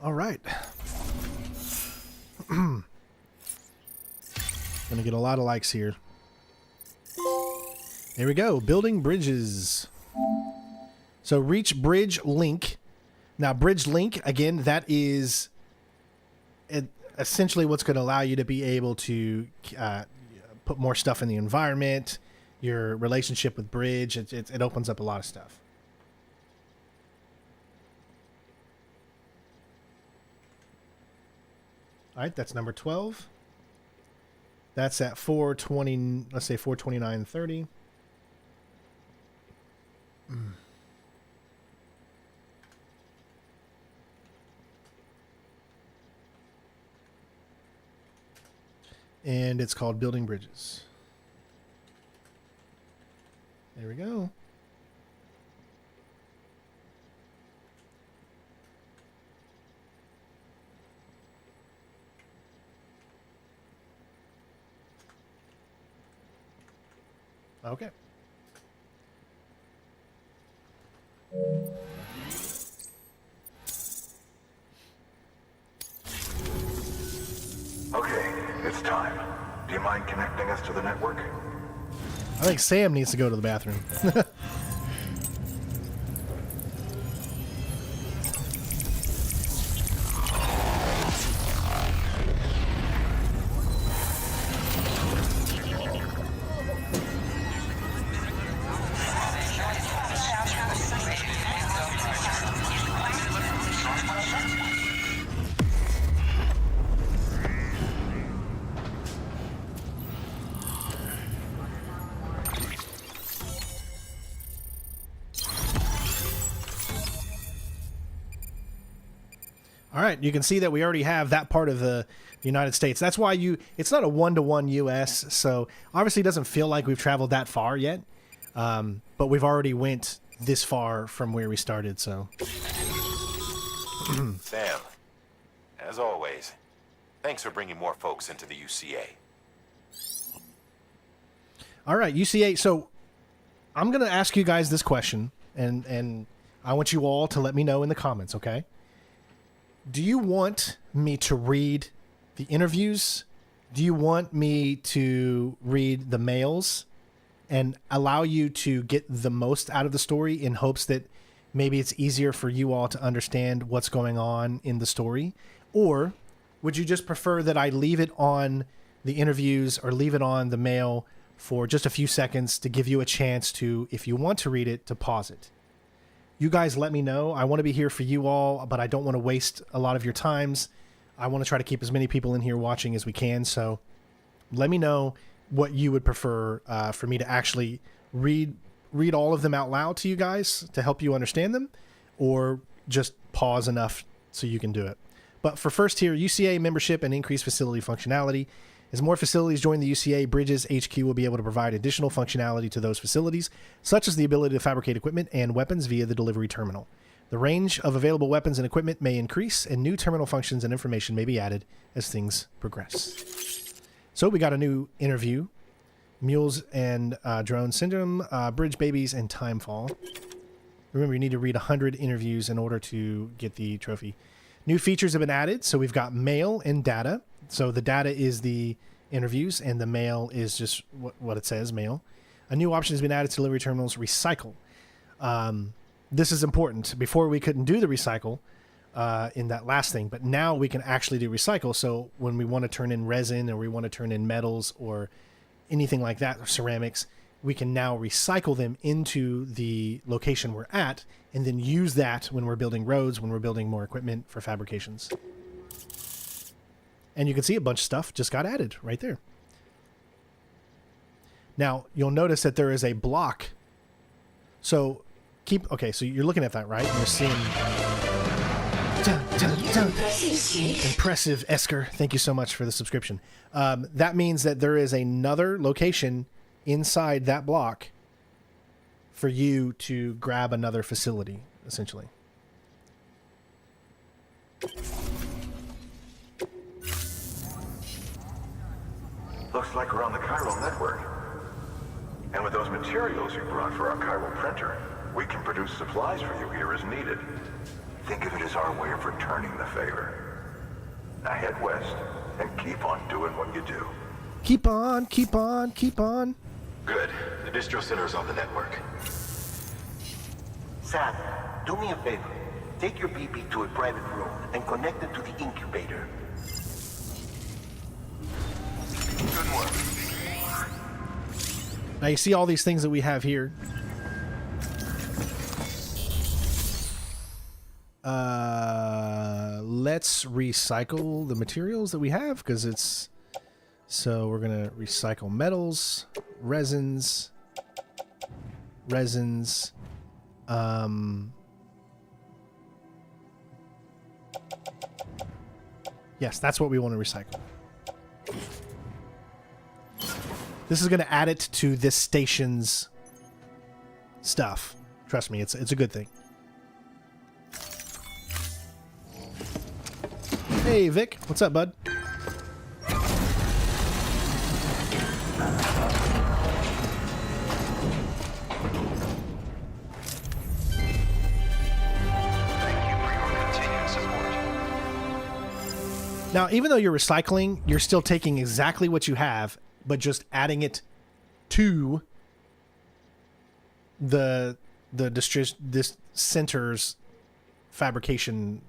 A: All right. Gonna get a lot of likes here. There we go. Building bridges. So reach bridge link. Now bridge link, again, that is essentially what's going to allow you to be able to put more stuff in the environment, your relationship with bridge. It opens up a lot of stuff. All right, that's number 12. That's at 420, let's say 429.30. And it's called Building Bridges. There we go. Okay.
S: Do you mind connecting us to the network?
A: I think Sam needs to go to the bathroom. All right, you can see that we already have that part of the United States. That's why it's not a one-to-one U.S., so obviously it doesn't feel like we've traveled that far yet, but we've already went this far from where we started, so.
F: Sam, as always, thanks for bringing more folks into the UCA.
A: All right, UCA, so I'm going to ask you guys this question, and I want you all to let me know in the comments, okay? Do you want me to read the interviews? Do you want me to read the mails and allow you to get the most out of the story in hopes that maybe it's easier for you all to understand what's going on in the story? Or would you just prefer that I leave it on the interviews or leave it on the mail for just a few seconds to give you a chance to, if you want to read it, to pause it? You guys let me know. I want to be here for you all, but I don't want to waste a lot of your times. I want to try to keep as many people in here watching as we can. So let me know what you would prefer for me to actually read all of them out loud to you guys to help you understand them, or just pause enough so you can do it. But for first here, UCA membership and increased facility functionality. As more facilities join the UCA, Bridges HQ will be able to provide additional functionality to those facilities, such as the ability to fabricate equipment and weapons via the delivery terminal. The range of available weapons and equipment may increase, and new terminal functions and information may be added as things progress. So we got a new interview. Mules and Drone Syndrome, Bridge Babies, and Timefall. Remember, you need to read 100 interviews in order to get the trophy. New features have been added, so we've got mail and data. So the data is the interviews, and the mail is just what it says, mail. A new option has been added to delivery terminals, recycle. This is important. Before we couldn't do the recycle in that last thing, but now we can actually do recycle. So when we want to turn in resin, or we want to turn in metals or anything like that, or ceramics, we can now recycle them into the location we're at, and then use that when we're building roads, when we're building more equipment for fabrications. And you can see a bunch of stuff just got added right there. Now, you'll notice that there is a block. So so you're looking at that, right? And you're seeing impressive, Esker. Thank you so much for the subscription. That means that there is another location inside that block for you to grab another facility, essentially.
S: Looks like we're on the Chiral network. And with those materials you brought for our Chiral printer, we can produce supplies for you here as needed. Think of it as our way of returning the favor. Now head west and keep on doing what you do.
A: Keep on, keep on, keep on.
F: Good. The distro center is on the network.
O: Sam, do me a favor. Take your BB to a private room and connect it to the incubator.
S: Good work.
A: Now you see all these things that we have here. Let's recycle the materials that we have, because it's... So we're going to recycle metals, resins. Yes, that's what we want to recycle. This is going to add it to this station's stuff. Trust me, it's a good thing. Hey, Vic. What's up, bud? Now, even though you're recycling, you're still taking exactly what you have but just adding it to this center's fabrication,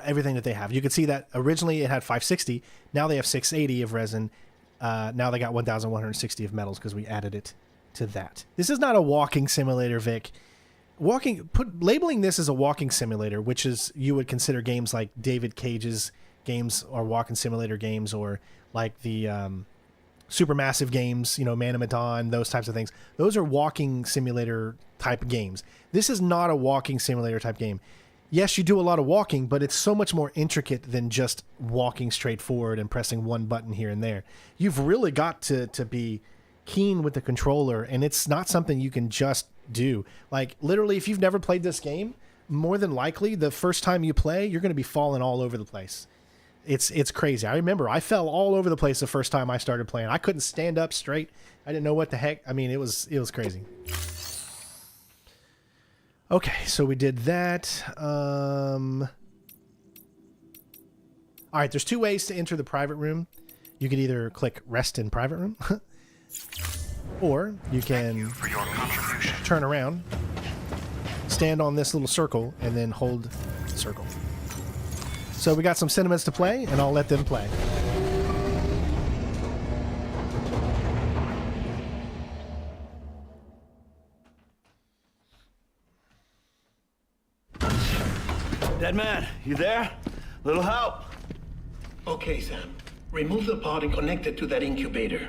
A: everything that they have. You can see that originally it had 560. Now they have 680 of resin. Now they got 1,160 of metals because we added it to that. This is not a walking simulator, Vic. Labeling this as a walking simulator, which is you would consider games like David Cage's games or walking simulator games, or like the Supermassive games, Man of Medan, those types of things. Those are walking simulator type games. This is not a walking simulator type game. Yes, you do a lot of walking, but it's so much more intricate than just walking straight forward and pressing one button here and there. You've really got to be keen with the controller, and it's not something you can just do. Like, literally, if you've never played this game, more than likely, the first time you play, you're going to be falling all over the place. It's crazy. I remember I fell all over the place the first time I started playing. I couldn't stand up straight. I didn't know what the heck. I mean, it was crazy. Okay, so we did that. All right, there's two ways to enter the private room. You could either click rest in private room, or you can turn around, stand on this little circle, and then hold circle. So we got some sentiments to play, and I'll let them play.
O: Dead man, you there? Little help? Okay, Sam. Remove the pod and connect it to that incubator.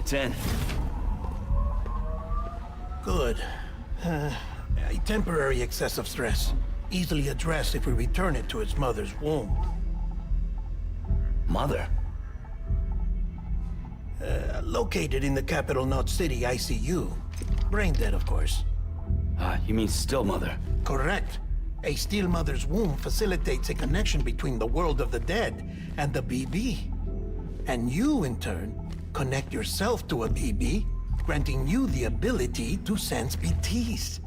I: It's in.
O: Good. A temporary excessive stress. Easily addressed if we return it to its mother's womb.
B: Mother?
O: Located in the capital Knot City ICU. Brain dead, of course.
B: You mean still mother?
O: Correct. A still mother's womb facilitates a connection between the world of the dead and the BB. And you, in turn, connect yourself to a BB, granting you the ability to sense BTs.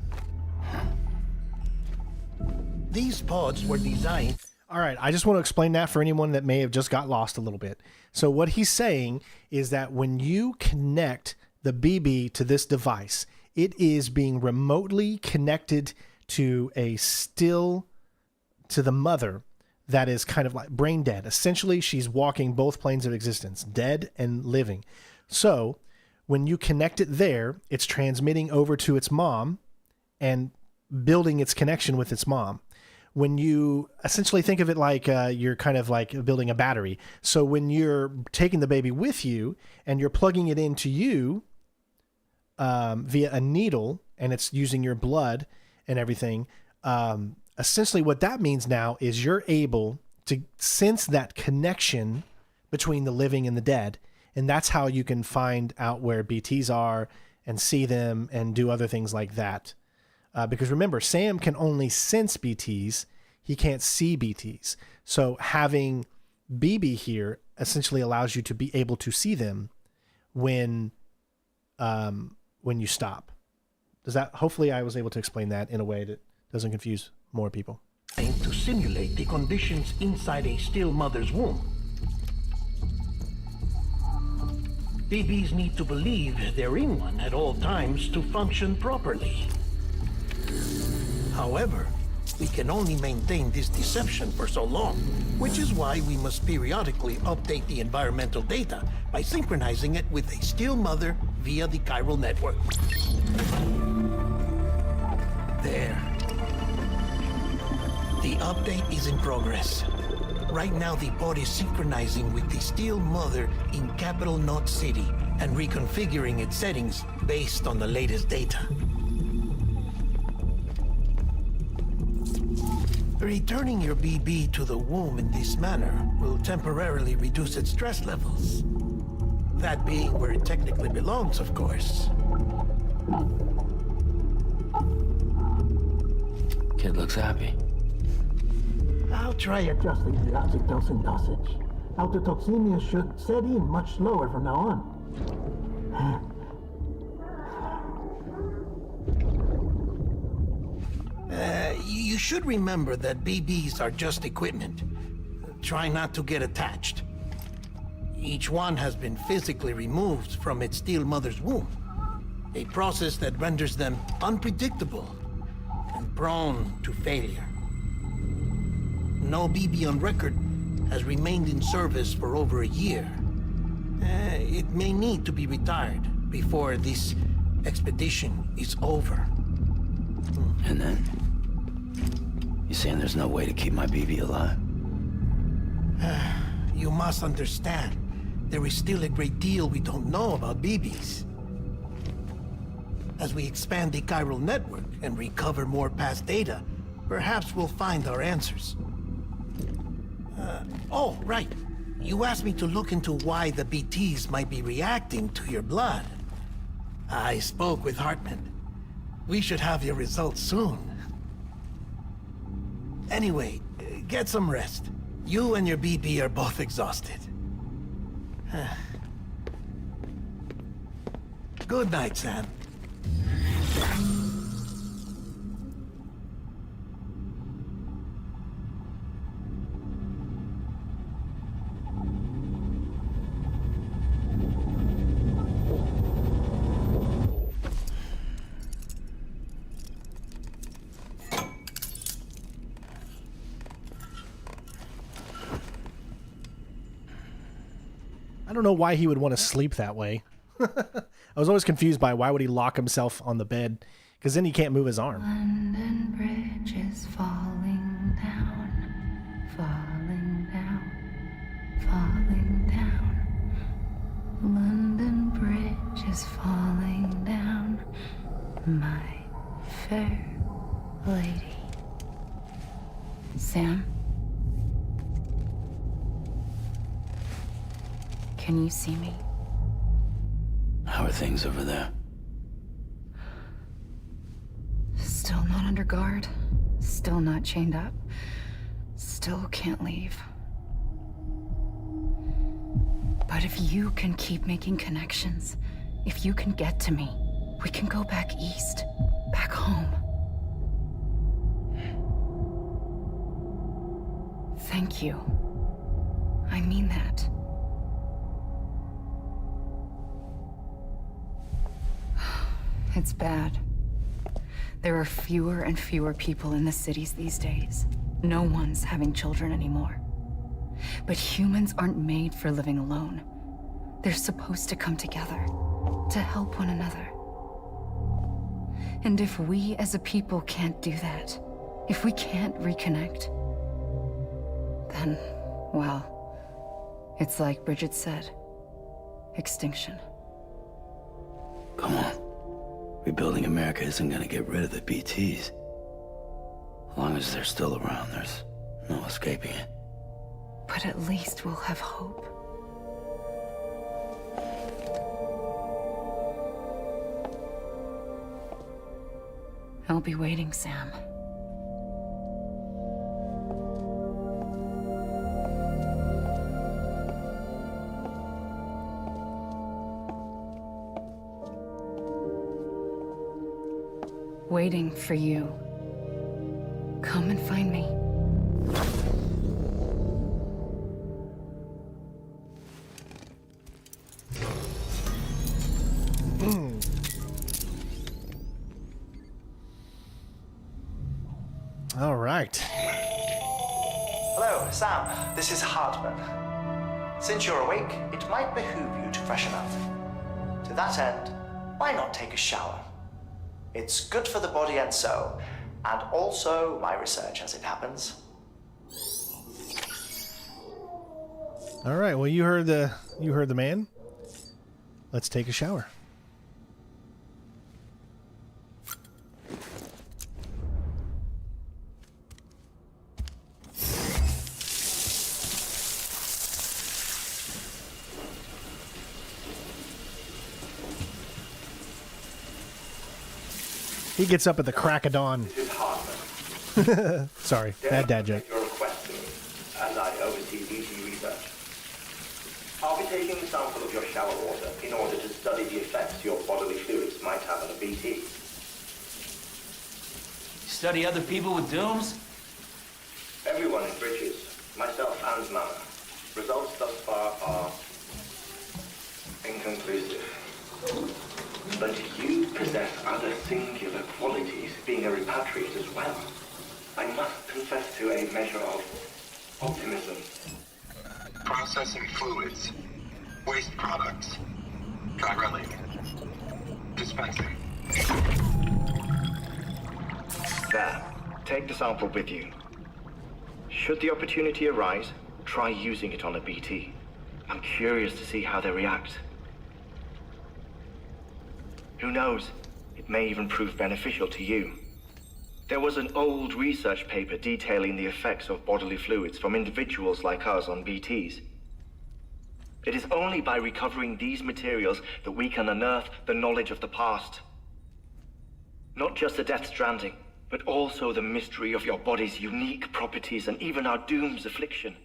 O: These pods were designed...
A: All right, I just want to explain that for anyone that may have just got lost a little bit. So what he's saying is that when you connect the BB to this device, it is being remotely connected to to the mother that is kind of like brain dead. Essentially, she's walking both planes of existence, dead and living. So when you connect it there, it's transmitting over to its mom and building its connection with its mom. When you essentially think of it like you're kind of like building a battery. So when you're taking the baby with you and you're plugging it into you via a needle, and it's using your blood and everything, essentially what that means now is you're able to sense that connection between the living and the dead. And that's how you can find out where BTs are and see them and do other things like that. Because remember, Sam can only sense BTs. He can't see BTs. So having BB here essentially allows you to be able to see them when you stop. Hopefully I was able to explain that in a way that doesn't confuse more people.
O: To simulate the conditions inside a still mother's womb. BBs need to believe they're in one at all times to function properly. However, we can only maintain this deception for so long, which is why we must periodically update the environmental data by synchronizing it with a still mother via the chiral network. There. The update is in progress. Right now, the pod is synchronizing with the still mother in capital Knot City and reconfiguring its settings based on the latest data. Returning your BB to the womb in this manner will temporarily reduce its stress levels. That being where it technically belongs, of course.
B: Kid looks happy.
O: I'll try adjusting the oxytocin dosage. Autotoxemia should set in much slower from now on. You should remember that BBs are just equipment. Try not to get attached. Each one has been physically removed from its steel mother's womb. A process that renders them unpredictable and prone to failure. No BB on record has remained in service for over a year. It may need to be retired before this expedition is over.
B: And then? You saying there's no way to keep my BB alive?
O: You must understand, there is still a great deal we don't know about BBs. As we expand the Chiral network and recover more past data, perhaps we'll find our answers. Oh, right. You asked me to look into why the BTs might be reacting to your blood. I spoke with Hartman. We should have your results soon. Anyway, get some rest. You and your BB are both exhausted. Good night, Sam.
A: I don't know why he would want to sleep that way. I was always confused by why would he lock himself on the bed, because then he can't move his arm.
P: London Bridge is falling down, falling down, falling down. London Bridge is falling down, my fair lady. Sam? Can you see me?
B: How are things over there?
P: Still not under guard. Still not chained up. Still can't leave. But if you can keep making connections, if you can get to me, we can go back east, back home. Thank you. I mean that. It's bad. There are fewer and fewer people in the cities these days. No one's having children anymore. But humans aren't made for living alone. They're supposed to come together, to help one another. And if we as a people can't do that, if we can't reconnect, then, well, it's like Bridget said, extinction.
B: Come on. Rebuilding America isn't gonna get rid of the BTs. As long as they're still around, there's no escaping it.
P: But at least we'll have hope. I'll be waiting, Sam. Waiting for you. Come and find me.
A: All right.
R: Hello, Sam. This is Hartman. Since you're awake, it might behoove you to freshen up. To that end, why not take a shower? It's good for the body and soul, and also my research as it happens.
A: All right. Well, you heard the man. Let's take a shower. He gets up at the crack of dawn. Sorry, bad dad joke.
J: Your request to me, as I oversee BT research.
E: taking a sample of your shower water in order to study the effects your bodily fluids might have on a BT.
G: Study other people with dooms?
E: Everyone in Bridges, myself and Mama. Results thus far are inconclusive. But you possess other singular qualities, being a repatriate as well. I must confess to a measure of optimism.
S: Processing fluids. Waste products. Chirelling. Dispensing.
E: There. Take the sample with you. Should the opportunity arise, try using it on a BT. I'm curious to see how they react. Who knows? It may even prove beneficial to you. There was an old research paper detailing the effects of bodily fluids from individuals like us on BTs. It is only by recovering these materials that we can unearth the knowledge of the past. Not just the Death Stranding, but also the mystery of your body's unique properties and even our doom's affliction.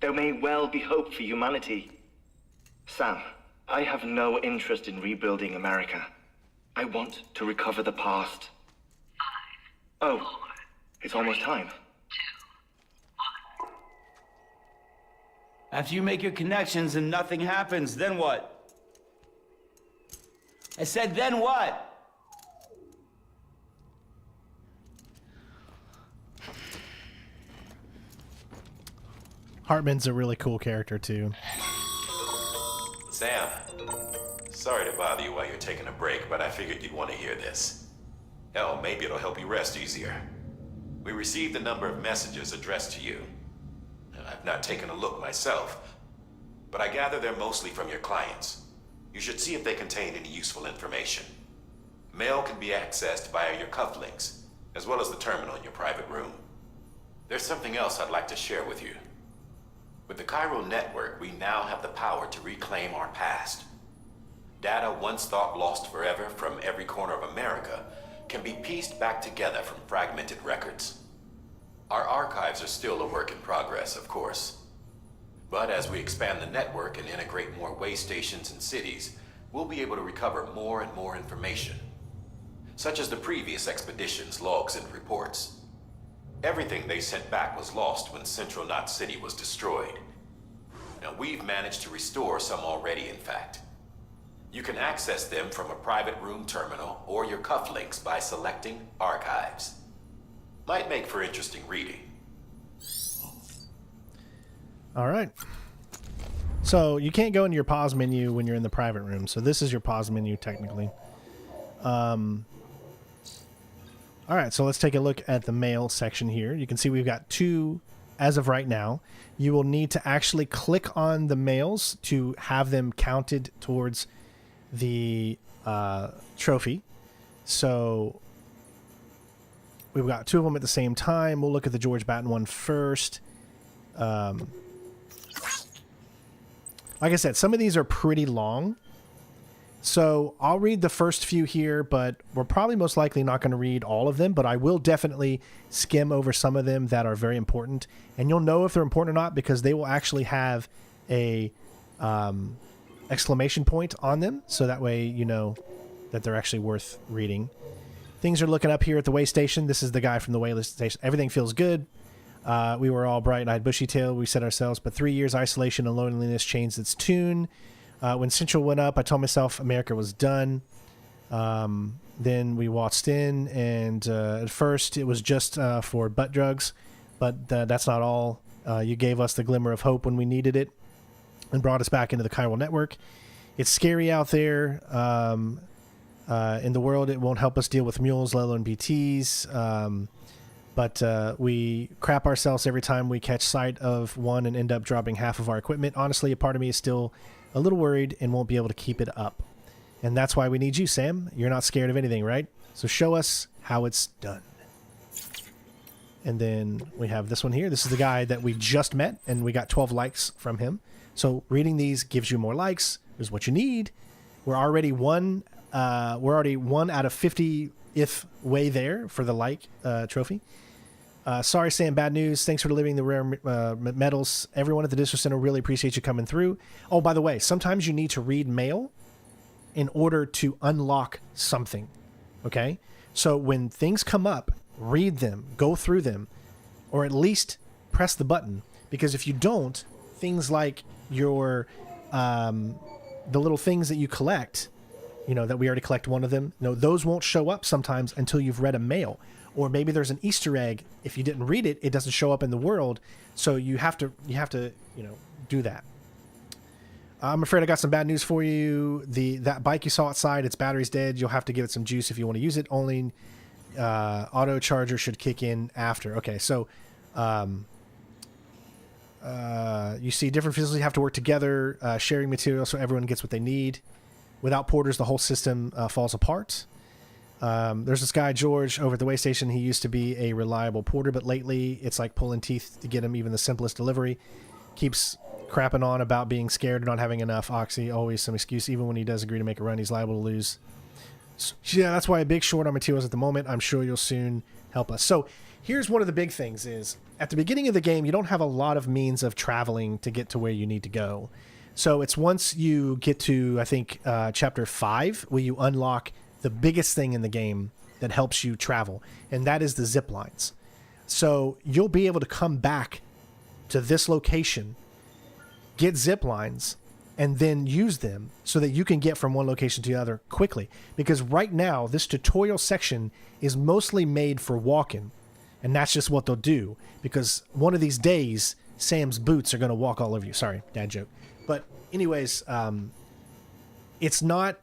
E: There may well be hope for humanity. Sam, I have no interest in rebuilding America. I want to recover the past. 5, oh, 4, it's almost time.
G: 2, 1. After you make your connections and nothing happens, then what? I said, then what?
A: Hartman's a really cool character too.
F: Sam, sorry to bother you while you're taking a break, but I figured you'd want to hear this. Hell, maybe it'll help you rest easier. We received a number of messages addressed to you. I've not taken a look myself, but I gather they're mostly from your clients. You should see if they contain any useful information. Mail can be accessed via your cufflinks, as well as the terminal in your private room. There's something else I'd like to share with you. With the Chiral network, we now have the power to reclaim our past. Data once thought lost forever from every corner of America can be pieced back together from fragmented records. Our archives are still a work in progress, of course. But as we expand the network and integrate more way stations and cities, we'll be able to recover more and more information, such as the previous expedition's logs and reports. Everything they sent back was lost when Central Knot City was destroyed. Now, we've managed to restore some already, in fact. You can access them from a private room terminal or your cufflinks by selecting Archives. Might make for interesting reading.
A: All right. So you can't go into your pause menu when you're in the private room. So this is your pause menu technically. All right, so let's take a look at the mail section here. You can see we've got 2 as of right now. You will need to actually click on the mails to have them counted towards the trophy. So we've got 2 of them at the same time. We'll look at the George Batten one first. Like I said, some of these are pretty long. So I'll read the first few here, but we're probably most likely not going to read all of them, but I will definitely skim over some of them that are very important. And you'll know if they're important or not because they will actually have a exclamation point on them. So that way you know that they're actually worth reading. Things are looking up here at the way station. This is the guy from the way station. Everything feels good. We were all bright-eyed, bushy-tailed. We said ourselves, but 3 years isolation and loneliness changed its tune. When Central went up, I told myself America was done. Then we waltzed in, and at first it was just for butt drugs, but that's not all. You gave us the glimmer of hope when we needed it and brought us back into the Chiral network. It's scary out there. In the world, it won't help us deal with mules, let alone BTs. But we crap ourselves every time we catch sight of one and end up dropping half of our equipment. Honestly, a part of me is still a little worried and won't be able to keep it up. And that's why we need you, Sam. You're not scared of anything, right? So show us how it's done. And then we have this one here. This is the guy that we just met, and we got 12 likes from him. So reading these gives you more likes, is what you need. We're already one out of 50th way there for the like trophy. Sorry, Sam, bad news. Thanks for delivering the rare medals. Everyone at the District Center really appreciate you coming through. Oh, by the way, sometimes you need to read mail in order to unlock something. Okay? So when things come up, read them, go through them, or at least press the button. Because if you don't, things like your the little things that you collect, you know, that we already collect one of them, those won't show up sometimes until you've read a mail. Or maybe there's an Easter egg. If you didn't read it, it doesn't show up in the world. So you have to do that. I'm afraid I got some bad news for you. That bike you saw outside, its battery's dead. You'll have to give it some juice if you want to use it. Only auto charger should kick in after. Okay, so you see different facilities have to work together, sharing material so everyone gets what they need. Without porters, the whole system falls apart. There's this guy, George, over at the way station. He used to be a reliable porter, but lately it's like pulling teeth to get him even the simplest delivery. Keeps crapping on about being scared and not having enough oxy. Always some excuse. Even when he does agree to make a run, he's liable to lose. So, yeah, that's why a big short on materials at the moment. I'm sure you'll soon help us. So here's one of the big things is at the beginning of the game, you don't have a lot of means of traveling to get to where you need to go. So it's once you get to, I think, chapter 5, where you unlock the biggest thing in the game that helps you travel, and that is the zip lines. So you'll be able to come back to this location, get zip lines, and then use them so that you can get from one location to the other quickly. Because right now, this tutorial section is mostly made for walking, and that's just what they'll do. Because one of these days, Sam's boots are going to walk all over you. Sorry, dad joke. But anyways, it's not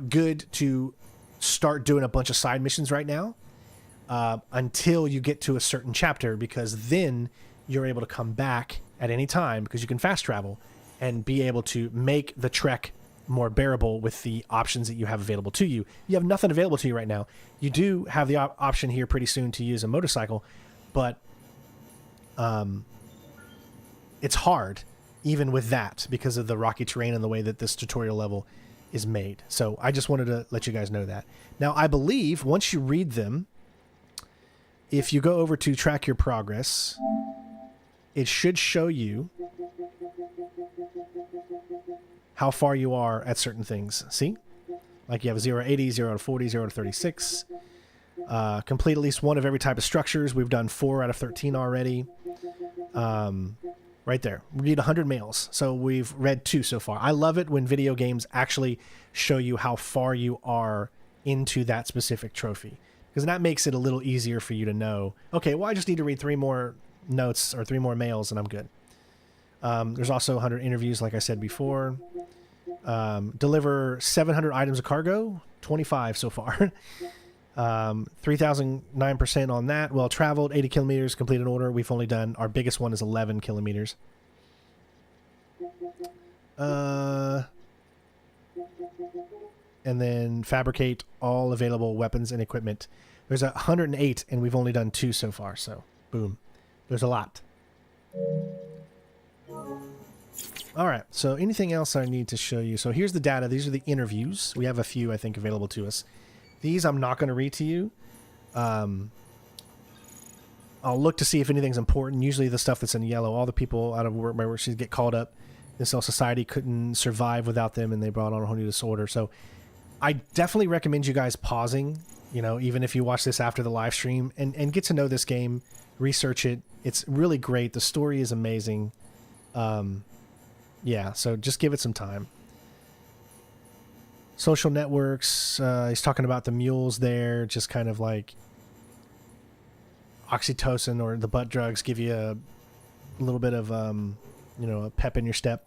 A: good to start doing a bunch of side missions right now until you get to a certain chapter, because then you're able to come back at any time because you can fast travel and be able to make the trek more bearable with the options that you have available to you. You have nothing available to you right now. You do have the option here pretty soon to use a motorcycle, but it's hard even with that because of the rocky terrain and the way that this tutorial level is made. So I just wanted to let you guys know that. Now, I believe once you read them, if you go over to track your progress, it should show you how far you are at certain things. See? Like you have 0 to 80, 0 to 40, 0 to 36. Complete at least one of every type of structures. We've done 4 out of 13 already. Right there. Read 100 mails. So we've read 2 so far. I love it when video games actually show you how far you are into that specific trophy, because that makes it a little easier for you to know, okay, well, I just need to read 3 more notes or 3 more mails and I'm good. There's also 100 interviews, like I said before. Deliver 700 items of cargo, 25 so far. 3,009% on that. Well traveled, 80 kilometers, complete an order. We've only done, our biggest one is 11 kilometers. And then fabricate all available weapons and equipment. There's 108 and we've only done 2 so far. So boom, there's a lot. All right. So anything else I need to show you? So here's the data. These are the interviews. We have a few, I think, available to us. These I'm not going to read to you. I'll look to see if anything's important. Usually the stuff that's in yellow, all the people out of work, my work, get called up. This cell society couldn't survive without them, and they brought on a whole new disorder. So I definitely recommend you guys pausing, even if you watch this after the live stream, and get to know this game, research it. It's really great. The story is amazing. Yeah, so just give it some time. Social networks, he's talking about the mules there, just kind of like oxytocin or the butt drugs give you a little bit of, a pep in your step.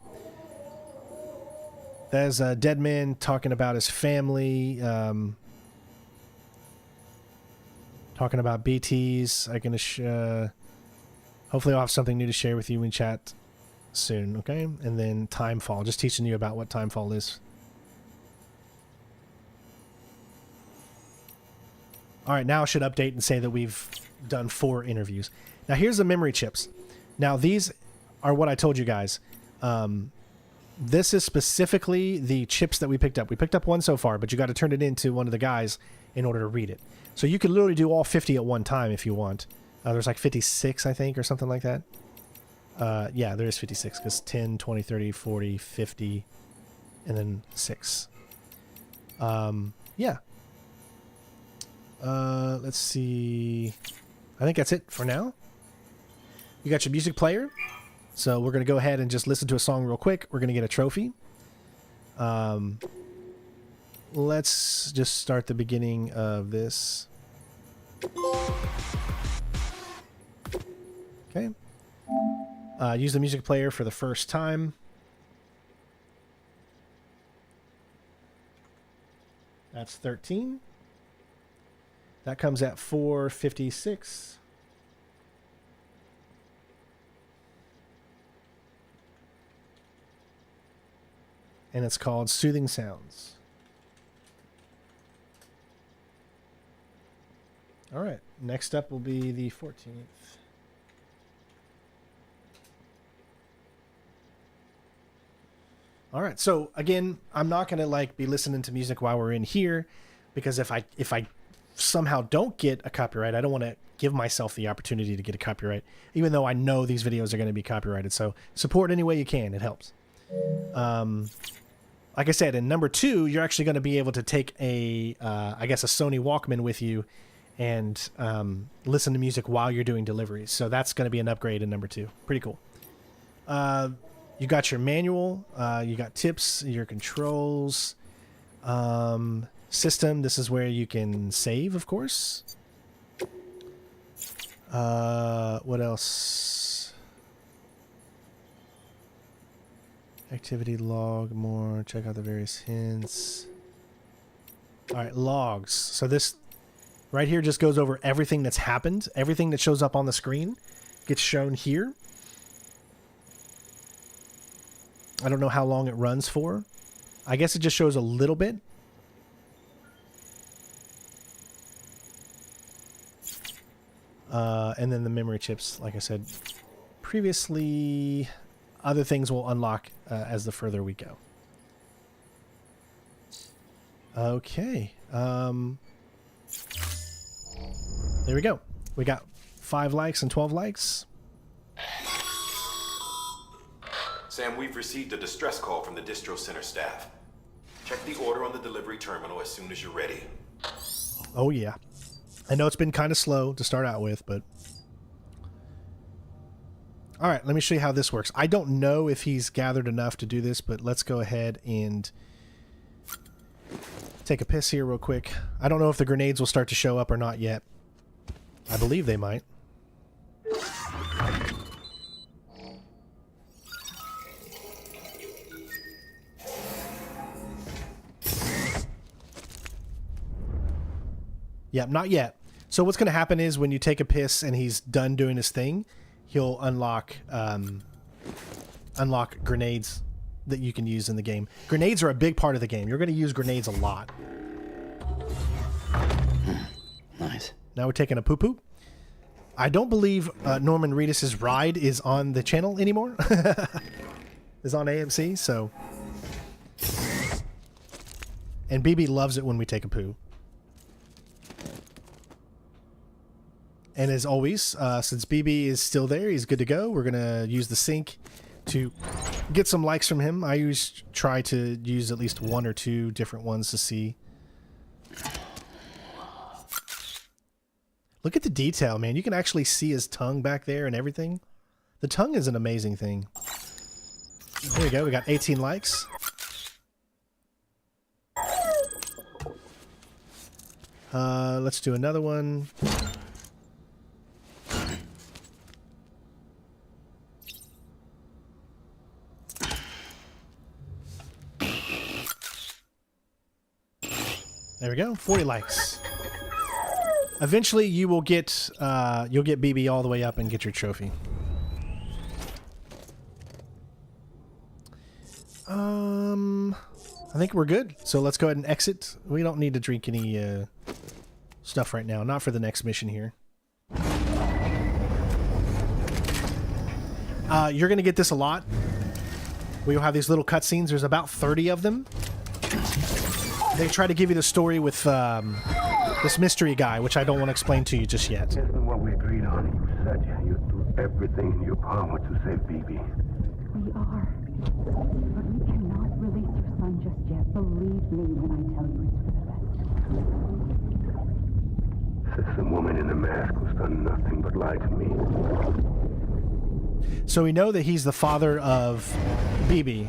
A: There's a dead man talking about his family, talking about BTs. I can, hopefully I'll have something new to share with you in chat soon, okay? And then Timefall, just teaching you about what Timefall is. All right, now I should update and say that we've done 4 interviews. Now here's the memory chips. Now these are what I told you guys. This is specifically the chips that we picked up. We picked up one so far, but you got to turn it into one of the guys in order to read it. So you could literally do all 50 at one time if you want. There's like 56, I think, or something like that. Yeah, there is 56 because 10, 20, 30, 40, 50, and then 6. Yeah. Let's see. I think that's it for now. You got your music player. So we're going to go ahead and just listen to a song real quick. We're going to get a trophy. Let's just start the beginning of this. Okay. Use the music player for the first time. That's 13. That comes at 456. And it's called Soothing Sounds. All right. Next up will be the 14th. All right. So again, I'm not going to like be listening to music while we're in here, because if I somehow don't get a copyright, I don't want to give myself the opportunity to get a copyright, even though I know these videos are going to be copyrighted. So support any way you can. It helps. Like I said, in number 2, you're actually going to be able to take a, I guess, a Sony Walkman with you and listen to music while you're doing deliveries. So that's going to be an upgrade in number 2. Pretty cool. You got your manual. You got tips, your controls, system. This is where you can save, of course. What else? Activity log, more, check out the various hints. All right, logs. So this right here just goes over everything that's happened. Everything that shows up on the screen gets shown here. I don't know how long it runs for. I guess it just shows a little bit. And then the memory chips, like I said previously. Other things will unlock as the further we go. Okay. There we go. We got 5 likes and 12 likes.
F: Sam, we've received a distress call from the distro center staff. Check the order on the delivery terminal as soon as you're ready.
A: Oh, yeah. I know it's been kind of slow to start out with, but... All right, let me show you how this works. I don't know if he's gathered enough to do this, but let's go ahead and take a piss here real quick. I don't know if the grenades will start to show up or not yet. I believe they might. Yep, not yet. So what's going to happen is when you take a piss and he's done doing his thing, he'll unlock grenades that you can use in the game. Grenades are a big part of the game. You're going to use grenades a lot.
B: Nice.
A: Now we're taking a poo-poo. I don't believe Norman Reedus' ride is on the channel anymore. It's on AMC, so... And BB loves it when we take a poo. And as always, since BB is still there, he's good to go. We're going to use the sync to get some likes from him. I always try to use at least 1 or 2 different ones to see. Look at the detail, man. You can actually see his tongue back there and everything. The tongue is an amazing thing. There we go. We got 18 likes. Let's do another one. There we go, 40 likes. Eventually, you will get you'll get BB all the way up and get your trophy. I think we're good. So let's go ahead and exit. We don't need to drink any stuff right now. Not for the next mission here. You're gonna get this a lot. We will have these little cutscenes. There's about 30 of them. They try to give you the story with this mystery guy, which I don't want to explain to you just yet.
J: This is what we agreed on. You said you'd do everything in your power to save BB.
H: We are. But we cannot release your son just yet. Believe me when I tell you it's for the best.
J: Says the woman in the mask who's done nothing but lie to me.
A: So we know that he's the father of BB.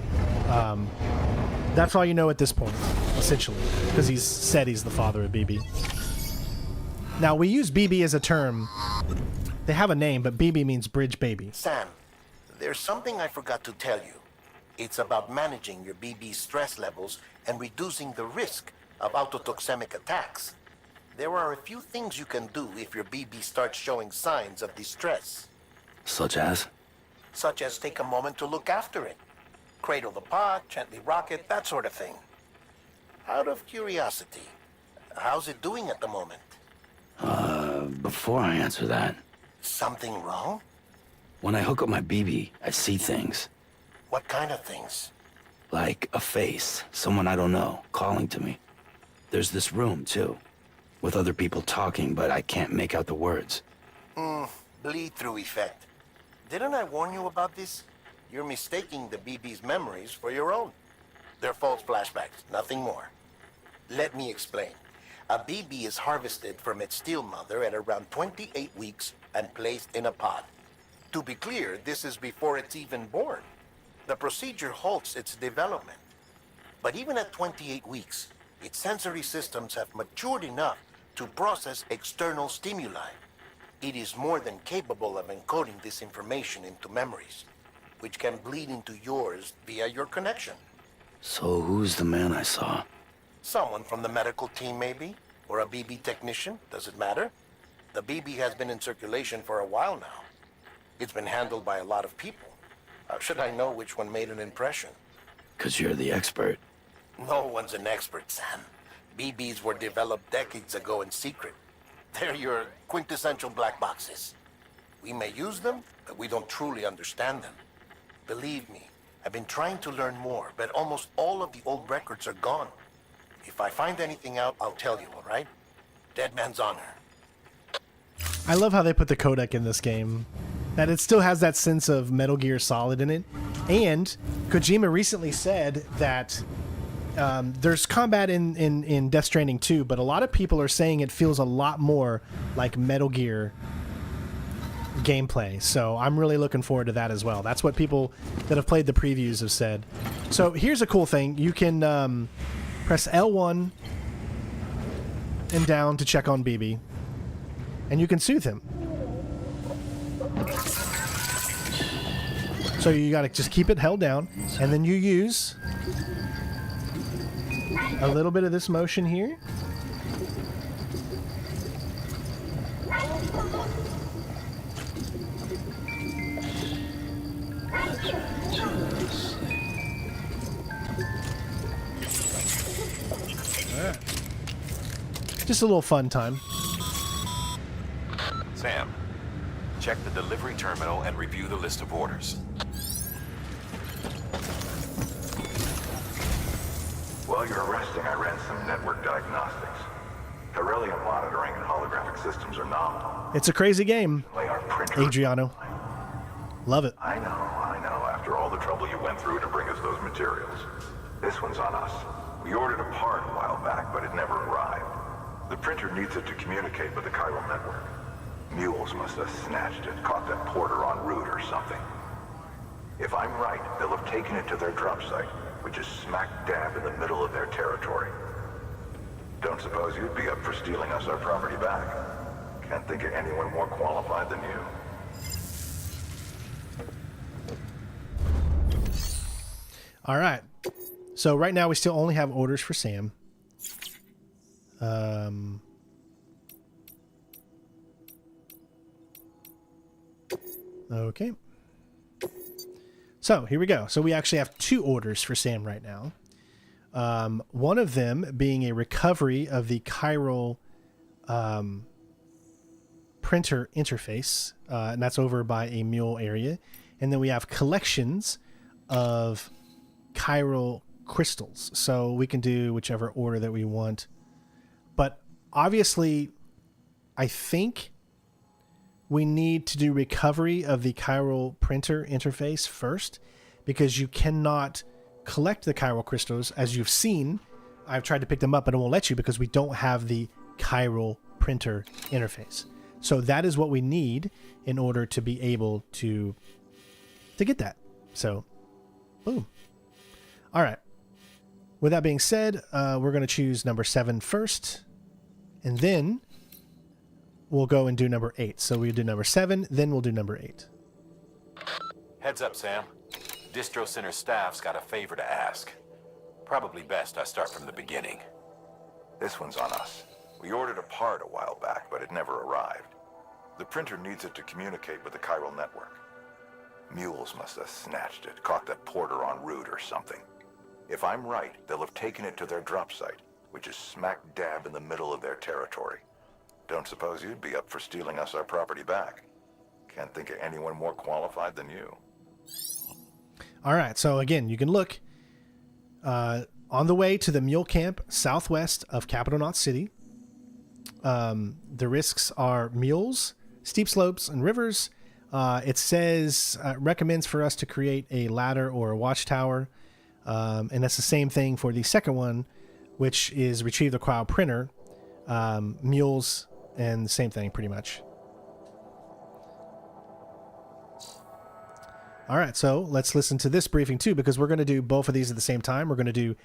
A: That's all you know at this point, essentially, because he's said he's the father of BB. Now, we use BB as a term. They have a name, but BB means bridge baby.
C: Sam, there's something I forgot to tell you. It's about managing your BB stress levels and reducing the risk of autotoxemic attacks. There are a few things you can do if your BB starts showing signs of distress.
B: Such as?
C: Such as take a moment to look after it. Cradle the pot, gently rock it, that sort of thing. Out of curiosity, how's it doing at the moment?
B: Before I answer that...
C: Something wrong?
B: When I hook up my BB, I see things.
C: What kind of things?
B: Like a face, someone I don't know, calling to me. There's this room, too, with other people talking, but I can't make out the words.
C: Bleed-through effect. Didn't I warn you about this? You're mistaking the BB's memories for your own. They're false flashbacks, nothing more. Let me explain. A BB is harvested from its steel mother at around 28 weeks and placed in a pod. To be clear, this is before it's even born. The procedure halts its development. But even at 28 weeks, its sensory systems have matured enough to process external stimuli. It is more than capable of encoding this information into memories, which can bleed into yours via your connection.
B: So who's the man I saw?
C: Someone from the medical team, maybe? Or a BB technician? Does it matter? The BB has been in circulation for a while now. It's been handled by a lot of people. How should I know which one made an impression?
B: 'Cause you're the expert.
C: No one's an expert, Sam. BBs were developed decades ago in secret. They're your quintessential black boxes. We may use them, but we don't truly understand them. Believe me, I've been trying to learn more, but almost all of the old records are gone. If I find anything out, I'll tell you, all right? Dead man's honor.
A: I love how they put the codec in this game. That it still has that sense of Metal Gear Solid in it. And Kojima recently said that there's combat in Death Stranding 2, but a lot of people are saying it feels a lot more like Metal Gear gameplay. So I'm really looking forward to that as well. That's what people that have played the previews have said. So here's a cool thing. You can press L1 and down to check on BB, and you can soothe him. So you gotta just keep it held down, and then you use a little bit of this motion here. Just a little fun time.
F: Sam, check the delivery terminal and review the list of orders.
S: While you're resting, I ran some network diagnostics. Beryllium monitoring and holographic systems are nominal.
A: It's a crazy game, Adriano. Love it.
S: I know. After all the trouble you went through to bring us those materials. This one's on us. We ordered a part a while back, but it never arrived. The printer needs it to communicate with the chiral network. Mules must have snatched it, caught that porter en route or something. If I'm right, they'll have taken it to their drop site, which is smack dab in the middle of their territory. Don't suppose you'd be up for stealing us our property back? Can't think of anyone more qualified than you.
A: All right. So right now we still only have orders for Sam. Okay. So here we go. So we actually have 2 orders for Sam right now. One of them being a recovery of the chiral printer interface, and that's over by a mule area. And then we have collections of chiral crystals. So we can do whichever order that we want. But obviously, I think we need to do recovery of the chiral printer interface first, because you cannot collect the chiral crystals. As you've seen, I've tried to pick them up, but it won't let you because we don't have the chiral printer interface. So that is what we need in order to be able to get that. So, boom. All right. With that being said, we're going to choose number 7 first, and then we'll go and do number 8. So we'll do number 7, then we'll do number 8.
F: Heads up, Sam. Distro Center staff's got a favor to ask. Probably best I start from the beginning.
S: This one's on us. We ordered a part a while back, but it never arrived. The printer needs it to communicate with the chiral network. Mules must have snatched it, caught the porter en route or something. If I'm right, they'll have taken it to their drop site, which is smack dab in the middle of their territory. Don't suppose you'd be up for stealing us our property back. Can't think of anyone more qualified than you.
A: All right, so again, you can look on the way to the mule camp southwest of Capital Knot City. The risks are mules, steep slopes, and rivers. It says, recommends for us to create a ladder or a watchtower. And that's the same thing for the second one, which is retrieve the chiral printer, mules, and the same thing pretty much. All right, so let's listen to this briefing too, because we're going to do both of these at the same time. We're going to do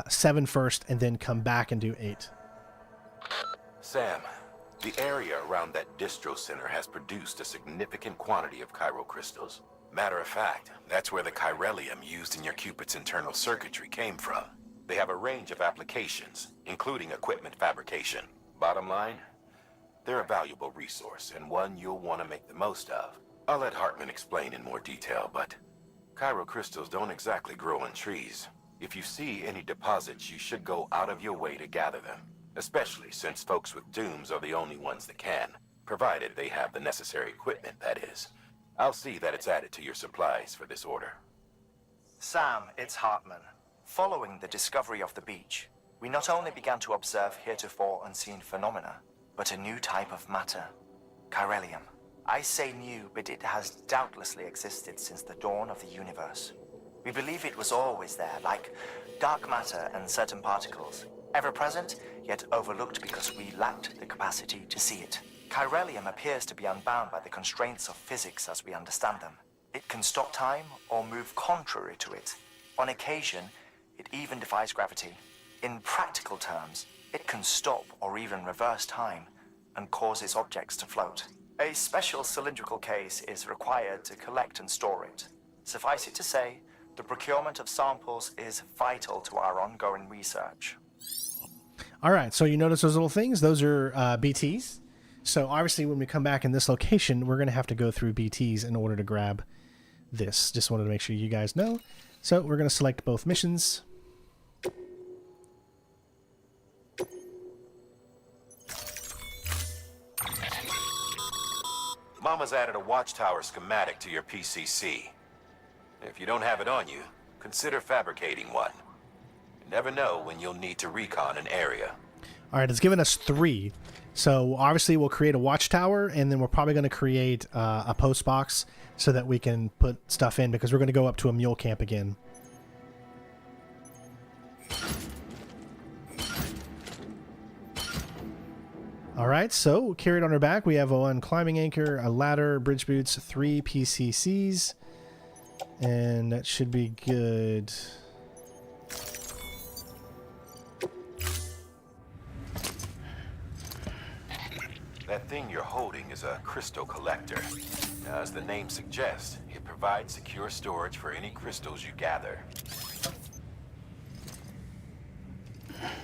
A: 7 first and then come back and do 8.
F: Sam, the area around that distro center has produced a significant quantity of chiral crystals. Matter of fact, that's where the chiralium used in your Cupid's internal circuitry came from. They have a range of applications, including equipment fabrication. Bottom line, they're a valuable resource and one you'll want to make the most of. I'll let Hartman explain in more detail, but chiral crystals don't exactly grow on trees. If you see any deposits, you should go out of your way to gather them, especially since folks with dooms are the only ones that can, provided they have the necessary equipment, that is. I'll see that it's added to your supplies for this order.
R: Sam, it's Hartman. Following the discovery of the beach, we not only began to observe heretofore unseen phenomena, but a new type of matter, chiralium. I say new, but it has doubtlessly existed since the dawn of the universe. We believe it was always there, like dark matter and certain particles, ever present, yet overlooked because we lacked the capacity to see it. Chiralium appears to be unbound by the constraints of physics as we understand them. It can stop time or move contrary to it. On occasion, it even defies gravity. In practical terms, it can stop or even reverse time and causes objects to float. A special cylindrical case is required to collect and store it. Suffice it to say, the procurement of samples is vital to our ongoing research.
A: All right, so you notice those little things? Those are BTs. So obviously when we come back in this location, we're going to have to go through BTs in order to grab this. Just wanted to make sure you guys know. So we're going to select both missions.
F: Mama's added a watchtower schematic to your PCC. If you don't have it on you, consider fabricating one. You never know when you'll need to recon an area.
A: All right, it's given us 3. So obviously we'll create a watchtower, and then we're probably going to create a post box so that we can put stuff in, because we're going to go up to a mule camp again. All right, so carried on our back, we have one climbing anchor, a ladder, bridge boots, 3 PCCs, and that should be good.
F: That thing you're holding is a crystal collector. Now, as the name suggests, it provides secure storage for any crystals you gather.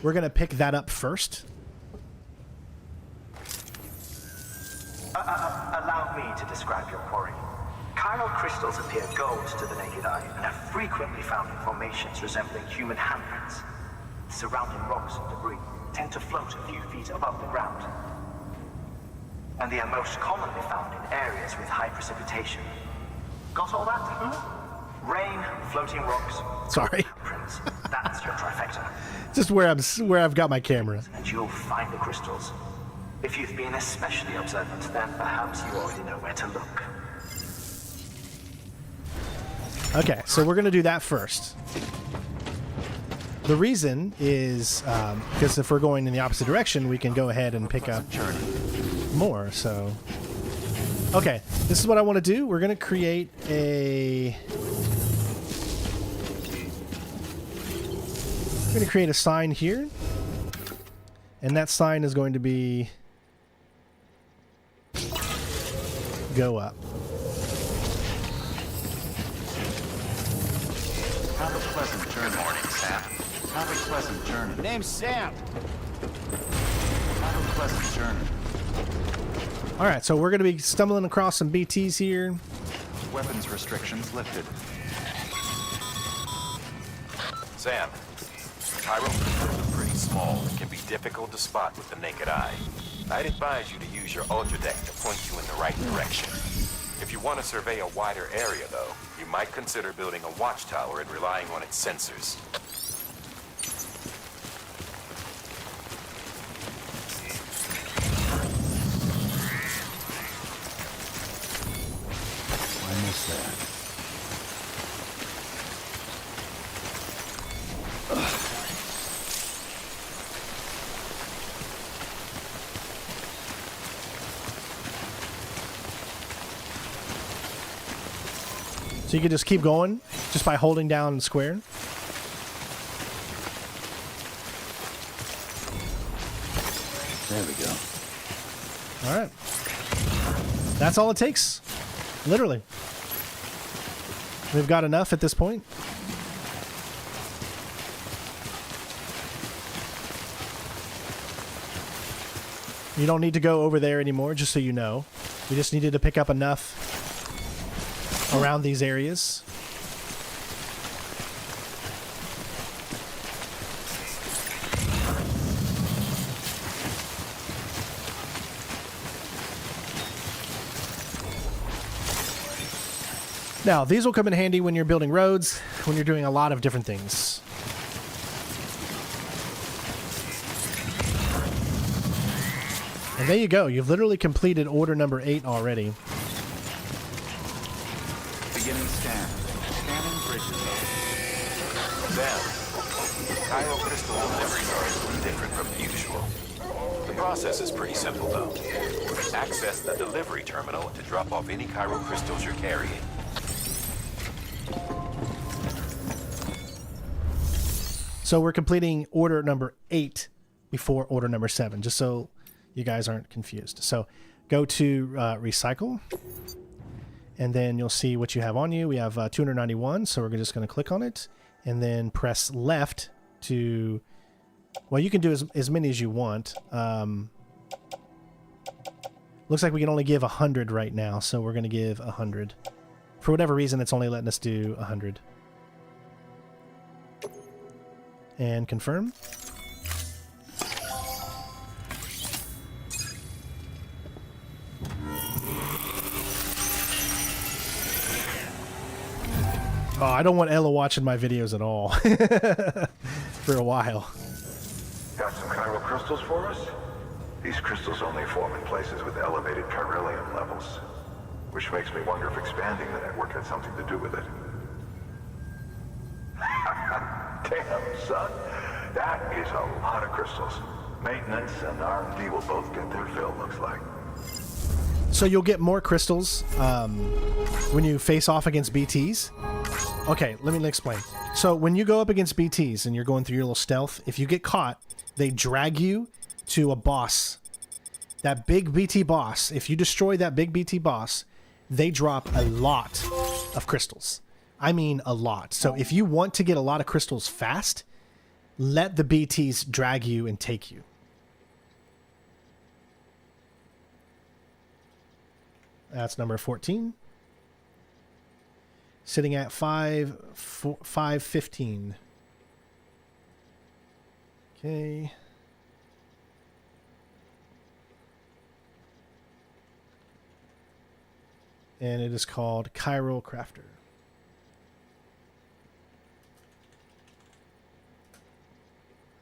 A: We're going to pick that up first.
R: Allow me to describe your quarry. Chiral crystals appear gold to the naked eye and are frequently found in formations resembling human handprints. Surrounding rocks and debris tend to float a few feet above the ground. And they are most commonly found in areas with high precipitation. Got all that?
E: Rain, floating rocks.
A: Sorry.
E: Prince. That's your trifecta.
A: Just where I've got my camera.
E: And you'll find the crystals. If you've been especially observant, then perhaps you already know where to look.
A: Okay, so we're going to do that first. The reason is because if we're going in the opposite direction, we can go ahead and pick up more. So, okay, this is what I want to do. We're going to create a sign here, and that sign is going to be go up.
U: Have a pleasant journey. Good morning, Sam. Have a pleasant journey.
G: Name's Sam.
U: Have a pleasant journey.
A: All right, so we're going to be stumbling across some BTs here.
U: Weapons restrictions lifted.
F: Sam, chiral crystals are pretty small and can be difficult to spot with the naked eye. I'd advise you to use your ultra deck to point you in the right direction. If you want to survey a wider area, though, you might consider building a watchtower and relying on its sensors.
J: I missed that.
A: So you can just keep going just by holding down square.
J: There we go.
A: All right. That's all it takes. Literally. We've got enough at this point. You don't need to go over there anymore, just so you know. We just needed to pick up enough around these areas. Now, these will come in handy when you're building roads, when you're doing a lot of different things. And there you go. You've literally completed order number 8 already.
U: Beginning scan. Scanning bridges.
F: Sam, chiral crystal deliveries are a little different from the usual. The process is pretty simple, though. Access the delivery terminal to drop off any chiral crystals you're carrying.
A: So we're completing order number 8 before order number 7, just so you guys aren't confused. So go to recycle, and then you'll see what you have on you. We have 291, so we're just going to click on it, and then press left to... Well, you can do as many as you want. Looks like we can only give 100 right now, so we're going to give 100. For whatever reason, it's only letting us do 100. And confirm. Oh, I don't want Ella watching my videos at all. For a while.
S: Got some chiral crystals for us? These crystals only form in places with elevated chiralium levels, which makes me wonder if expanding the network had something to do with it. Damn, son. That is a lot of crystals. Maintenance and R&D will both get their fill, looks like.
A: So you'll get more crystals when you face off against BTs. Okay, let me explain. So when you go up against BTs and you're going through your little stealth, if you get caught, they drag you to a boss. That big BT boss, if you destroy that big BT boss, they drop a lot of crystals. I mean a lot. So if you want to get a lot of crystals fast, let the BTs drag you and take you. That's number 14. Sitting at 515. Okay. And it is called Chiral Crafter.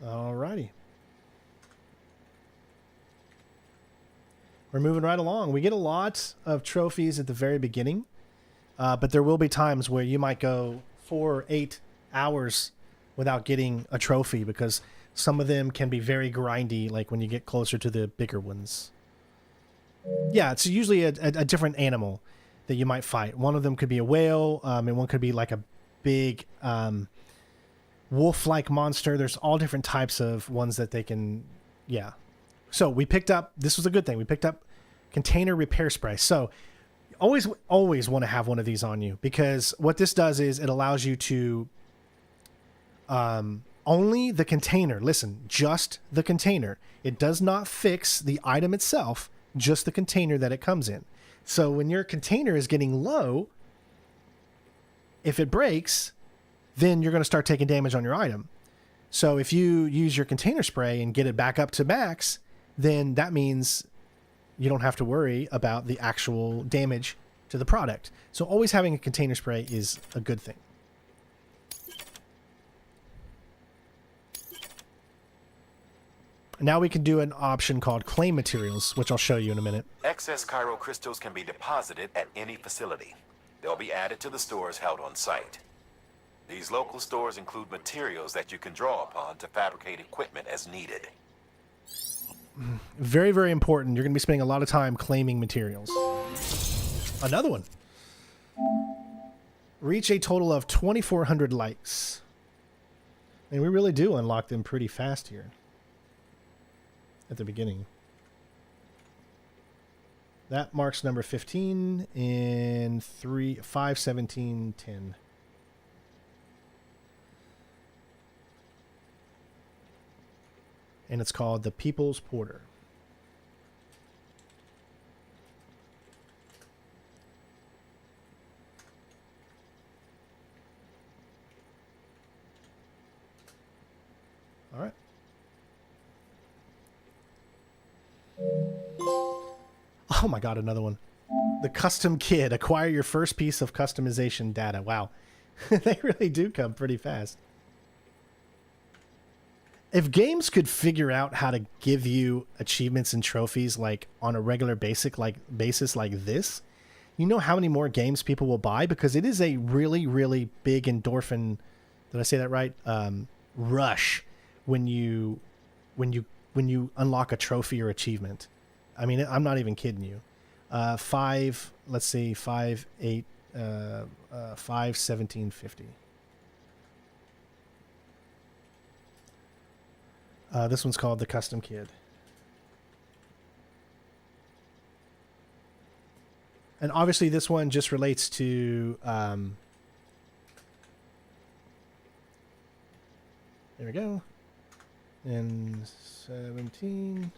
A: Alrighty. We're moving right along. We get a lot of trophies at the very beginning, but there will be times where you might go 4 or 8 hours without getting a trophy because some of them can be very grindy, like when you get closer to the bigger ones. Yeah, it's usually a different animal that you might fight. One of them could be a whale, and one could be like a big wolf-like monster. There's all different types of ones that they can, yeah. So we picked up, this was a good thing, we picked up container repair spray. So always want to have one of these on you, because what this does is it allows you to only the container, listen, just the container. It does not fix the item itself, just the container that it comes in. So when your container is getting low, if it breaks, then you're going to start taking damage on your item. So if you use your container spray and get it back up to max, then that means you don't have to worry about the actual damage to the product. So always having a container spray is a good thing. Now we can do an option called claim materials, which I'll show you in a minute.
F: Excess chiral crystals can be deposited at any facility. They'll be added to the stores held on site. These local stores include materials that you can draw upon to fabricate equipment as needed.
A: Very, very important. You're going to be spending a lot of time claiming materials. Another one. Reach a total of 2,400 likes. And we really do unlock them pretty fast here at the beginning. That marks number 15 in 5/17/10. And it's called the People's Porter. All right. Oh my God, another one. The Custom Kid. Acquire your first piece of customization data. Wow. They really do come pretty fast. If games could figure out how to give you achievements and trophies like on a regular basis like this, you know how many more games people will buy, because it is a really, really big endorphin, did I say that right? Rush when you unlock a trophy or achievement. I mean, I'm not even kidding you. 5/17/50. This one's called the Custom Kid. And obviously this one just relates to... there we go. And 17...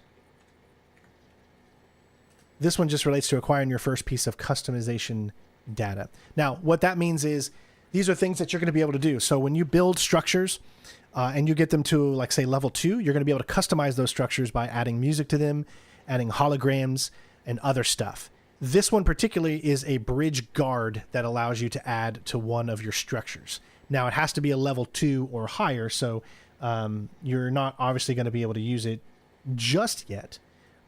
A: This one just relates to acquiring your first piece of customization data. Now, what that means is these are things that you're going to be able to do. So when you build structures and you get them to, like, say, level 2, you're going to be able to customize those structures by adding music to them, adding holograms, and other stuff. This one particularly is a bridge guard that allows you to add to one of your structures. Now, it has to be a level 2 or higher, so you're not obviously going to be able to use it just yet.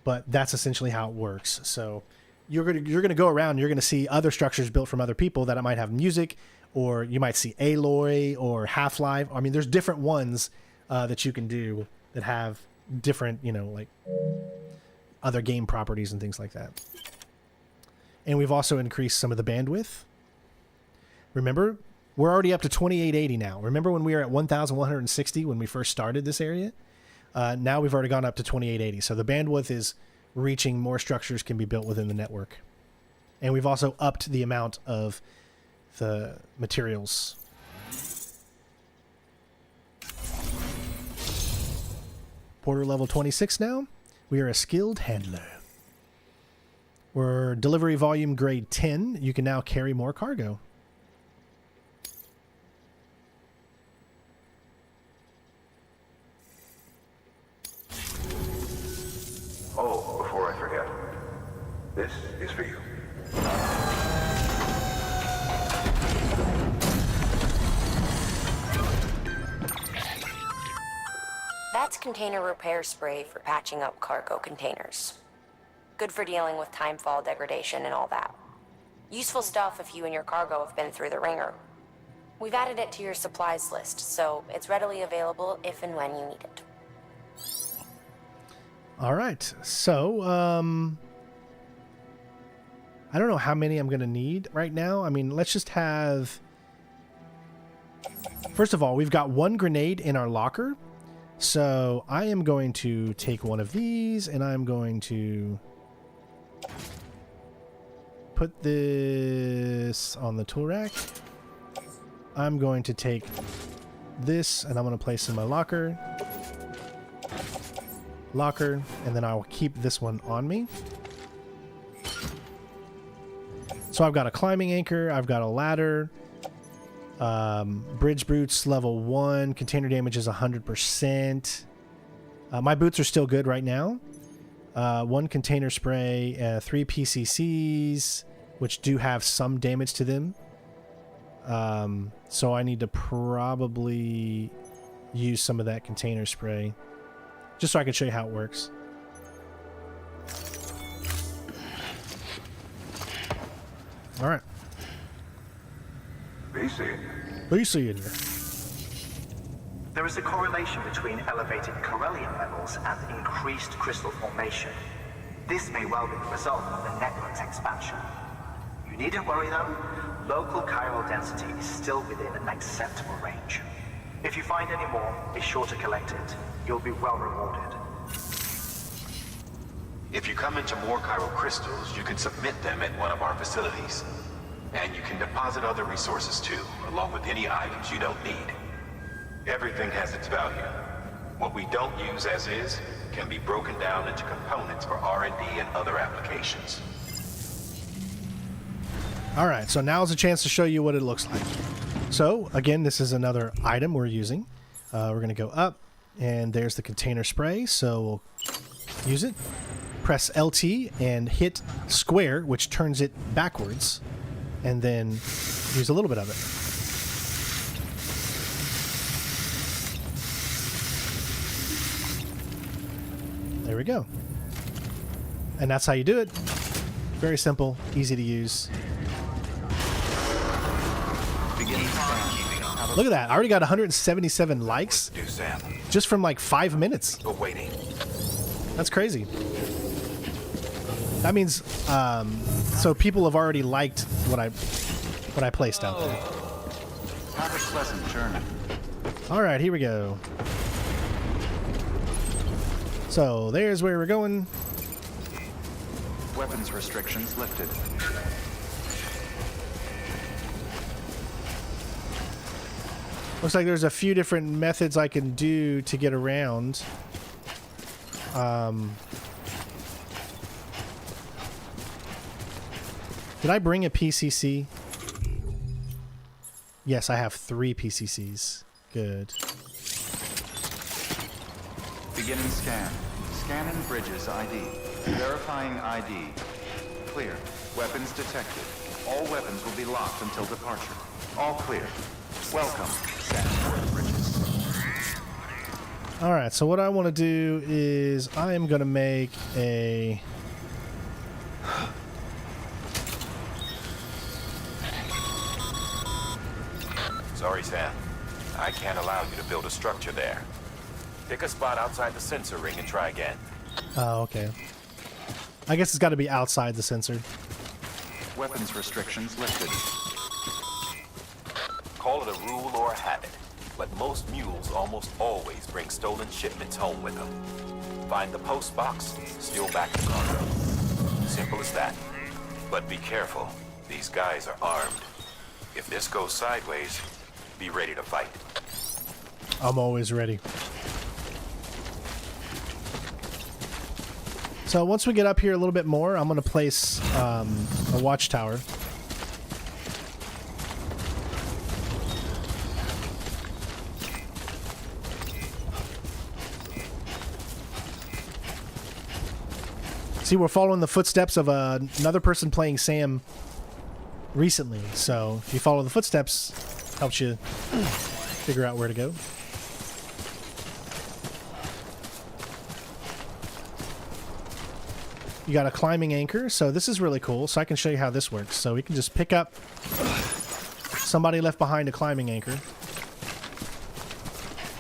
A: But that's essentially how it works. So you're gonna go around and you're gonna see other structures built from other people that might have music, or you might see Aloy or Half-Life. I mean, there's different ones that you can do that have different, like other game properties and things like that. And we've also increased some of the bandwidth. Remember, we're already up to 2880 now. Remember when we were at 1160 when we first started this area? Now we've already gone up to 2880. So the bandwidth is reaching, more structures can be built within the network. And we've also upped the amount of the materials. Porter level 26 now. We are a skilled handler. We're delivery volume grade 10. You can now carry more cargo.
S: Oh, before I forget, this is for you.
Q: That's container repair spray for patching up cargo containers. Good for dealing with timefall degradation and all that. Useful stuff if you and your cargo have been through the ringer. We've added it to your supplies list, so it's readily available if and when you need it.
A: All right. So, I don't know how many I'm going to need right now. I mean, let's just have... First of all, we've got one grenade in our locker. So I am going to take one of these, and I'm going to put this on the tool rack. I'm going to take this, and I'm going to place it in my locker, and then I'll keep this one on me. So I've got a climbing anchor, I've got a ladder, bridge boots level 1, container damage is 100%. My boots are still good right now. 1 container spray, 3 PCCs, which do have some damage to them. So I need to probably use some of that container spray, just so I can show you how it works. All right. BC in here.
D: There is a correlation between elevated Corellium levels and increased crystal formation. This may well be the result of the network's expansion. You needn't worry though. Local chiral density is still within an acceptable range. If you find any more, be sure to collect it. You'll be well rewarded.
F: If you come into more chiral crystals, you can submit them at one of our facilities. And you can deposit other resources too, along with any items you don't need. Everything has its value. What we don't use as is can be broken down into components for R&D and other applications.
A: All right, so now's a chance to show you what it looks like. So again, this is another item we're using. We're going to go up, and there's the container spray. So we'll use it. Press LT and hit square, which turns it backwards, and then use a little bit of it. There we go. And that's how you do it. Very simple, easy to use. Look at that. I already got 177 likes just from like 5 minutes. That's crazy. That means so people have already liked what I placed out there.
U: Have a pleasant journey.
A: All right, here we go. So there's where we're going.
U: Weapons restrictions lifted.
A: Looks like there's a few different methods I can do to get around. Did I bring a PCC? Yes, I have 3 PCCs. Good.
U: Beginning scan. Scanning bridges ID. Verifying ID. Clear. Weapons detected. All weapons will be locked until departure. All clear. Welcome, Sanford Bridges.
A: Alright, so what I want to do is I am going to make a...
F: Sorry, Sam. I can't allow you to build a structure there. Pick a spot outside the sensor ring and try again.
A: Oh, okay. I guess it's got to be outside the sensor.
U: Weapons restrictions lifted.
F: Call it a rule or a habit, but most mules almost always bring stolen shipments home with them. Find the post box, steal back the cargo. Simple as that. But be careful. These guys are armed. If this goes sideways, be ready to fight.
A: I'm always ready. So once we get up here a little bit more, I'm going to place a watchtower. See, we're following the footsteps of another person playing Sam recently. So if you follow the footsteps, helps you figure out where to go. You got a climbing anchor, so this is really cool. So I can show you how this works. So we can just pick up somebody left behind a climbing anchor.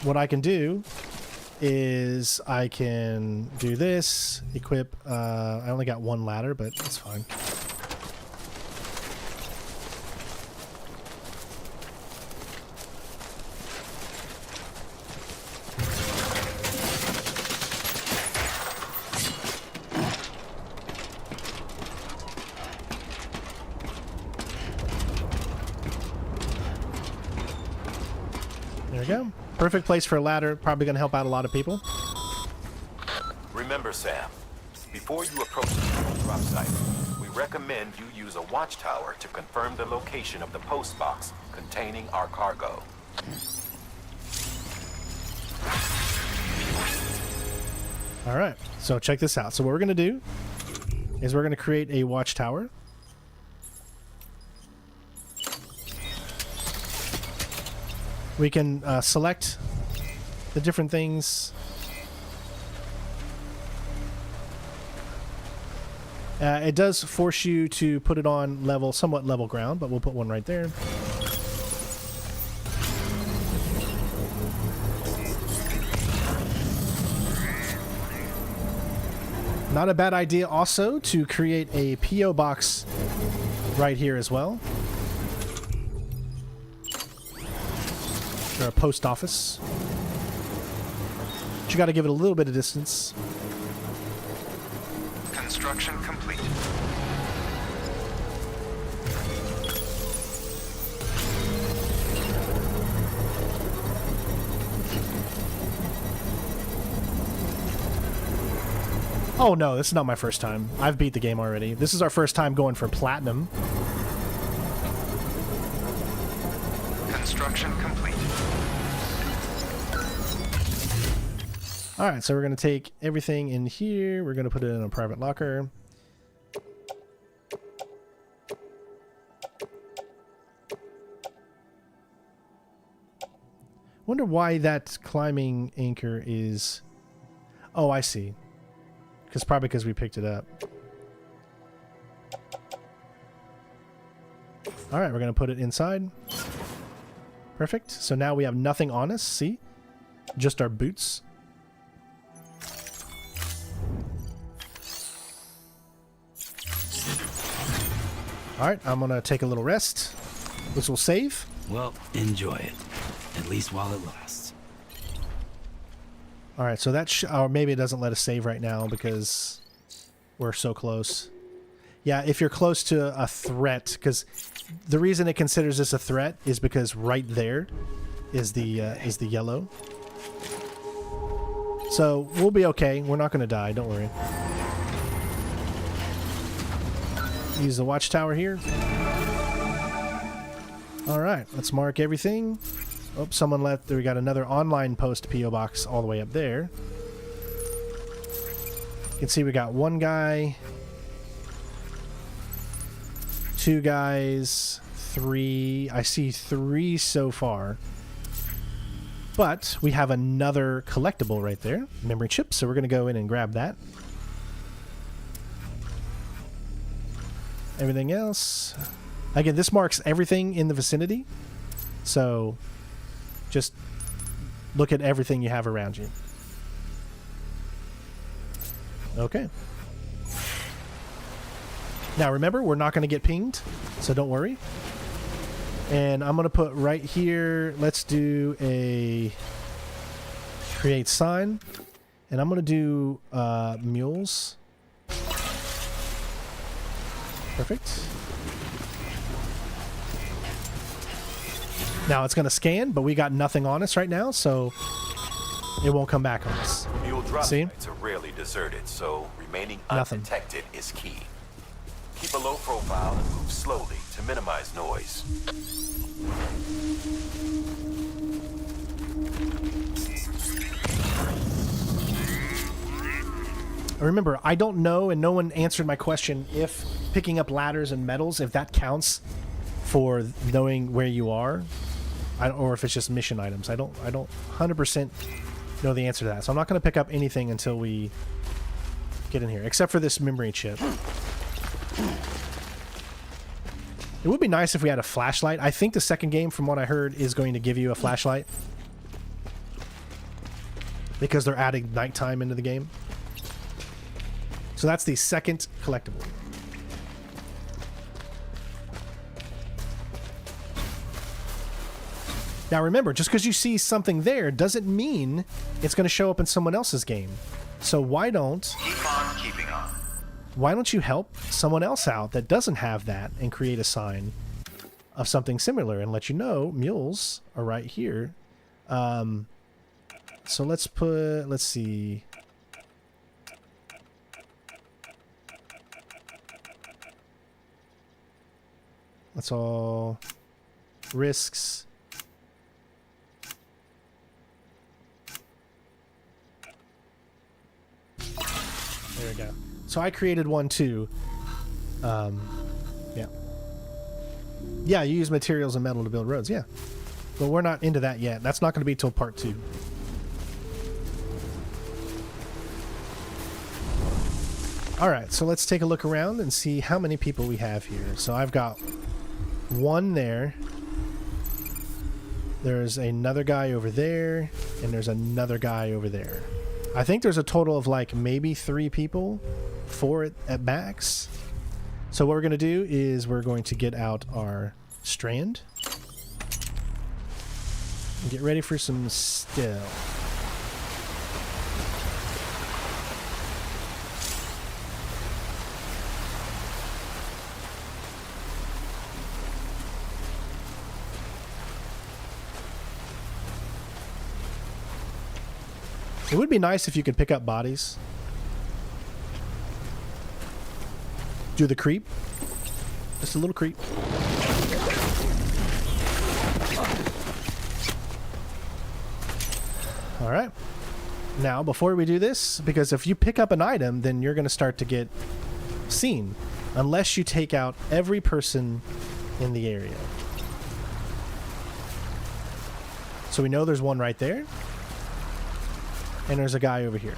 A: What I can do is I can do this, equip, I only got one ladder, but it's fine. There we go. Perfect place for a ladder. Probably going to help out a lot of people.
F: Remember, Sam, before you approach the drop site, we recommend you use a watchtower to confirm the location of the post box containing our cargo.
A: All right, so check this out. So what we're going to do is we're going to create a watchtower. We can select the different things. It does force you to put it on level, somewhat level ground, but we'll put one right there. Not a bad idea also to create a P.O. box right here as well. Or a post office. But you got to give it a little bit of distance.
U: Construction complete.
A: Oh no, this is not my first time. I've beat the game already. This is our first time going for platinum.
U: Construction complete.
A: Alright, so we're going to take everything in here. We're going to put it in a private locker. Wonder why that climbing anchor is... Oh, I see. Probably because we picked it up. Alright, we're going to put it inside. Perfect. So now we have nothing on us, see? Just our boots. Alright, I'm going to take a little rest. This will save.
B: Well, enjoy it. At least while it lasts.
A: Alright, so that or maybe it doesn't let us save right now because we're so close. Yeah, if you're close to a threat, because the reason it considers this a threat is because right there is the yellow. So we'll be okay. We're not going to die. Don't worry. Use the watchtower here. Alright, let's mark everything. Oh, someone left. We got another online post P.O. box all the way up there. You can see we got one guy, two guys, three. I see three so far. But we have another collectible right there, memory chip, so we're going to go in and grab that. Everything else. Again, this marks everything in the vicinity. So just look at everything you have around you. Okay. Now remember, we're not going to get pinged, so don't worry. And I'm going to put right here, let's do a create sign. And I'm going to do mules. Perfect. Now it's going to scan, but we got nothing on us right now, so it won't come back on us.
F: Mule drop
A: See?
F: sites are rarely deserted, so remaining
A: Nothing.
F: undetected is key. Keep a low profile and move slowly to minimize noise.
A: Remember, I don't know, and no one answered my question, if picking up ladders and metals, if that counts for knowing where you are, or if it's just mission items. I don't 100% know the answer to that. So I'm not going to pick up anything until we get in here, except for this memory chip. It would be nice if we had a flashlight. I think the second game, from what I heard, is going to give you a flashlight. Because they're adding nighttime into the game. So that's the second collectible. Now remember, just because you see something there doesn't mean it's going to show up in someone else's game. So why don't...
F: Keep on keeping on.
A: Why don't you help someone else out that doesn't have that and create a sign of something similar and let you know mules are right here. So let's see. That's all risks. There we go. So I created one too. Yeah. Yeah, you use materials and metal to build roads, yeah. But we're not into that yet. That's not going to be till part 2. Alright, so let's take a look around and see how many people we have here. So I've got one there. There's another guy over there. And there's another guy over there. I think there's a total of like maybe 3 people, 4 at max. So what we're going to do is we're going to get out our strand and get ready for some stealth. It would be nice if you could pick up bodies. Do the creep. Just a little creep. Alright. Now, before we do this, because if you pick up an item, then you're going to start to get seen. Unless you take out every person in the area. So we know there's one right there. And there's a guy over here.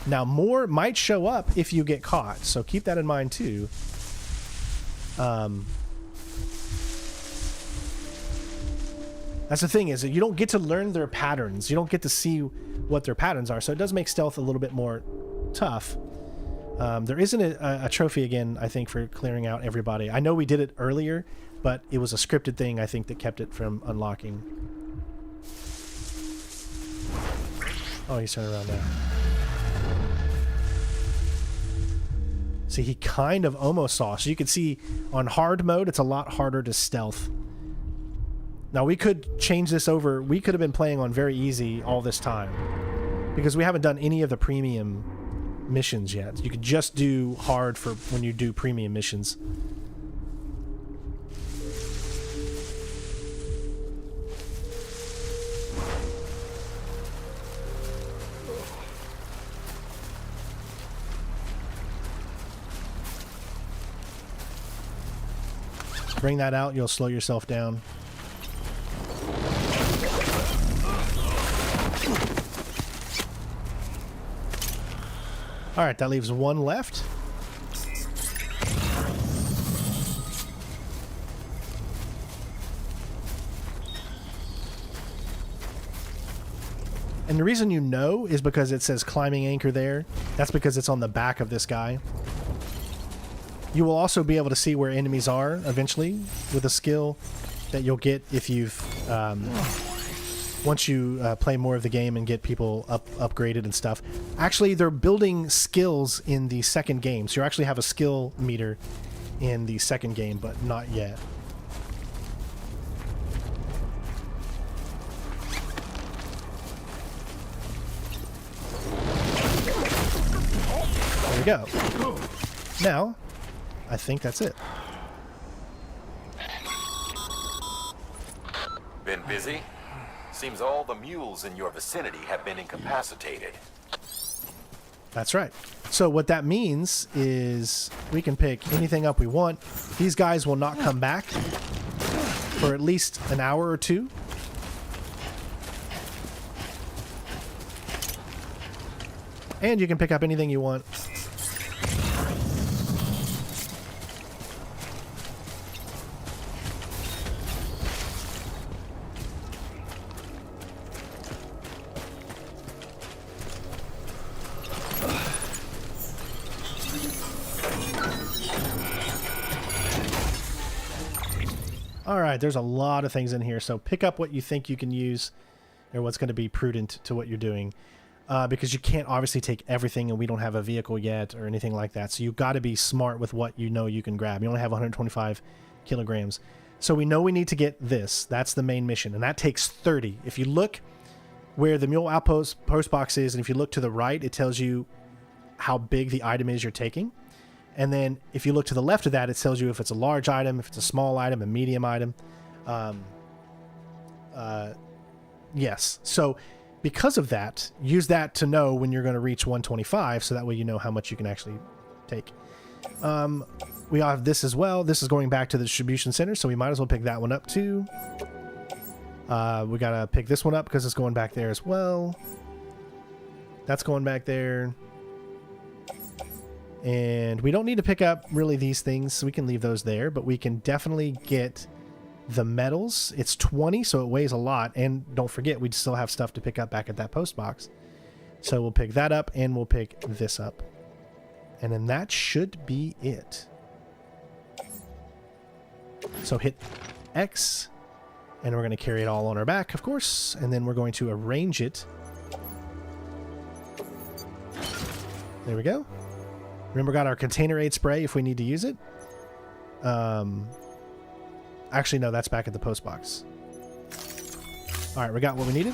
A: Now, more might show up if you get caught, so keep that in mind too. That's the thing, is that you don't get to learn their patterns. You don't get to see what their patterns are, so it does make stealth a little bit more tough. There isn't a trophy again, I think, for clearing out everybody. I know we did it earlier, but it was a scripted thing, I think, that kept it from unlocking. Oh, he's turning around now. See, he kind of almost saw. So you can see on hard mode, it's a lot harder to stealth. Now, we could change this over. We could have been playing on very easy all this time. Because we haven't done any of the premium missions yet. You could just do hard for when you do premium missions. Bring that out, you'll slow yourself down. Alright, that leaves one left. And the reason you know is because it says climbing anchor there. That's because it's on the back of this guy. You will also be able to see where enemies are eventually with a skill that you'll get if you've once you play more of the game and get people upgraded and stuff. Actually, they're building skills in the second game, so you actually have a skill meter in the second game, but not yet. There we go. Now, I think that's it.
F: Been busy? Seems all the mules in your vicinity have been incapacitated.
A: That's right. So what that means is we can pick anything up we want. These guys will not come back for at least an hour or 2. And you can pick up anything you want. All right, there's a lot of things in here, so pick up what you think you can use or what's going to be prudent to what you're doing, because you can't obviously take everything, and we don't have a vehicle yet or anything like that, so you've got to be smart with what you know you can grab. You only have 125 kilograms. So we know we need to get this. That's the main mission, and that takes 30. If you look where the Mule Outpost post box is, and if you look to the right, it tells you how big the item is you're taking. And then if you look to the left of that, it tells you if it's a large item, if it's a small item, a medium item. Yes. So because of that, use that to know when you're going to reach 125, so that way you know how much you can actually take. We have this as well. This is going back to the distribution center, so we might as well pick that one up too. We got to pick this one up because it's going back there as well. That's going back there. And we don't need to pick up really these things, so we can leave those there, but we can definitely get the metals. It's 20, so it weighs a lot, and don't forget, we still have stuff to pick up back at that post box. So we'll pick that up, and we'll pick this up. And then that should be it. So hit X, and we're going to carry it all on our back, of course, and then we're going to arrange it. There we go. Remember, got our container aid spray if we need to use it. Actually, no, that's back at the post box. All right, we got what we needed.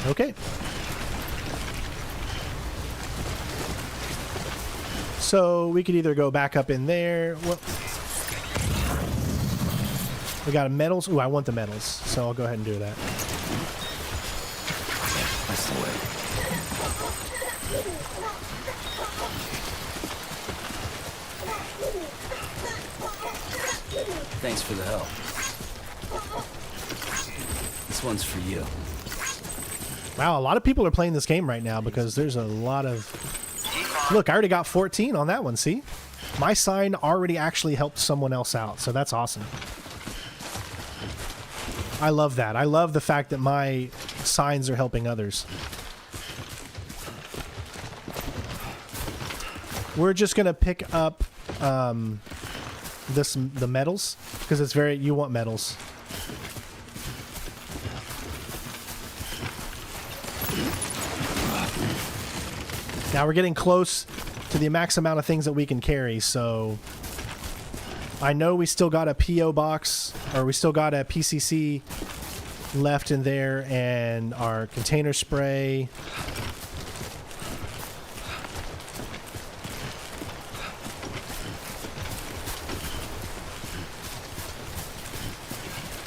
A: Okay. So we could either go back up in there. Well, we got metals. Ooh, I want the metals, so I'll go ahead and do that.
B: That's the way. Thanks for the help. This one's for you.
A: Wow, a lot of people are playing this game right now because there's a lot of... Look, I already got 14 on that one, see? My sign already actually helped someone else out, so that's awesome. I love that. I love the fact that my signs are helping others. We're just going to pick up the metals, because it's very... You want metals. Now we're getting close to the max amount of things that we can carry, so I know we still got a PO box, or we still got a PCC left in there, and our container spray.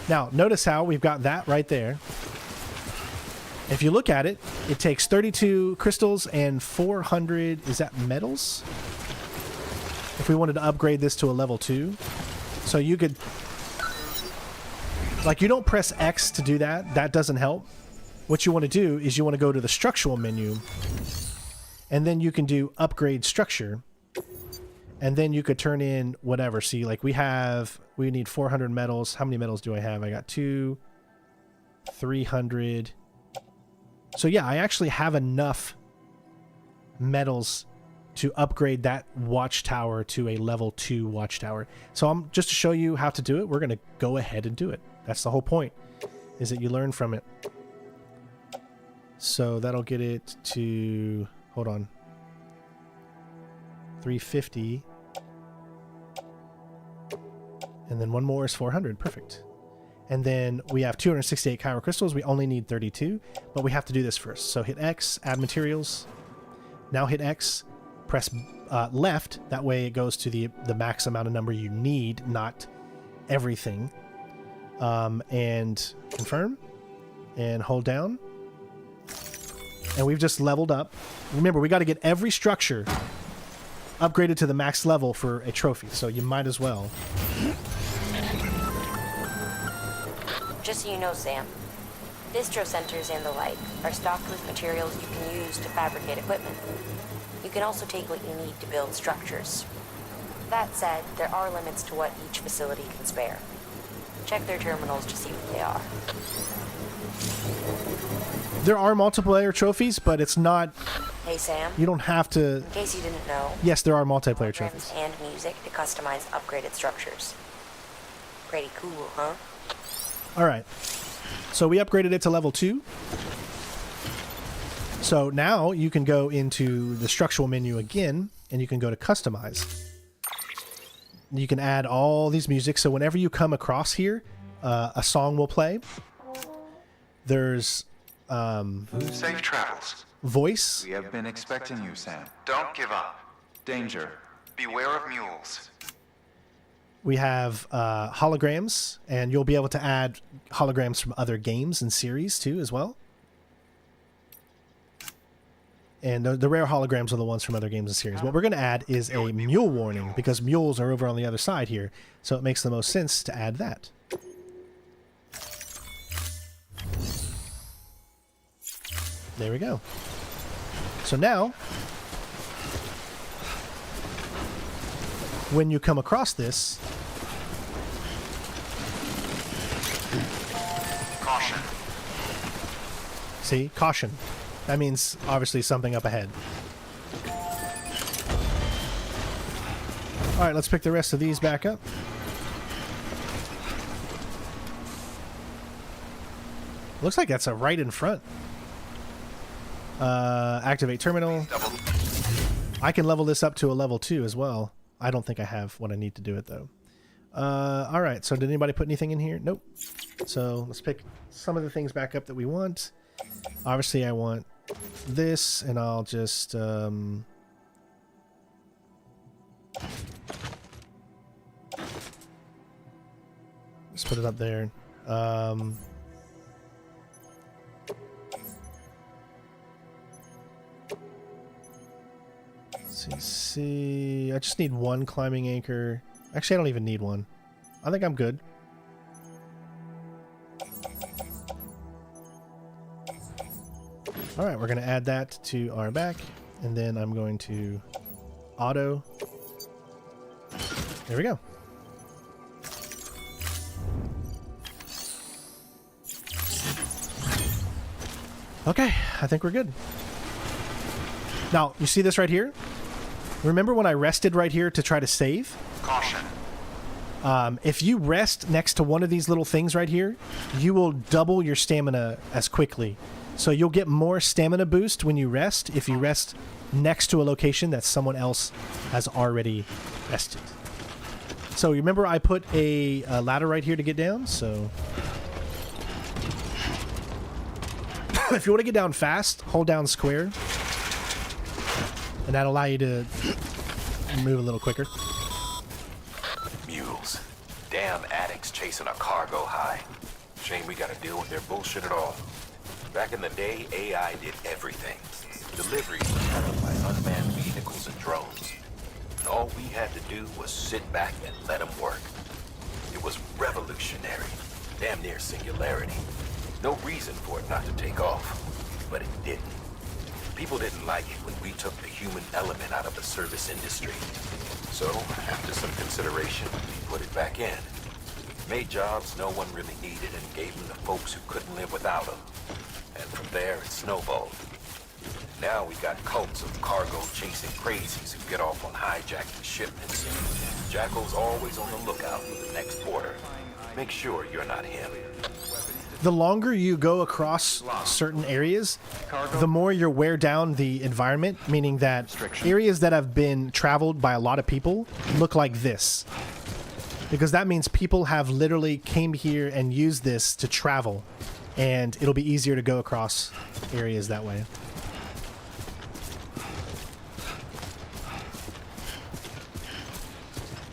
A: Now, notice how we've got that right there. If you look at it, it takes 32 crystals and 400, is that metals? If we wanted to upgrade this to a level 2. So you could, like, you don't press X to do that. That doesn't help. What you want to do is you want to go to the structural menu, and then you can do upgrade structure. And then you could turn in whatever. See, like we need 400 metals. How many metals do I have? I got 2, 300. So yeah, I actually have enough metals to upgrade that watchtower to a level 2 watchtower. So I'm just to show you how to do it, we're going to go ahead and do it. That's the whole point, is that you learn from it. So that'll get it to, hold on, 350. And then one more is 400. Perfect. And then we have 268 Chiral crystals. We only need 32, but we have to do this first. So hit X, add materials. Now hit X, press left. That way it goes to the max amount of number you need, not everything. And confirm. And hold down. And we've just leveled up. Remember, we got to get every structure upgraded to the max level for a trophy, so you might as well.
Q: Just so you know, Sam, Distro centers and the like are stocked with materials you can use to fabricate equipment. You can also take what you need to build structures. That said, there are limits to what each facility can spare. Check their terminals to see what they are.
A: There are multiplayer trophies, but it's not...
Q: Hey, Sam.
A: You don't have to...
Q: In case you didn't know...
A: Yes, there are multiplayer
Q: programs
A: trophies.
Q: and music to customize upgraded structures. Pretty cool, huh?
A: Alright. So we upgraded it to level 2. So now you can go into the structural menu again, and you can go to customize. You can add all these music, so whenever you come across here, a song will play. There's
U: Safe travels.
A: Voice.
U: We have been expecting you, Sam. Don't give up. Danger. Beware of mules.
A: We have holograms, and you'll be able to add holograms from other games and series too as well. And the rare holograms are the ones from other games and series. What we're going to add is a mule warning, because mules are over on the other side here, so it makes the most sense to add that. There we go. So now, when you come across this,
U: Caution.
A: see, caution. That means obviously something up ahead. All right, let's pick the rest of these back up. Looks like that's right in front. Activate terminal. I can level this up to a level 2 as well. I don't think I have what I need to do it though. All right, so did anybody put anything in here? Nope. So let's pick some of the things back up that we want. Obviously I want this, and I'll just let's put it up there. See, I just need one climbing anchor. Actually, I don't even need one. I think I'm good. All right, we're going to add that to our back, and then I'm going to auto. There we go. Okay, I think we're good. Now, you see this right here? Remember when I rested right here to try to save?
U: Caution.
A: If you rest next to one of these little things right here, you will double your stamina as quickly. So you'll get more stamina boost when you rest if you rest next to a location that someone else has already rested. So remember I put a ladder right here to get down, so... if you want to get down fast, hold down square. And that'll allow you to move a little quicker.
F: Mules. Damn addicts chasing a cargo high. Shame we gotta deal with their bullshit at all. Back in the day, AI did everything. Deliveries were handled by unmanned vehicles and drones. And all we had to do was sit back and let them work. It was revolutionary. Damn near singularity. No reason for it not to take off. But it didn't. People didn't like it when we took the human element out of the service industry. So, after some consideration, we put it back in. Made jobs no one really needed and gave them to folks who couldn't live without them. And from there, it snowballed. Now we got cults of cargo-chasing crazies who get off on hijacking shipments. Jackal's always on the lookout for the next order. Make sure you're not him.
A: The longer you go across certain areas, the more you wear down the environment, meaning that areas that have been traveled by a lot of people look like this. Because that means people have literally came here and used this to travel, and it'll be easier to go across areas that way.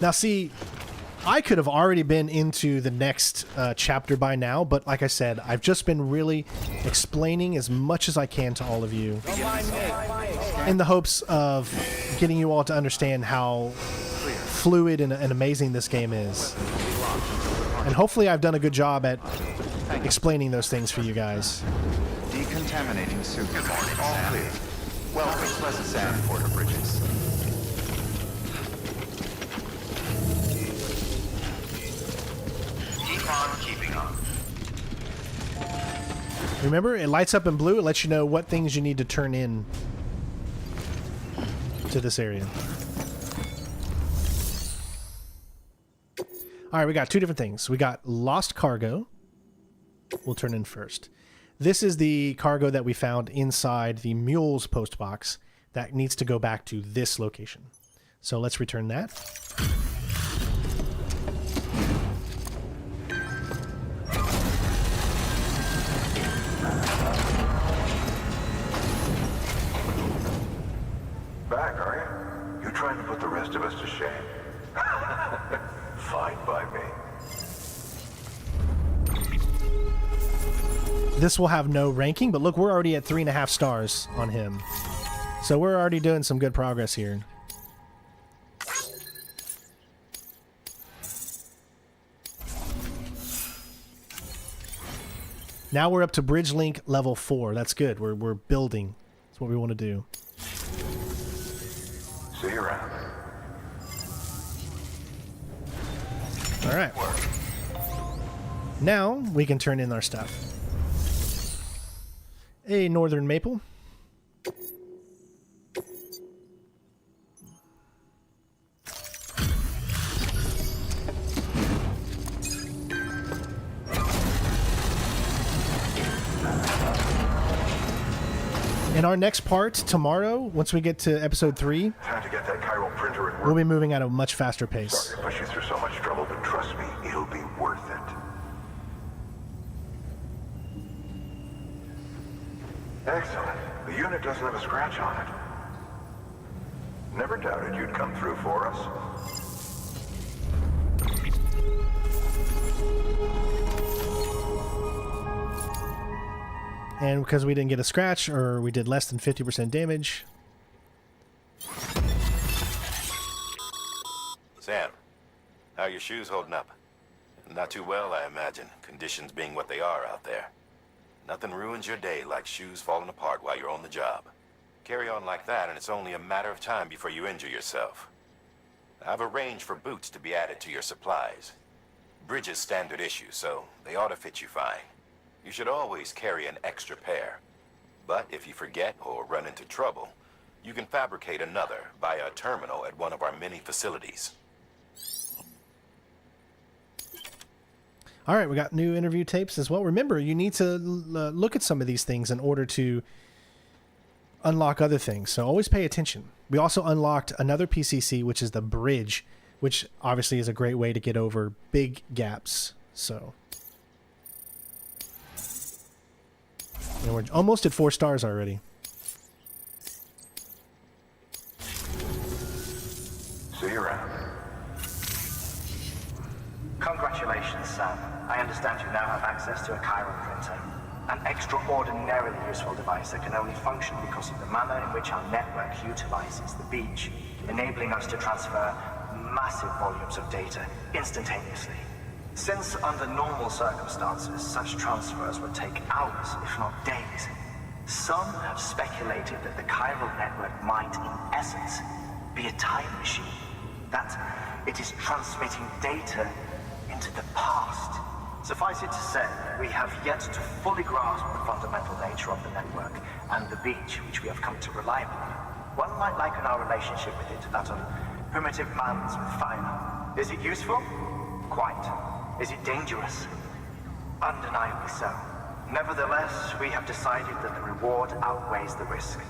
A: Now see, I could have already been into the next chapter by now, but like I said, I've just been really explaining as much as I can to all of you in the hopes of getting you all to understand how fluid and amazing this game is. And hopefully I've done a good job at explaining those things for you guys.
U: Decontaminating suit. All clear. Welcome, Sam Porter Bridges.
D: Keep on keeping on.
A: Remember, it lights up in blue. It lets you know what things you need to turn in to this area. All right, we got two different things. We got lost cargo. We'll turn in first. This is the cargo that we found inside the Mule's post box that needs to go back to this location. So let's return that.
S: Back, are you? You trying to put the rest of us to shame? Fine by me.
A: This will have no ranking, but look, we're already at 3.5 stars on him. So we're already doing some good progress here. Now we're up to Bridge Link level 4. That's good. We're building. That's what we want to do.
S: See you around.
A: All right. Now we can turn in our stuff. A northern maple. In our next part tomorrow, once we get to episode 3,
S: Time to get that chiral printer at work.
A: we'll be moving at a much faster pace.
S: Sorry to push you through so much trouble, but trust me, it'll be worth it. Excellent. The unit doesn't have a scratch on it. Never doubted you'd come through for us.
A: And because we didn't get a scratch, or we did less than 50% damage.
F: Sam, how are your shoes holding up? Not too well, I imagine, conditions being what they are out there. Nothing ruins your day like shoes falling apart while you're on the job. Carry on like that, and it's only a matter of time before you injure yourself. I've arranged for boots to be added to your supplies. Bridges standard issue, so they ought to fit you fine. You should always carry an extra pair. But if you forget or run into trouble, you can fabricate another via a terminal at one of our many facilities.
A: All right, we got new interview tapes as well. Remember, you need to look at some of these things in order to unlock other things. So always pay attention. We also unlocked another PCC, which is the bridge, which obviously is a great way to get over big gaps. So, and we're almost at 4 stars already.
S: See you around.
D: Congratulations, Sam. I understand you now have access to a chiral printer. An extraordinarily useful device that can only function because of the manner in which our network utilizes the beach, enabling us to transfer massive volumes of data instantaneously. Since under normal circumstances, such transfers would take hours, if not days, some have speculated that the chiral network might, in essence, be a time machine. That it is transmitting data into the past. Suffice it to say, we have yet to fully grasp the fundamental nature of the network and the beach which we have come to rely upon. One might liken our relationship with it to that of primitive mans with fire. Is it useful? Quite. Is it dangerous? Undeniably so. Nevertheless, we have decided that the reward outweighs the risk.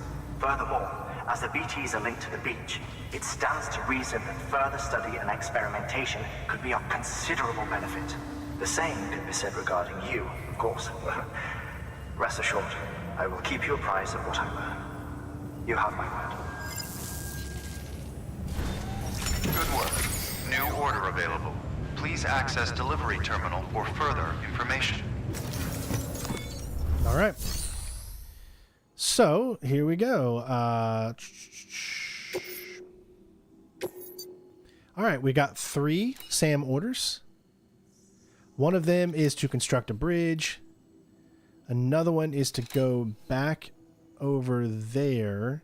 D: Furthermore, as the BTs are linked to the beach, it stands to reason that further study and experimentation could be of considerable benefit. The same can be said regarding you, of course. Rest assured, I will keep you apprised of what I learn. You have my word.
U: Good work. New order available. Please access delivery terminal for further information.
A: All right. So here we go. All right, we got 3 SAM orders. One of them is to construct a bridge. Another one is to go back over there.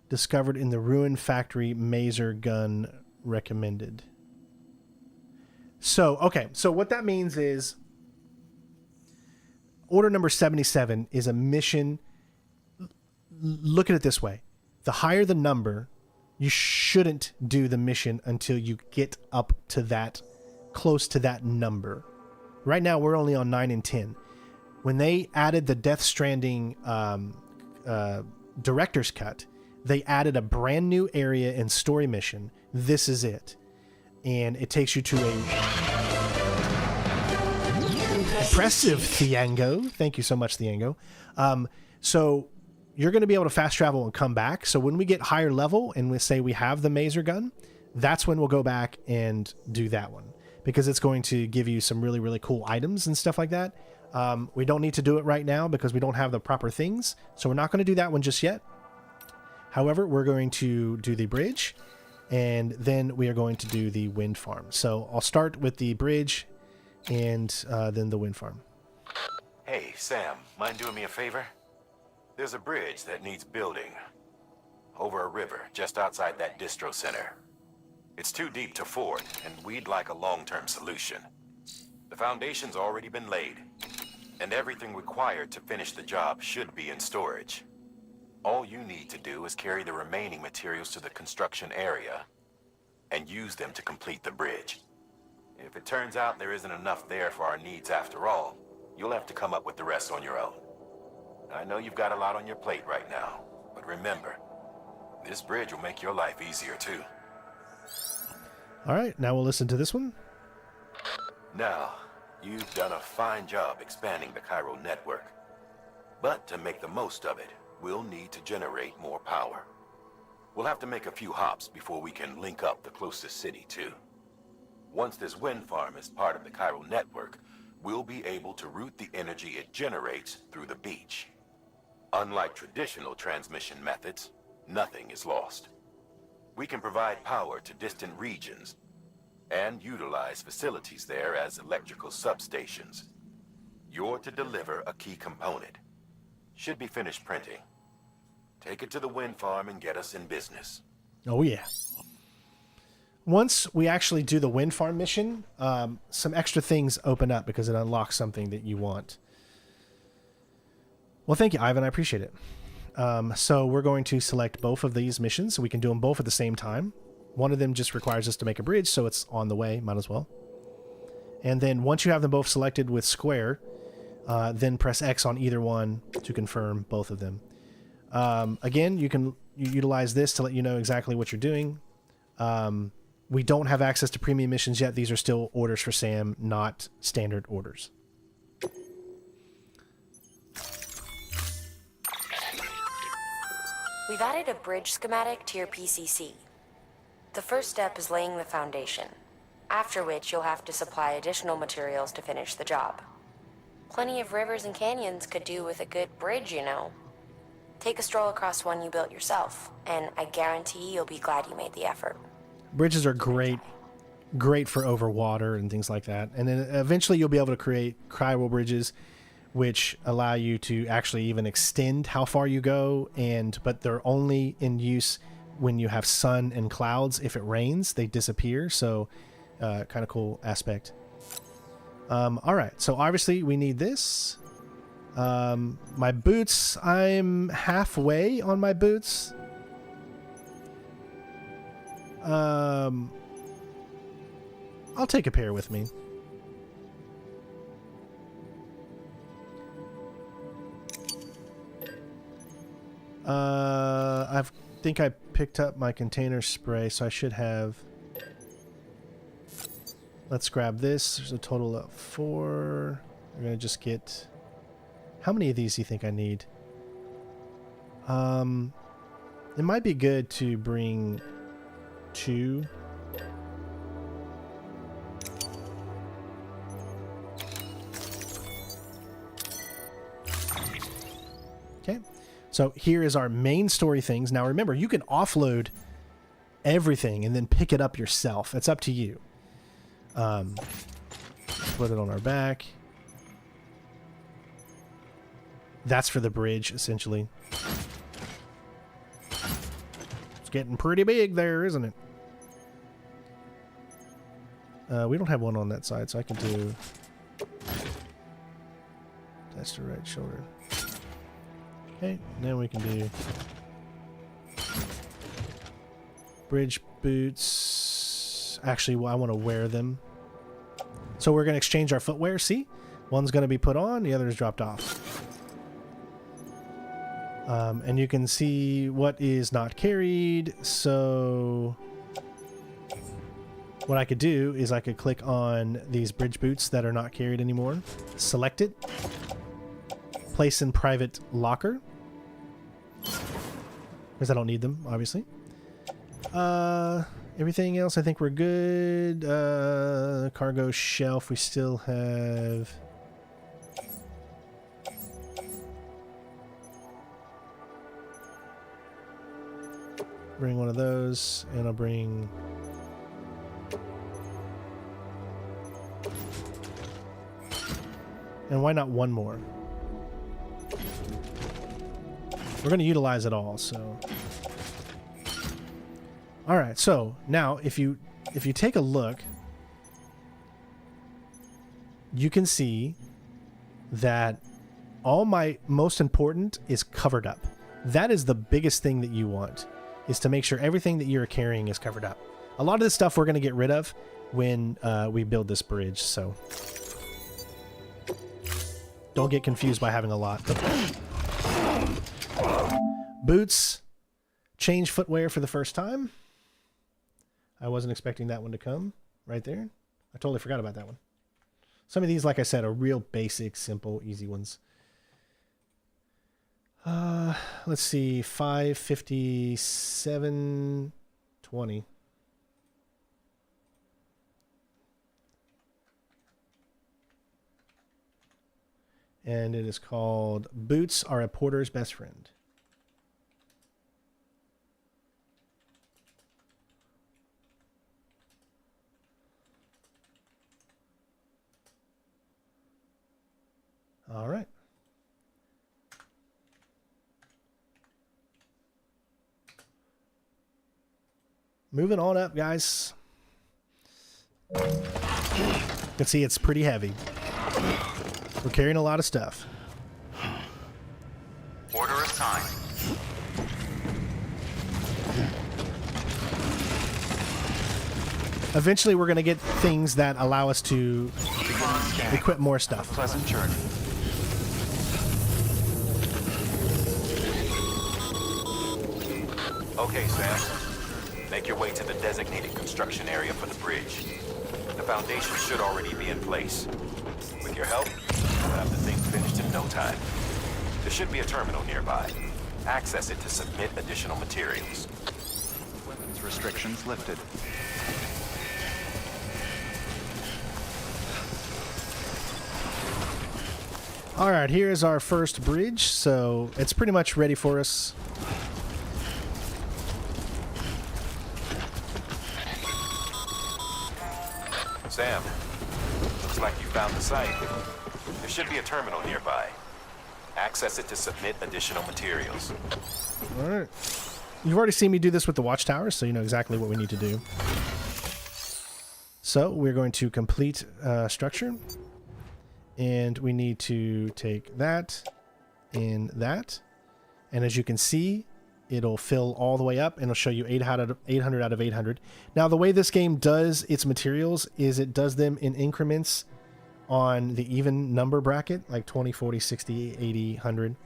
A: Discovered in the ruined factory, maser gun recommended. So, okay. So what that means is order number 77 is a mission. Look at it this way. The higher the number, you shouldn't do the mission until you get up to that, close to that number. Right now, we're only on 9 and 10. When they added the Death Stranding director's cut, they added a brand new area and story mission. This is it. And it takes you to a... Impressive, Thiango. Thank you so much, Thiango. So you're going to be able to fast travel and come back. So when we get higher level and we say we have the maser gun, that's when we'll go back and do that one. Because it's going to give you some really, really cool items and stuff like that. We don't need to do it right now because we don't have the proper things. So we're not going to do that one just yet. However, we're going to do the bridge. And then we are going to do the wind farm. So I'll start with the bridge and then the wind farm.
F: Hey, Sam, mind doing me a favor? There's a bridge that needs building. Over a river, just outside that distro center. It's too deep to ford, and we'd like a long-term solution. The foundation's already been laid, and everything required to finish the job should be in storage. All you need to do is carry the remaining materials to the construction area and use them to complete the bridge. If it turns out there isn't enough there for our needs after all, you'll have to come up with the rest on your own. I know you've got a lot on your plate right now, but remember, this bridge will make your life easier too.
A: All right, now we'll listen to this one.
F: Now, you've done a fine job expanding the Chiral network. But to make the most of it, we'll need to generate more power. We'll have to make a few hops before we can link up the closest city too. Once this wind farm is part of the Chiral network, we'll be able to route the energy it generates through the beach. Unlike traditional transmission methods, nothing is lost. We can provide power to distant regions and utilize facilities there as electrical substations. You're to deliver a key component. Should be finished printing. Take it to the wind farm and get us in business.
A: Oh, yeah. Once we actually do the wind farm mission, some extra things open up because it unlocks something that you want. Well, thank you, Ivan. I appreciate it. So we're going to select both of these missions so we can do them both at the same time. One of them just requires us to make a bridge, so it's on the way. Might as well. And then once you have them both selected with square, then press X on either one to confirm both of them. Again, you can utilize this to let you know exactly what you're doing. We don't have access to premium missions yet. These are still orders for Sam, not standard orders.
Q: We've added a bridge schematic to your PCC. The first step is laying the foundation, after which you'll have to supply additional materials to finish the job. Plenty of rivers and canyons could do with a good bridge, you know. Take a stroll across one you built yourself, and I guarantee you'll be glad you made the effort.
A: Bridges are great for over water and things like that. And then eventually you'll be able to create Chiral bridges, which allow you to actually even extend how far you go. But they're only in use when you have sun and clouds. If it rains, they disappear. So kind of cool aspect. All right. So obviously we need this. My boots, I'm halfway on my boots. I'll take a pair with me. I think I picked up my container spray, so I should have... Let's grab this. There's a total of 4. We're going to just get... How many of these do you think I need? It might be good to bring 2. Okay. So here is our main story things. Now remember, you can offload everything and then pick it up yourself. It's up to you. put it on our back. That's for the bridge, essentially. It's getting pretty big there, isn't it? We don't have one on that side, so I can do... That's the right shoulder. Okay, now we can do... Bridge boots. Actually, well, I want to wear them. So we're going to exchange our footwear, see? One's going to be put on, the other is dropped off. And you can see what is not carried, so... What I could do is I could click on these bridge boots that are not carried anymore, select it, place in private locker, because I don't need them, obviously. Everything else, I think we're good. Cargo shelf, we still have... Bring one of those, and I'll bring... And why not one more? We're going to utilize it all, so... Alright, so now if you take a look, you can see that all my most important is covered up. That is the biggest thing that you want, is to make sure everything that you're carrying is covered up. A lot of this stuff we're going to get rid of when we build this bridge, so don't get confused by having a lot. Boots, change footwear for the first time. I wasn't expecting that one to come right there. I totally forgot about that one. Some of these, like I said, are real basic, simple, easy ones. Let's see, 557.20. And it is called Boots Are a Porter's Best Friend. All right. Moving on up, guys. You can see it's pretty heavy. We're carrying a lot of stuff.
F: Order assigned.
A: Eventually, we're going to get things that allow us to equip more stuff.
U: Pleasant journey.
F: Okay, Sam. Make your way to the designated construction area for the bridge. The foundation should already be in place. With your help, we'll have the thing finished in no time. There should be a terminal nearby. Access it to submit additional materials.
U: Weapons restrictions lifted.
A: All right, here's our first bridge, so it's pretty much ready for us.
F: Sam, looks like you found the site. There should be a terminal nearby. Access it to submit additional materials.
A: All right. You've already seen me do this with the watchtower, so you know exactly what we need to do. So we're going to complete structure. And we need to take that and that. And as you can see, it'll fill all the way up and it'll show you 800 out of 800. Now, the way this game does its materials is it does them in increments on the even number bracket, like 20, 40, 60, 80, 100.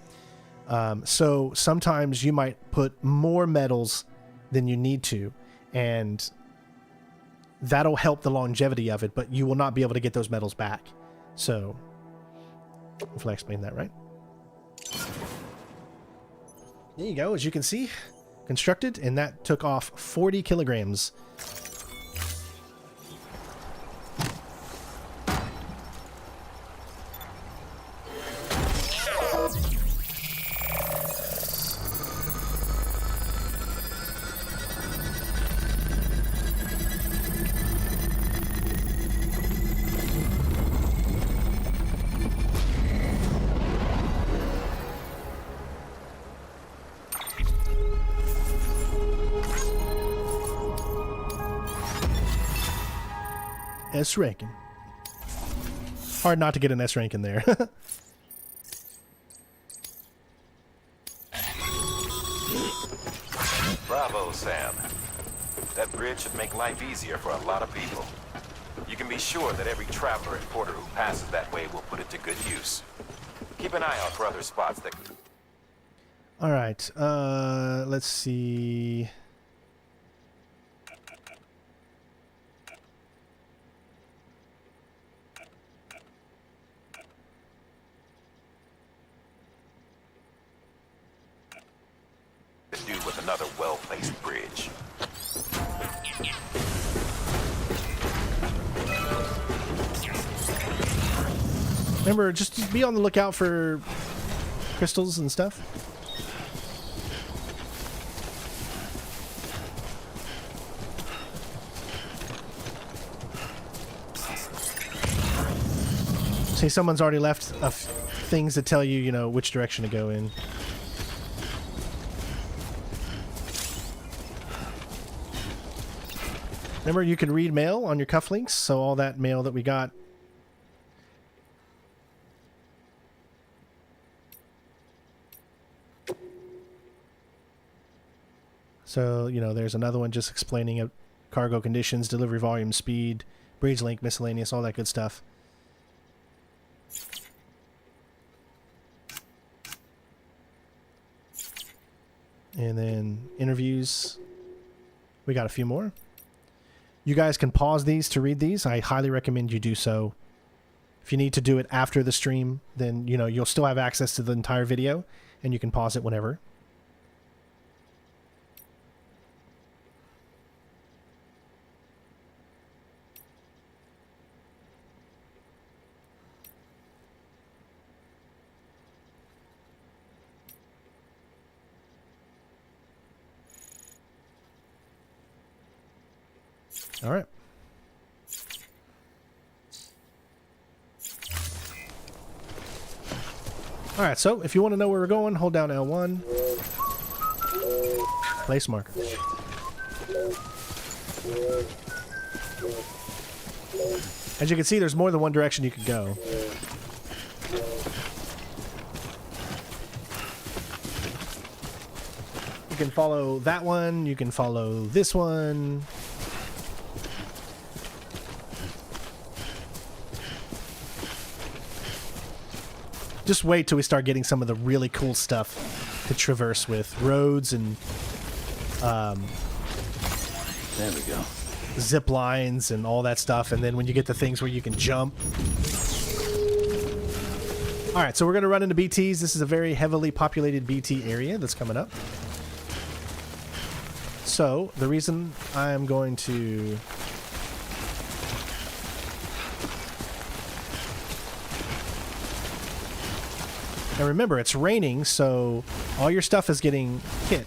A: So sometimes you might put more metals than you need to, and that'll help the longevity of it, but you will not be able to get those metals back. So, hopefully I explained that right. There you go, as you can see, constructed, and that took off 40 kilograms. S ranking. Hard not to get an S rank in there.
F: Bravo, Sam. That bridge should make life easier for a lot of people. You can be sure that every traveler and porter who passes that way will put it to good use. Keep an eye out for other spots that...
A: All right, let's see.
F: do with another well-placed bridge.
A: Remember, just be on the lookout for crystals and stuff. See, someone's already left things that tell you, you know, which direction to go in. Remember, you can read mail on your cufflinks, so all that mail that we got. So, you know, there's another one just explaining cargo conditions, delivery volume, speed, bridge length, miscellaneous, all that good stuff. And then interviews. We got a few more. You guys can pause these to read these. I highly recommend you do so. If you need to do it after the stream, then, you know, you'll still have access to the entire video, and you can pause it whenever. All right. All right, so if you want to know where we're going, hold down L1. Place marker. As you can see, there's more than one direction you can go. You can follow that one, you can follow this one. Just wait till we start getting some of the really cool stuff to traverse with. Roads and
B: there we go.
A: Zip lines and all that stuff. And then when you get to things where you can jump. Alright, so we're going to run into BTs. This is a very heavily populated BT area that's coming up. So, the reason I'm going to... Now remember, it's raining, so all your stuff is getting hit.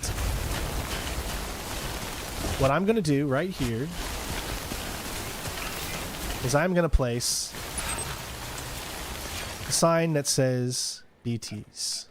A: What I'm going to do right here is I'm going to place a sign that says BTs.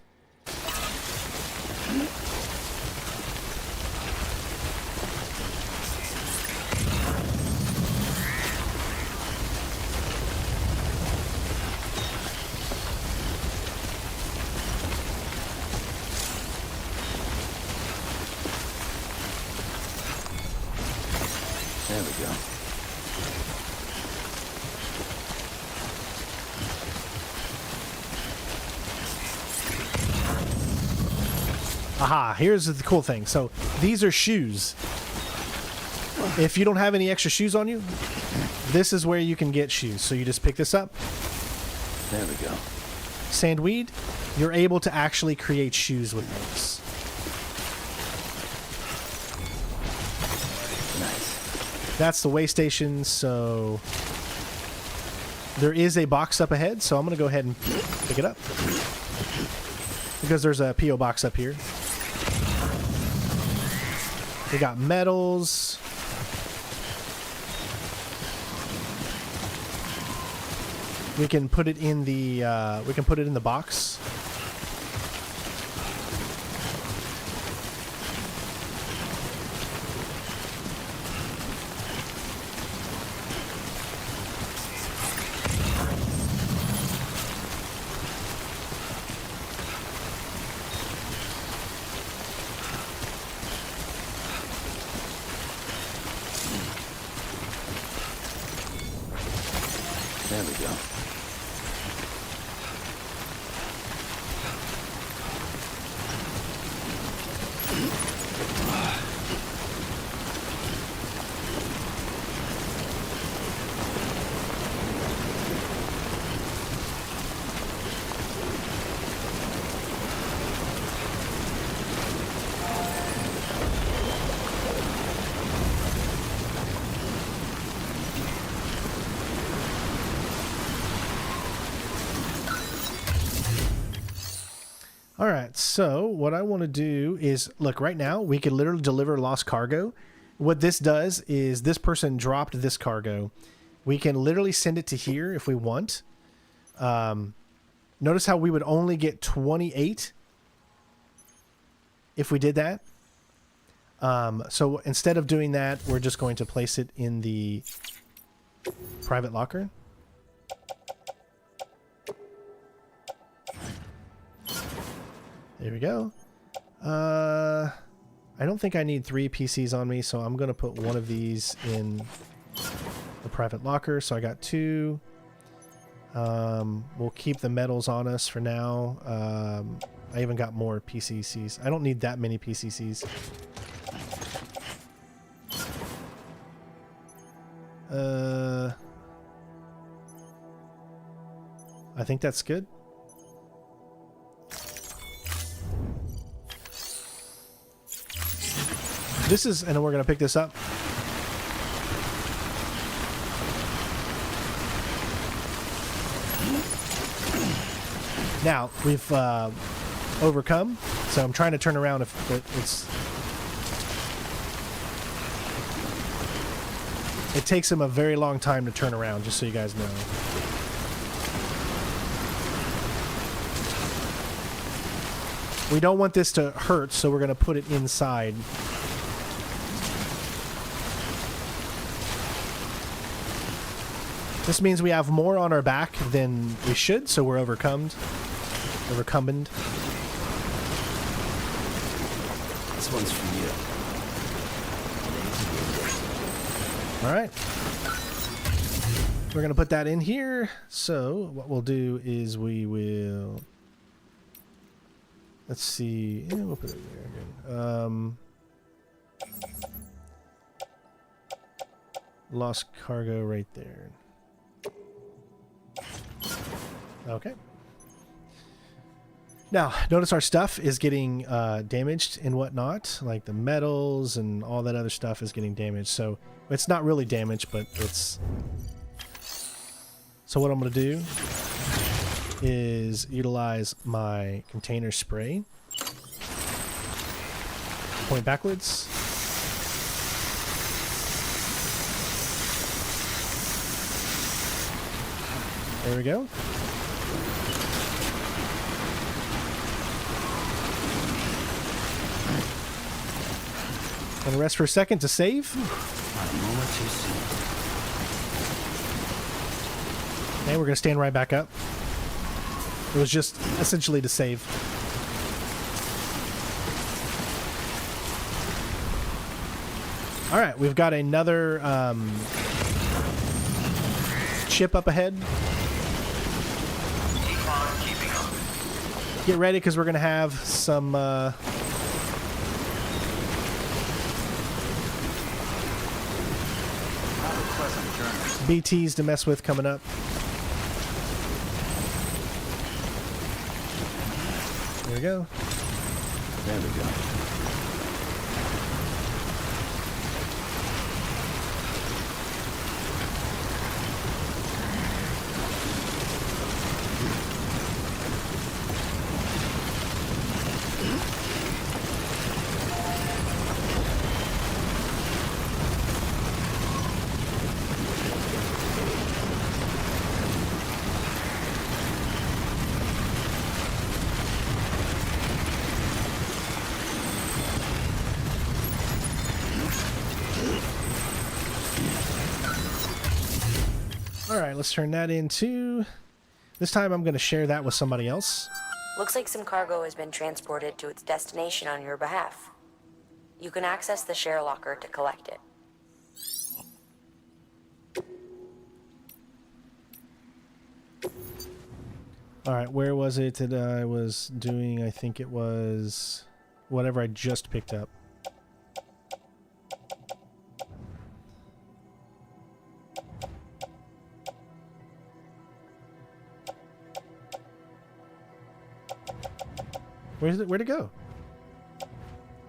B: There we go.
A: Aha, here's the cool thing. So these are shoes. If you don't have any extra shoes on you, this is where you can get shoes. So you just pick this up.
B: There we go.
A: Sandweed, you're able to actually create shoes with those. That's the way station, so there is a box up ahead, so I'm going to go ahead and pick it up. Because there's a P.O. box up here. We got medals. We can put it in the box.
B: There we go.
A: All right, so what I want to do is, look, right now we could literally deliver lost cargo. What this does is this person dropped this cargo. We can literally send it to here if we want. Notice how we would only get 28 if we did that. So instead of doing that, we're just going to place it in the private locker. There we go. I don't think I need 3 PCs on me, so I'm going to put one of these in the private locker. So I got 2. We'll keep the metals on us for now. I even got more PCCs. I don't need that many PCCs. I think that's good. This is, and then we're going to pick this up. Now, we've overcome, so I'm trying to turn around if it's... It takes him a very long time to turn around, just so you guys know. We don't want this to hurt, so we're going to put it inside. This means we have more on our back than we should, so we're overcummed.
B: This one's for you.
A: All right. We're going to put that in here. So what we'll do is we will... Let's see. Yeah, we'll put it there again. Lost cargo right there. Okay. Now, notice our stuff is getting damaged and whatnot. Like the metals and all that other stuff is getting damaged. So it's not really damaged, but it's... So what I'm going to do is utilize my container spray. Point backwards. There we go. Gonna rest for a second to save. And we're gonna stand right back up. It was just essentially to save. All right, we've got another chip up ahead. Get ready, because we're gonna have some BTs to mess with coming up. There we go.
B: There we go.
A: Alright, let's turn that into... This time I'm going to share that with somebody else.
Q: Looks like some cargo has been transported to its destination on your behalf. You can access the share locker to collect it.
A: All right, where was it that I was doing? I think it was whatever I just picked up. Where'd it go?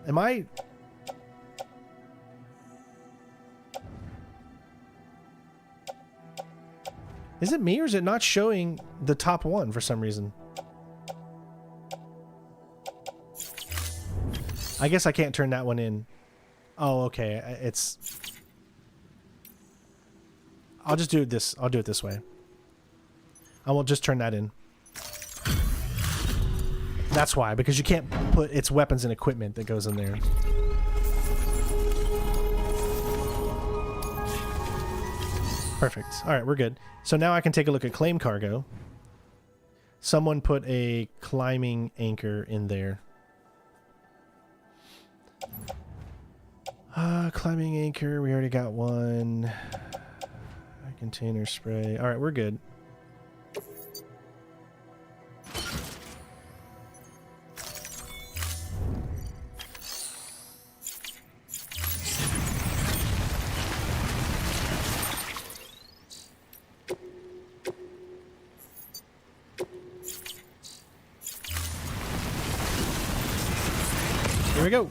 A: Am I... Is it me or is it not showing the top one for some reason? I guess I can't turn that one in. Oh, okay. It's... I'll just do this. I'll do it this way. I will just turn that in. That's why, because you can't put its weapons and equipment that goes in there. Perfect. All right, we're good. So now I can take a look at claim cargo. Someone put a climbing anchor in there. Climbing anchor, we already got one. Container spray. All right, we're good. Here we go.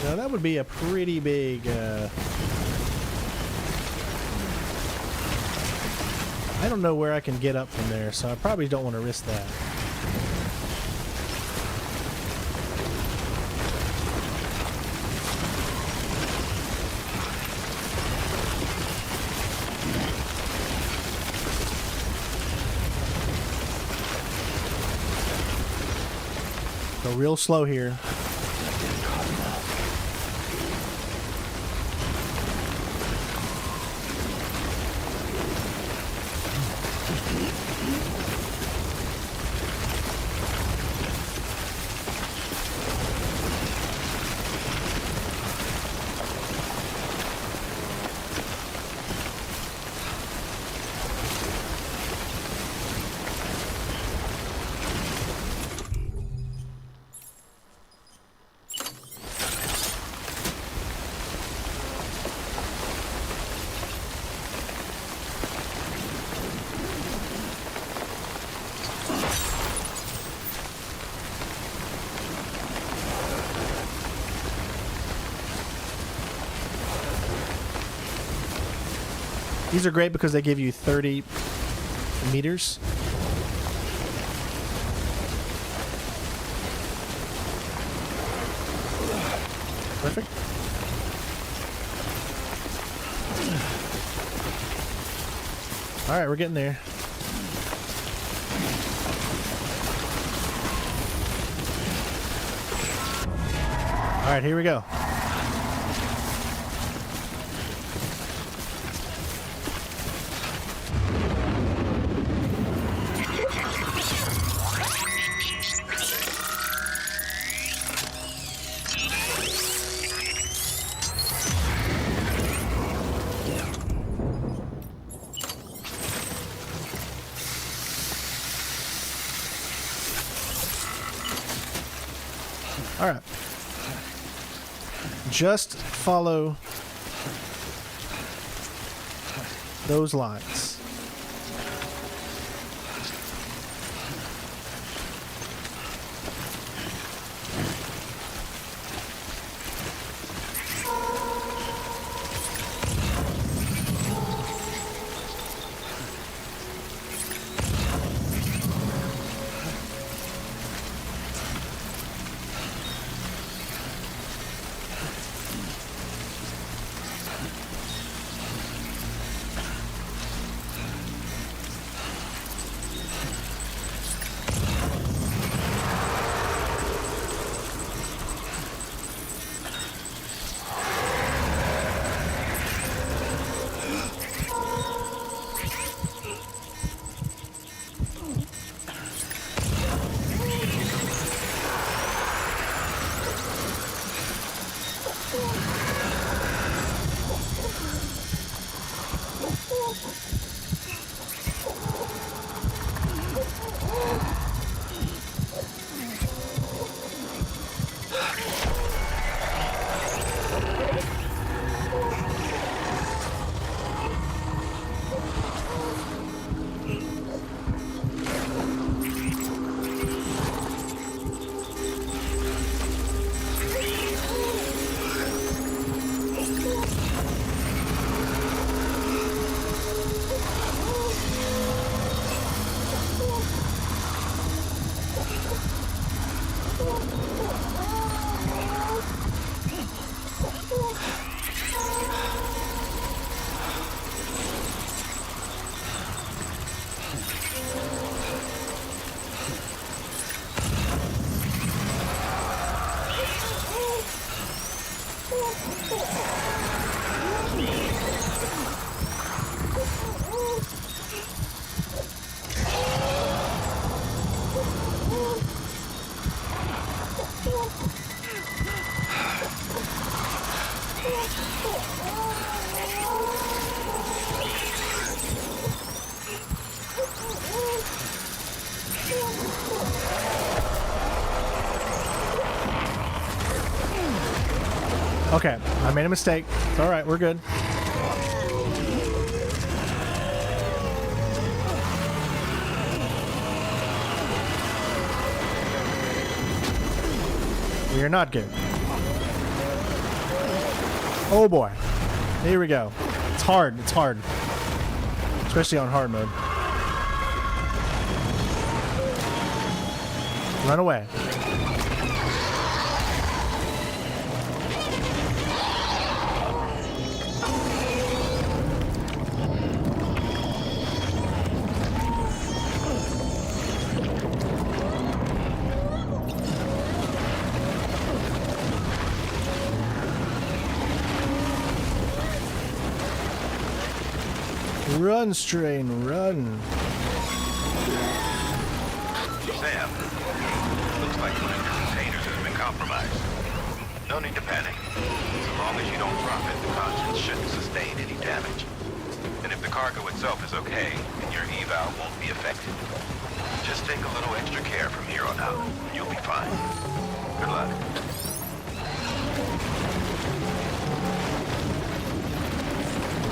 A: Now that would be a pretty big, I don't know where I can get up from there, so I probably don't want to risk that. Go real slow here. These are great because they give you 30 meters. Perfect. All right, we're getting there. All right, here we go. All right. Just follow those lines. Okay, I made a mistake. It's all right, we're good. We are not good. Oh boy. Here we go. It's hard. It's hard. Especially on hard mode. Run away. Run, Strain, run.
F: Sam, looks like one of your containers has been compromised. No need to panic. So long as you don't drop it, the conscience shouldn't sustain any damage. And if the cargo itself is okay, then your eval won't be affected. Just take a little extra care from here on out. You'll be fine. Good luck.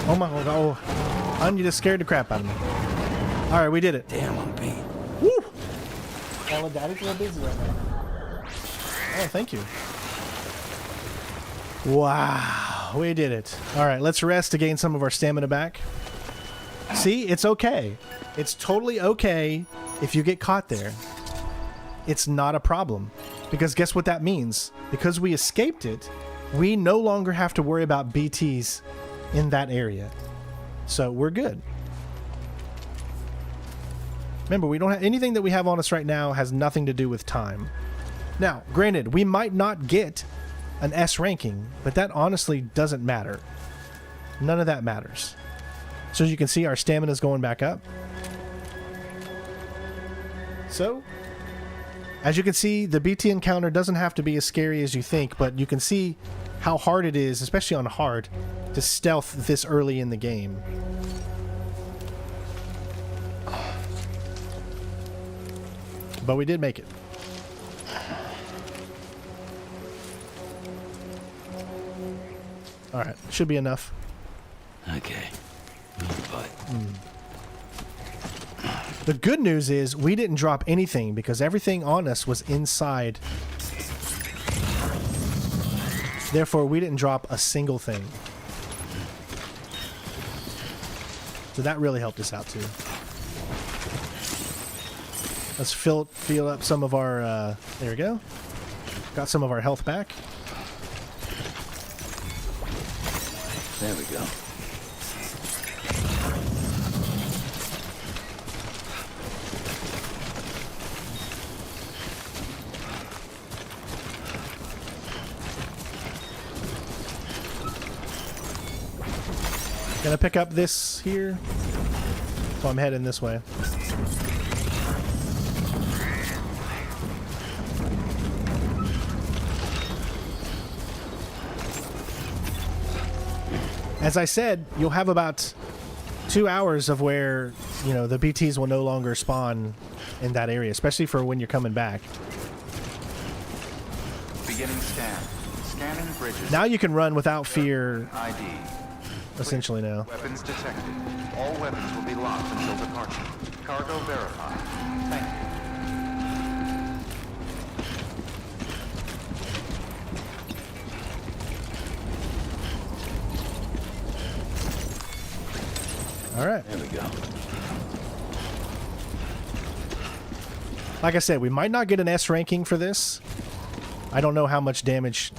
A: Oh my god. Oh. You just scared the crap out of me. Alright, we did it.
B: Damn, I'm beat.
A: Woo! Ella Daddy's real busy right now. Oh, thank you. Wow, we did it. Alright, let's rest to gain some of our stamina back. See, it's okay. It's totally okay if you get caught there. It's not a problem. Because guess what that means? Because we escaped it, we no longer have to worry about BTs in that area. So we're good. Remember, we don't have anything that we have on us right now has nothing to do with time. Now, granted, we might not get an S ranking, but that honestly doesn't matter. None of that matters. So as you can see, our stamina is going back up. So, as you can see, the BT encounter doesn't have to be as scary as you think, but you can see how hard it is, especially on hard, to stealth this early in the game. But we did make it. Alright, should be enough.
B: Okay. But
A: the good news is we didn't drop anything because everything on us was inside. Therefore, we didn't drop a single thing. So that really helped us out too. Let's fill up some of our, there we go. Got some of our health back.
B: there we go.
A: Gonna pick up this here. So I'm heading this way. As I said, you'll have about 2 hours of where, you know, the BTs will no longer spawn in that area, especially for when you're coming back.
U: Beginning scan. Scanning bridges.
A: Now you can run without fear.
U: ID.
A: Essentially now.
U: Weapons detected. All weapons will be locked until departure. Cargo verified. Thank you.
A: All right.
B: There we go.
A: Like I said, we might not get an S ranking for this. I don't know how much damage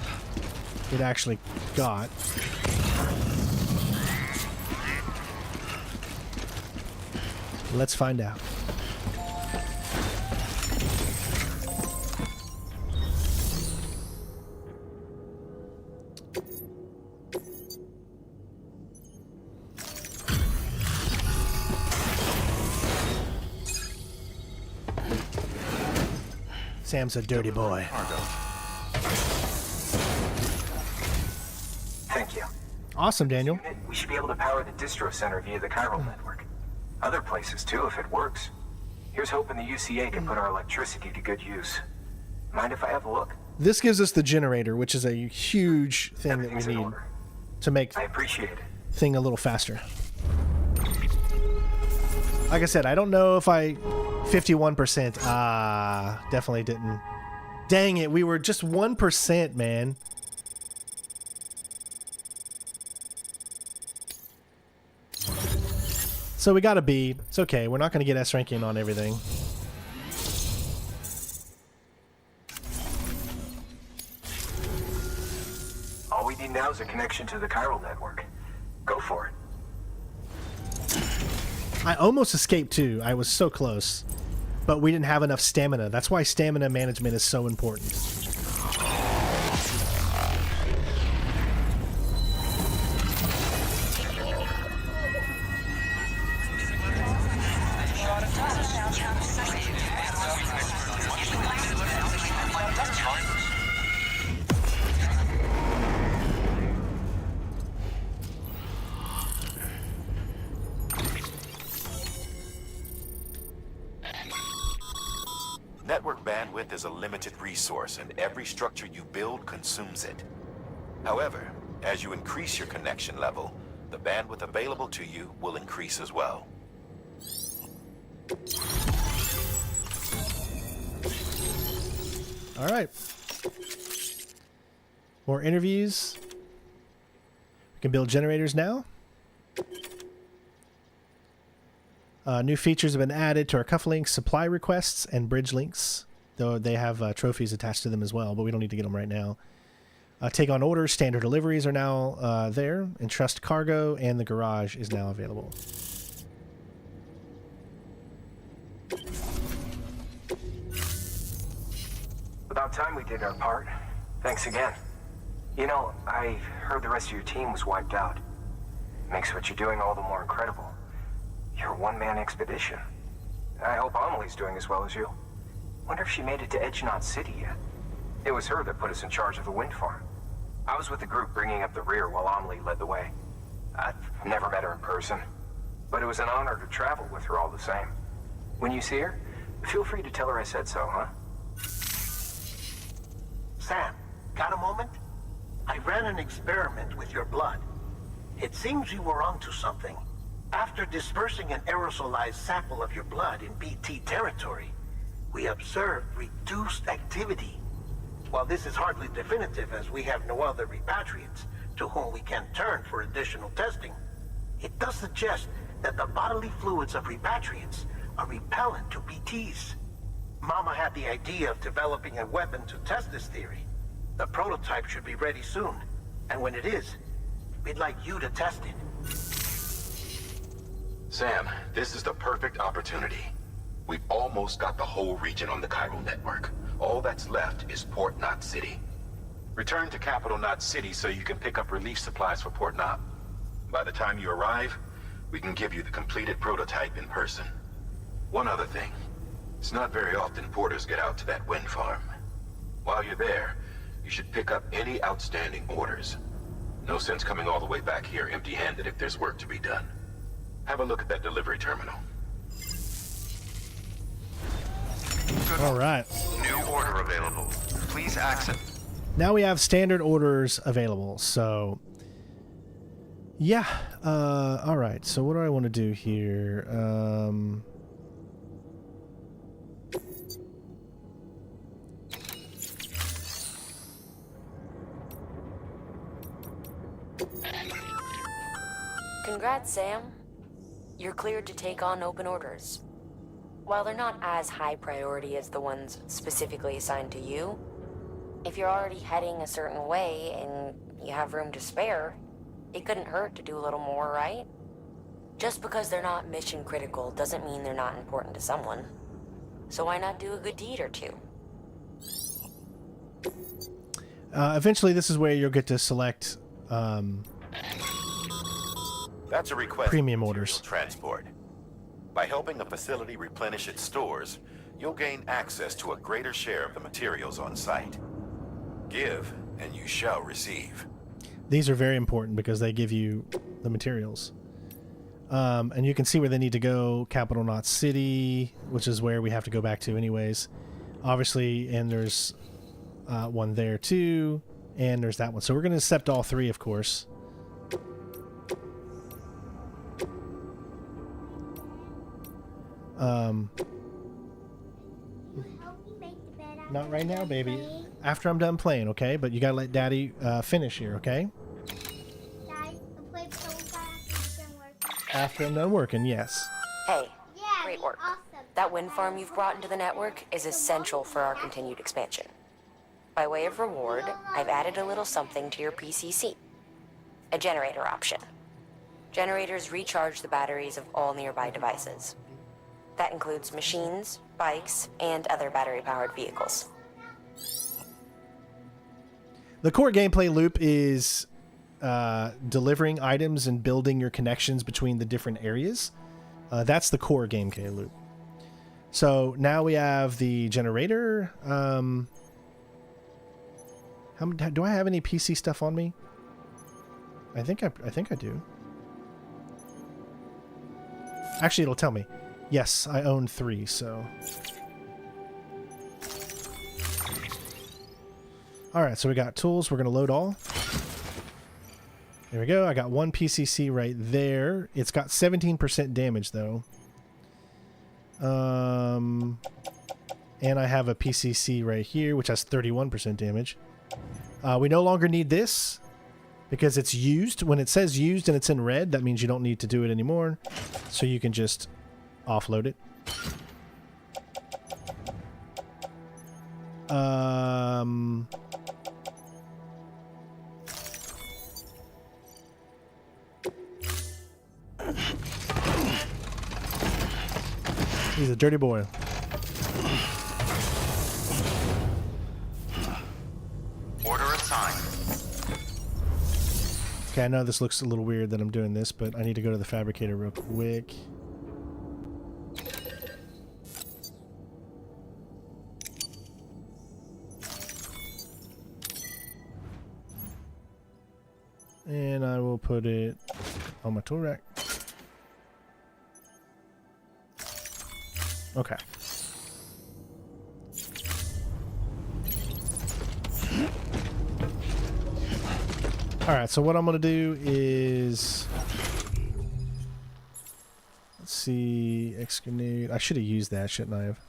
A: it actually got. Let's find out. Sam's a dirty boy.
T: Thank you.
A: Awesome, Daniel.
T: We should be able to power the distro center via the Chiral network. Other places too, if it works. Here's hoping the UCA can put our electricity to good use. Mind if I have a look?
A: This gives us the generator, which is a huge thing that we need to make
T: I appreciate it.
A: thing a little faster. Like I said, I don't know if I 51%. Definitely didn't. Dang it, we were just 1%, man. So we got a B. It's okay. We're not going to get S ranking on everything.
T: All we need now is a connection to the Chiral network. Go for it.
A: I almost escaped too. I was so close. But we didn't have enough stamina. That's why stamina management is so important.
F: Network bandwidth is a limited resource, and every structure you build consumes it. However, as you increase your connection level, the bandwidth available to you will increase as well.
A: All right. More interviews. We can build generators now. New features have been added to our cufflinks, supply requests, and bridge links. Though they have trophies attached to them as well, but we don't need to get them right now. Take on orders, standard deliveries are now there. Entrust cargo, and the garage is now available.
T: About time we did our part. Thanks again. You know, I heard the rest of your team was wiped out. Makes what you're doing all the more incredible. You're a one-man expedition. I hope Amelie's doing as well as you. Wonder if she made it to Edgenot City yet. It was her that put us in charge of the wind farm. I was with the group bringing up the rear while Amelie led the way. I've never met her in person, but it was an honor to travel with her all the same. When you see her, feel free to tell her I said so, huh?
O: Sam, got a moment? I ran an experiment with your blood. It seems you were onto something. After dispersing an aerosolized sample of your blood in BT territory, we observed reduced activity. While this is hardly definitive, as we have no other repatriates to whom we can turn for additional testing, it does suggest that the bodily fluids of repatriates are repellent to BTs. Mama had the idea of developing a weapon to test this theory. The prototype should be ready soon, and when it is, we'd like you to test it.
L: Sam, this is the perfect opportunity. We've almost got the whole region on the Chiral network. All that's left is Port Knot City. Return to Capital Knot City so you can pick up relief supplies for Port Knot. By the time you arrive, we can give you the completed prototype in person. One other thing. It's not very often porters get out to that wind farm. While you're there, you should pick up any outstanding orders. No sense coming all the way back here empty-handed if there's work to be done. Have a look at that delivery terminal.
A: All right.
K: New order available. Please access.
A: Now we have standard orders available. So, yeah. All right. So what do I want to do here?
Q: Congrats, Sam. You're cleared to take on open orders. While they're not as high priority as the ones specifically assigned to you, if you're already heading a certain way and you have room to spare, it couldn't hurt to do a little more, right? Just because they're not mission critical doesn't mean they're not important to someone. So why not do a good deed or two?
A: Eventually, this is where you'll get to select
F: That's a request
A: premium
F: for
A: orders.
F: transport. By helping a facility replenish its stores, you'll gain access to a greater share of the materials on site. Give, and you shall receive.
A: These are very important because they give you the materials. And you can see where they need to go. Capital Knot City, which is where we have to go back to anyways. Obviously, and there's one there too. And there's that one. So we're going to accept all three, of course. Not right now, baby. After I'm done playing, okay? But you gotta let Daddy finish here, okay? After I'm done working, yes.
Q: Hey, great work. That wind farm you've brought into the network is essential for our continued expansion. By way of reward, I've added a little something to your PCC. A generator option. Generators recharge the batteries of all nearby devices. That includes machines, bikes, and other battery-powered vehicles.
A: The core gameplay loop is delivering items and building your connections between the different areas. That's the core gameplay loop. So now we have the generator. Do I have any PC stuff on me? I think I do. Actually, it'll tell me. Yes, I own 3, so. Alright, so we got tools. We're going to load all. There we go. I got 1 PCC right there. It's got 17% damage, though. And I have a PCC right here, which has 31% damage. We no longer need this because it's used. When it says used and it's in red, that means you don't need to do it anymore. So you can just offload it. He's a dirty boy.
K: Order assigned.
A: Okay, I know this looks a little weird that I'm doing this, but I need to go to the fabricator real quick. And I will put it on my tool rack. Okay. Alright, so what I'm going to do is... Let's see... Excavate... I should have used that, shouldn't I have?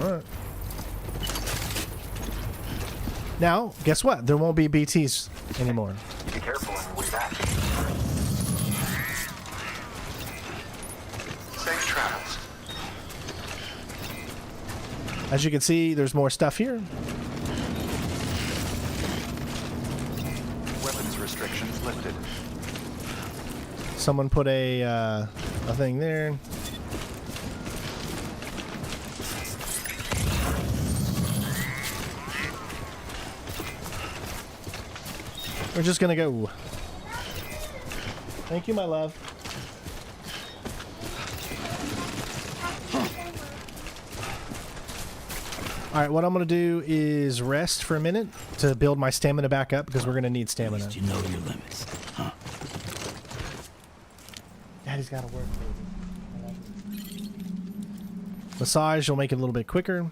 A: Alright. Now, guess what? There won't be BTs anymore.
T: Be careful on your way back.
K: Safe travels.
A: As you can see, there's more stuff here.
U: Weapons restrictions lifted.
A: Someone put a thing there. We're just gonna go. Thank you, my love. Alright, what I'm gonna do is rest for a minute to build my stamina back up because we're gonna need stamina.
B: You know your limits, huh?
A: Daddy's gotta work, baby. Massage will make it a little bit quicker.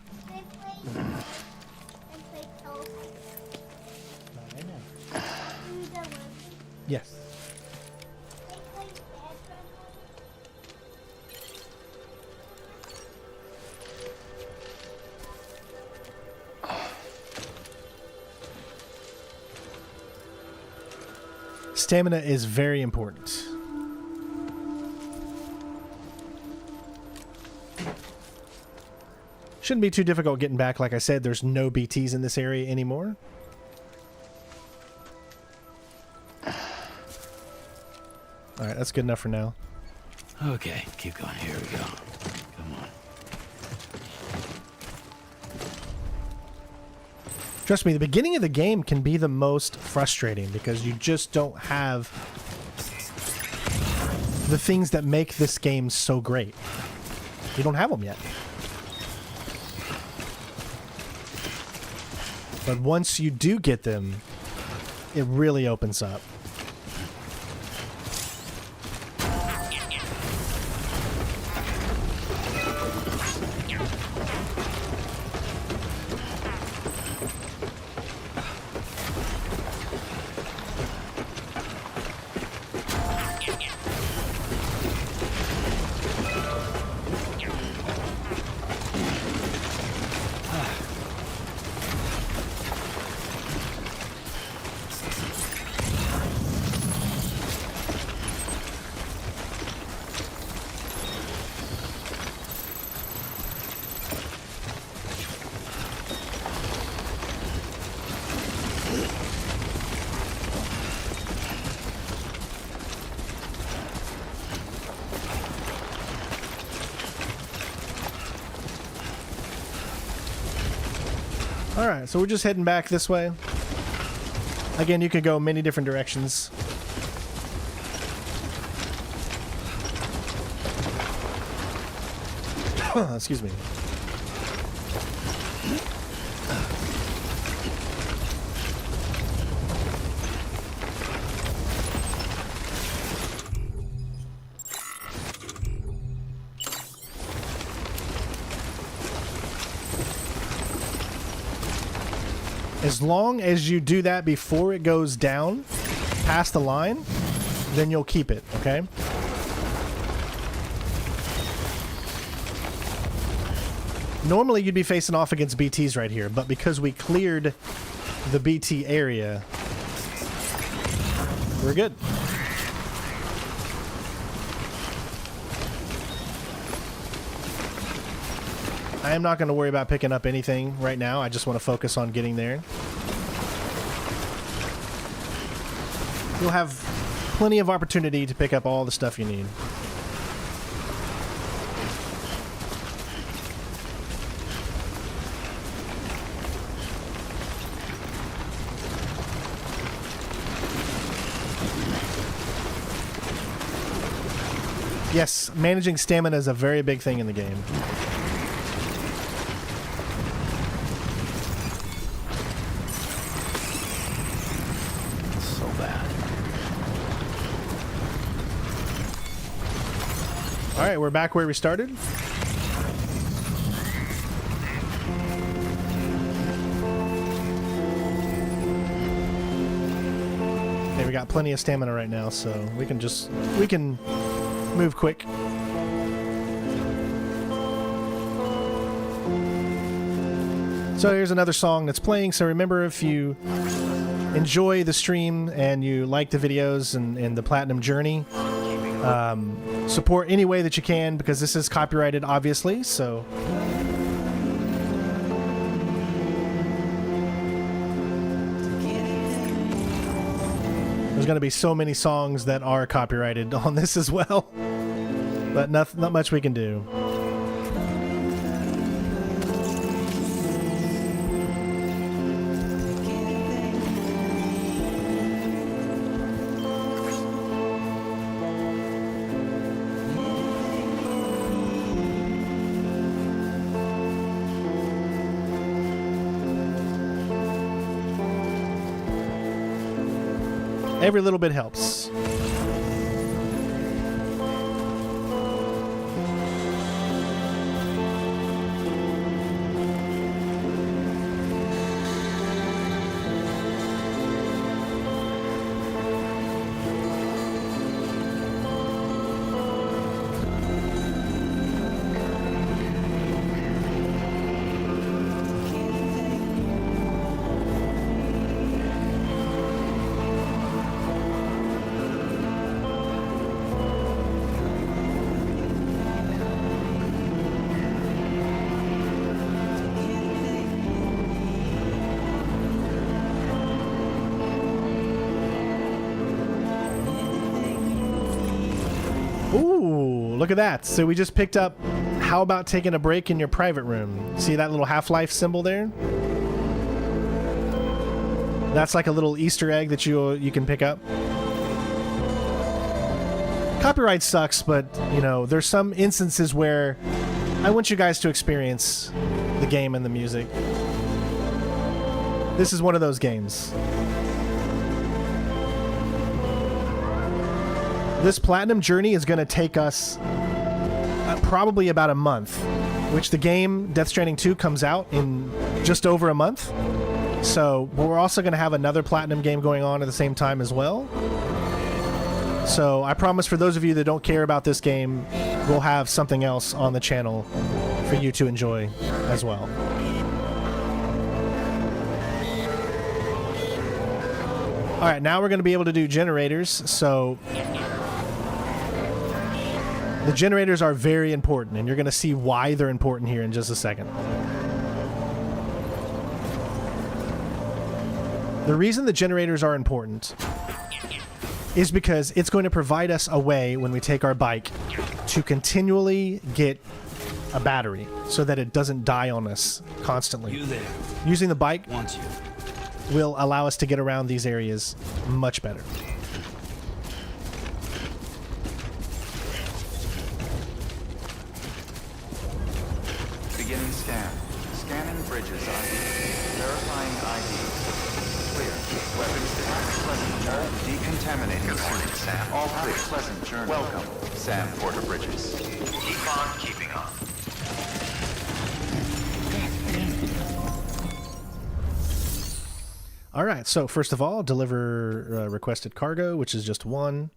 A: Yes. Stamina is very important. Shouldn't be too difficult getting back. Like I said, there's no BTs in this area anymore. Alright, that's good enough for now.
B: Okay, keep going. Here we go. Come on.
A: Trust me, the beginning of the game can be the most frustrating because you just don't have the things that make this game so great. You don't have them yet. But once you do get them, it really opens up. Alright, so we're just heading back this way. Again, you could go many different directions. Excuse me. As long as you do that before it goes down past the line, then you'll keep it, okay? Normally you'd be facing off against BTs right here, but because we cleared the BT area, we're good. I am not going to worry about picking up anything right now. I just want to focus on getting there. You'll have plenty of opportunity to pick up all the stuff you need. Yes, managing stamina is a very big thing in the game. Alright, we're back where we started. Okay, we got plenty of stamina right now, so we can move quick. So here's another song that's playing, so remember, if you enjoy the stream and you like the videos and the Platinum Journey, support any way that you can, because this is copyrighted, obviously, so there's going to be so many songs that are copyrighted on this as well, but not much we can do. Every little bit helps. look at that. So we just picked up, how about taking a break in your private room? See that little Half-Life symbol there? That's like a little Easter egg that you can pick up. Copyright sucks, but, you know, there's some instances where I want you guys to experience the game and the music. This is one of those games. This platinum journey is going to take us probably about a month, which the game Death Stranding 2 comes out in just over a month. So we're also going to have another platinum game going on at the same time as well. So I promise for those of you that don't care about this game, we'll have something else on the channel for you to enjoy as well. All right, now we're going to be able to do generators. So the generators are very important, and you're going to see why they're important here in just a second. The reason the generators are important is because it's going to provide us a way when we take our bike to continually get a battery so that it doesn't die on us constantly.
I: You there.
A: Using the bike
I: Want you.
A: will allow us to get around these areas much better.
U: Beginning scan. Scanning bridges ID. Verifying ID. Clear. Weapons detected. Pleasant journey. Decontaminating suit. All clear. Pleasant journey. Welcome, Sam Porter Bridges.
K: Keep on keeping on.
A: All right, so first of all, deliver requested cargo, which is just one.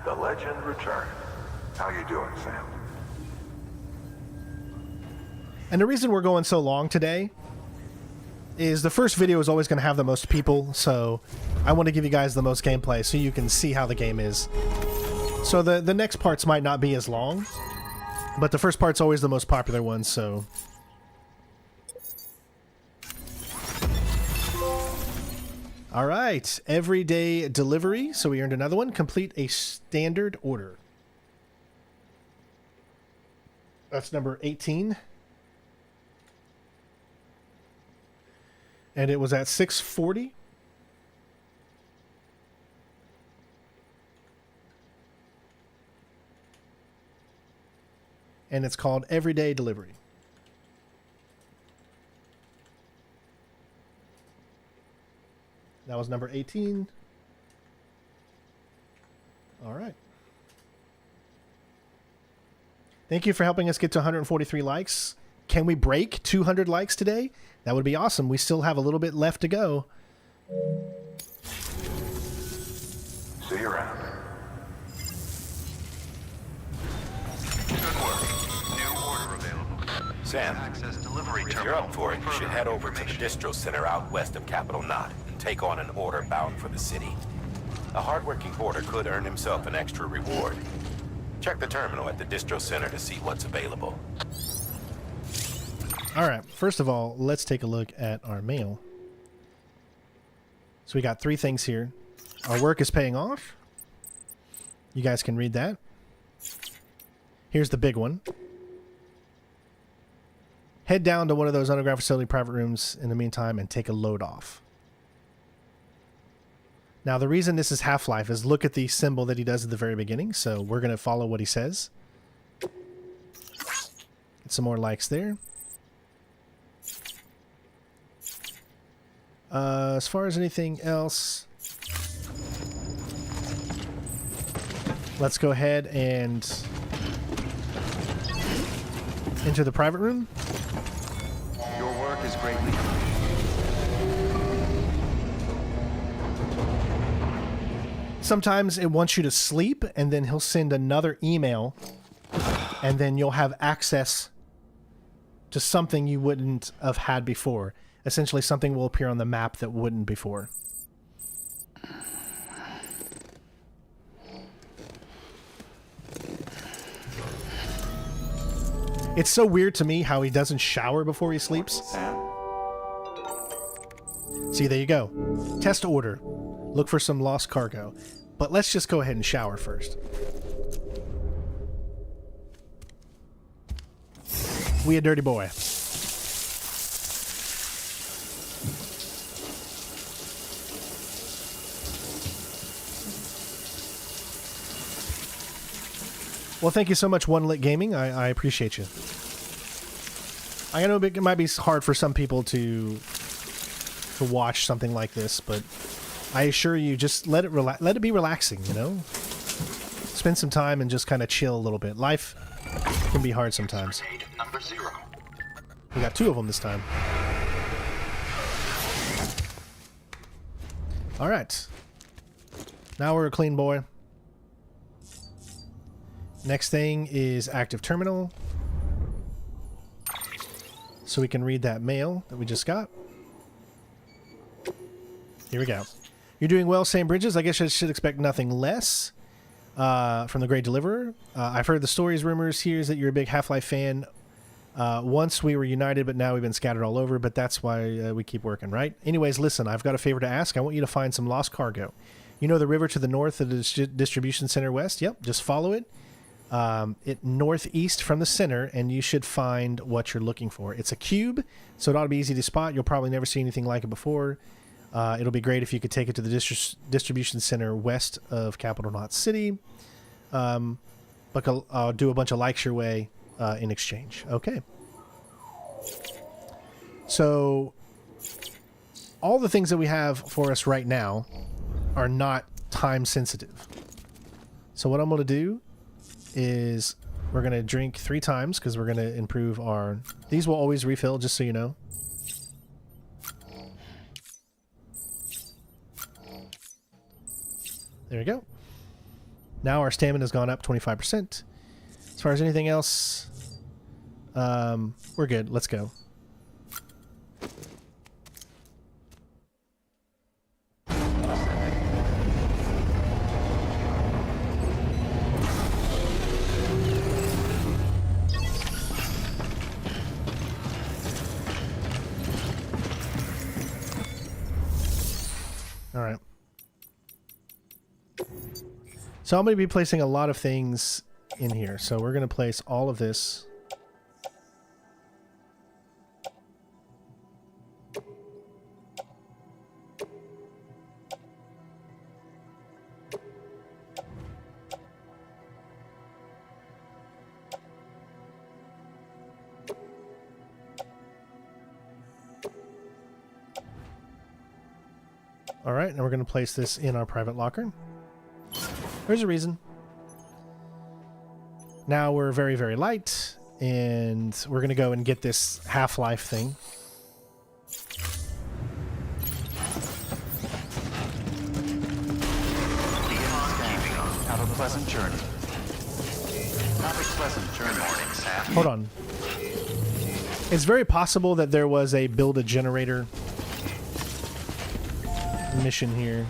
S: The legend returned. How you doing, Sam?
A: And the reason we're going so long today is the first video is always going to have the most people, so I want to give you guys the most gameplay so you can see how the game is. So the next parts might not be as long, but the first part's always the most popular one, so... Alright, everyday delivery, so we earned another one. Complete a standard order. That's number 18. And it was at 6:40. And it's called Everyday Delivery. That was number 18. All right. Thank you for helping us get to 143 likes. Can we break 200 likes today? That would be awesome. We still have a little bit left to go.
S: See you around.
K: Good work. New order available.
F: Sam,
K: Access delivery
F: if you're
K: terminal.
F: up for it, you should head over to the distro center out west of Capital Knot and take on an order bound for the city. A hardworking porter could earn himself an extra reward. Check the terminal at the distro center to see what's available.
A: All right. First of all, let's take a look at our mail. So we got 3 things here. Our work is paying off. You guys can read that. Here's the big one. Head down to one of those underground facility private rooms in the meantime and take a load off. Now, the reason this is Half-Life is look at the symbol that he does at the very beginning. So we're going to follow what he says. Get some more likes there. As far as anything else, let's go ahead and enter the private room.
U: Your work is greatly
A: Sometimes it wants you to sleep, and then he'll send another email, and then you'll have access to something you wouldn't have had before. Essentially, something will appear on the map that wouldn't before. It's so weird to me how he doesn't shower before he sleeps. See, there you go. Test order. Look for some lost cargo. But let's just go ahead and shower first. We a dirty boy. Well, thank you so much, One Lit Gaming. I appreciate you. I know it might be hard for some people to watch something like this, but I assure you, just let it be relaxing, you know? Spend some time and just kind of chill a little bit. Life can be hard sometimes. We got 2 of them this time. All right. Now we're a clean boy. Next thing is active terminal. So we can read that mail that we just got. Here we go. You're doing well, Sam Bridges. I guess I should expect nothing less from the Great Deliverer. I've heard the stories, rumors here is that you're a big Half-Life fan. Once we were united, but now we've been scattered all over, but that's why we keep working, right? Anyways, listen, I've got a favor to ask. I want you to find some lost cargo. You know the river to the north of the distribution center west? Yep, just follow it. Northeast from the center, and you should find what you're looking for. It's a cube, so it ought to be easy to spot. You'll probably never see anything like it before. It'll be great if you could take it to the distribution center west of Capital Knot City. But I'll do a bunch of likes your way in exchange. Okay. So all the things that we have for us right now are not time sensitive. So what I'm going to do is we're going to drink 3 times because we're going to improve our... These will always refill, just so you know. There we go. Now our stamina's gone up 25%. As far as anything else, we're good. Let's go. All right. So I'm going to be placing a lot of things in here. So we're going to place all of this. All right, and we're going to place this in our private locker. There's a reason. Now we're very, very light, and we're going to go and get this Half-Life thing.
U: Have a pleasant journey. Have a pleasant journey. Morning, Sam.
A: Hold on. It's very possible that there was a build a generator mission here.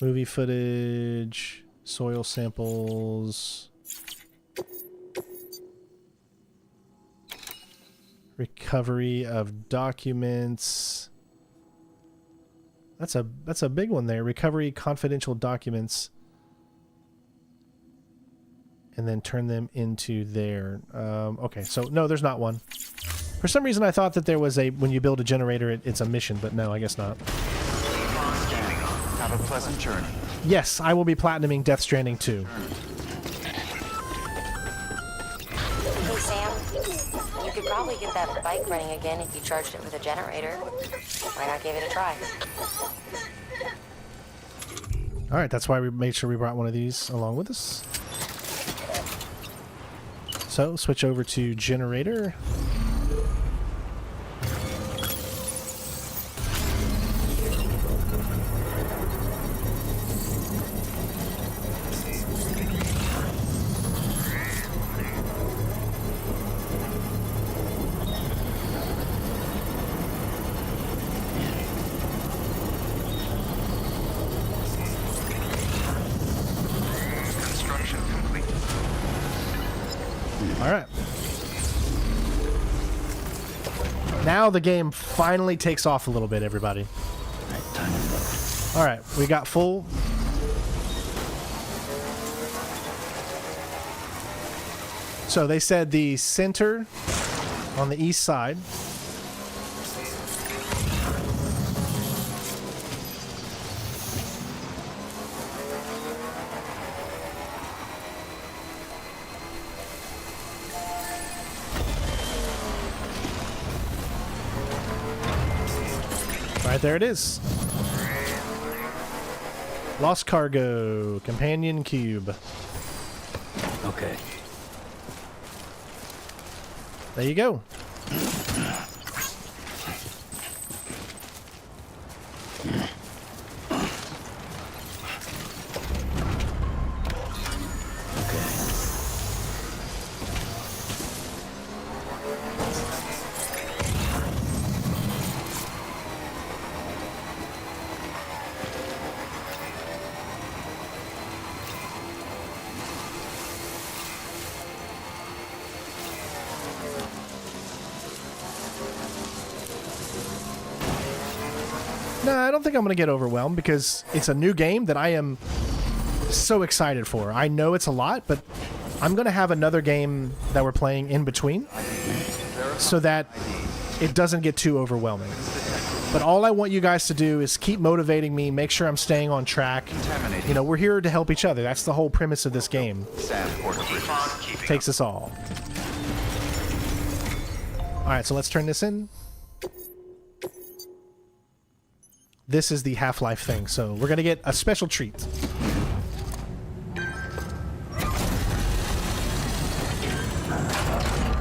A: Movie footage, soil samples, recovery of documents. That's a big one there. Recovery confidential documents, and then turn them into there. Okay, so no, there's not one. For some reason, I thought that there was a when you build a generator, it's a mission, but no, I guess not.
U: Have a pleasant journey.
A: Yes, I will be platinuming Death Stranding 2.
Q: Hey, Sam. You could probably get that bike running again if you charged it with a generator. Why not give it a try?
A: All right, that's why we made sure we brought one of these along with us. So, switch over to generator. All right. Now the game finally takes off a little bit, everybody. All right, we got full. So they said the center on the east side. Right there it is. Lost cargo, companion cube.
B: Okay.
A: There you go. No, I don't think I'm going to get overwhelmed because it's a new game that I am so excited for. I know it's a lot, but I'm going to have another game that we're playing in between so that it doesn't get too overwhelming. But all I want you guys to do is keep motivating me, make sure I'm staying on track. You know, we're here to help each other. That's the whole premise of this game. Takes us all. All right, so let's turn this in. This is the Half-Life thing, so we're going to get a special treat.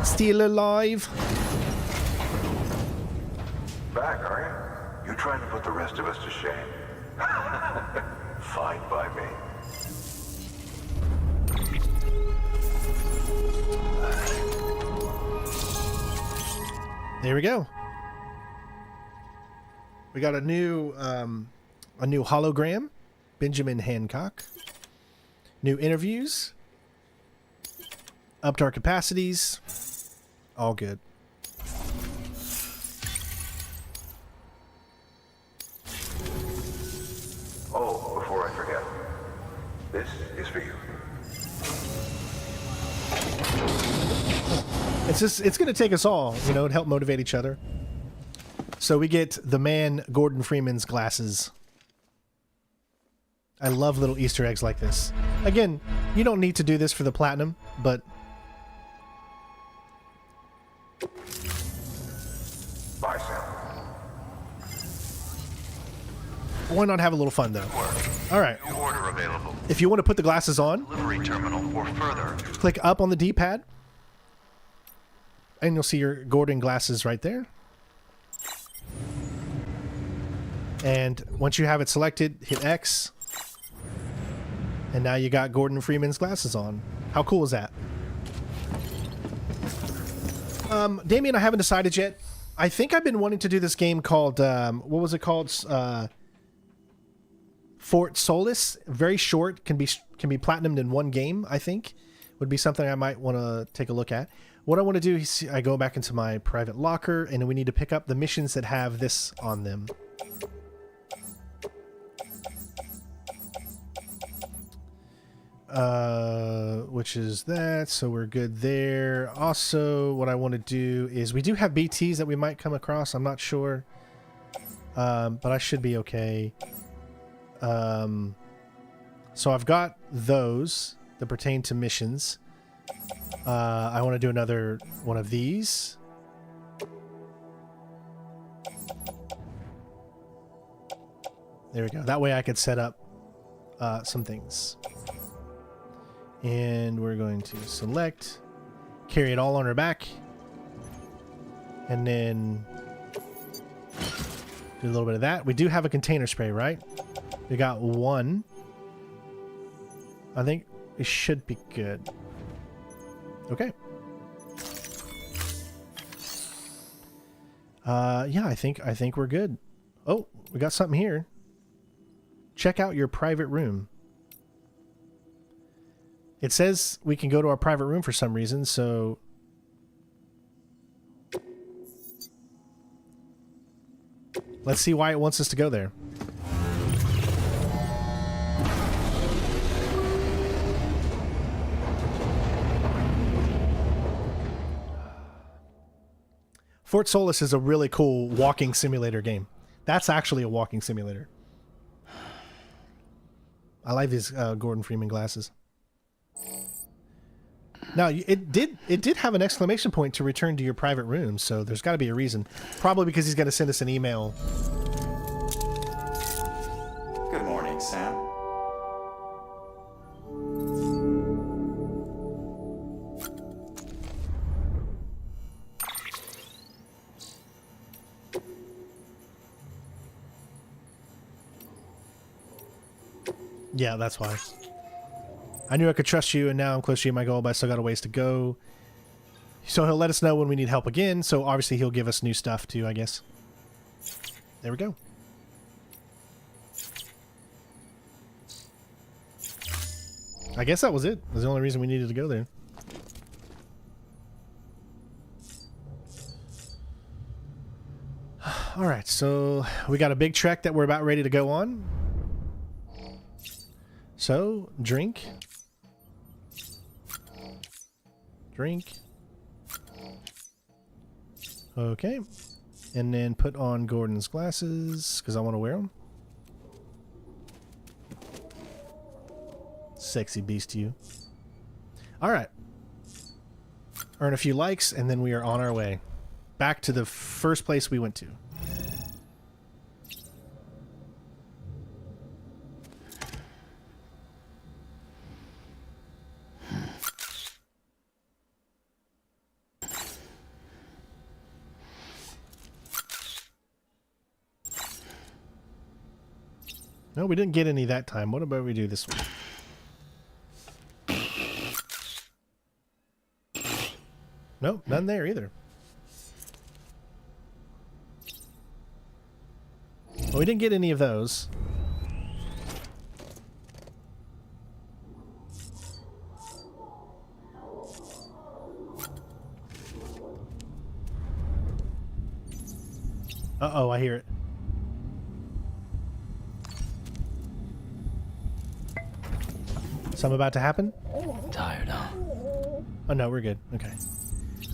A: Still alive?
S: Back, are you? You trying to put the rest of us to shame? Fine by me.
A: There we go. We got a new hologram, Benjamin Hancock. New interviews. Upped our capacities. All good.
S: Oh, before I forget, this is for you.
A: It's going to take us all, you know, to help motivate each other. So we get the man Gordon Freeman's glasses. I love little Easter eggs like this. Again, you don't need to do this for the platinum, but
S: Bye, Sam.
A: why not have a little fun though? All right.
K: New order available.
A: If you want to put the glasses on,
K: Delivery terminal or further.
A: click up on the D-pad, and you'll see your Gordon glasses right there. And once you have it selected, hit X. And now you got Gordon Freeman's glasses on. How cool is that? Damien, I haven't decided yet. I think I've been wanting to do this game called, what was it called? Fort Solis. Very short, can be platinumed in one game, I think. Would be something I might want to take a look at. What I want to do is I go back into my private locker, and we need to pick up the missions that have this on them. Which is that, so we're good there. Also, what I want to do is we do have BTs that we might come across. I'm not sure, but I should be okay. So I've got those that pertain to missions. I want to do another one of these. There we go. That way I could set up some things. And we're going to select, carry it all on our back, and then do a little bit of that. We do have a container spray, right? We got one. I think it should be good. Okay. Yeah, I think we're good. Oh, we got something here. Check out your private room. It says we can go to our private room for some reason, so... Let's see why it wants us to go there. Fort Solis is a really cool walking simulator game. That's actually a walking simulator. I like these Gordon Freeman glasses. Now, it did have an exclamation point to return to your private room, so there's got to be a reason. Probably because he's going to send us an email.
U: Good morning, Sam.
A: Yeah, that's why. I knew I could trust you, and now I'm close to my goal, but I still got a ways to go. So he'll let us know when we need help again, so obviously he'll give us new stuff too, I guess. There we go. I guess that was it. That was the only reason we needed to go there. Alright, so we got a big trek that we're about ready to go on. So, drink. Drink. Okay. And then put on Gordon's glasses, because I want to wear them. Sexy beast you. Alright. Earn a few likes, and then we are on our way. Back to the first place we went to. No, we didn't get any that time. What about we do this one? Nope, none there either. Well, we didn't get any of those. Uh-oh, I hear it. Something about to happen?
B: Tired, huh?
A: Oh, no, we're good. Okay.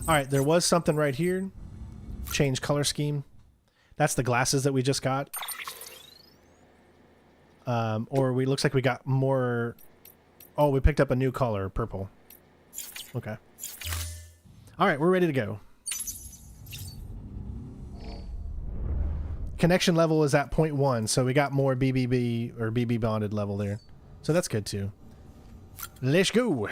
A: All right, there was something right here. Change color scheme. That's the glasses that we just got. Or we looks like we got more... Oh, we picked up a new color, purple. Okay. All right, we're ready to go. Connection level is at 0.1, so we got more BBB or BB bonded level there. So that's good too. Let's go.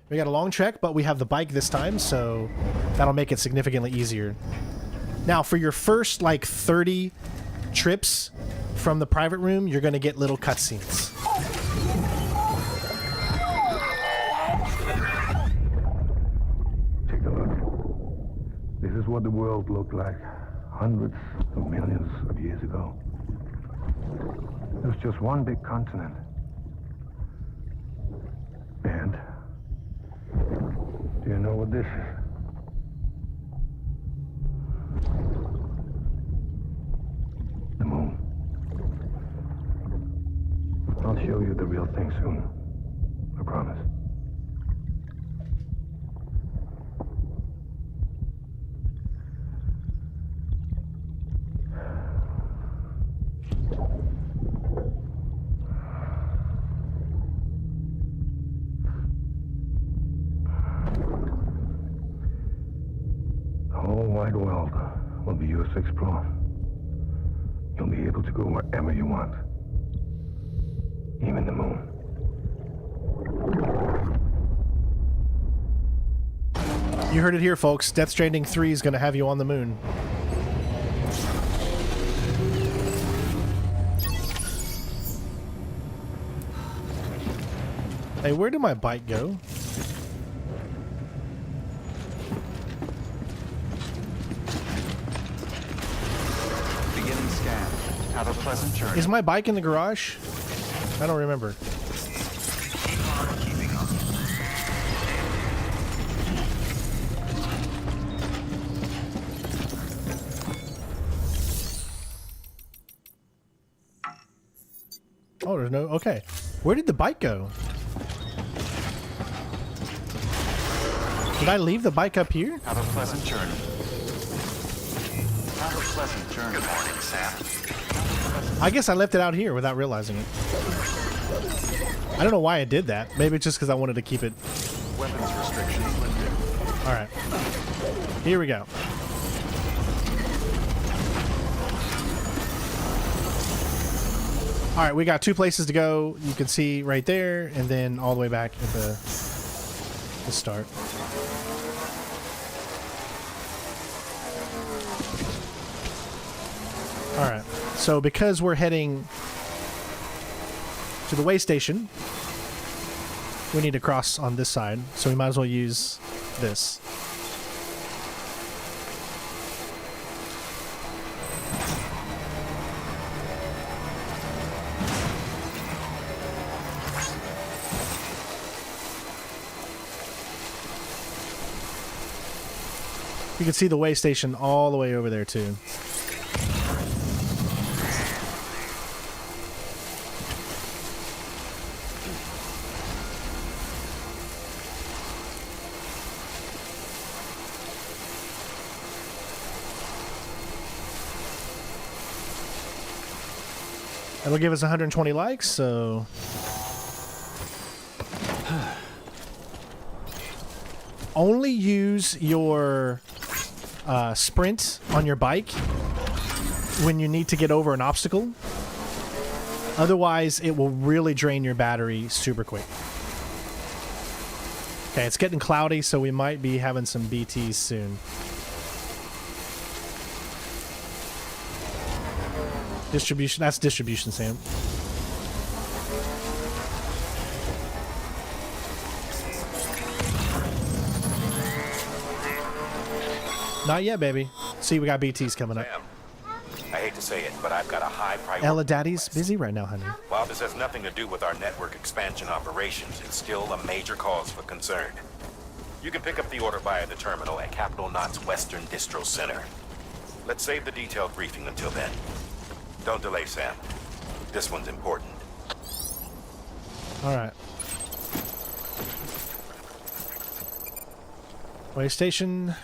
A: We got a long trek, but we have the bike this time, so that'll make it significantly easier. Now, for your first, like, 30 trips from the private room, you're going to get little cutscenes.
J: Take a look. This is what the world looked like hundreds of millions of years ago. It was just one big continent. And do you know what this is? The moon. I'll show you the real thing soon. I promise. The whole wide world will be yours to explore. You'll be able to go wherever you want. Even the moon.
A: You heard it here, folks. Death Stranding 3 is going to have you on the moon. Hey, where did my bike go?
U: Beginning scan. Have a pleasant journey.
A: Is my bike in the garage? I don't remember.
K: Keep on keeping
A: to know. Okay. Where did the bike go? Did I leave the bike up here?
U: Have a pleasant journey. Have a pleasant journey.
K: Good morning, Sam.
A: I guess I left it out here without realizing it. I don't know why I did that. Maybe it's just because I wanted to keep it.
U: Weapons restrictions lifted.
A: Alright. Here we go. Alright, we got 2 places to go. You can see right there, and then all the way back at the start. Alright, so because we're heading to the way station, we need to cross on this side, so we might as well use this. You can see the way station all the way over there too. That'll give us 120 likes, so... Only use your sprint on your bike when you need to get over an obstacle. Otherwise, it will really drain your battery super quick. Okay, it's getting cloudy, so we might be having some BTs soon. Distribution, that's distribution, Sam. Not yet, baby. See, we got BTs coming up.
F: Sam, I hate to say it, but I've got a high priority.
A: Ella Daddy's busy right now, honey.
F: While this has nothing to do with our network expansion operations, it's still a major cause for concern. You can pick up the order via the terminal at Capital Knot's Western Distro Center. Let's save the detailed briefing until then. Don't delay, Sam. This one's important.
A: All right. Way station.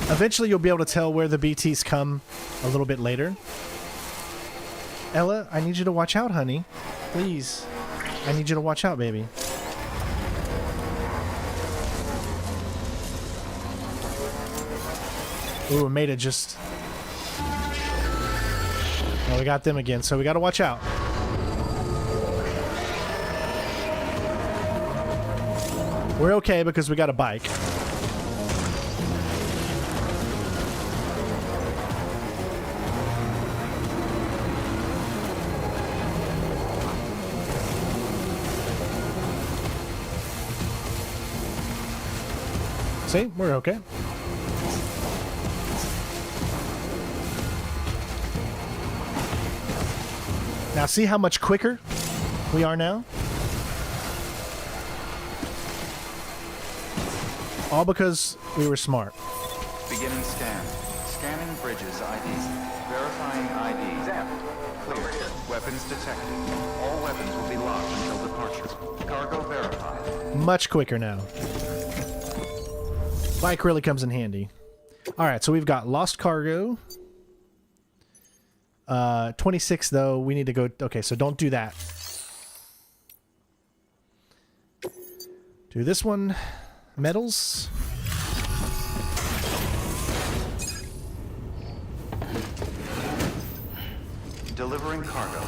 A: Eventually you'll be able to tell where the BTs come a little bit later. Ella, I need you to watch out, honey. Please. I need you to watch out, baby. Ooh, made it just... Oh, we got them again, so we gotta watch out. We're okay because we got a bike. See, we're okay. Now see how much quicker we are now? All because we were smart.
U: Beginning scan. Scanning bridges IDs. Verifying ID.
T: Sam,
U: Clear. Weapons detected. All weapons will be locked until departure. Cargo verified.
A: Much quicker now. Bike really comes in handy. Alright, so we've got lost cargo. 26 though, we need to go... Okay, so don't do that. Do this one. Metals.
U: Delivering cargo.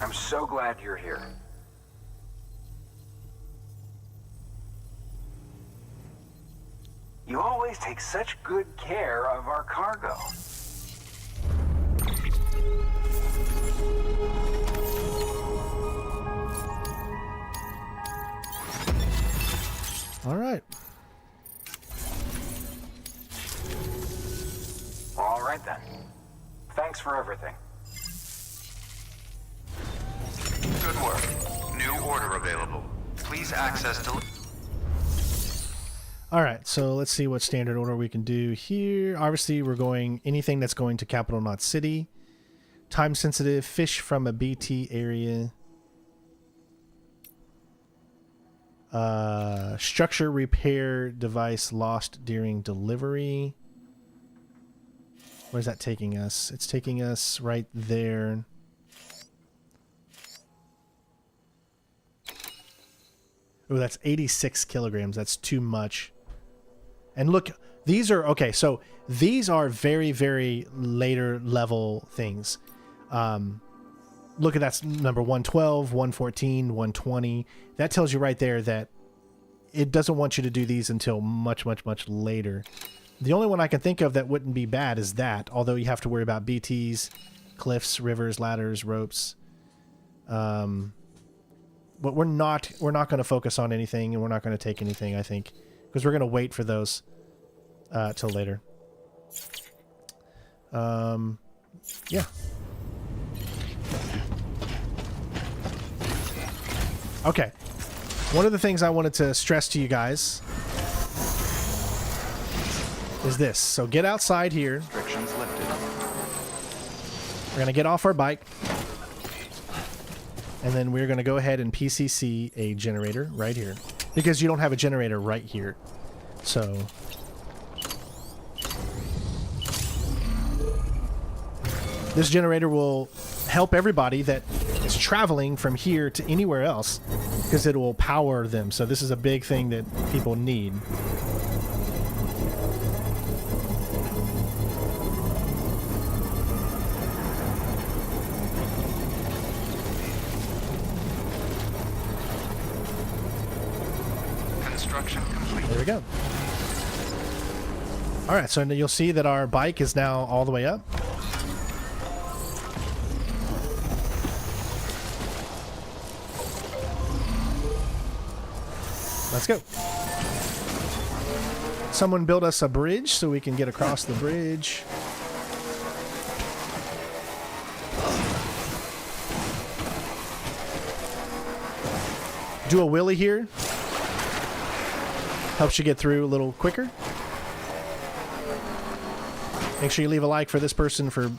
T: I'm so glad you're here. You always take such good care of our cargo.
A: All right.
T: All right then. Thanks for everything.
K: Good work. New order available. Please access
A: All right, so let's see what standard order we can do here. Obviously, we're going anything that's going to Capital Knot City. Time sensitive, fish from a BT area. Structure repair device lost during delivery. Where's that taking us? It's taking us right there. Oh, that's 86 kilograms. That's too much. And look, these are, okay, so these are very, very later level things. Look at that's number 112, 114, 120. That tells you right there that it doesn't want you to do these until much, much, much later. The only one I can think of that wouldn't be bad is that, although you have to worry about BTs, cliffs, rivers, ladders, ropes. But we're not going to focus on anything, and we're not going to take anything, I think, because we're going to wait for those till later. Yeah. Okay. One of the things I wanted to stress to you guys is this. So get outside here.
U: Restrictions lifted.
A: We're going to get off our bike. And then we're going to go ahead and PCC a generator right here. Because you don't have a generator right here. So this generator will help everybody that is traveling from here to anywhere else, because it will power them. So this is a big thing that people need.
U: Construction complete.
A: There we go. All right, so you'll see that our bike is now all the way up. Let's go. Someone built us a bridge so we can get across the bridge. Do a wheelie here. Helps you get through a little quicker. Make sure you leave a like for this person for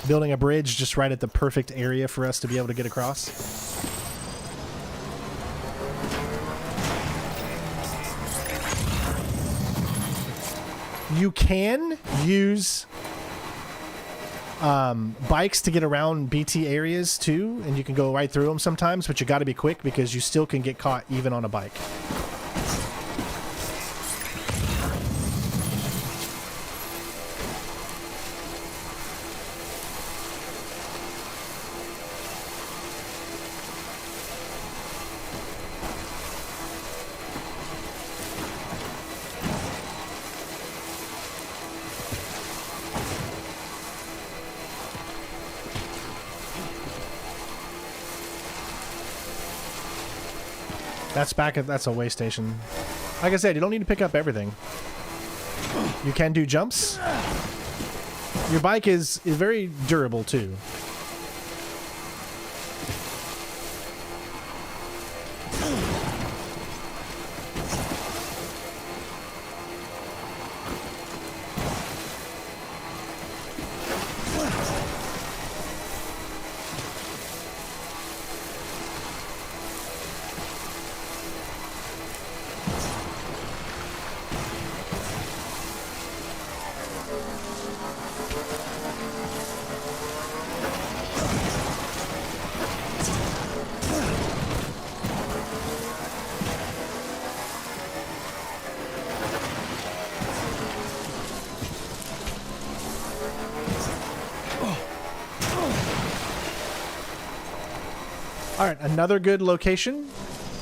A: building a bridge just right at the perfect area for us to be able to get across. You can use bikes to get around BT areas too, and you can go right through them sometimes, but you got to be quick because you still can get caught even on a bike. That's a way station. Like I said, you don't need to pick up everything. You can do jumps. Your bike is very durable too. All right, another good location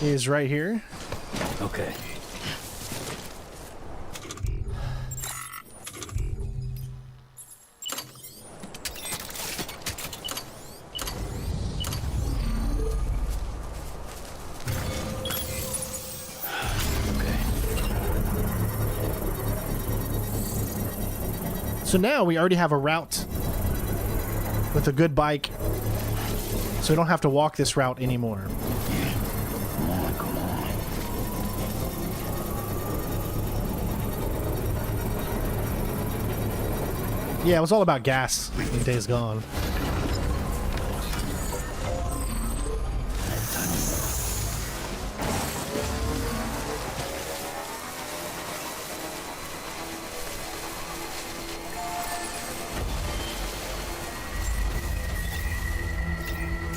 A: is right here.
B: Okay.
A: So now we already have a route with a good bike. So we don't have to walk this route anymore.
B: Come on, come on.
A: Yeah, it was all about gas in Days Gone.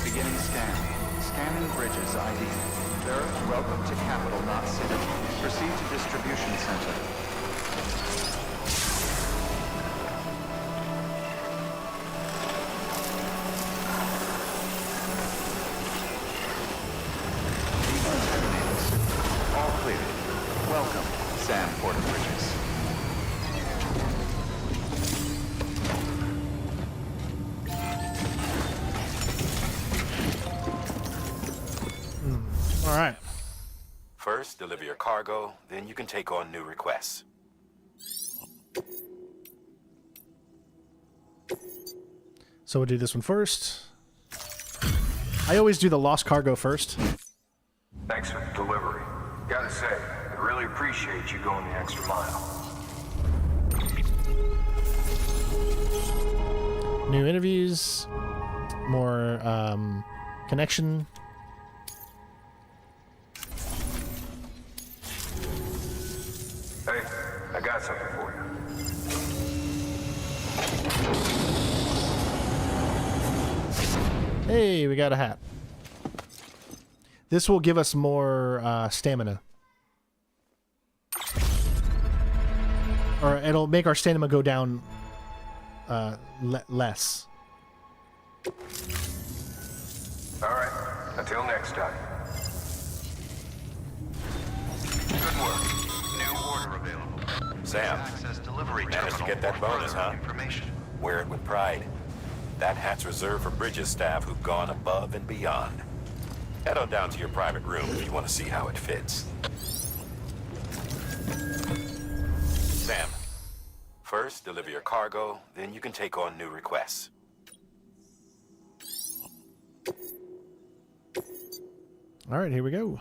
U: Beginning scan. Scanning bridges ID. Welcome to capital, not city. Proceed to distribution center. All clear. Welcome, Sam Porter Bridges.
A: All right.
F: First, deliver your cargo, then you can take on new requests.
A: So we'll do this one first. I always do the lost cargo first.
S: Thanks for the delivery. Gotta say, I really appreciate you going the extra mile.
A: New interviews, more connection.
S: Hey, I got something for you.
A: Hey, we got a hat. This will give us more stamina. Or it'll make our stamina go down less.
S: All right, until next time.
F: Good work. New order available. Sam, managed to get that bonus, huh? Wear it with pride. That hat's reserved for Bridges staff who've gone above and beyond. Head on down to your private room if you want to see how it fits. Sam, first deliver your cargo, then you can take on new requests.
A: All right, here we go.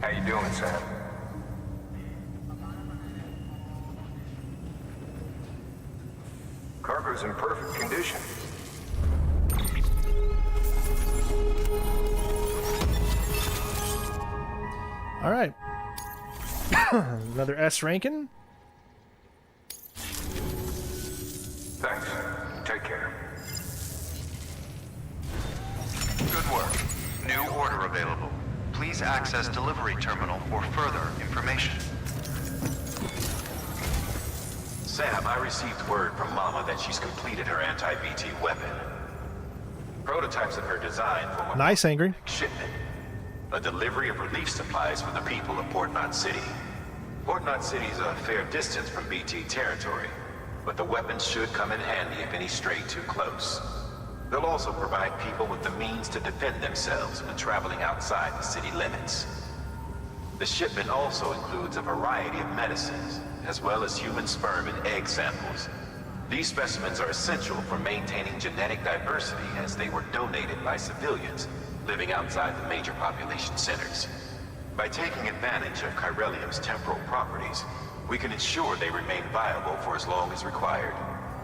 S: How you doing, Sam? Cargo's in perfect condition.
A: All right. Another S ranking.
S: Thanks. Take care.
K: Good work. New order available. Please access delivery terminal for further information.
F: Sam, I received word from Mama that she's completed her anti-BT weapon. Prototypes of her design for
A: Nice, Angry.
F: shipment. A delivery of relief supplies for the people of Port Knot City. Port Knot City is a fair distance from BT territory, but the weapons should come in handy if any stray too close. They'll also provide people with the means to defend themselves when traveling outside the city limits. The shipment also includes a variety of medicines, as well as human sperm and egg samples. These specimens are essential for maintaining genetic diversity as they were donated by civilians living outside the major population centers. By taking advantage of chiralium's temporal properties, we can ensure they remain viable for as long as required.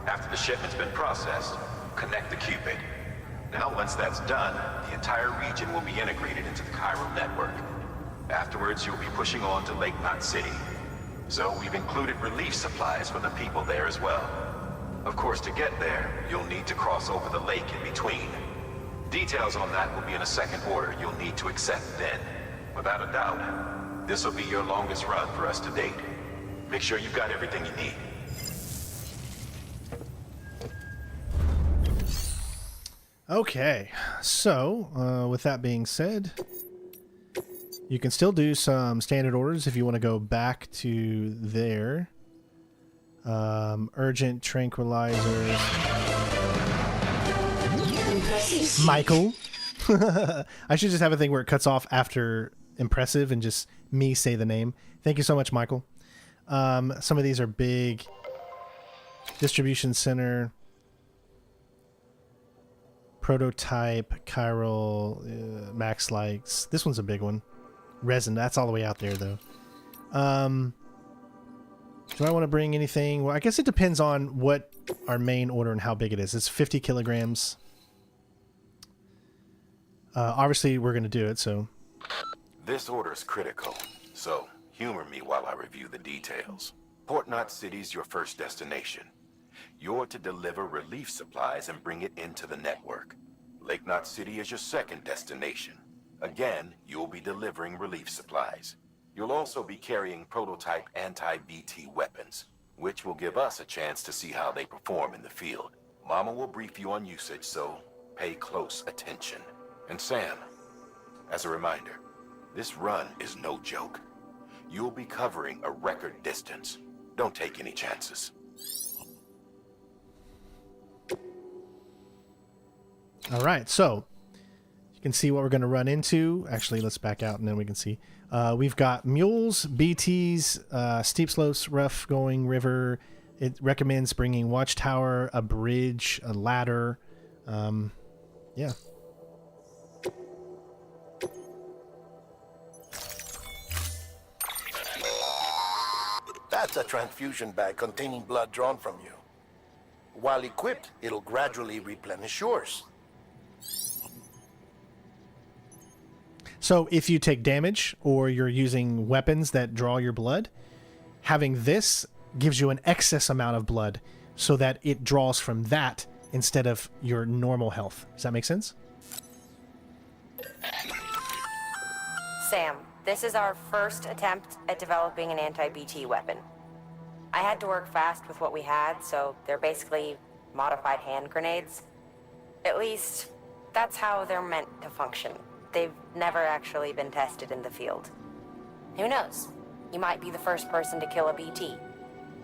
F: After the shipment's been processed, connect the Cupid. Now, once that's done, the entire region will be integrated into the chiral network. Afterwards, you'll be pushing on to Lake Knot City. So we've included relief supplies for the people there as well. Of course, to get there, you'll need to cross over the lake in between. Details on that will be in a second order you'll need to accept then. Without a doubt, this will be your longest run for us to date. Make sure you've got everything you need.
A: Okay, so with that being said, you can still do some standard orders if you want to go back to there. Urgent tranquilizers. Michael. I should just have a thing where it cuts off after impressive and just me say the name. Thank you so much, Michael. Some of these are big. Distribution center. Prototype, Chiral, Max likes. This one's a big one. Resin, that's all the way out there, though. Do I want to bring anything? Well, I guess it depends on what our main order and how big it is. It's 50 kilograms. Obviously, we're going to do it, so...
F: This order is critical, so humor me while I review the details. Port Knot City's your first destination. You're to deliver relief supplies and bring it into the network. Lake Knot City is your second destination. Again, you'll be delivering relief supplies. You'll also be carrying prototype anti-BT weapons, which will give us a chance to see how they perform in the field. Mama will brief you on usage, so pay close attention. And Sam, as a reminder, this run is no joke. You'll be covering a record distance. Don't take any chances.
A: All right, so you can see what we're going to run into. Actually, let's back out and then we can see. We've got mules, BTs, steep slopes, rough going river. It recommends bringing watchtower, a bridge, a ladder. Yeah.
C: That's a transfusion bag containing blood drawn from you. While equipped, it'll gradually replenish yours.
A: So if you take damage or you're using weapons that draw your blood, having this gives you an excess amount of blood so that it draws from that instead of your normal health. Does that make sense?
Q: Sam, this is our first attempt at developing an anti-BT weapon. I had to work fast with what we had, so they're basically modified hand grenades. At least, that's how they're meant to function. They've never actually been tested in the field. Who knows? You might be the first person to kill a BT.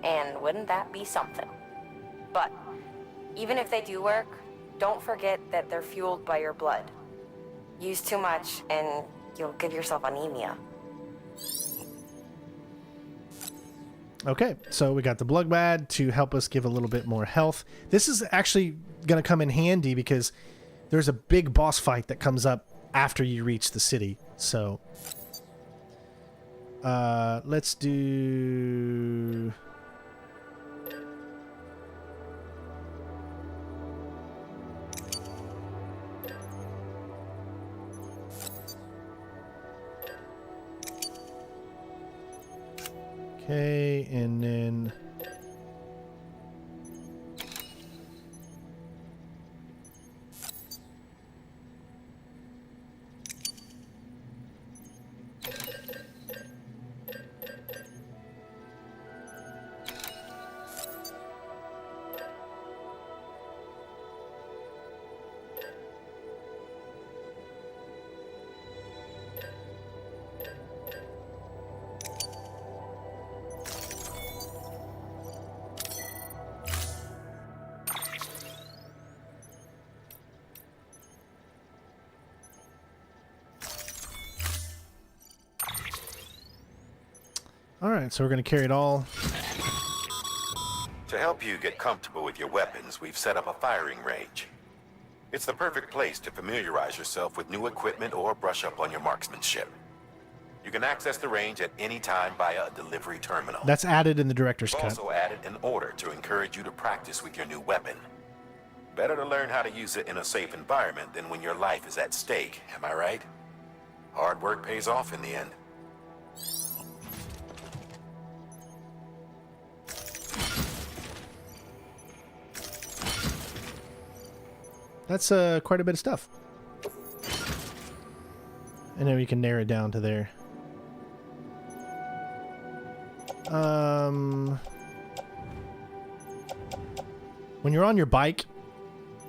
Q: And wouldn't that be something? But, even if they do work, don't forget that they're fueled by your blood. Use too much, and you'll give yourself anemia.
A: Okay, so we got the blood bad to help us give a little bit more health. This is actually going to come in handy because there's a big boss fight that comes up after you reach the city. So let's do... Okay, and then... Alright, so we're going to carry it all.
F: To help you get comfortable with your weapons, we've set up a firing range. It's the perfect place to familiarize yourself with new equipment or brush up on your marksmanship. You can access the range at any time via a delivery terminal.
A: That's added in the director's
F: We've
A: cut.
F: also added an order to encourage you to practice with your new weapon. Better to learn how to use it in a safe environment than when your life is at stake, am I right? Hard work pays off in the end.
A: That's quite a bit of stuff. And then we can narrow it down to there. When you're on your bike,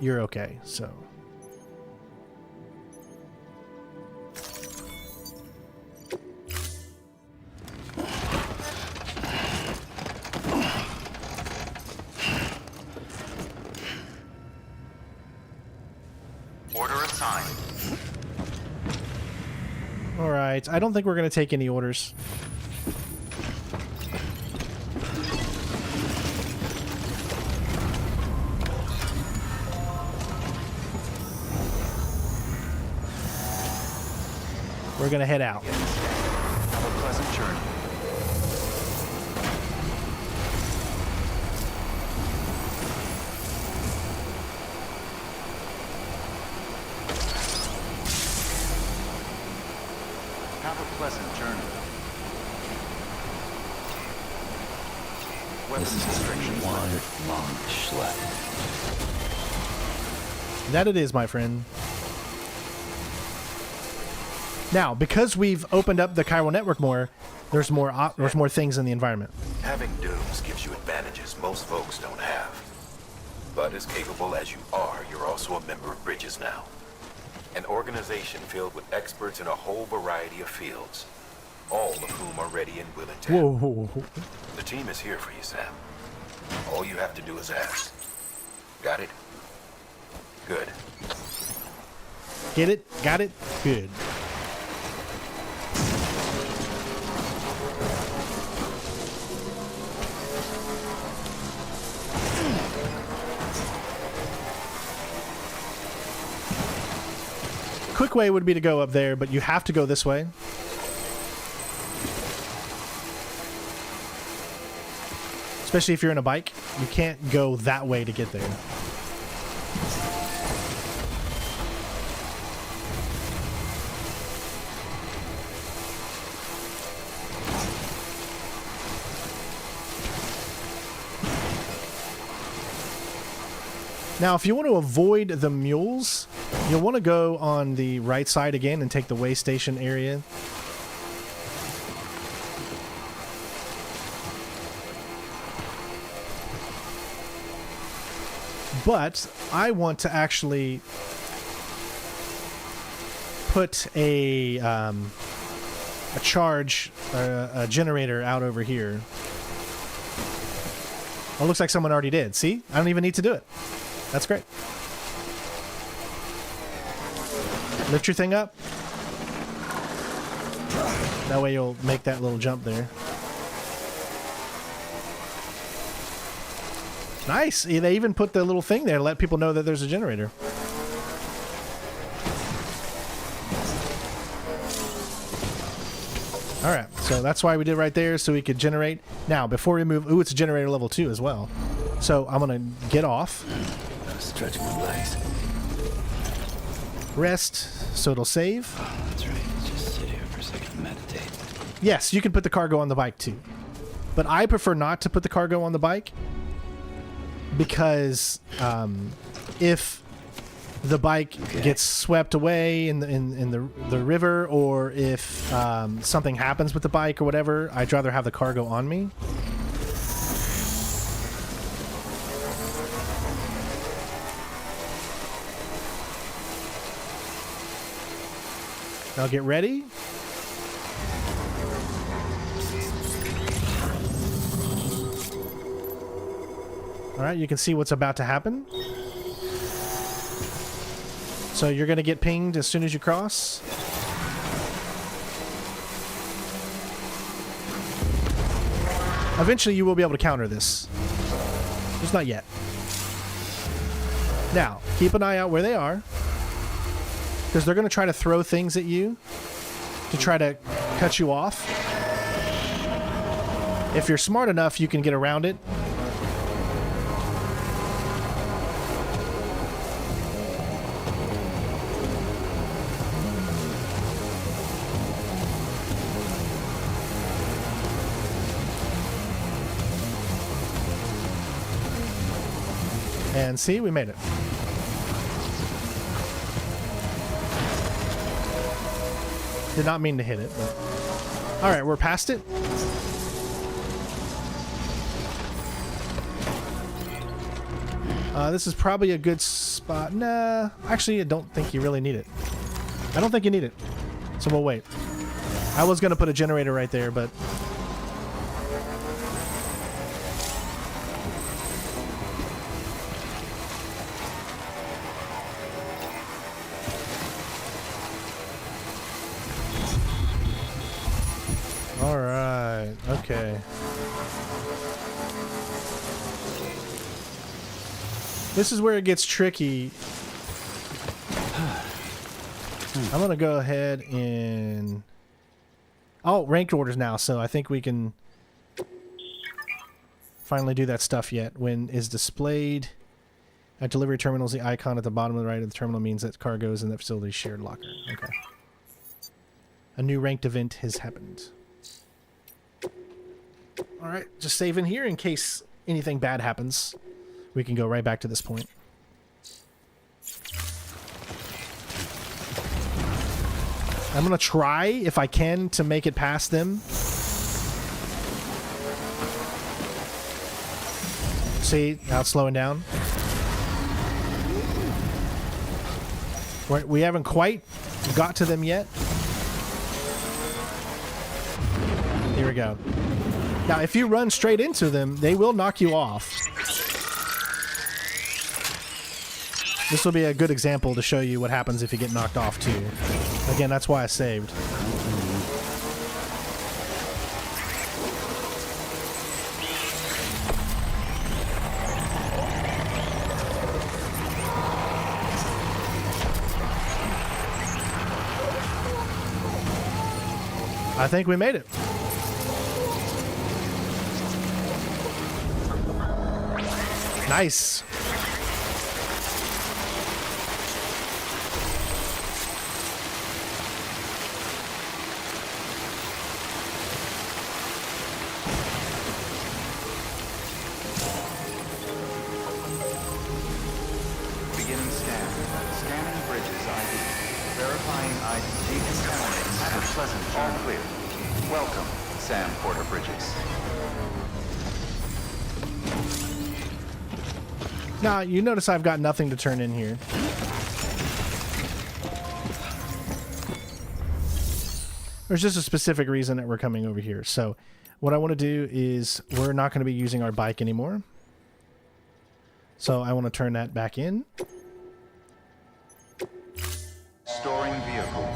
A: you're okay, so...
K: Order assigned.
A: Alright, I don't think we're going to take any orders. we're gonna head out.
U: Have a pleasant journey. Have a pleasant journey.
B: This is one long schlep.
A: That it is, my friend. Now, because we've opened up the chiral network more, there's more things in the environment.
F: Having dooms gives you advantages most folks don't have. But as capable as you are, you're also a member of Bridges now. An organization filled with experts in a whole variety of fields, all of whom are ready and willing to help.
A: Whoa.
F: The team is here for you, Sam. All you have to do is ask. Got it? Good.
A: Get it? Got it? Good. Quick way would be to go up there, but you have to go this way. Especially if you're in a bike, you can't go that way to get there. Now, if you want to avoid the mules, you'll want to go on the right side again and take the way station area. But I want to actually put a generator out over here. Oh, looks like someone already did. See? I don't even need to do it. That's great. Lift your thing up. That way you'll make that little jump there. Nice. They even put the little thing there to let people know that there's a generator. Alright, so that's why we did right there, so we could generate. Now, before we move... Ooh, it's a generator level 2 as well. So I'm going to get off.
B: Stretch my legs.
A: Rest, so it'll save.
B: Oh, that's right. Just sit here for a second and meditate.
A: Yes, you can put the cargo on the bike too. But I prefer not to put the cargo on the bike because if the bike gets swept away in the river, or if something happens with the bike or whatever, I'd rather have the cargo on me. Now get ready. All right, you can see what's about to happen. So you're going to get pinged as soon as you cross. Eventually you will be able to counter this. Just not yet. Now, keep an eye out where they are, because they're going to try to throw things at you to try to cut you off. If you're smart enough, you can get around it. And see, we made it. Did not mean to hit it, but... Alright, we're past it. This is probably a good spot. Nah, actually, I don't think you really need it. I don't think you need it. So we'll wait. I was going to put a generator right there, but... Alright, okay. This is where it gets tricky. I'm going to go ahead and... Oh, ranked orders now, so I think we can finally do that stuff yet. When is displayed at delivery terminals, the icon at the bottom of the right of the terminal means that cargo is in the facility's shared locker. Okay. A new ranked event has happened. Alright, just save in here in case anything bad happens. We can go right back to this point. I'm gonna try, if I can, to make it past them. See, now it's slowing down. We haven't quite got to them yet. Here we go. Now, if you run straight into them, they will knock you off. This will be a good example to show you what happens if you get knocked off, too. Again, that's why I saved. I think we made it. Nice.
U: Beginning scan. Scanning bridges ID. Verifying ID. Decontaminating. Have a pleasant journey. All clear. Welcome, Sam Porter Bridges.
A: Now, you notice I've got nothing to turn in here. There's just a specific reason that we're coming over here. So what I want to do is we're not going to be using our bike anymore. So I want to turn that back in.
U: Storing vehicle.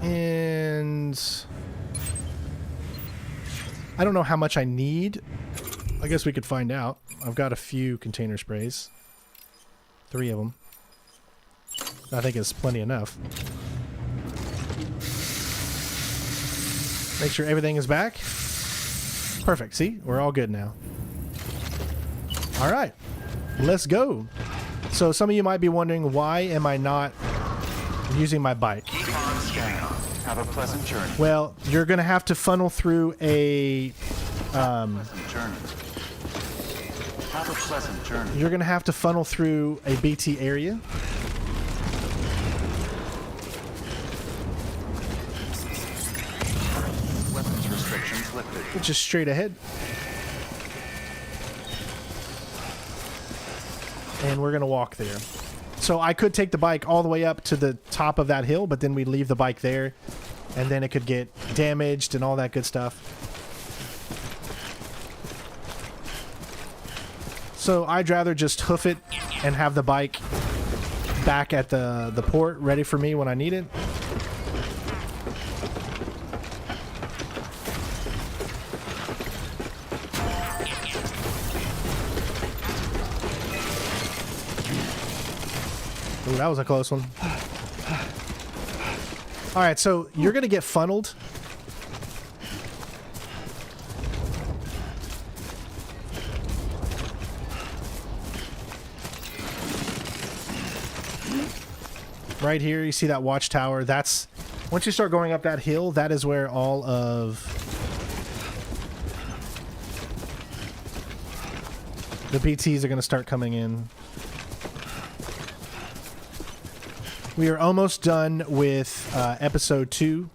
A: And I don't know how much I need. I guess we could find out. I've got a few container sprays. 3 of them. I think it's plenty enough. Make sure everything is back. Perfect. See? We're all good now. All right. Let's go. So some of you might be wondering, why am I not using my bike?
U: Have a pleasant journey.
A: Well, you're going to have to funnel through a...
U: pleasant journey. Have a pleasant journey.
A: You're going to have to funnel through a BT area.
U: Weapons restrictions lifted.
A: Which is straight ahead. And we're going to walk there. So I could take the bike all the way up to the top of that hill, but then we'd leave the bike there, and then it could get damaged and all that good stuff. So I'd rather just hoof it and have the bike back at the port ready for me when I need it. Ooh, that was a close one. All right, so you're going to get funneled. Right here, you see that watchtower. That's, once you start going up that hill, that is where all of the PTs are going to start coming in. We are almost done with episode 2.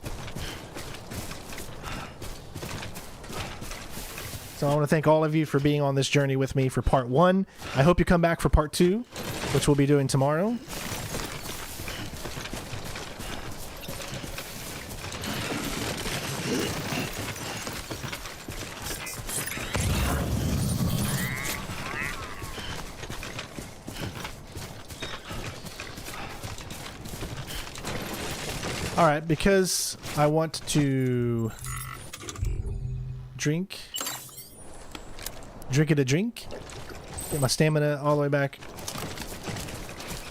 A: So I want to thank all of you for being on this journey with me for part 1. I hope you come back for part 2, which we'll be doing tomorrow. All right, because I want to drink Drink it a drink. Get my stamina all the way back.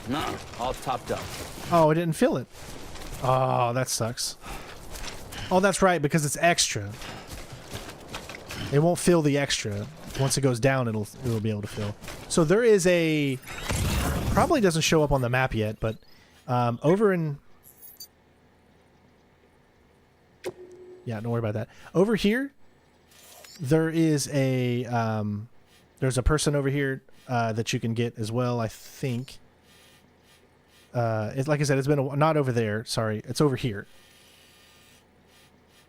B: No, all topped up.
A: Oh, I didn't fill it. Oh, that sucks. Oh, that's right, because it's extra. It won't fill the extra. Once it goes down, it'll be able to fill. So there is a... Probably doesn't show up on the map yet, but over in... Yeah, don't worry about that. Over here, there is a... there's a person over here that you can get as well, I think. Like I said, it's been not over there. Sorry, it's over here.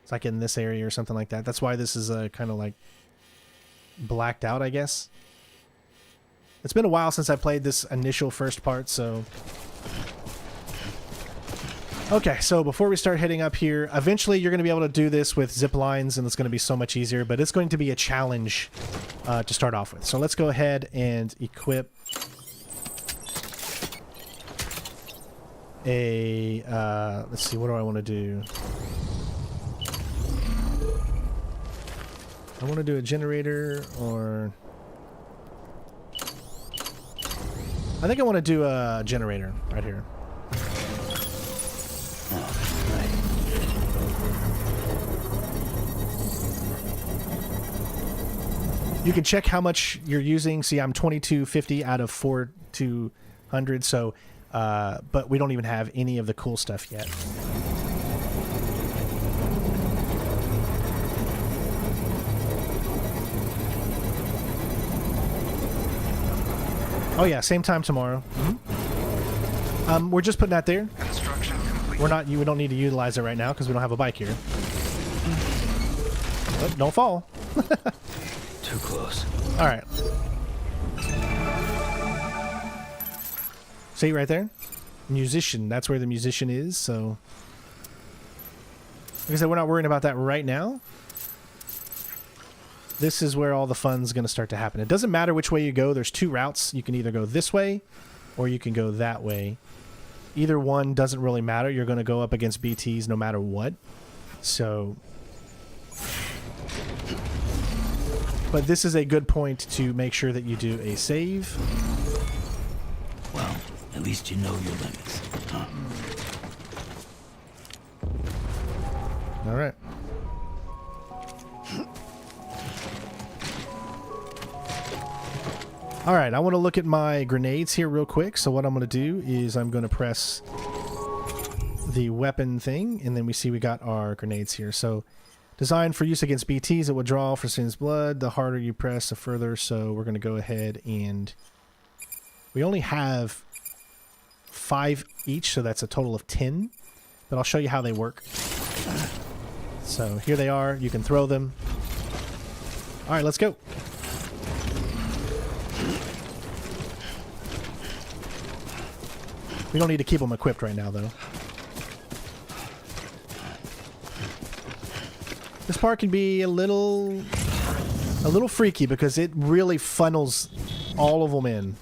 A: It's like in this area or something like that. That's why this is kind of like blacked out, I guess. It's been a while since I played this initial first part, so... Okay, so before we start heading up here, eventually you're going to be able to do this with zip lines, and it's going to be so much easier, but it's going to be a challenge to start off with. So let's go ahead and equip a... let's see, what do I want to do? I want to do a generator, or... I think I want to do a generator right here. You can check how much you're using. See, I'm 2250 out of 4200, so but we don't even have any of the cool stuff yet. Oh yeah, same time tomorrow. Mm-hmm. We're just putting that there. We're not. We don't need to utilize it right now because we don't have a bike here. Oh, don't fall.
B: Too close.
A: All right. See right there? Musician. That's where the musician is, so... Like I said, we're not worrying about that right now. This is where all the fun's going to start to happen. It doesn't matter which way you go. There's two routes. You can either go this way, or you can go that way. Either one doesn't really matter. You're going to go up against BTs no matter what. So... But this is a good point to make sure that you do a save.
B: Well, at least you know your limits, huh?
A: All right. All right, I want to look at my grenades here real quick. So what I'm going to do is I'm going to press the weapon thing, and then we see we got our grenades here. So designed for use against BTs, it will draw for Sin's blood. The harder you press, the further. So we're going to go ahead and... We only have 5 each, so that's a total of 10. But I'll show you how they work. So here they are. You can throw them. All right, let's go. We don't need to keep them equipped right now, though. This part can be a little freaky because it really funnels all of them in.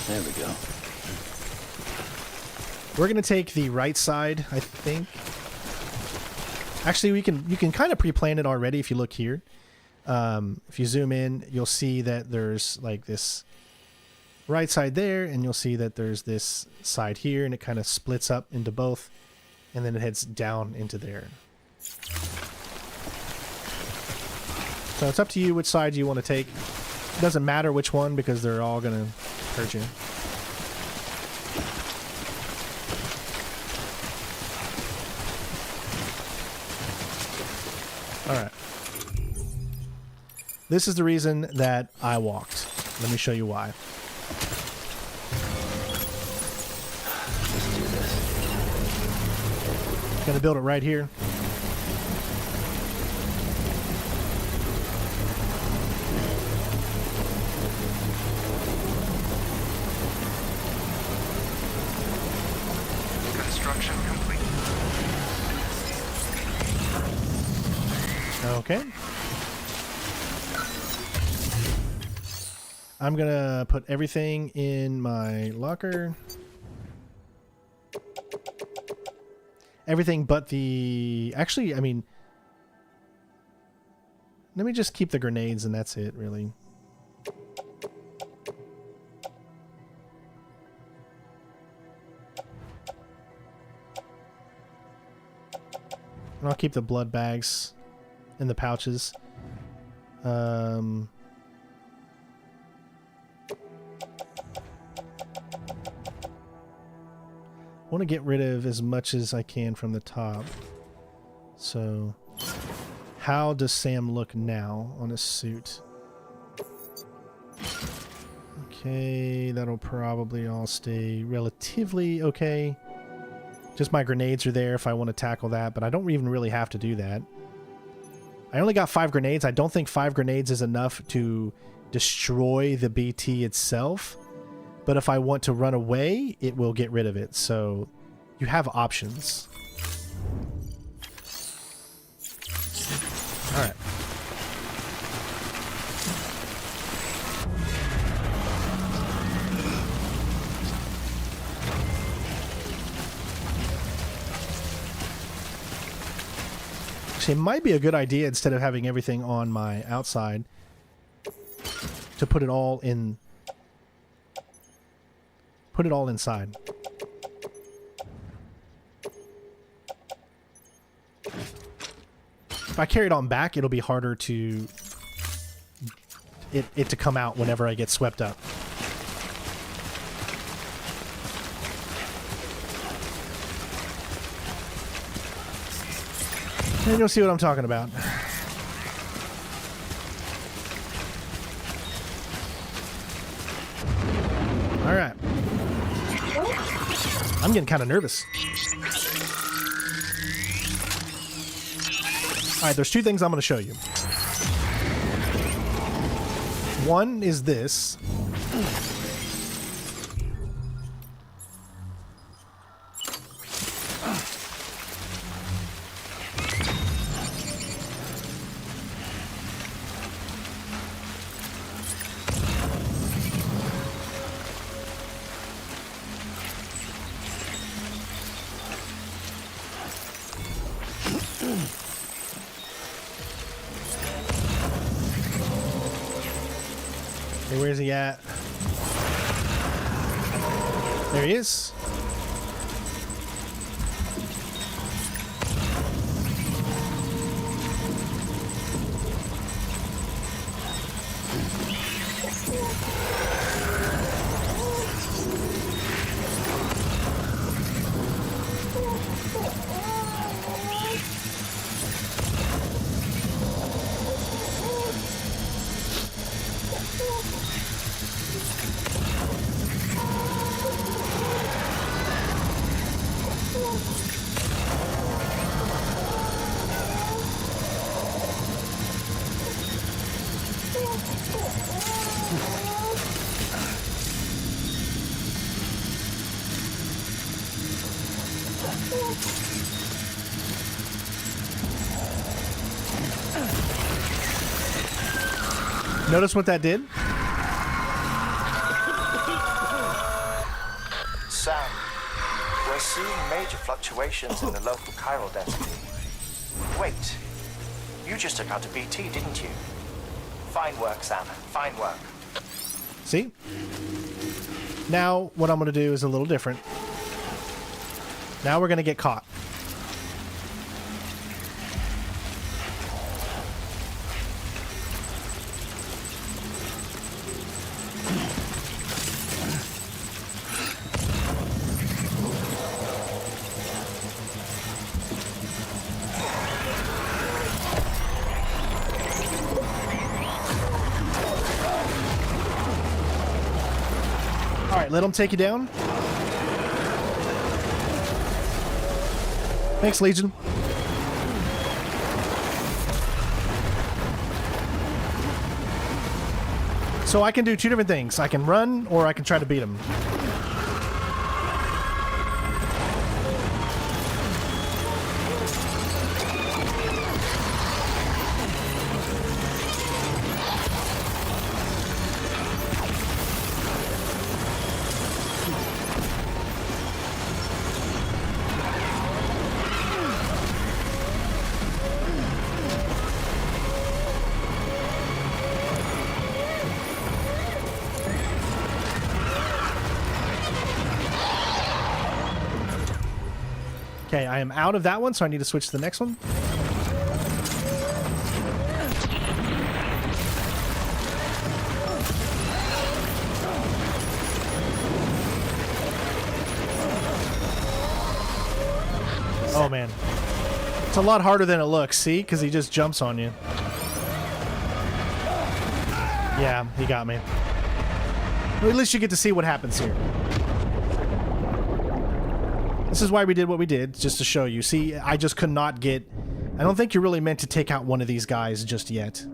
B: There we go.
A: We're gonna take the right side, I think. Actually, you can kind of pre-plan it already if you look here. If you zoom in, you'll see that there's like this right side there, and you'll see that there's this side here, and it kind of splits up into both, and then it heads down into there. So it's up to you which side you want to take. It doesn't matter which one because they're all gonna hurt you. All right. This is the reason that I walked. Let me show you why.
B: Let's do this.
A: Gonna build it right here.
K: Construction complete.
A: Okay. I'm gonna put everything in my locker. everything but the... Actually, I mean... Let me just keep the grenades and that's it, really. And I'll keep the blood bags in the pouches. Want to get rid of as much as I can from the top. So, how does Sam look now on his suit? Okay, that'll probably all stay relatively okay. Just my grenades are there if I want to tackle that, but I don't even really have to do that. I only got 5 grenades. I don't think 5 grenades is enough to destroy the BT itself. But if I want to run away, it will get rid of it. So you have options. All right. Actually, it might be a good idea, instead of having everything on my outside, to put it all in... Put it all inside. If I carry it on back, it'll be harder to... It to come out whenever I get swept up. And you'll see what I'm talking about. All right. I'm getting kind of nervous. All right, there's 2 things I'm going to show you. One is this. Hey, where's he at? There he is. Notice what that did?
R: Sam, we're seeing major fluctuations in the local chiral density. Wait, you just took out a BT, didn't you? Fine work, Sam. Fine work.
A: See? Now, what I'm going to do is a little different. Now we're going to get caught. Let them take you down. Thanks, Legion. So I can do 2 different things. I can run, or I can try to beat him. Okay, I am out of that one, so I need to switch to the next one. Oh man, it's a lot harder than it looks. See, because he just jumps on you. Yeah, he got me. Well, at least you get to see what happens here. This is why we did what we did, just to show you. See, I just could not get... I don't think you're really meant to take out one of these guys just yet.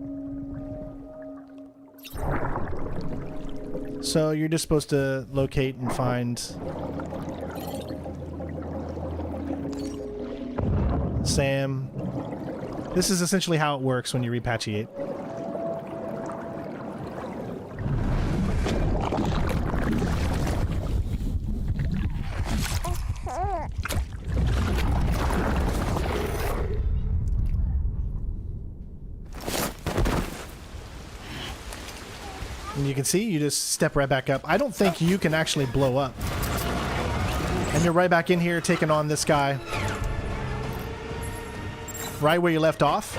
A: So you're just supposed to locate and find... Sam. This is essentially how it works when you repatriate. And you can see, you just step right back up. I don't think you can actually blow up. And you're right back in here taking on this guy. Right where you left off.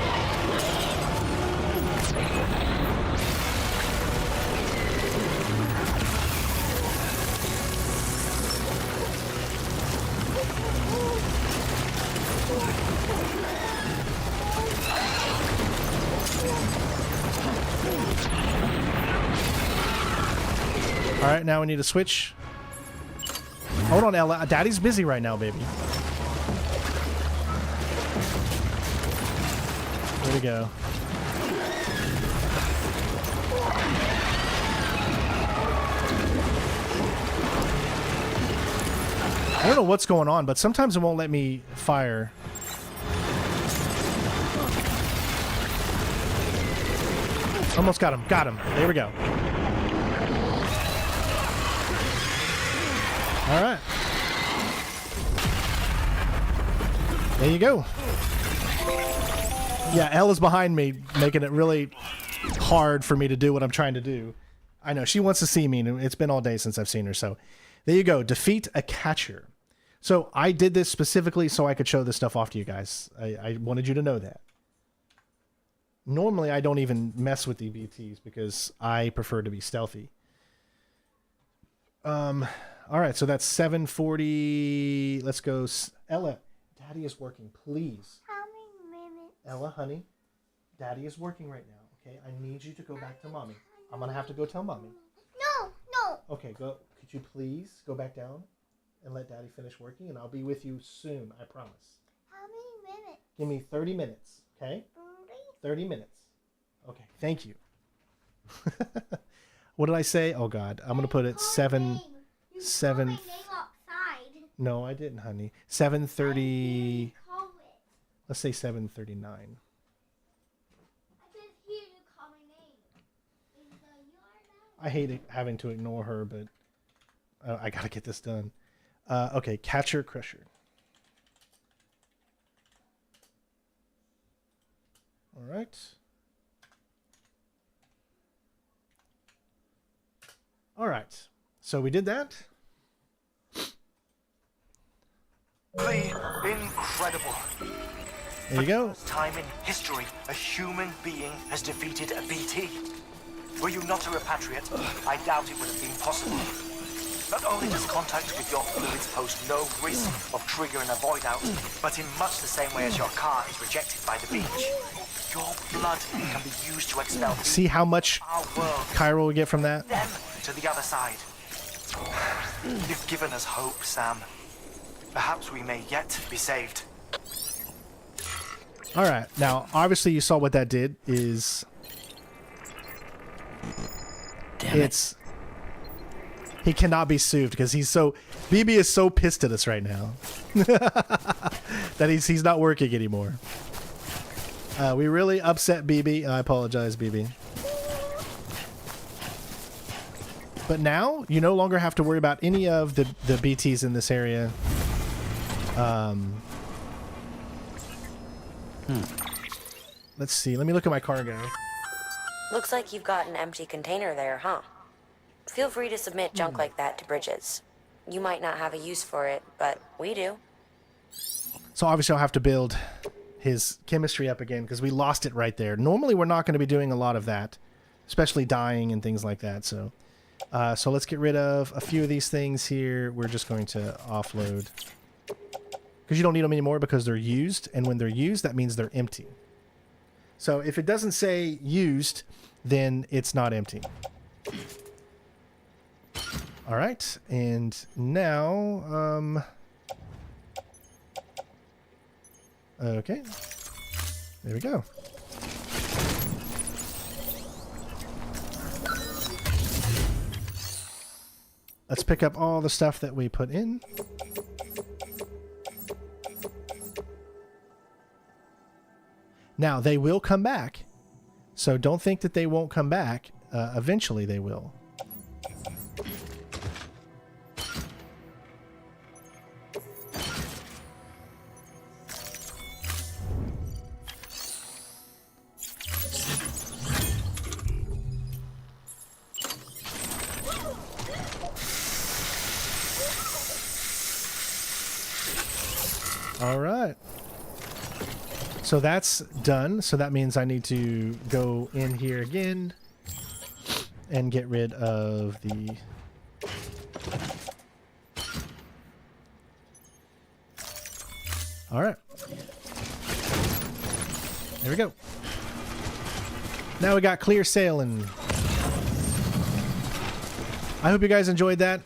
A: Alright, now we need to switch. Hold on, Ella. Daddy's busy right now, baby. There we go. I don't know what's going on, but sometimes it won't let me fire. Almost got him. Got him. There we go. All right. There you go. Yeah, Ella's behind me, making it really hard for me to do what I'm trying to do. I know, she wants to see me, and it's been all day since I've seen her, so... There you go, defeat a catcher. So, I did this specifically so I could show this stuff off to you guys. I wanted you to know that. Normally, I don't even mess with the BTs, because I prefer to be stealthy. Alright, so that's 740... Let's go... Ella, Daddy is working, please. Ella, honey, Daddy is working right now, okay? I need you to go back to Mommy. I'm gonna have to go tell Mommy.
N: No.
A: Okay, go. Could you please go back down and let Daddy finish working, and I'll be with you soon, I promise.
N: How many minutes?
A: Give me 30 minutes, okay? 30 minutes. Okay, thank you. What did I say? Oh, God. I'm gonna put it 7... No, I didn't, honey. 7:30... Let's say 7:39. I hate having to ignore her, but I gotta get this done. Okay, Catcher Crusher. All right. All right. So we did that.
E: The incredible.
A: There you go.
E: First time in history, a human being has defeated a BT. Were you not a repatriate, I doubt it would have been possible. Not only does contact with your fluids pose no risk of triggering a void out, but in much the same way as your car is rejected by the beach, your blood can be used to expel.
A: See how much Chiral we get from that?
E: Them to the other side. You've given us hope, Sam. Perhaps we may yet be saved.
A: All right. Now, obviously, you saw what that did. Is it's he cannot be soothed because he's so BB is so pissed at us right now that he's not working anymore. We really upset BB. I apologize, BB. But now you no longer have to worry about any of the BTs in this area. Let's see. Let me look at my cargo.
Q: Looks like you've got an empty container there, huh? Feel free to submit junk like that to Bridges. You might not have a use for it, but we do.
A: So obviously I'll have to build his chemistry up again because we lost it right there. Normally we're not going to be doing a lot of that, especially dying and things like that. So let's get rid of a few of these things here. We're just going to offload because you don't need them anymore because they're used. And when they're used, that means they're empty. So if it doesn't say used, then it's not empty. All right. And now, okay. There we go. Let's pick up all the stuff that we put in. Now, they will come back. So don't think that they won't come back. Eventually they will. All right. So that's done. So that means I need to go in here again and get rid of the... All right. There we go. Now we got clear sailing. I hope you guys enjoyed that.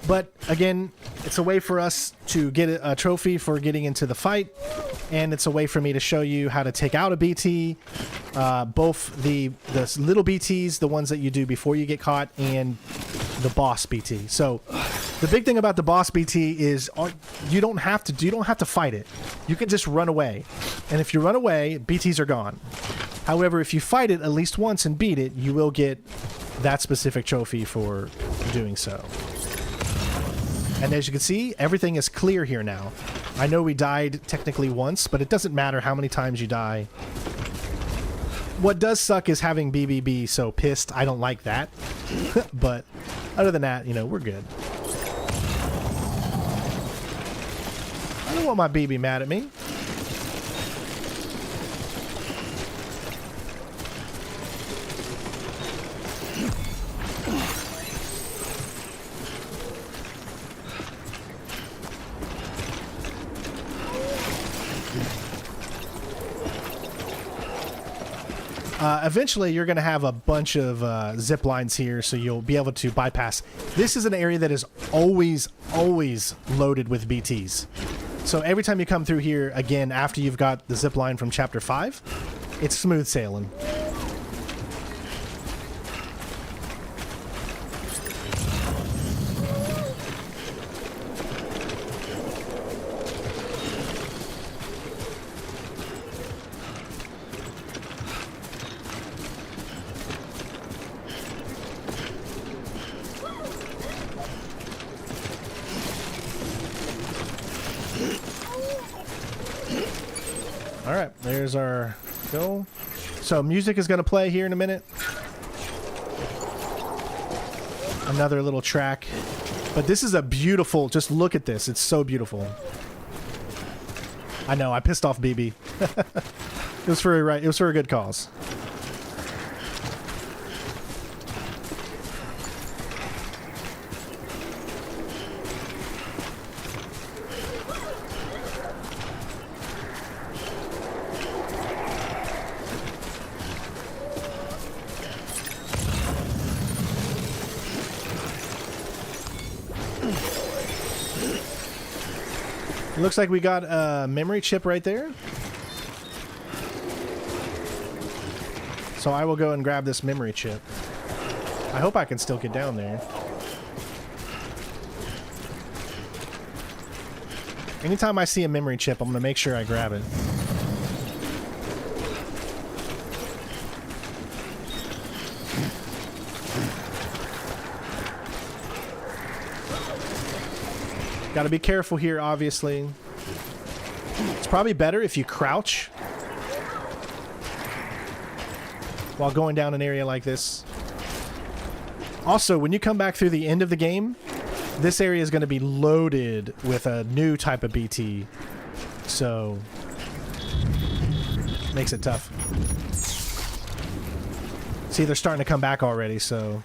A: But again, it's a way for us to get a trophy for getting into the fight, and it's a way for me to show you how to take out a BT, both the little BTs, the ones that you do before you get caught, and the boss BT. So the big thing about the boss BT is you don't have to fight it. You can just run away, and if you run away, BTs are gone. However, if you fight it at least once and beat it, you will get that specific trophy for doing so. And as you can see, everything is clear here now. I know we died technically once, but it doesn't matter how many times you die. What does suck is having BB be so pissed. I don't like that. But other than that, you know, we're good. I don't want my BB mad at me. Eventually, you're going to have a bunch of zip lines here, so you'll be able to bypass. This is an area that is always loaded with BTs. So every time you come through here, again, after you've got the zip line from Chapter 5, it's smooth sailing. All right, there's our go. So music is going to play here in a minute. Another little track. But this is a beautiful, just look at this. It's so beautiful. I know, I pissed off BB. It was for a good cause. Looks like we got a memory chip right there. So I will go and grab this memory chip. I hope I can still get down there. Anytime I see a memory chip, I'm going to make sure I grab it. Got to be careful here, obviously. It's probably better if you crouch while going down an area like this. Also, when you come back through the end of the game, this area is going to be loaded with a new type of BT, so makes it tough. See, they're starting to come back already, so...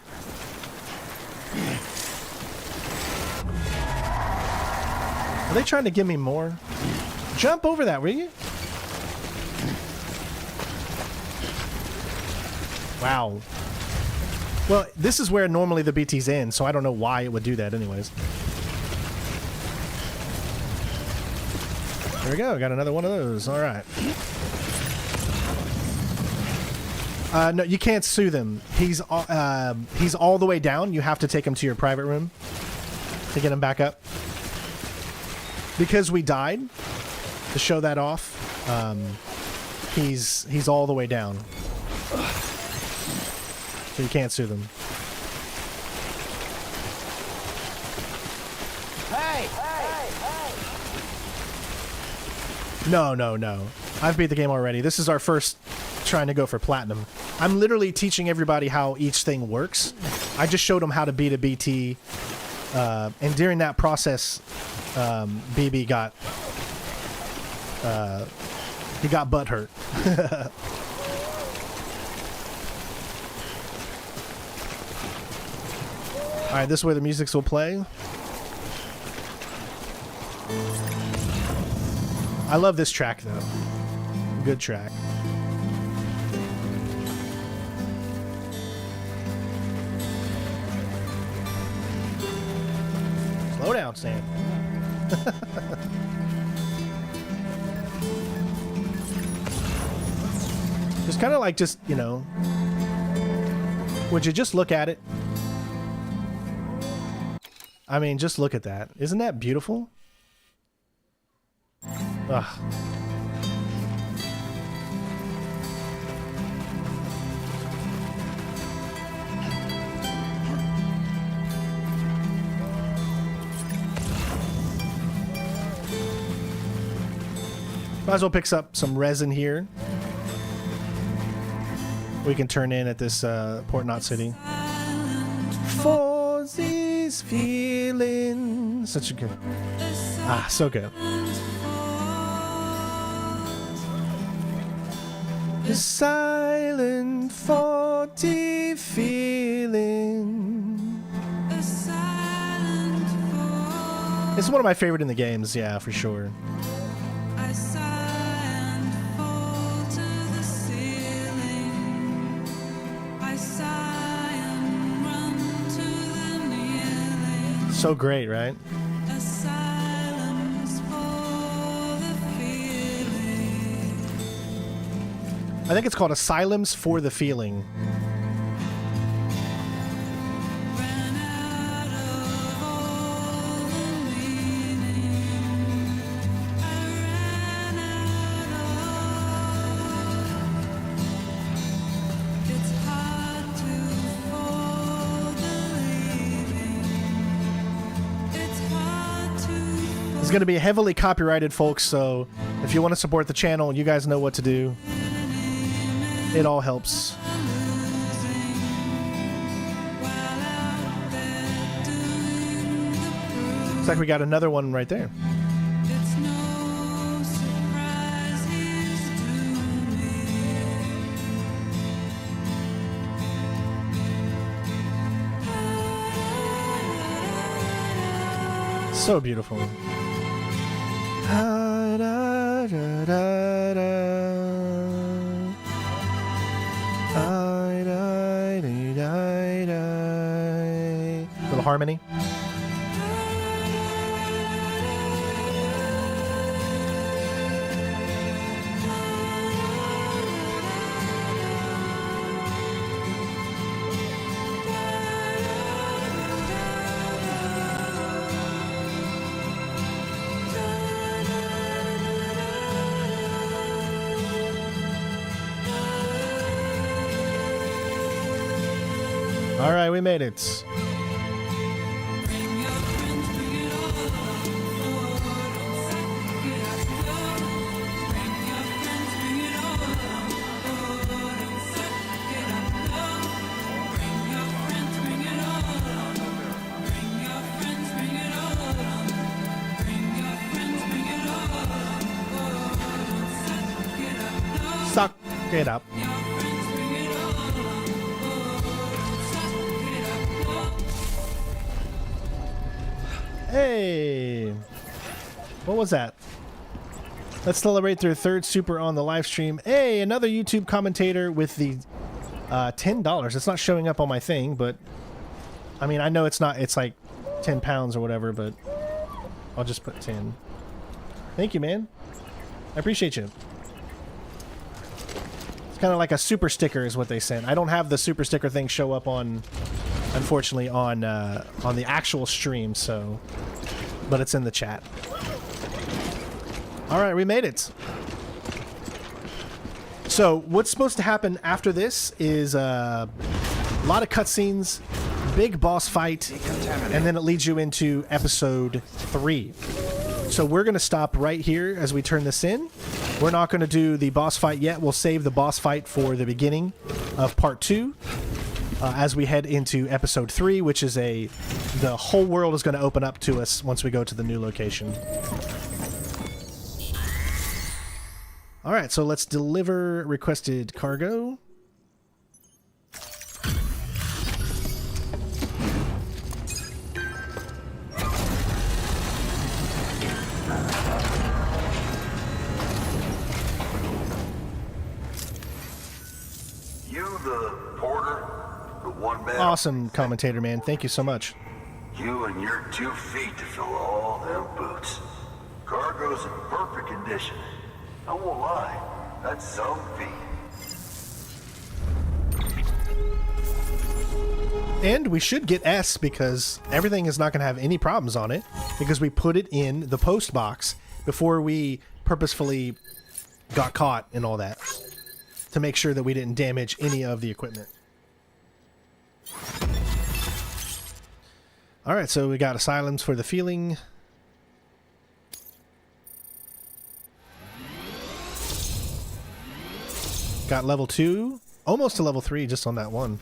A: Are they trying to give me more? Jump over that, will you? Wow. Well, this is where normally the BT's end, so I don't know why it would do that anyways. There we go, got another one of those. All right. No, you can't sue them. He's all the way down. You have to take him to your private room to get him back up. Because we died, to show that off, he's all the way down. So you can't sue them.
G: Hey!
A: No. I've beat the game already. This is our first trying to go for platinum. I'm literally teaching everybody how each thing works. I just showed them how to beat a BT, and during that process, BB got he got butt hurt. All right, this is where the music will play. I love this track though. Good track. Slow down, Sam. Just kind of like, just, you know, would you just look at it? I mean, just look at that. Isn't that beautiful? Ugh. Might as well pick up some resin here. We can turn in at this Port Knot City. For these feelings. Such a good... Ah, so good. The silent 40 feeling. It's one of my favorite in the games, yeah, for sure. So great, right? I think it's called Asylums for the Feeling. It's going to be heavily copyrighted, folks, so if you want to support the channel, you guys know what to do. It all helps. Looks like we got another one right there. So beautiful. Little harmony. All right, we made it. Get up. Hey! What was that? Let's celebrate their third super on the live stream. Hey, another YouTube commentator with the $10. It's not showing up on my thing, but I mean, I know it's not, it's like 10 pounds or whatever, but I'll just put 10. Thank you, man. I appreciate you. It's kind of like a super sticker is what they sent. I don't have the super sticker thing show up on, unfortunately, on the actual stream, so, but it's in the chat. All right, we made it. So what's supposed to happen after this is a lot of cutscenes, big boss fight, and then it leads you into episode 3. So we're going to stop right here as we turn this in. We're not going to do the boss fight yet. We'll save the boss fight for the beginning of part 2 as we head into episode 3, which is the whole world is going to open up to us once we go to the new location. All right, so let's deliver requested cargo.
S: You the porter? The one man?
A: Awesome commentator, man. Thank you so much.
S: You and your 2 feet to fill all them boots. Cargo's in perfect condition. I won't lie, that's some feat.
A: And we should get S because everything is not going to have any problems on it because we put it in the post box before we purposefully got caught and all that to make sure that we didn't damage any of the equipment. All right, so we got asylums for the feeling. Got level 2, almost to level 3 just on that one.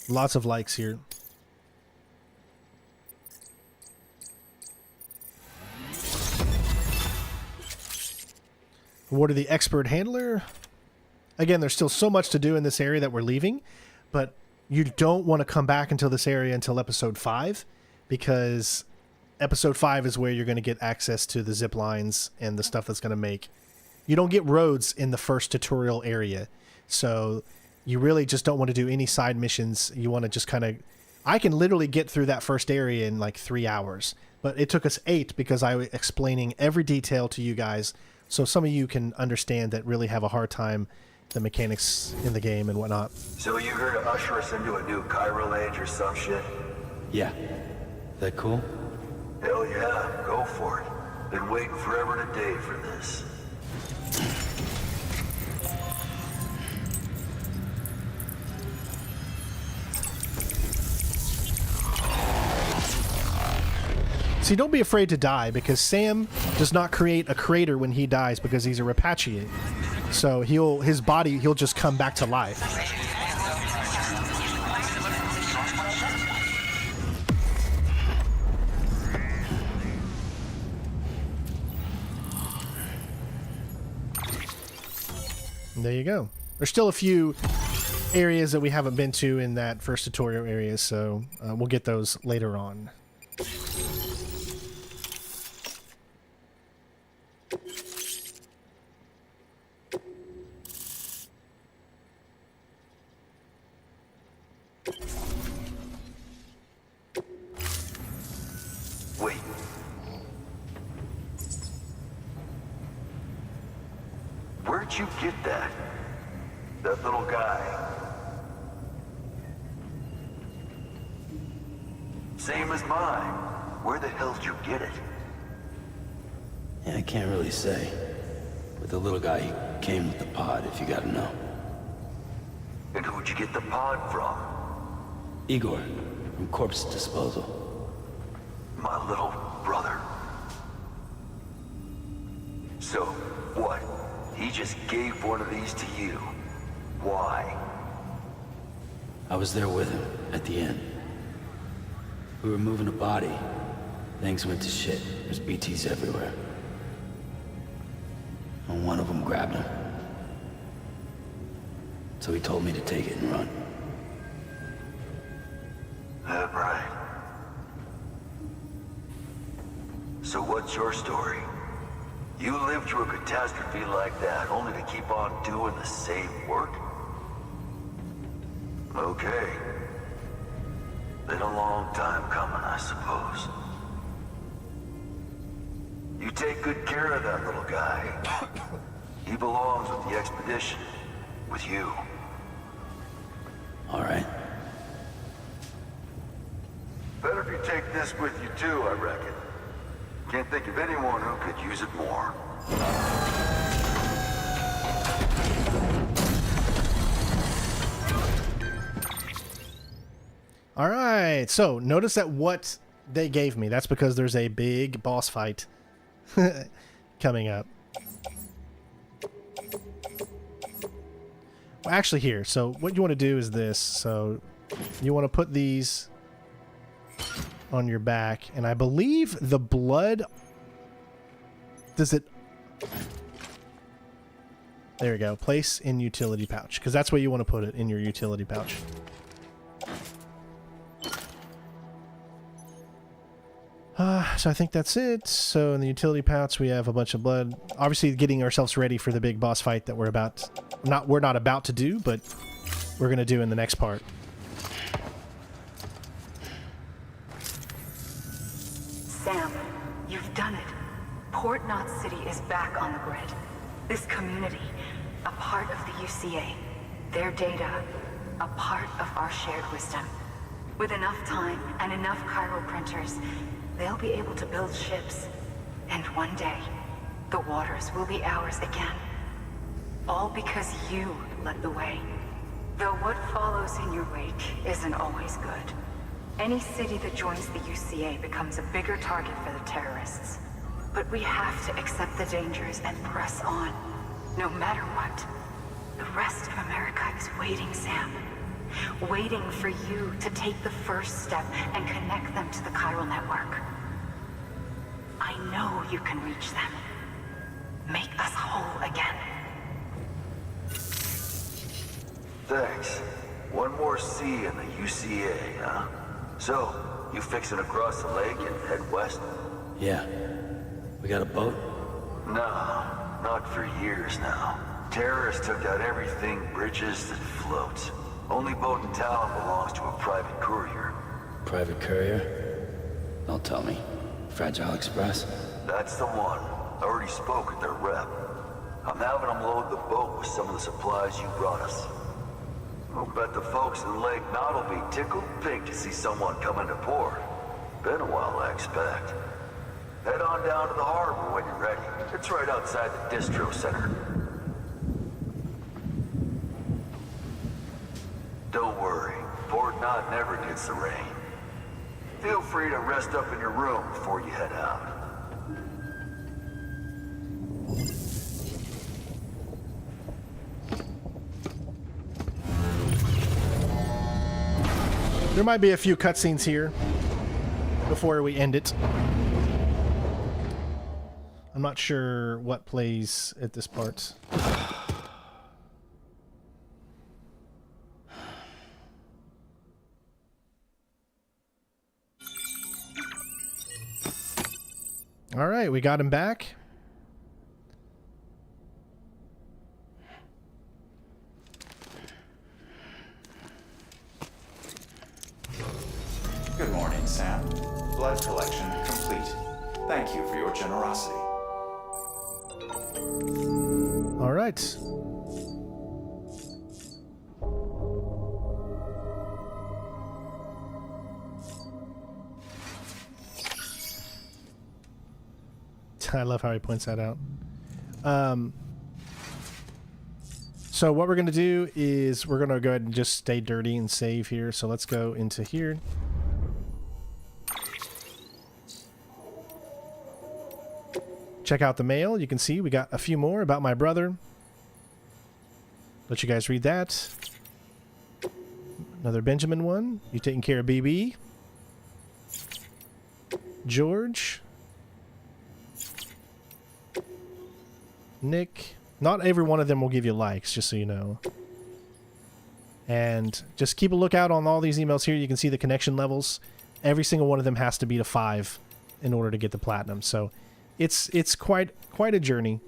A: Lots of likes here. Awarded the expert handler. Again, there's still so much to do in this area that we're leaving, but you don't want to come back until this area until episode 5 because episode 5 is where you're going to get access to the zip lines and the stuff that's going to make. You don't get roads in the first tutorial area, so you really just don't want to do any side missions. You want to just kind of... I can literally get through that first area in like 3 hours, but it took us 8 because I was explaining every detail to you guys, so some of you can understand that really have a hard time the mechanics in the game and whatnot.
S: So you here to usher us into a new Chiral age or some shit?
B: Yeah. That cool?
S: Hell yeah, go for it. Been waiting forever today for this.
A: See, don't be afraid to die because Sam does not create a crater when he dies because he's a repatriate. So his body he'll just come back to life. And there you go. There's still a few areas that we haven't been to in that first tutorial area, so we'll get those later on.
S: Wait. Where'd you get that? That little guy? Same as mine. Where the hell did you get it?
B: Yeah, I can't really say. But the little guy, he came with the pod, if you gotta know.
S: And who'd you get the pod from?
B: Igor, from Corpse Disposal.
S: My little brother. So, what? He just gave one of these to you. Why?
B: I was there with him, at the end. We were moving a body. Things went to shit. There's BTs everywhere. and one of them grabbed him. So he told me to take it and run.
S: That right. So what's your story? You lived through a catastrophe like that only to keep on doing the same work? Okay. Been a long time coming, I suppose. You take good care of that little guy. He belongs with the expedition. With you.
B: All right.
S: Better if you take this with you too, I reckon. Can't think of anyone who could use it more.
A: All right, so notice that what they gave me, that's because there's a big boss fight coming up. Well, actually here, so what you want to do is this. So you want to put these on your back, and I believe the blood, does it, there we go, place in utility pouch, because that's where you want to put it, in your utility pouch. So I think that's it. So in the utility pouch we have a bunch of blood, obviously getting ourselves ready for the big boss fight that we're not about to do, but we're gonna do in the next part.
H: Sam, you've done it. Port Knot City is back on the grid. This community, a part of the UCA. Their data, a part of our shared wisdom. With enough time and enough chiral printers, they'll be able to build ships. And one day, the waters will be ours again. All because you led the way. Though what follows in your wake isn't always good. Any city that joins the UCA becomes a bigger target for the terrorists. But we have to accept the dangers and press on, no matter what. The rest of America is waiting, Sam. Waiting for you to take the first step and connect them to the chiral network. I know you can reach them. Make us whole again.
S: Thanks. One more C in the UCA, huh? So, you fixing to cross the lake and head west?
B: Yeah. We got a boat?
S: No, not for years now. Terrorists took out everything bridges that floats. Only boat in town belongs to a private courier.
B: Private courier? Don't tell me. Fragile Express?
S: That's the one. I already spoke with their rep. I'm having them load the boat with some of the supplies you brought us. I'll bet the folks in Lake Knot will be tickled pink to see someone come into port. Been a while, I expect. Head on down to the harbor when you're ready. It's right outside the distro center. Don't worry, Port Knot never gets the rain. Feel free to rest up in your room before you head out.
A: There might be a few cutscenes here before we end it. I'm not sure what plays at this part. All right, we got him back.
U: Good morning, Sam. Blood collection complete. Thank you for your generosity.
A: All right. I love how he points that out. So what we're going to do is we're going to go ahead and just stay dirty and save here. So let's go into here. Check out the mail. You can see we got a few more about my brother. Let you guys read that. Another Benjamin one. You taking care of BB? Nick. Not every one of them will give you likes, just so you know. And just keep a lookout on all these emails here. You can see the connection levels. Every single one of them has to beat a 5 in order to get the platinum. So it's quite a journey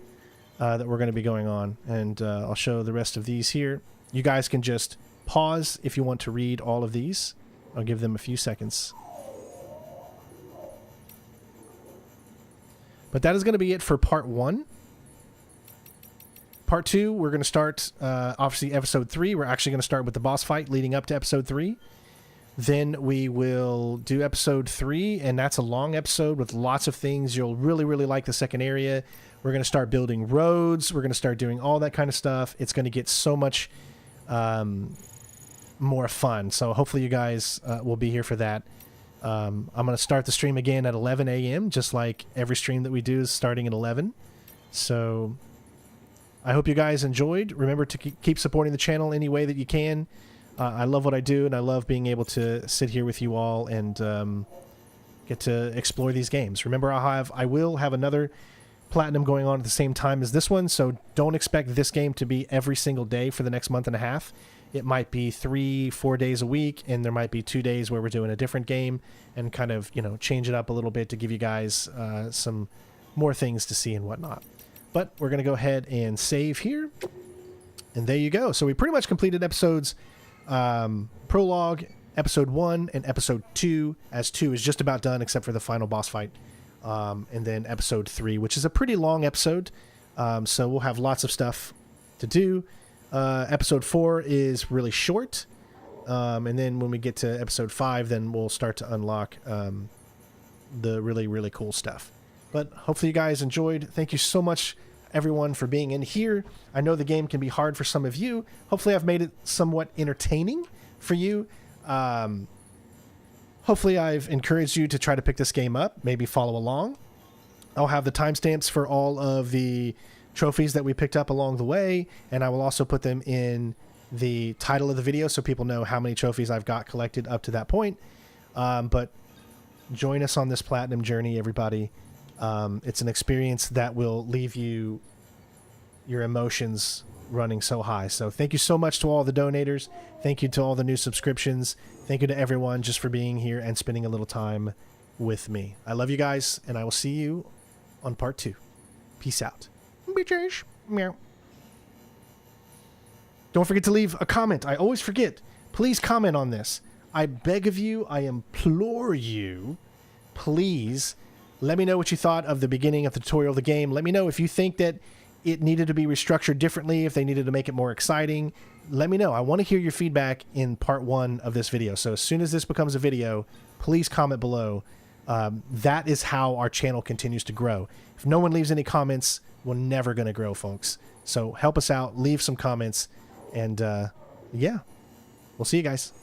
A: that we're going to be going on. And I'll show the rest of these here. You guys can just pause if you want to read all of these. I'll give them a few seconds. But that is going to be it for part 1. Part 2, we're going to start, obviously, episode 3. We're actually going to start with the boss fight leading up to episode 3. Then we will do episode 3, and that's a long episode with lots of things. You'll really, really like the second area. We're going to start building roads. We're going to start doing all that kind of stuff. It's going to get so much more fun. So hopefully you guys will be here for that. I'm going to start the stream again at 11 a.m., just like every stream that we do is starting at 11. So I hope you guys enjoyed. Remember to keep supporting the channel any way that you can. I love what I do, and I love being able to sit here with you all and get to explore these games. Remember, I will have another platinum going on at the same time as this one, so don't expect this game to be every single day for the next month and a half. It might be 3-4 days a week, and there might be 2 days where we're doing a different game and kind of, you know, change it up a little bit to give you guys some more things to see and whatnot. But we're going to go ahead and save here. And there you go. So we pretty much completed episodes Prologue, episode 1, and episode 2, as 2 is just about done except for the final boss fight. And then episode 3, which is a pretty long episode. So we'll have lots of stuff to do. Episode 4 is really short. And then when we get to episode 5, then we'll start to unlock the really, really cool stuff. But hopefully you guys enjoyed. Thank you so much, everyone, for being in here. I know the game can be hard for some of you. Hopefully I've made it somewhat entertaining for you. Hopefully I've encouraged you to try to pick this game up, maybe follow along. I'll have the timestamps for all of the trophies that we picked up along the way, and I will also put them in the title of the video so people know how many trophies I've got collected up to that point. But join us on this platinum journey, everybody. It's an experience that will leave your emotions running so high. So thank you so much to all the donators. Thank you to all the new subscriptions. Thank you to everyone just for being here and spending a little time with me. I love you guys, and I will see you on part 2. Peace out. Bitches. Meow. Don't forget to leave a comment. I always forget. Please comment on this. I beg of you, I implore you, please let me know what you thought of the beginning of the tutorial of the game. Let me know if you think that it needed to be restructured differently, if they needed to make it more exciting. Let me know. I want to hear your feedback in part 1 of this video. So as soon as this becomes a video, please comment below. That is how our channel continues to grow. If no one leaves any comments, we're never going to grow, folks. So help us out. Leave some comments. And yeah, we'll see you guys.